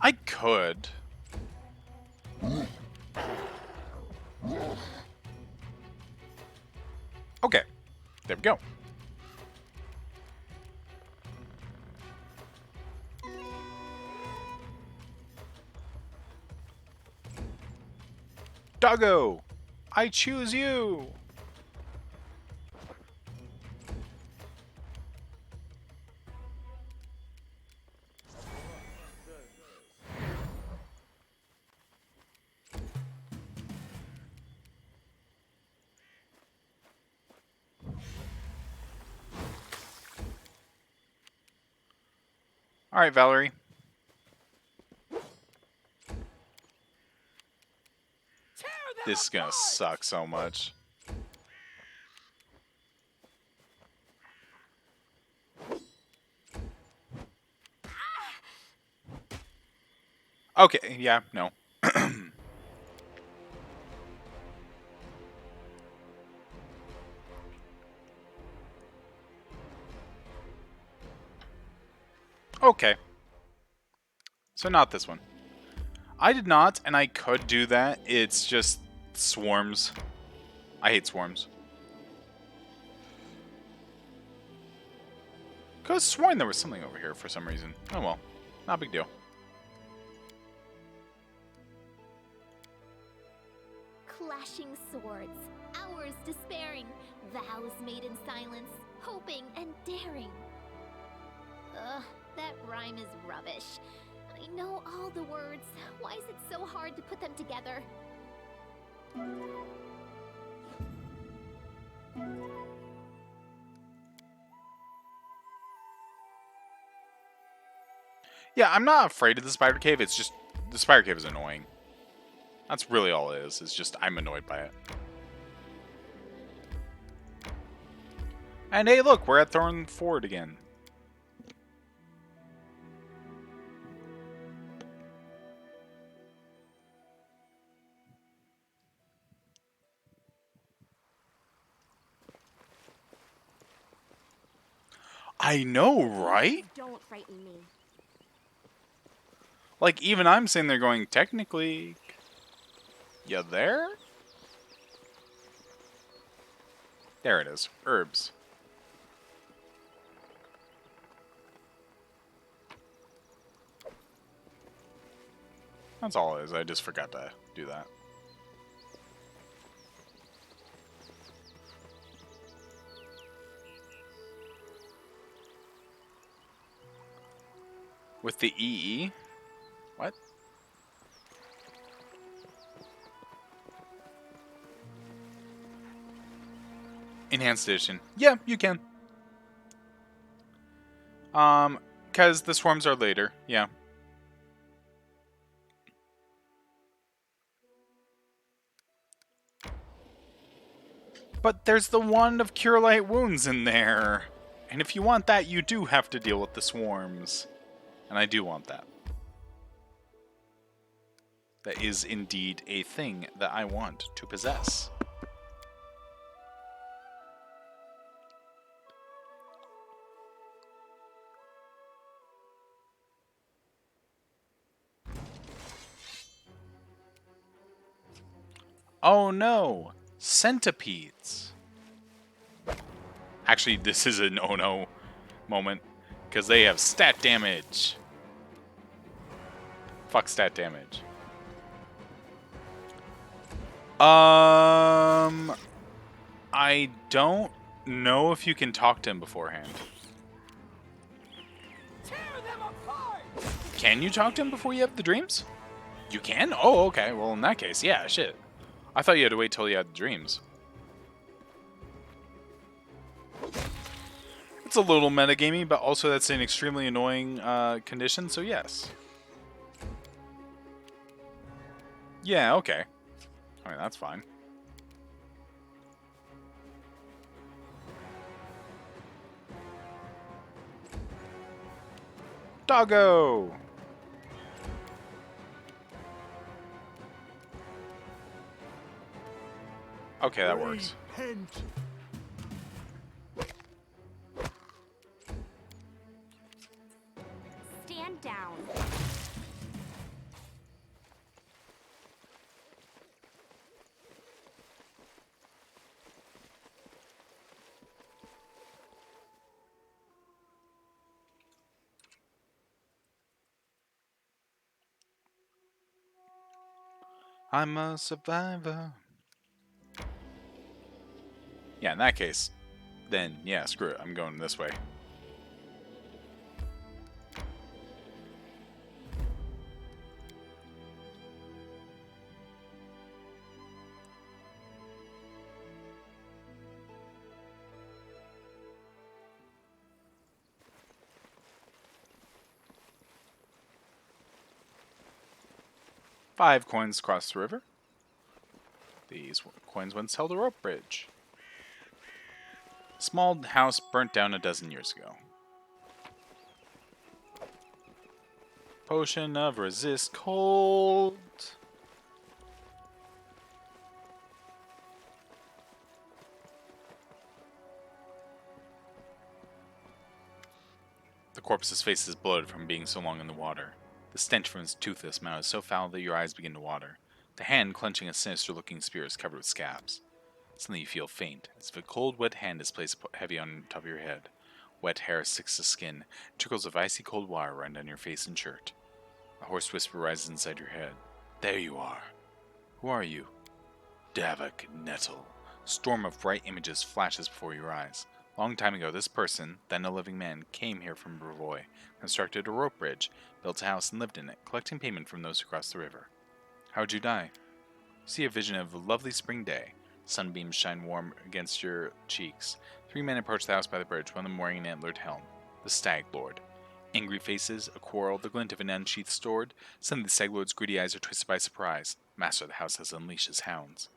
Speaker 1: I could. Okay. There we go. Doggo! I choose you! Alright, Valerie. This is gonna suck so much. Okay, yeah, no. Okay. So not this one. I did not, and I could do that. It's just swarms. I hate swarms. Could have sworn there was something over here for some reason. Oh well. Not a big deal.
Speaker 2: Clashing swords, hours despairing, vows made in silence, hoping and daring. Ugh, that rhyme is rubbish. I know all the words. Why is it so hard to put them together?
Speaker 1: Yeah, I'm not afraid of the spider cave. It's just the spider cave is annoying. That's really all it is. It's just I'm annoyed by it. And hey, look, we're at Thorn Ford again. I know, right?
Speaker 2: Don't frighten me.
Speaker 1: Like, even I'm sitting there going, technically, you there? There it is. Herbs. That's all it is. I just forgot to do that. With the EE? What? Enhanced edition. Yeah, you can. Because the swarms are later. Yeah. But there's the wand of Cure Light Wounds in there. And if you want that, you do have to deal with the swarms. And I do want that. That is indeed a thing that I want to possess. Oh no! Centipedes! Actually, this is an oh no moment. Because they have stat damage. Fuck stat damage. I don't know if you can talk to him beforehand. Can you talk to him before you have the dreams? You can? Oh, okay. Well, in that case, yeah, shit. I thought you had to wait till you had the dreams. It's a little metagamey, but also that's an extremely annoying condition, so yes. Yeah, okay. I mean, that's fine. Doggo! Okay, that works.
Speaker 2: Stand down.
Speaker 1: I'm a survivor. Yeah, in that case, then yeah, screw it. I'm going this way. Five coins across the river. These coins once held a rope bridge. Small house burnt down a dozen years ago. Potion of resist cold. The corpse's face is bloated from being so long in the water. The stench from his toothless mouth is so foul that your eyes begin to water. The hand clenching a sinister-looking spear is covered with scabs. Suddenly you feel faint, as if a cold, wet hand is placed heavy on top of your head. Wet hair sticks to skin, trickles of icy cold water run down your face and shirt. A hoarse whisper rises inside your head. There you are. Who are you? Davok Nettle. Storm of bright images flashes before your eyes. Long time ago, this person, then a living man, came here from Brevoy, constructed a rope bridge, built a house, and lived in it, collecting payment from those who crossed the river. How'd you die? You see a vision of a lovely spring day. Sunbeams shine warm against your cheeks. 3 men approach the house by the bridge, one of them wearing an antlered helm. The Stag Lord. Angry faces, a quarrel, the glint of an unsheathed sword. Suddenly the Stag Lord's greedy eyes are twisted by surprise. Master of the house has unleashed his hounds.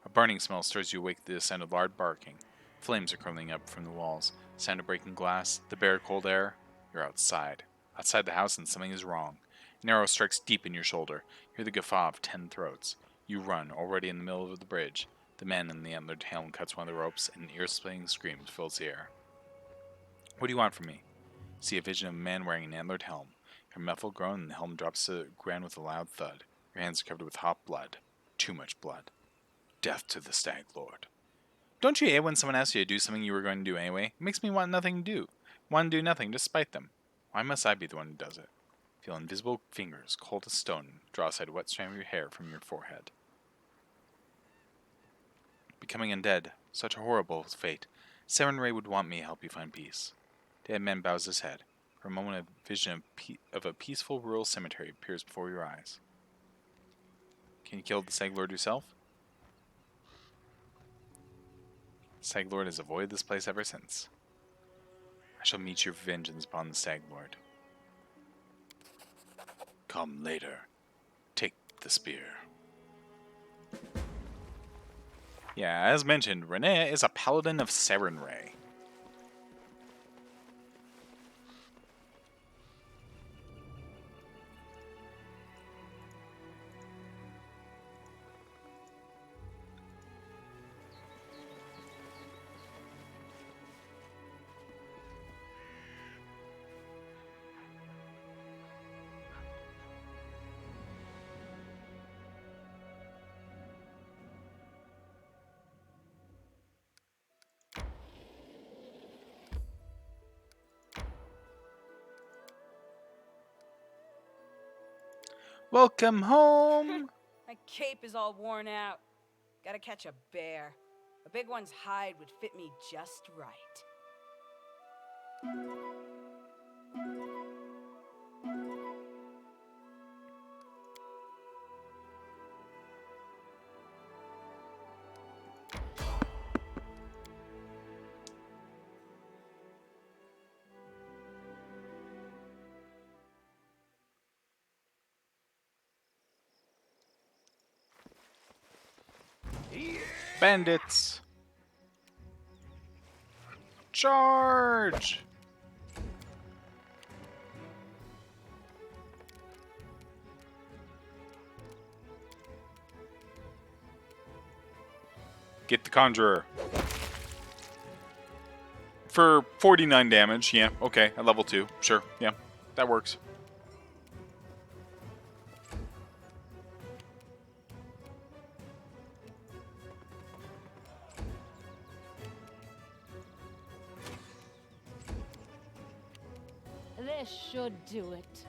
Speaker 1: A burning smell stirs you awake to the sound of loud barking. Flames are curling up from the walls. Sound of breaking glass, the bare cold air. You're outside. Outside the house, and something is wrong. An arrow strikes deep in your shoulder. You hear the guffaw of 10 throats. You run, already in the middle of the bridge. The man in the antlered helm cuts one of the ropes, and an ear-splitting scream fills the air. What do you want from me? See a vision of a man wearing an antlered helm. Your muffled groan, and the helm drops to the ground with a loud thud. Your hands are covered with hot blood. Too much blood. Death to the Stag Lord. Don't you hate when someone asks you to do something you were going to do anyway? It makes me want nothing to do. Want to do nothing, just spite them. Why must I be the one who does it? Feel invisible fingers, cold as stone, draw aside a wet strand of your hair from your forehead. Becoming undead, such a horrible fate. Zetchryn Ray would want me to help you find peace. The dead man bows his head. For a moment, a vision of a peaceful rural cemetery appears before your eyes. Can you kill the Stag Lord yourself? The Stag Lord has avoided this place ever since. I shall meet your vengeance upon the Stag Lord. Come later. Take the spear. Yeah, as mentioned, Renee is a paladin of Zetchryn Ray. Welcome home!
Speaker 3: My cape is all worn out. Gotta catch a bear. A big one's hide would fit me just right.
Speaker 1: Bandits! Charge! Get the Conjurer. For 49 damage, yeah, okay, at level 2, sure, yeah, that works.
Speaker 8: This should do it.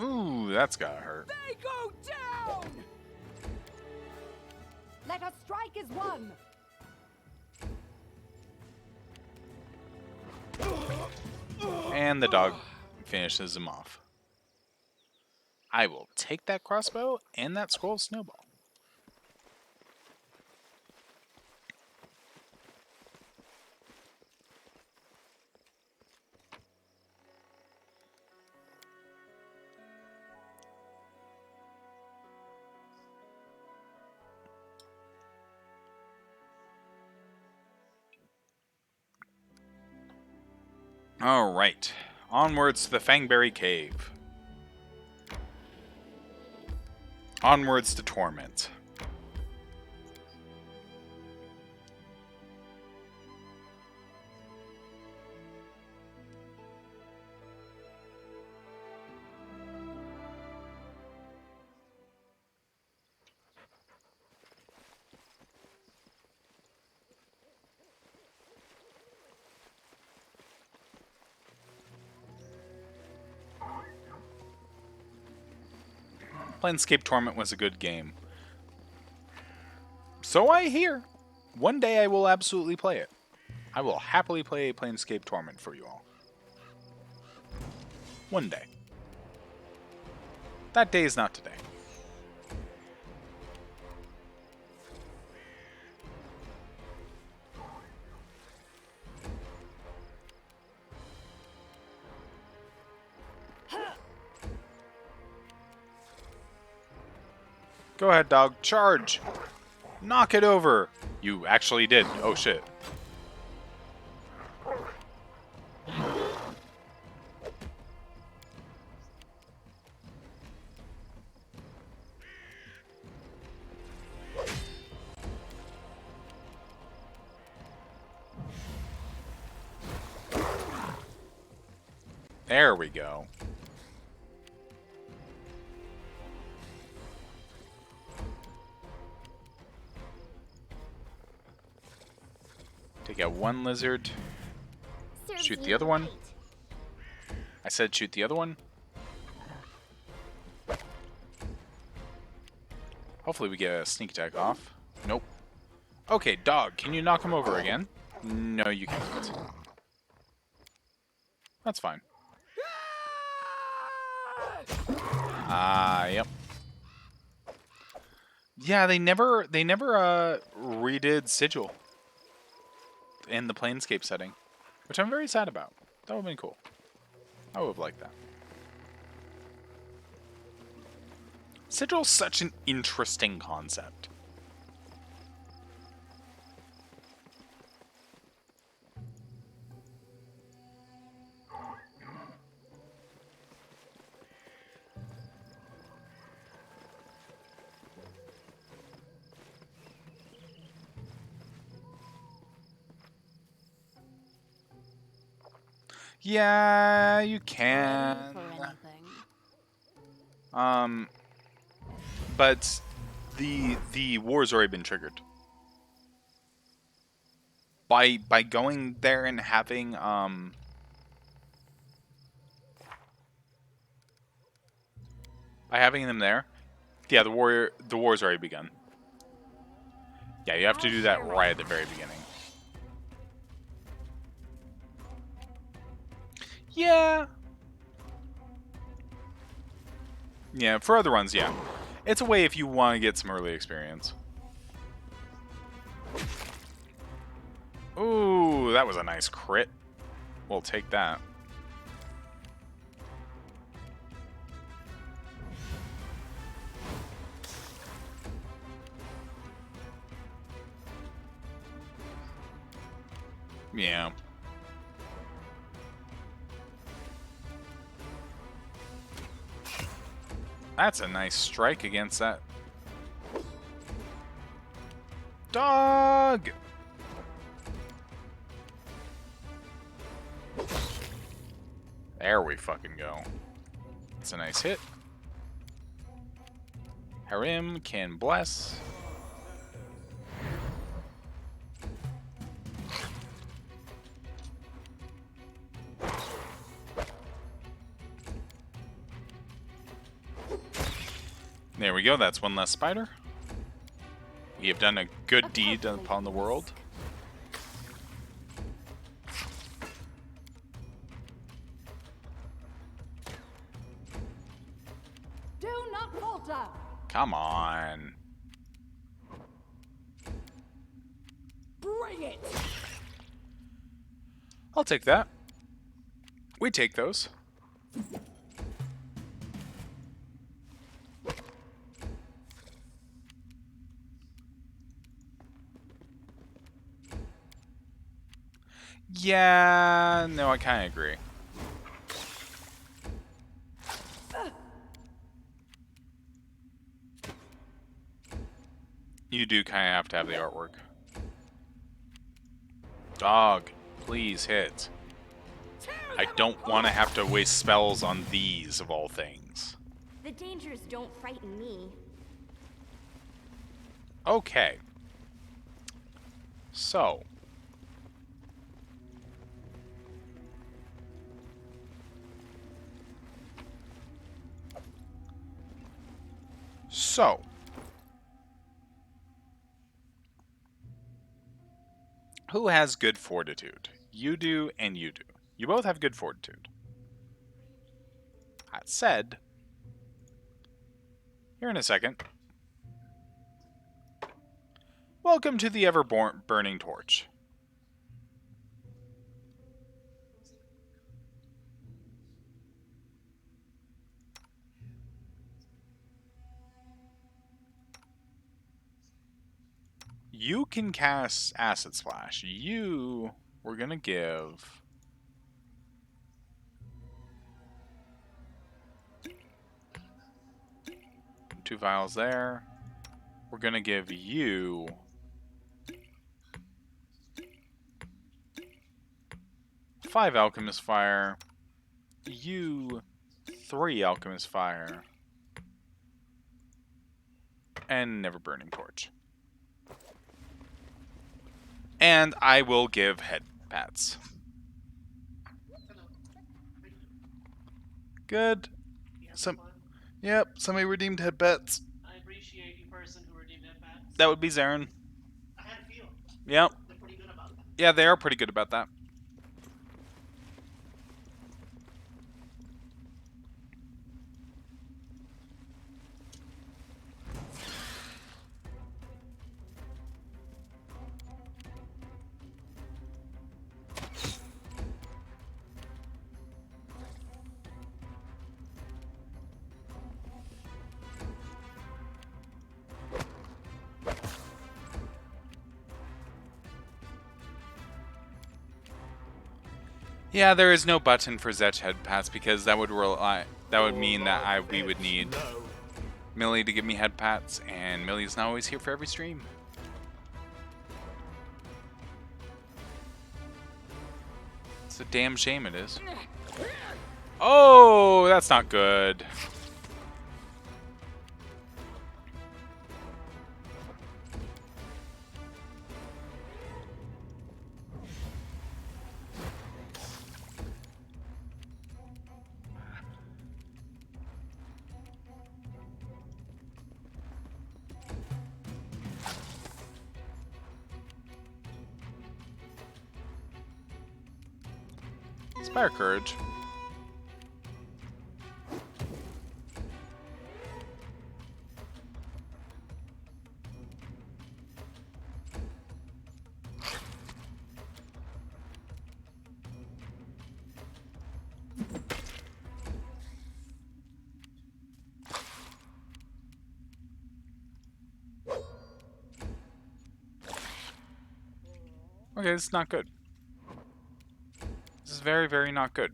Speaker 1: Ooh, that's gotta hurt.
Speaker 3: They go down!
Speaker 11: Let us strike as one!
Speaker 1: And the dog finishes him off. I will take that crossbow and that scroll of snowball. Alright, onwards to the Fangberry Cave. Onwards to Torment. Planescape Torment was a good game. So I hear. One day I will absolutely play it. I will happily play Planescape Torment for you all. One day. That day is not today. Go ahead, dog. Charge! Knock it over! You actually did. Oh, shit. There we go. Take out one lizard. Shoot the other one. I said shoot the other one. Hopefully we get a sneak attack off. Nope. Okay, dog, can you knock him over again? No, you can't. That's fine. Yep. Yeah, they never redid Sigil in the Planescape setting, which I'm very sad about. That would have been cool. I would have liked that. Sigil's such an interesting concept. Yeah, you can. But the war's already been triggered. By going there and having by having them there, yeah, the war's already begun. Yeah, you have to do that right at the very beginning. Yeah. Yeah, for other ones, yeah. It's a way if you want to get some early experience. Ooh, that was a nice crit. We'll take that. Yeah. That's a nice strike against that. Dog! There we fucking go. It's a nice hit. Harim can bless. There we go, that's one less spider. We have done a good deed upon the world.
Speaker 3: Do not falter.
Speaker 1: Come on.
Speaker 3: Bring it.
Speaker 1: I'll take that. We take those. Yeah, no, I kind of agree. You do kind of have to have the artwork. Dog, please hit. I don't want to have to waste spells on these, of all things.
Speaker 2: The dangers don't frighten me.
Speaker 1: Okay. So. Who has good fortitude? You do, and you do. You both have good fortitude. That said, here in a second. Welcome to the ever-burning torch. You can cast Acid Splash. We're gonna give... 2 vials there. We're gonna give you... 5 Alchemist Fire. You 3 Alchemist Fire. And Never Burning Torch. And I will give head pats. Good. Yep, somebody redeemed head pats.
Speaker 13: I appreciate the person who redeemed head pats.
Speaker 1: That would be Zetchryn.
Speaker 13: I had a feel.
Speaker 1: Yep.
Speaker 13: They're pretty good about that.
Speaker 1: Yeah, they are pretty good about that. Yeah, there is no button for Zetch head pats because that would mean that we would need Millie to give me head pats, and Millie's not always here for every stream. It's a damn shame it is. Oh, that's not good. Inspire Courage. Okay, this is not good. This is very, very not good.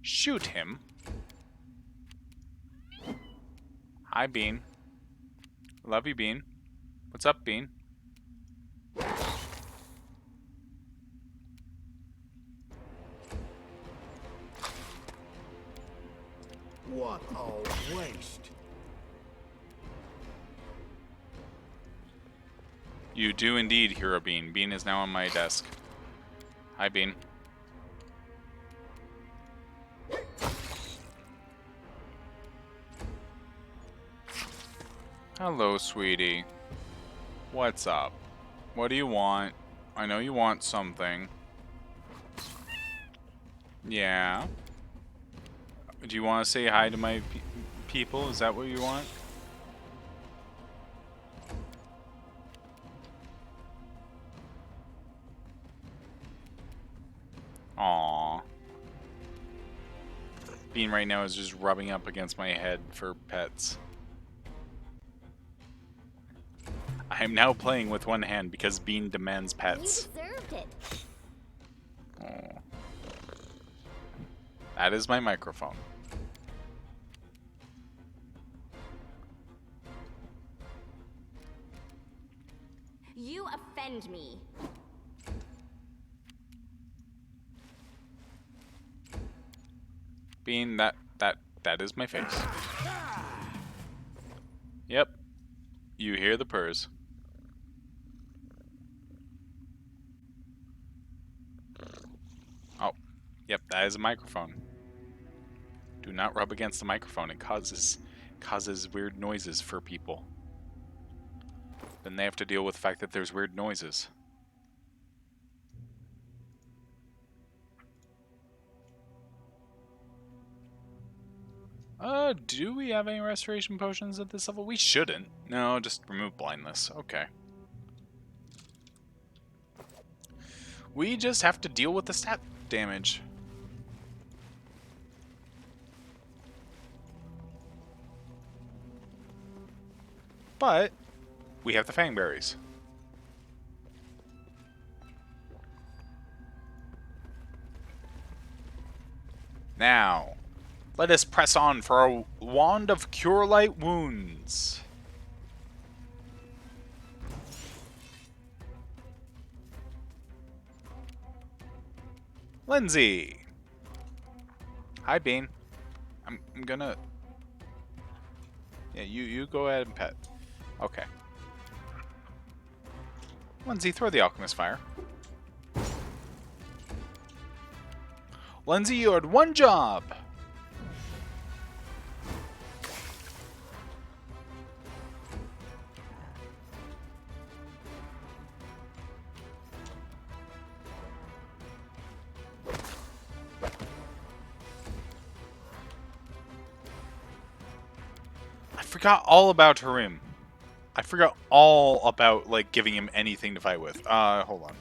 Speaker 1: Shoot him. Hi, Bean. Love you, Bean. What's up, Bean?
Speaker 7: What a waste.
Speaker 1: You do indeed, Hero Bean. Bean is now on my desk. Hi, Bean. Hello, sweetie. What's up? What do you want? I know you want something. Yeah. Do you want to say hi to my people? Is that what you want? Aww. Bean right now is just rubbing up against my head for pets. I am now playing with one hand because Bean demands pets.
Speaker 2: You deserved it.
Speaker 1: Aww. That is my microphone.
Speaker 2: You offend me.
Speaker 1: Being that is my face. Yep. You hear the purrs. Oh. Yep, that is a microphone. Do not rub against the microphone. It causes weird noises for people. Then they have to deal with the fact that there's weird noises. Do we have any restoration potions at this level? We shouldn't. No, just remove blindness. Okay. We just have to deal with the stat damage. But we have the fangberries. Now, let us press on for a wand of cure light wounds. Lindsay. Hi, Bean. I'm gonna... Yeah, you go ahead and pet. Okay. Lindsay, throw the alchemist fire. Lindsay, you had one job. I forgot all about Harim. I forgot all about, like, giving him anything to fight with. Hold on.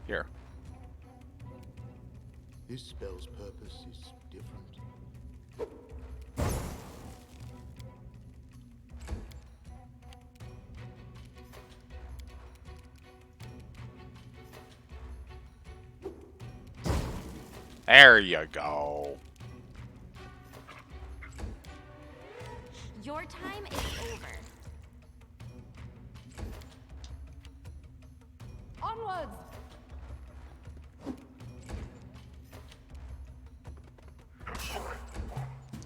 Speaker 1: Here.
Speaker 7: This spell's purpose is different.
Speaker 1: There you go.
Speaker 2: Your time is over.
Speaker 3: Onwards!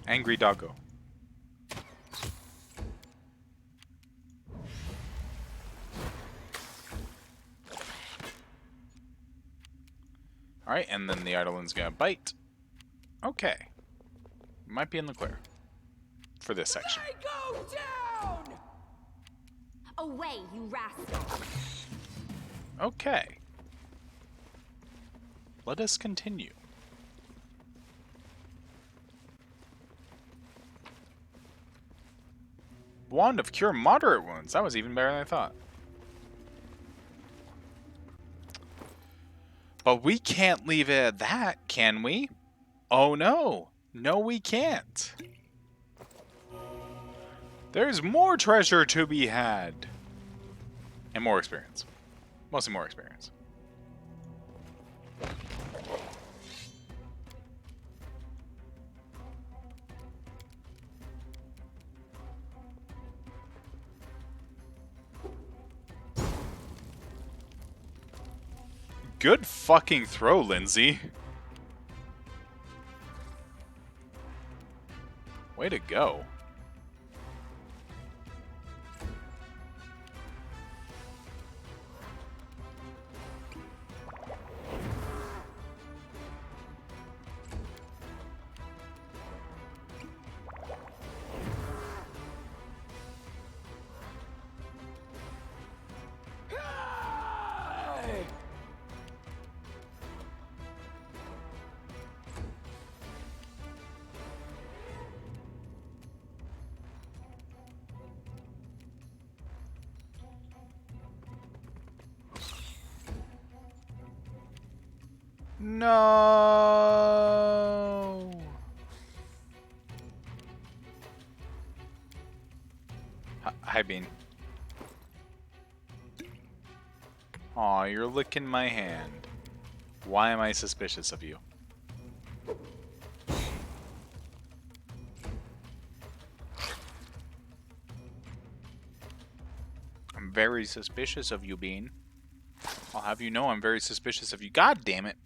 Speaker 1: Angry doggo. Alright, and then the Eidolon's gonna bite. Okay. Might be in the clear. For this section.
Speaker 3: I go down!
Speaker 2: Away, you rascal!
Speaker 1: Okay. Let us continue. Wand of Cure Moderate Wounds. That was even better than I thought. But we can't leave it at that, can we? Oh no. No, we can't. There's more treasure to be had. And more experience. Mostly more experience. Good fucking throw, Lindsay. Way to go. No. Hi, Bean. Aw, you're licking my hand. Why am I suspicious of you? I'm very suspicious of you, Bean. I'll have you know I'm very suspicious of you. God damn it.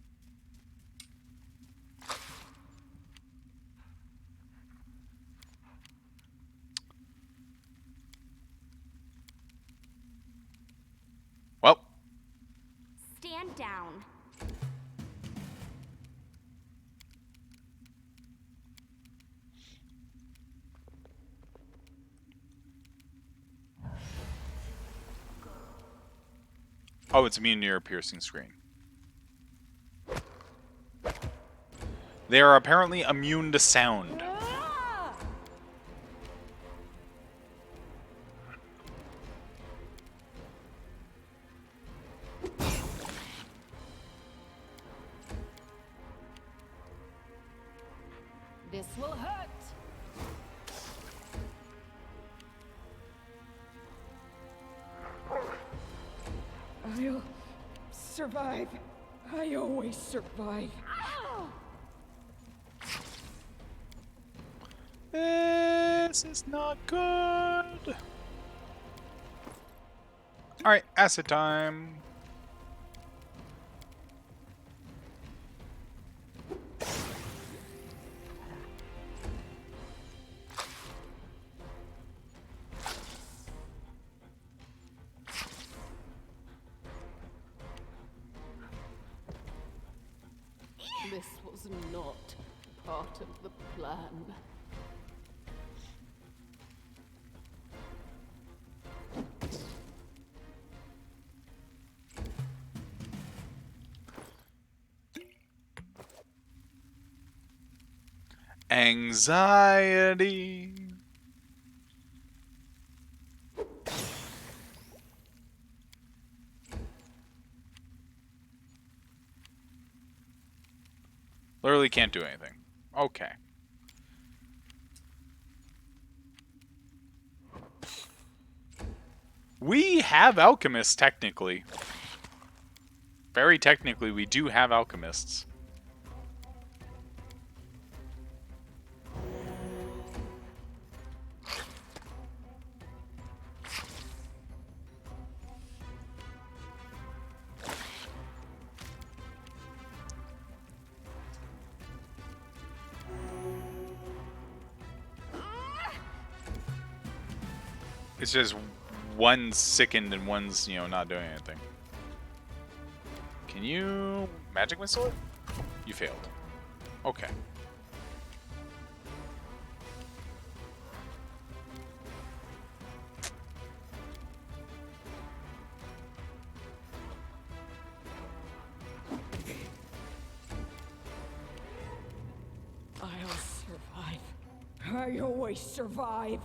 Speaker 1: Well.
Speaker 2: Stand down.
Speaker 1: Oh, it's immune to your piercing screen. They are apparently immune to sound.
Speaker 9: This will hurt. I'll survive. I always survive.
Speaker 1: This is not good. Alright, acid time.
Speaker 9: This was not part of the plan.
Speaker 1: Anxiety. Literally can't do anything. Okay. We have alchemists, technically. Very technically, we do have alchemists. It's just one's sickened and one's, you know, not doing anything. Can you magic missile it? You failed. Okay.
Speaker 9: I'll survive. I always survive.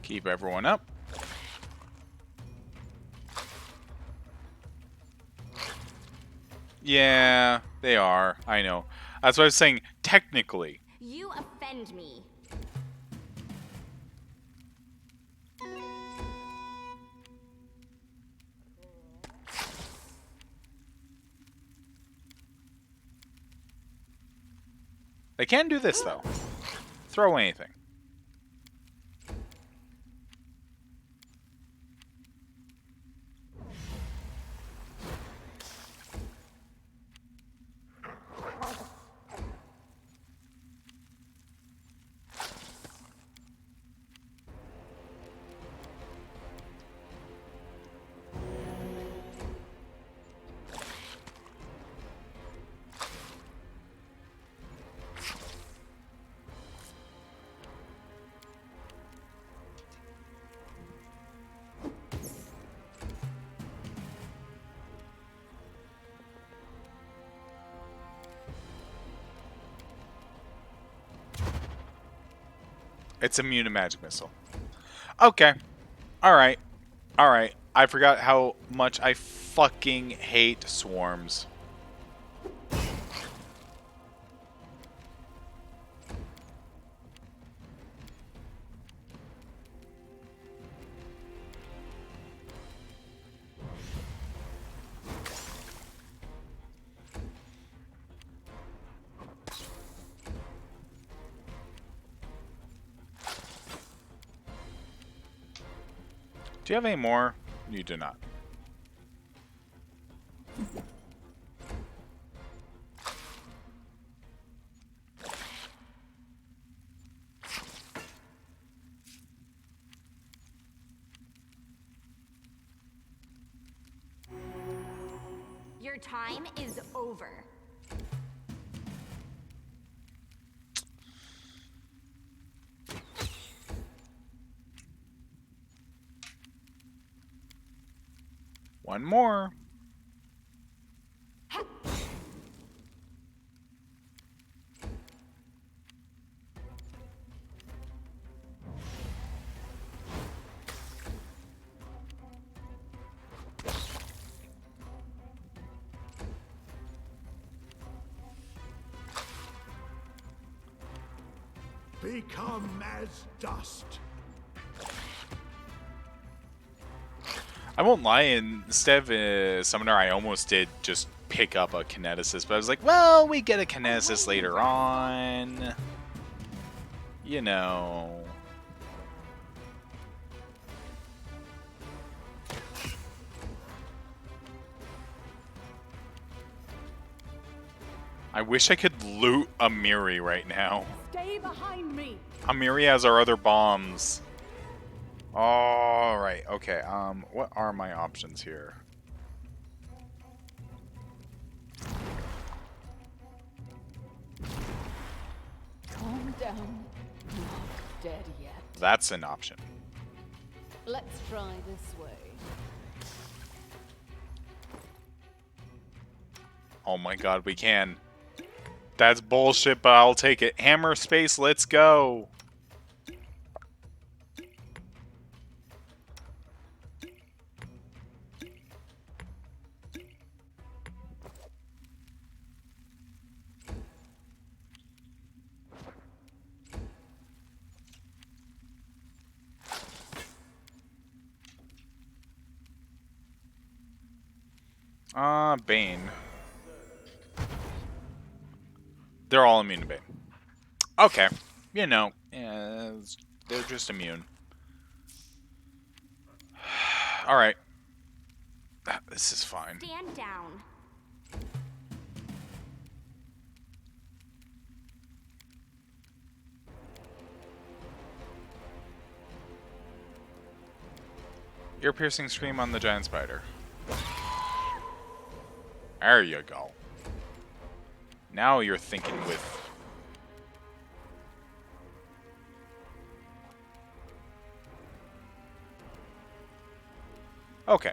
Speaker 1: Keep everyone up. Yeah, they are. I know. That's what I was saying. Technically.
Speaker 2: You offend me.
Speaker 1: They can do this, though. Throw anything. It's immune to magic missile. Okay. Alright. Alright. I forgot how much I fucking hate swarms. Do you have any more? You do not.
Speaker 2: Your time is over.
Speaker 1: One more.
Speaker 7: Become as dust.
Speaker 1: I won't lie, instead of a summoner, I almost did just pick up a kineticist, but I was like, well, we get a kineticist later on. You know. I wish I could loot Amiri right now.
Speaker 3: Stay behind me.
Speaker 1: Amiri has our other bombs. Alright, okay, what are my options here?
Speaker 9: Calm down. Not dead yet.
Speaker 1: That's an option.
Speaker 9: Let's try this way.
Speaker 1: Oh my god, we can. That's bullshit, but I'll take it. Hammer space, let's go! Bane. They're all immune to Bane. Okay. You know, yeah, they're just immune. Alright. This is fine.
Speaker 2: Stand down.
Speaker 1: Ear-piercing scream on the giant spider. There you go. Now you're thinking with... Okay.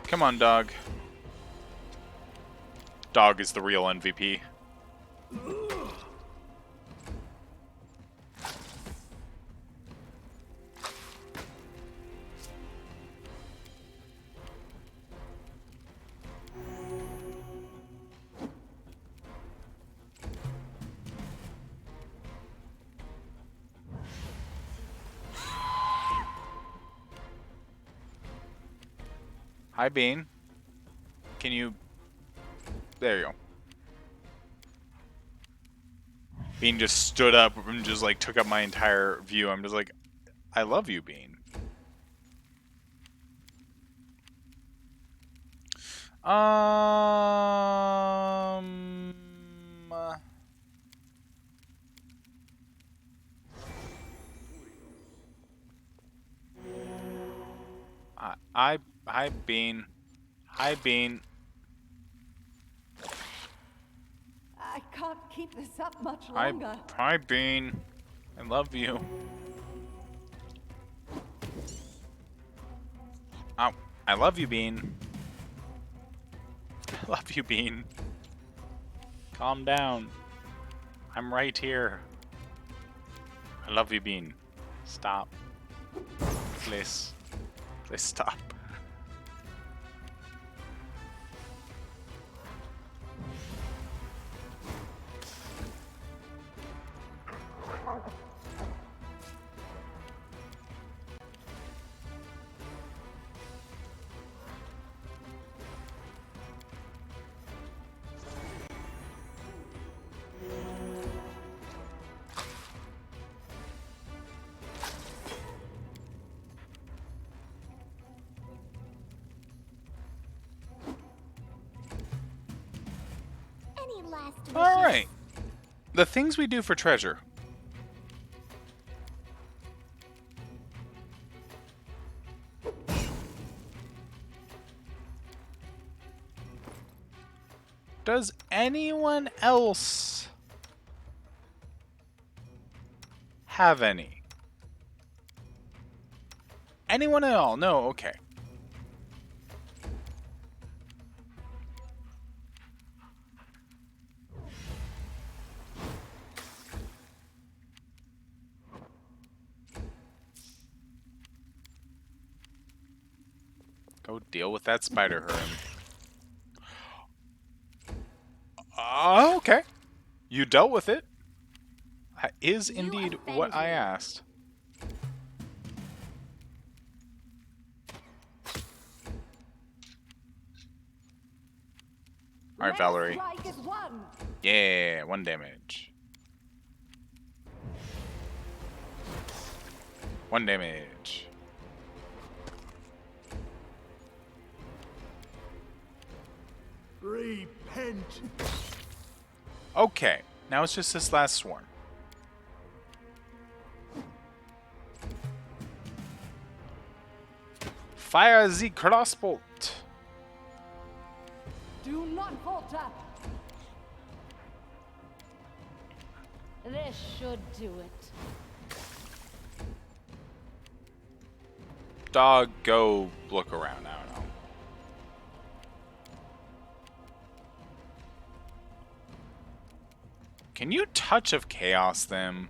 Speaker 1: Come on, dog. Dog is the real MVP. Hi, Bean. Can you... There you go. Bean just stood up and just, like, took up my entire view. I'm just like, I love you, Bean. Hi, Bean. Hi, Bean.
Speaker 3: I can't keep this up much longer.
Speaker 1: Hi, Bean. I love you. Oh, I love you, Bean. I love you, Bean. Calm down. I'm right here. I love you, Bean. Stop. Please. Please stop.
Speaker 2: Any last wishes?
Speaker 1: Alright. The things we do for treasure. Does anyone else have any? Anyone at all? No, okay. Go deal with that spider herm. Okay. You dealt with it. That is indeed what I asked. Alright, Valerie. Yeah, 1 damage. 1 damage.
Speaker 7: Repent.
Speaker 1: Okay, now it's just this last swarm. Fire the crossbolt.
Speaker 3: Do not falter.
Speaker 8: This should do it.
Speaker 1: Dog, go look around. I don't know. Can you touch of chaos them?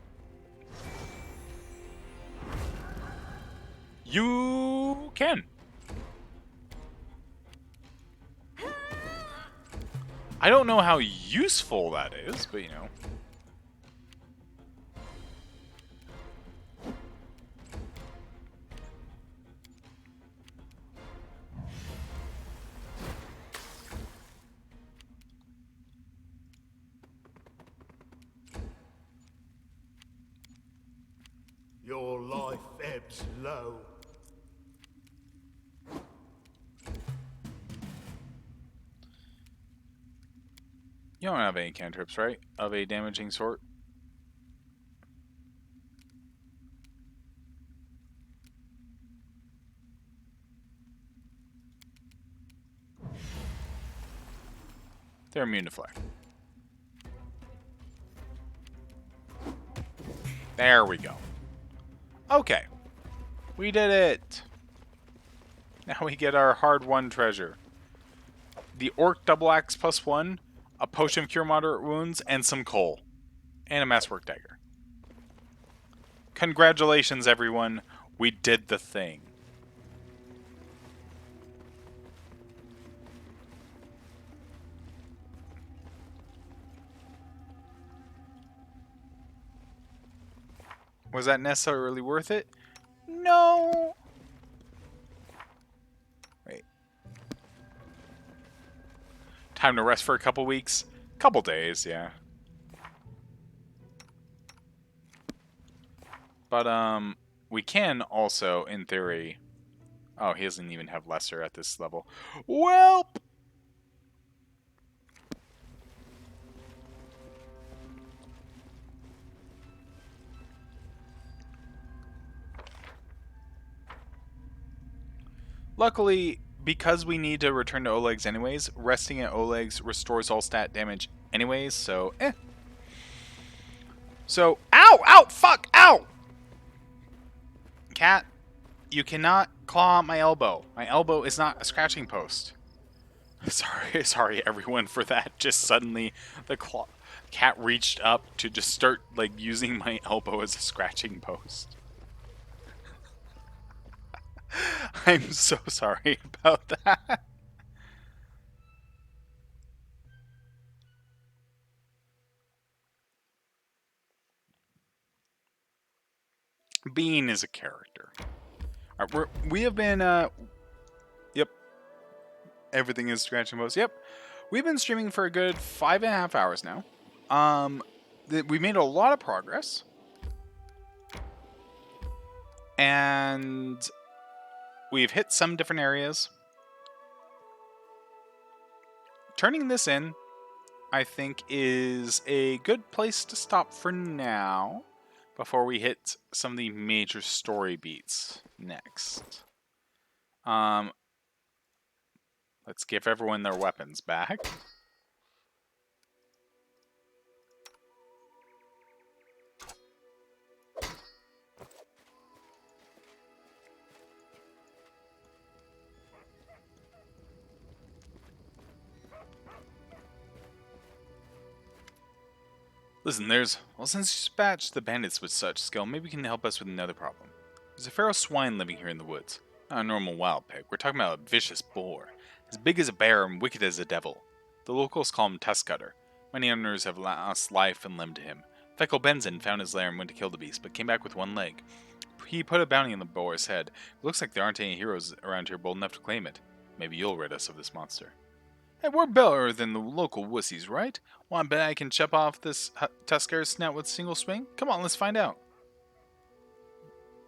Speaker 1: You can. I don't know how useful that is, but you know.
Speaker 7: Your life ebbs low.
Speaker 1: You don't have any cantrips, right? Of a damaging sort? They're immune to flare. There we go. Okay. We did it! Now we get our hard-won treasure. The Orc Double Axe +1, a Potion of Cure Moderate Wounds, and some coal. And a Masswork Dagger. Congratulations, everyone. We did the thing. Was that necessarily worth it? No! Wait. Time to rest for a couple weeks? Couple days, yeah. But, we can also, in theory... Oh, he doesn't even have lesser at this level. Welp! Luckily, because we need to return to Oleg's anyways, resting at Oleg's restores all stat damage anyways, so So, ow! Ow! Fuck! Ow! Cat, You cannot claw my elbow. My elbow is not a scratching post. Sorry everyone for that. Just suddenly the cat reached up to just start like using my elbow as a scratching post. I'm so sorry about that. Bean is a character. We have been yep. Everything is scratching post. Yep. We've been streaming for a good 5.5 hours now. We made a lot of progress. And we've hit some different areas. Turning this in, I think, is a good place to stop for now before we hit some of the major story beats next. Let's give everyone their weapons back. Listen, since you dispatched the bandits with such skill, maybe you can help us with another problem. There's a feral swine living here in the woods. Not a normal wild pig, we're talking about a vicious boar. As big as a bear and wicked as a devil. The locals call him Tuskcutter. Many owners have lost life and limb to him. Feckle Benson found his lair and went to kill the beast, but came back with one leg. He put a bounty on the boar's head. It looks like there aren't any heroes around here bold enough to claim it. Maybe you'll rid us of this monster. Hey, we're better than the local wussies, right? Well, I bet I can chop off this Tuskcutter's snout with a single swing? Come on, let's find out.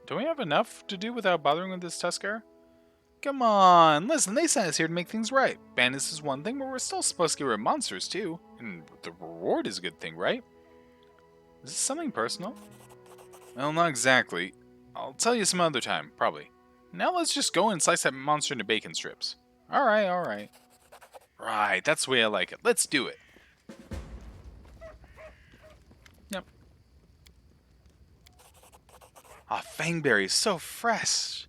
Speaker 1: Don't we have enough to do without bothering with this Tuskcutter? Come on, listen, they sent us here to make things right. Bandits is one thing, but we're still supposed to get rid of monsters, too. And the reward is a good thing, right? Is this something personal? Well, not exactly. I'll tell you some other time, probably. Now let's just go and slice that monster into bacon strips. Alright. Right, that's the way I like it. Let's do it. Yep. Ah, Fangberry, so fresh.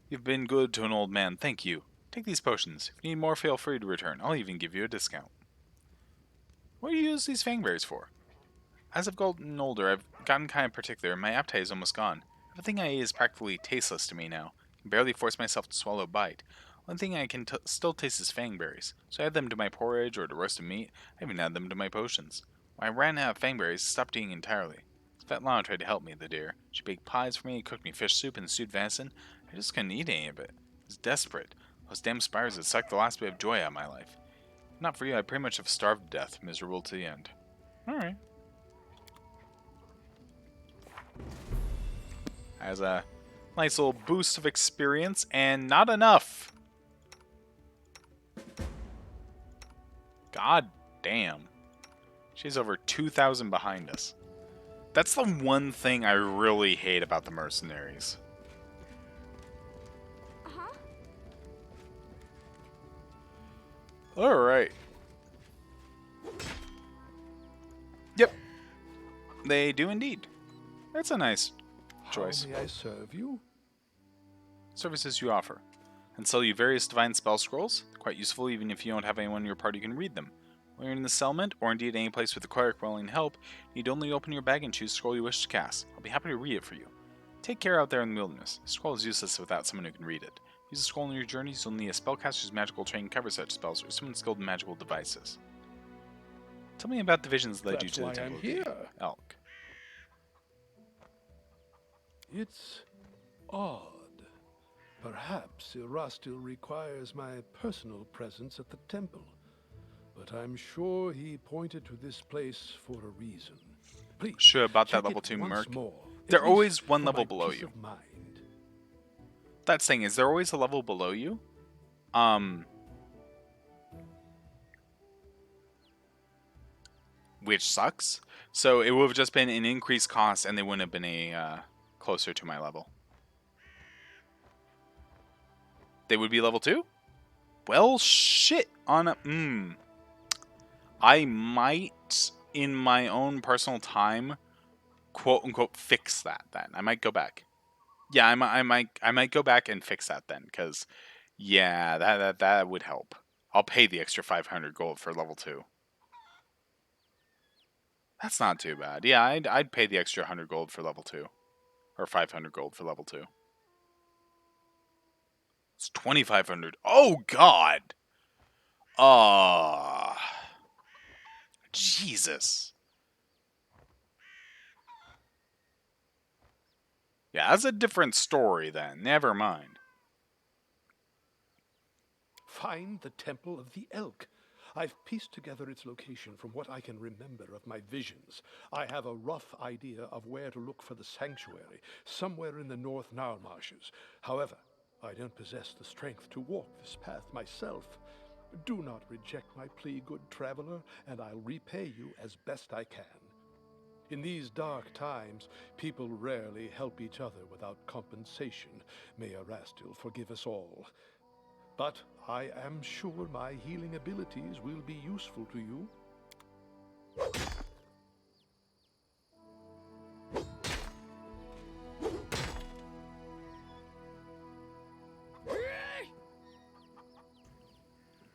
Speaker 1: You've been good to an old man, thank you. Take these potions. If you need more, feel free to return. I'll even give you a discount. What do you use these Fangberries for? As I've gotten older, I've gotten kind of particular, and my appetite is almost gone. Everything I eat is practically tasteless to me now. I can barely force myself to swallow a bite. One thing I can still taste is fangberries, so I add them to my porridge or to roasted meat. I even add them to my potions. When I ran out of fangberries, I stopped eating entirely. Svetlana tried to help me, the dear. She baked pies for me, cooked me fish soup and stewed venison. I just couldn't eat any of it. I was desperate. Those damn spires had sucked the last bit of joy out of my life. If not for you, I pretty much have starved to death, miserable to the end. Alright. Has a nice little boost of experience, and not enough. God damn. She's over 2,000 behind us. That's the one thing I really hate about the mercenaries. Alright. Yep. They do indeed. That's a nice choice.
Speaker 14: How may I serve you?
Speaker 1: Services you offer. And sell you various divine spell scrolls. Quite useful even if you don't have anyone in your party who can read them. When you're in the settlement, or indeed any place with a cleric willing to help, you need only open your bag and choose the scroll you wish to cast. I'll be happy to read it for you. Take care out there in the wilderness. The scroll is useless without someone who can read it. Use the scroll on your journeys, you'll need a spellcaster's magical training covers such spells, or someone skilled in magical devices. Tell me about the visions that led you to the Temple of the Elk.
Speaker 14: It's odd. Perhaps Erastil requires my personal presence at the temple. But I'm sure he pointed to this place for a reason. Please,
Speaker 1: sure about that level 2 merc. They're always one level below you. That's thing, is there always a level below you? Which sucks. So it would have just been an increased cost and they wouldn't have been a closer to my level. They would be level 2? Well, shit. I might, in my own personal time, quote-unquote, fix that then. I might go back. Yeah, I might go back and fix that then, because yeah, that would help. I'll pay the extra 500 gold for level 2. That's not too bad. Yeah, I'd pay the extra 100 gold for level 2, or 500 gold for level 2. It's 2,500. Oh God. Ah, Jesus. Yeah, that's a different story then. Never mind.
Speaker 14: Find the Temple of the Elk. I've pieced together its location from what I can remember of my visions. I have a rough idea of where to look for the sanctuary, somewhere in the North Nile marshes. However, I don't possess the strength to walk this path myself. Do not reject my plea, good traveler, and I'll repay you as best I can. In these dark times, people rarely help each other without compensation. May Erastil forgive us all. But I am sure my healing abilities will be useful to you.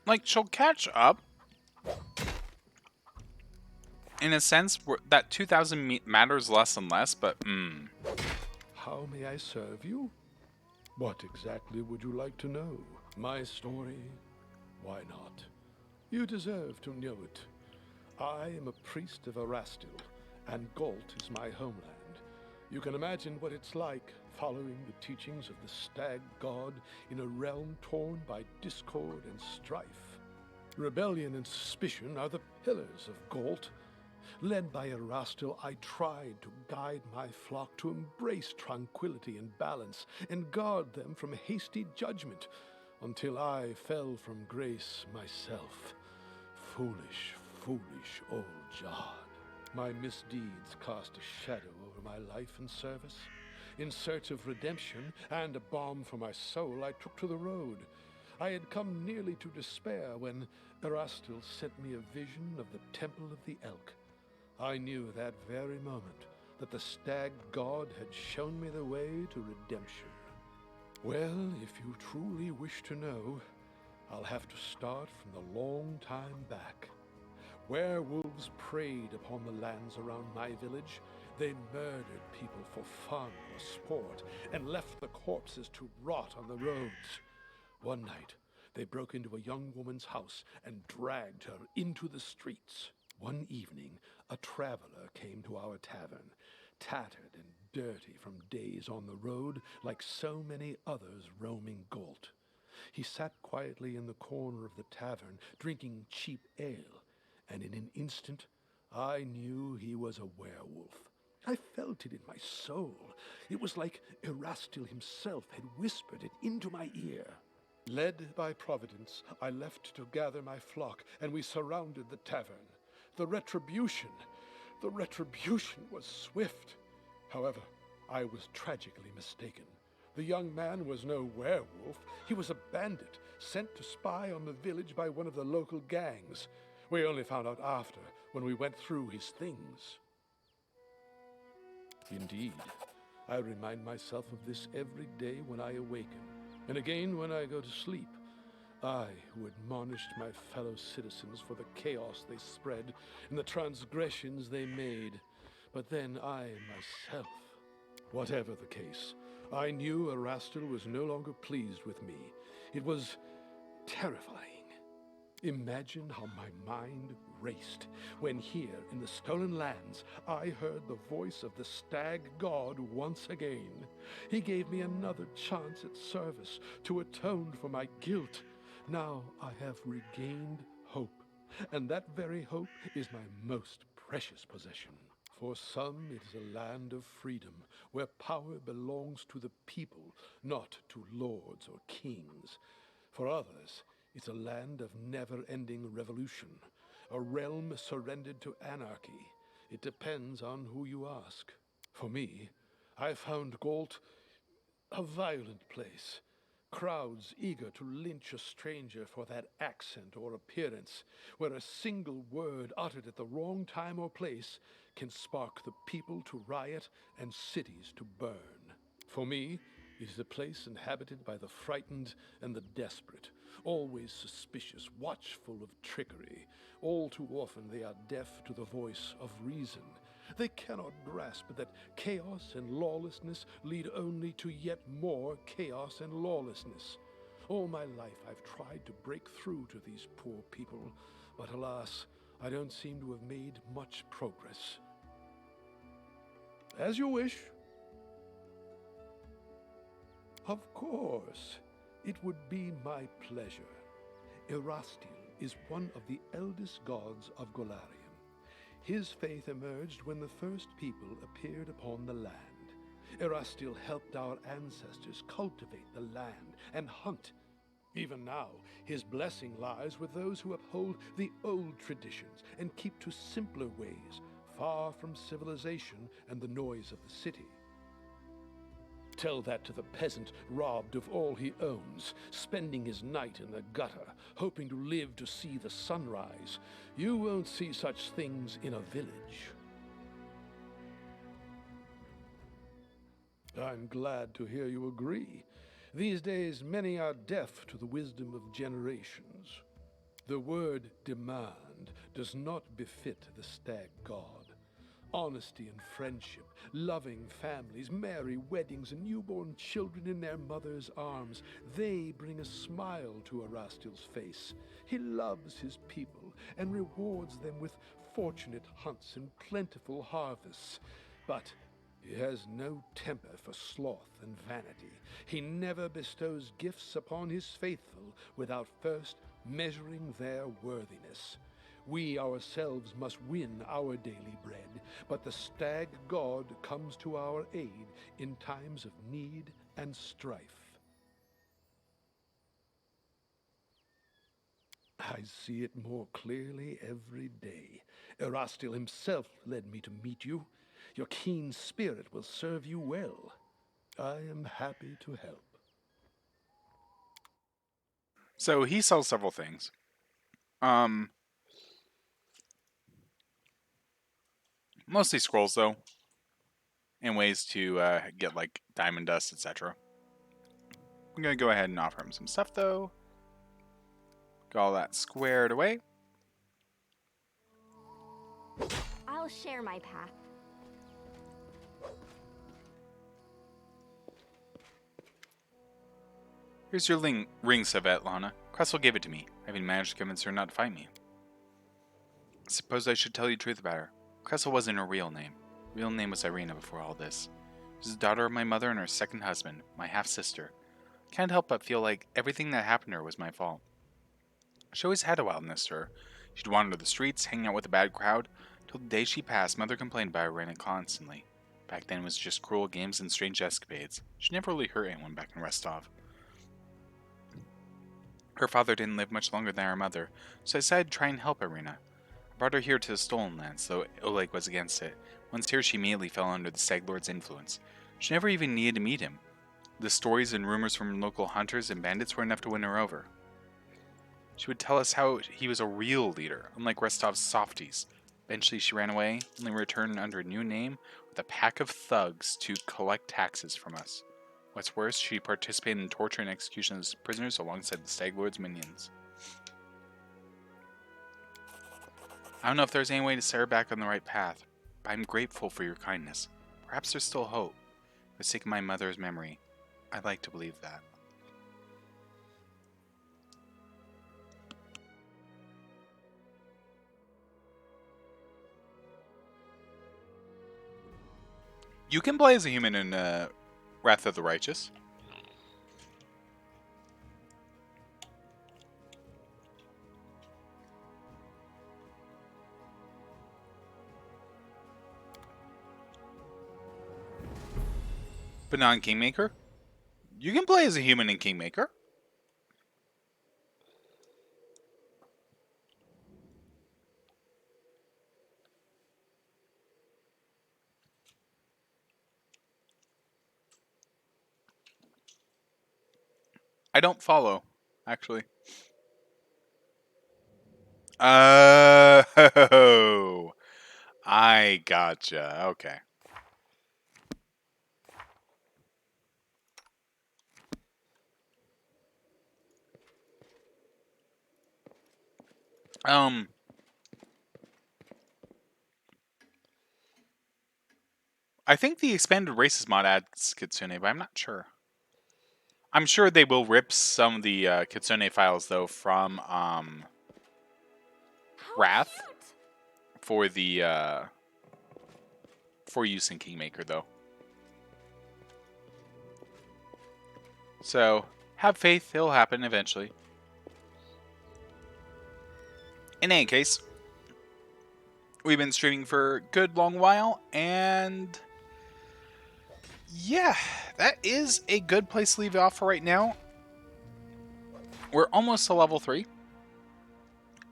Speaker 1: Like, she'll catch up. In a sense, that 2,000 matters less and less, but
Speaker 14: How may I serve you? What exactly would you like to know? My story? Why not? You deserve to know it. I am a priest of Erastil, and Galt is my homeland. You can imagine what it's like following the teachings of the Stag God in a realm torn by discord and strife. Rebellion and suspicion are the pillars of Galt. Led by Erastil, I tried to guide my flock to embrace tranquility and balance, and guard them from hasty judgment, until I fell from grace myself. Foolish, foolish old Jod. My misdeeds cast a shadow over my life and service. In search of redemption and a balm for my soul, I took to the road. I had come nearly to despair when Erastil sent me a vision of the Temple of the Elk. I knew that very moment that the Stag God had shown me the way to redemption. Well, if you truly wish to know, I'll have to start from the long time back. Werewolves preyed upon the lands around my village. They murdered people for fun or sport, and left the corpses to rot on the roads. One night, they broke into a young woman's house and dragged her into the streets. One evening, a traveler came to our tavern, tattered and dirty from days on the road, like so many others roaming Galt. He sat quietly in the corner of the tavern, drinking cheap ale, and in an instant, I knew he was a werewolf. I felt it in my soul. It was like Erastil himself had whispered it into my ear. Led by Providence, I left to gather my flock, and we surrounded the tavern. The retribution was swift. However, I was tragically mistaken. The young man was no werewolf. He was a bandit, sent to spy on the village by one of the local gangs. We only found out after, when we went through his things. Indeed, I remind myself of this every day when I awaken, and again when I go to sleep. I, who admonished my fellow citizens for the chaos they spread and the transgressions they made, but then I myself. Whatever the case, I knew Erastil was no longer pleased with me. It was terrifying. Imagine how my mind raced when here in the Stolen Lands I heard the voice of the Stag God once again. He gave me another chance at service to atone for my guilt. Now I have regained hope, and that very hope is my most precious possession. For some, it is a land of freedom, where power belongs to the people, not to lords or kings. For others, it's a land of never-ending revolution, a realm surrendered to anarchy. It depends on who you ask. For me, I found Galt a violent place. Crowds eager to lynch a stranger for that accent or appearance, where a single word uttered at the wrong time or place can spark the people to riot and cities to burn. For me, it is a place inhabited by the frightened and the desperate, always suspicious, watchful of trickery. All too often they are deaf to the voice of reason. They cannot grasp that chaos and lawlessness lead only to yet more chaos and lawlessness. All my life I've tried to break through to these poor people, but alas, I don't seem to have made much progress. As you wish. Of course, it would be my pleasure. Erastil is one of the eldest gods of Golarion. His faith emerged when the first people appeared upon the land. Erastil helped our ancestors cultivate the land and hunt. Even now, his blessing lies with those who uphold the old traditions and keep to simpler ways, far from civilization and the noise of the city. Tell that to the peasant robbed of all he owns, spending his night in the gutter, hoping to live to see the sunrise. You won't see such things in a village. I'm glad to hear you agree. These days, many are deaf to the wisdom of generations. The word demand does not befit the Stag God. Honesty and friendship, loving families, merry weddings, and newborn children in their mother's arms, they bring a smile to Erastil's face. He loves his people and rewards them with fortunate hunts and plentiful harvests. But he has no temper for sloth and vanity. He never bestows gifts upon his faithful without first measuring their worthiness. We ourselves must win our daily bread, but the Stag God comes to our aid in times of need and strife. I see it more clearly every day. Erastil himself led me to meet you. Your keen spirit will serve you well. I am happy to help.
Speaker 1: So he sells several things. Mostly scrolls though, and ways to get like diamond dust, etc. I'm gonna go ahead and offer him some stuff though. Got all that squared away.
Speaker 15: I'll share my path.
Speaker 1: Here's your ring, Svetlana. Cressel gave it to me, having managed to convince her not to fight me. Suppose I should tell you the truth about her. Cressel wasn't her real name. Her real name was Irina before all this. She was the daughter of my mother and her second husband, my half-sister. Can't help but feel like everything that happened to her was my fault. She always had a wildness to her. She'd wander the streets, hanging out with a bad crowd, till the day she passed, Mother complained about Irina constantly. Back then it was just cruel games and strange escapades. She never really hurt anyone back in Rostov. Her father didn't live much longer than her mother, so I decided to try and help Irina. I brought her here to the Stolen Lands, though Oleg was against it. Once here, she immediately fell under the Stag Lord's influence. She never even needed to meet him. The stories and rumors from local hunters and bandits were enough to win her over. She would tell us how he was a real leader, unlike Rostov's softies. Eventually she ran away, only returned under a new name with a pack of thugs to collect taxes from us. What's worse, she participated in torture and execution of prisoners alongside the Stag Lord's minions. I don't know if there's any way to set her back on the right path, but I'm grateful for your kindness. Perhaps there's still hope. For the sake of my mother's memory, I'd like to believe that. You can play as a human in Wrath of the Righteous. But not in Kingmaker? You can play as a human in Kingmaker. I don't follow, actually. Oh, I gotcha. Okay. Um, I think the expanded races mod adds Kitsune, but I'm not sure. I'm sure they will rip some of the Kitsune files though from Wrath for the for use in Kingmaker though. So have faith, it'll happen eventually. In any case, we've been streaming for a good long while, and yeah, that is a good place to leave it off for right now. We're almost to level 3,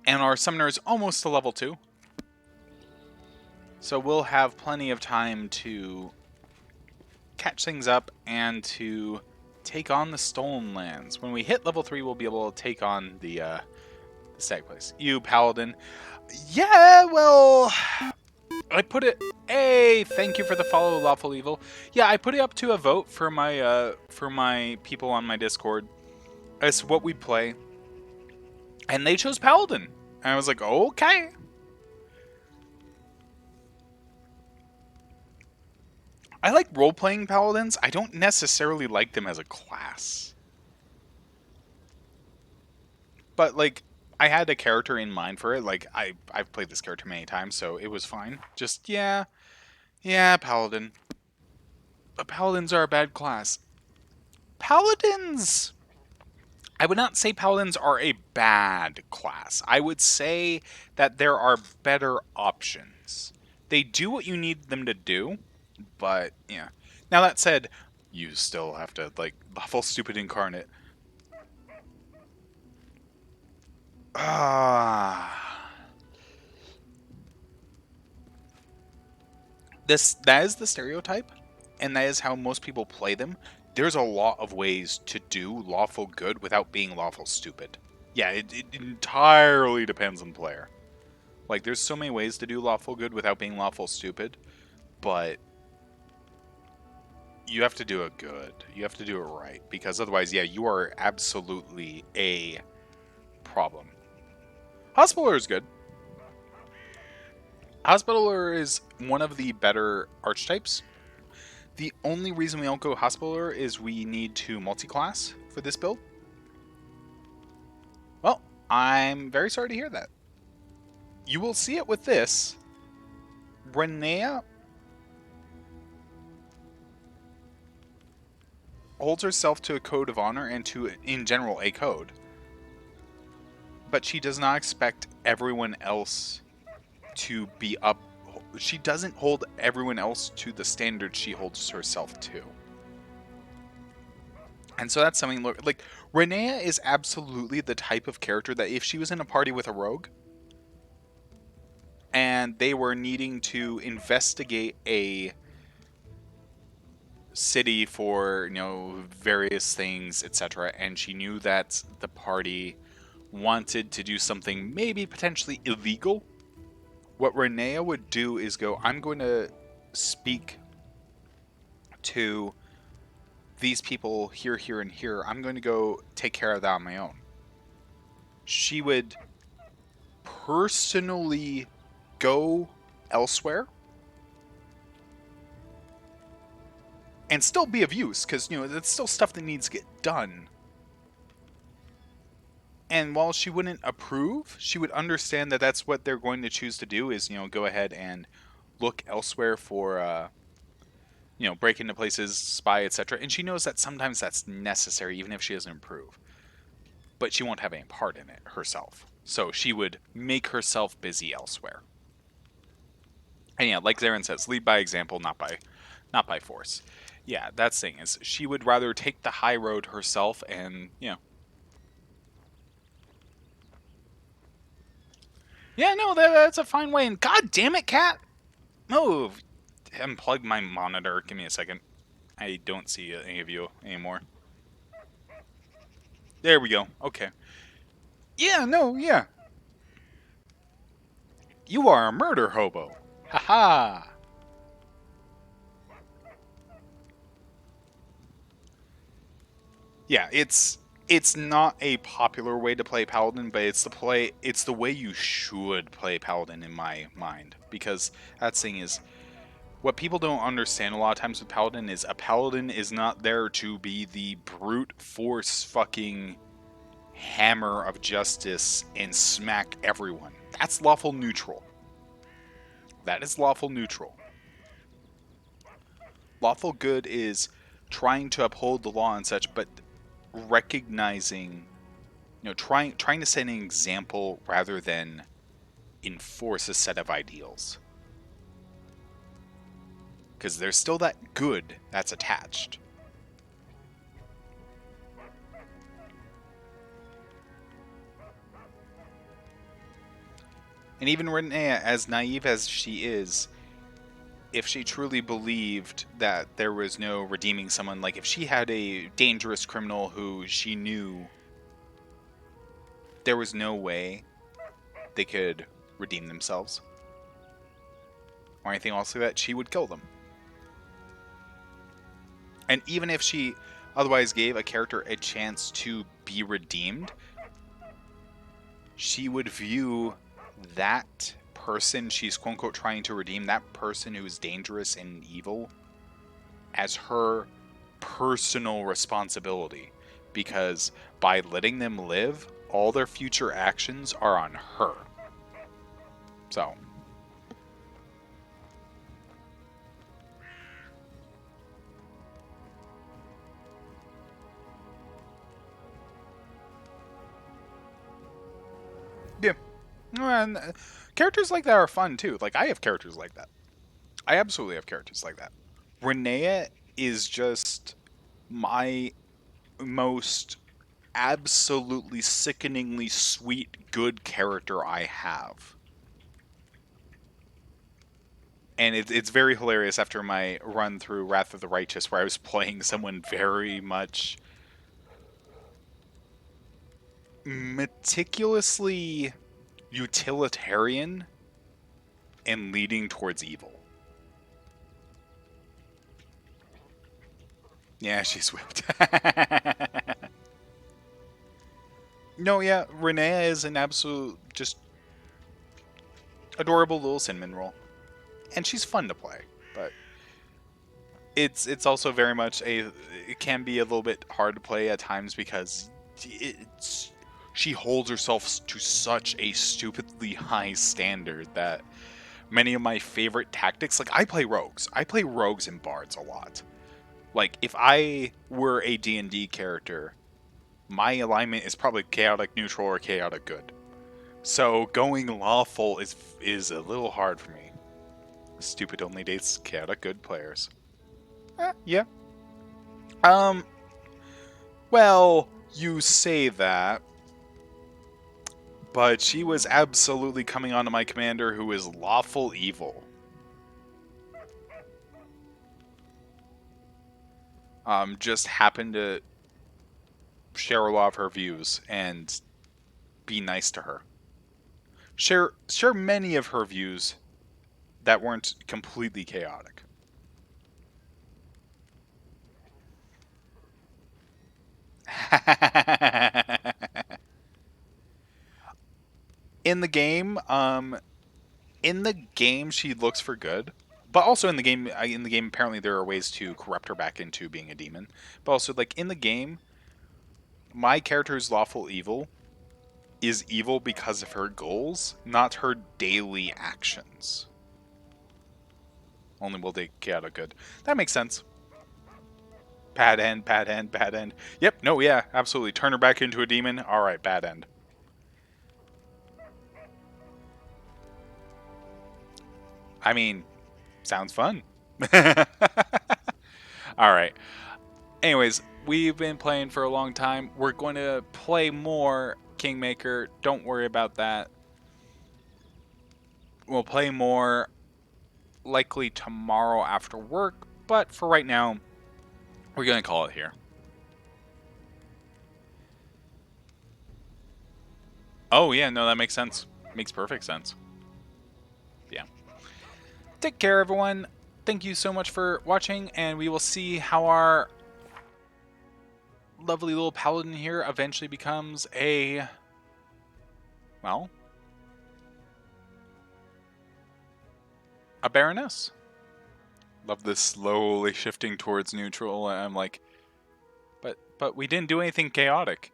Speaker 1: and our summoner is almost to level 2. So we'll have plenty of time to catch things up and to take on the Stolen Lands. When we hit level 3, we'll be able to take on the Stag place. You, Paladin. Yeah, well, I put it... Hey, thank you for the follow, Lawful Evil. Yeah, I put it up to a vote for my people on my Discord as to what we'd play. And they chose Paladin. And I was like, okay. I like role-playing Paladins. I don't necessarily like them as a class. But, like, I had a character in mind for it. Like, I've played this character many times, so it was fine. Just, yeah, Paladin. But Paladins are a bad class. Paladins... I would not say Paladins are a bad class. I would say that there are better options. They do what you need them to do, but, yeah. Now, that said, you still have to, like, level Stupid Incarnate. That is the stereotype, and that is how most people play them. There's a lot of ways to do lawful good without being lawful stupid. Yeah, it entirely depends on the player. Like, there's so many ways to do lawful good without being lawful stupid, but you have to do it good. You have to do it right, because otherwise, yeah, you are absolutely a problem. Hospitaller is good. Hospitaller is one of the better archetypes. The only reason we don't go Hospitaller is we need to multi-class for this build. Well, I'm very sorry to hear that. You will see it with this. Renea holds herself to a code of honor and to, in general, a code. But she does not expect everyone else to be up. She doesn't hold everyone else to the standard she holds herself to. And so that's something, like, Renea is absolutely the type of character that if she was in a party with a rogue, and they were needing to investigate a city for, various things, etc., and she knew that the party wanted to do something maybe potentially illegal, what Renea would do is go, I'm going to speak to these people here, here, and here. I'm going to go take care of that on my own. She would personally go elsewhere and still be of use, because, that's still stuff that needs to get done. And while she wouldn't approve, she would understand that that's what they're going to choose to do is, go ahead and look elsewhere for, break into places, spy, etc. And she knows that sometimes that's necessary, even if she doesn't approve. But she won't have any part in it herself. So she would make herself busy elsewhere. And yeah, like Zetchryn says, lead by example, not by force. Yeah, that's the thing, is she would rather take the high road herself and, Yeah, no, that's a fine way. And god damn it, cat! Move! Unplug my monitor. Give me a second. I don't see any of you anymore. There we go. Okay. Yeah, no, yeah. You are a murder hobo. Haha. Yeah, it's... It's not a popular way to play Paladin, but it's the way you should play Paladin in my mind. Because that thing is, what people don't understand a lot of times with Paladin is a Paladin is not there to be the brute force fucking hammer of justice and smack everyone. That's lawful neutral. That is lawful neutral. Lawful good is trying to uphold the law and such, but recognizing, trying to set an example rather than enforce a set of ideals. Because there's still that good that's attached. And even Renea, as naive as she is, if she truly believed that there was no redeeming someone, like if she had a dangerous criminal who she knew there was no way they could redeem themselves or anything else like that, she would kill them. And even if she otherwise gave a character a chance to be redeemed, she would view that person she's quote-unquote trying to redeem, that person who is dangerous and evil, as her personal responsibility. Because by letting them live, all their future actions are on her. So... yeah. And characters like that are fun too. Like, I have characters like that. I absolutely have characters like that. Renea is just my most absolutely sickeningly sweet, good character I have. And it's very hilarious after my run through Wrath of the Righteous, where I was playing someone very much meticulously utilitarian and leading towards evil. Yeah, she's whipped. No, yeah, Renea is an absolute, just adorable little cinnamon roll. And she's fun to play, but it's also very much it can be a little bit hard to play at times because she holds herself to such a stupidly high standard that many of my favorite tactics, like I play rogues and bards a lot. Like if I were a D&D character, my alignment is probably chaotic neutral or chaotic good. So going lawful is a little hard for me. Stupid only dates chaotic good players. Yeah. Well, you say that, but she was absolutely coming onto my commander who is lawful evil. Just happened to share a lot of her views and be nice to her. Share many of her views that weren't completely chaotic. In the game, she looks for good, but also in the game apparently there are ways to corrupt her back into being a demon. But also, like in the game, my character's lawful evil is evil because of her goals, not her daily actions. Only will they chaotic good. That makes sense. Bad end, bad end, bad end. Yep, no, yeah, absolutely. Turn her back into a demon. Alright, bad end. I mean, sounds fun. Alright. Anyways, we've been playing for a long time. We're going to play more Kingmaker. Don't worry about that. We'll play more likely tomorrow after work, but for right now, we're going to call it here. Oh, yeah, no, that makes sense. Makes perfect sense. Yeah. Take care, everyone. Thank you so much for watching, and we will see how our lovely little paladin here eventually becomes a, well, a baroness. Love this slowly shifting towards neutral. I'm like, but we didn't do anything chaotic.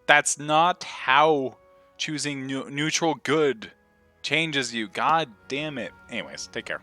Speaker 1: That's not how choosing neutral good changes you. God damn it. Anyways, take care.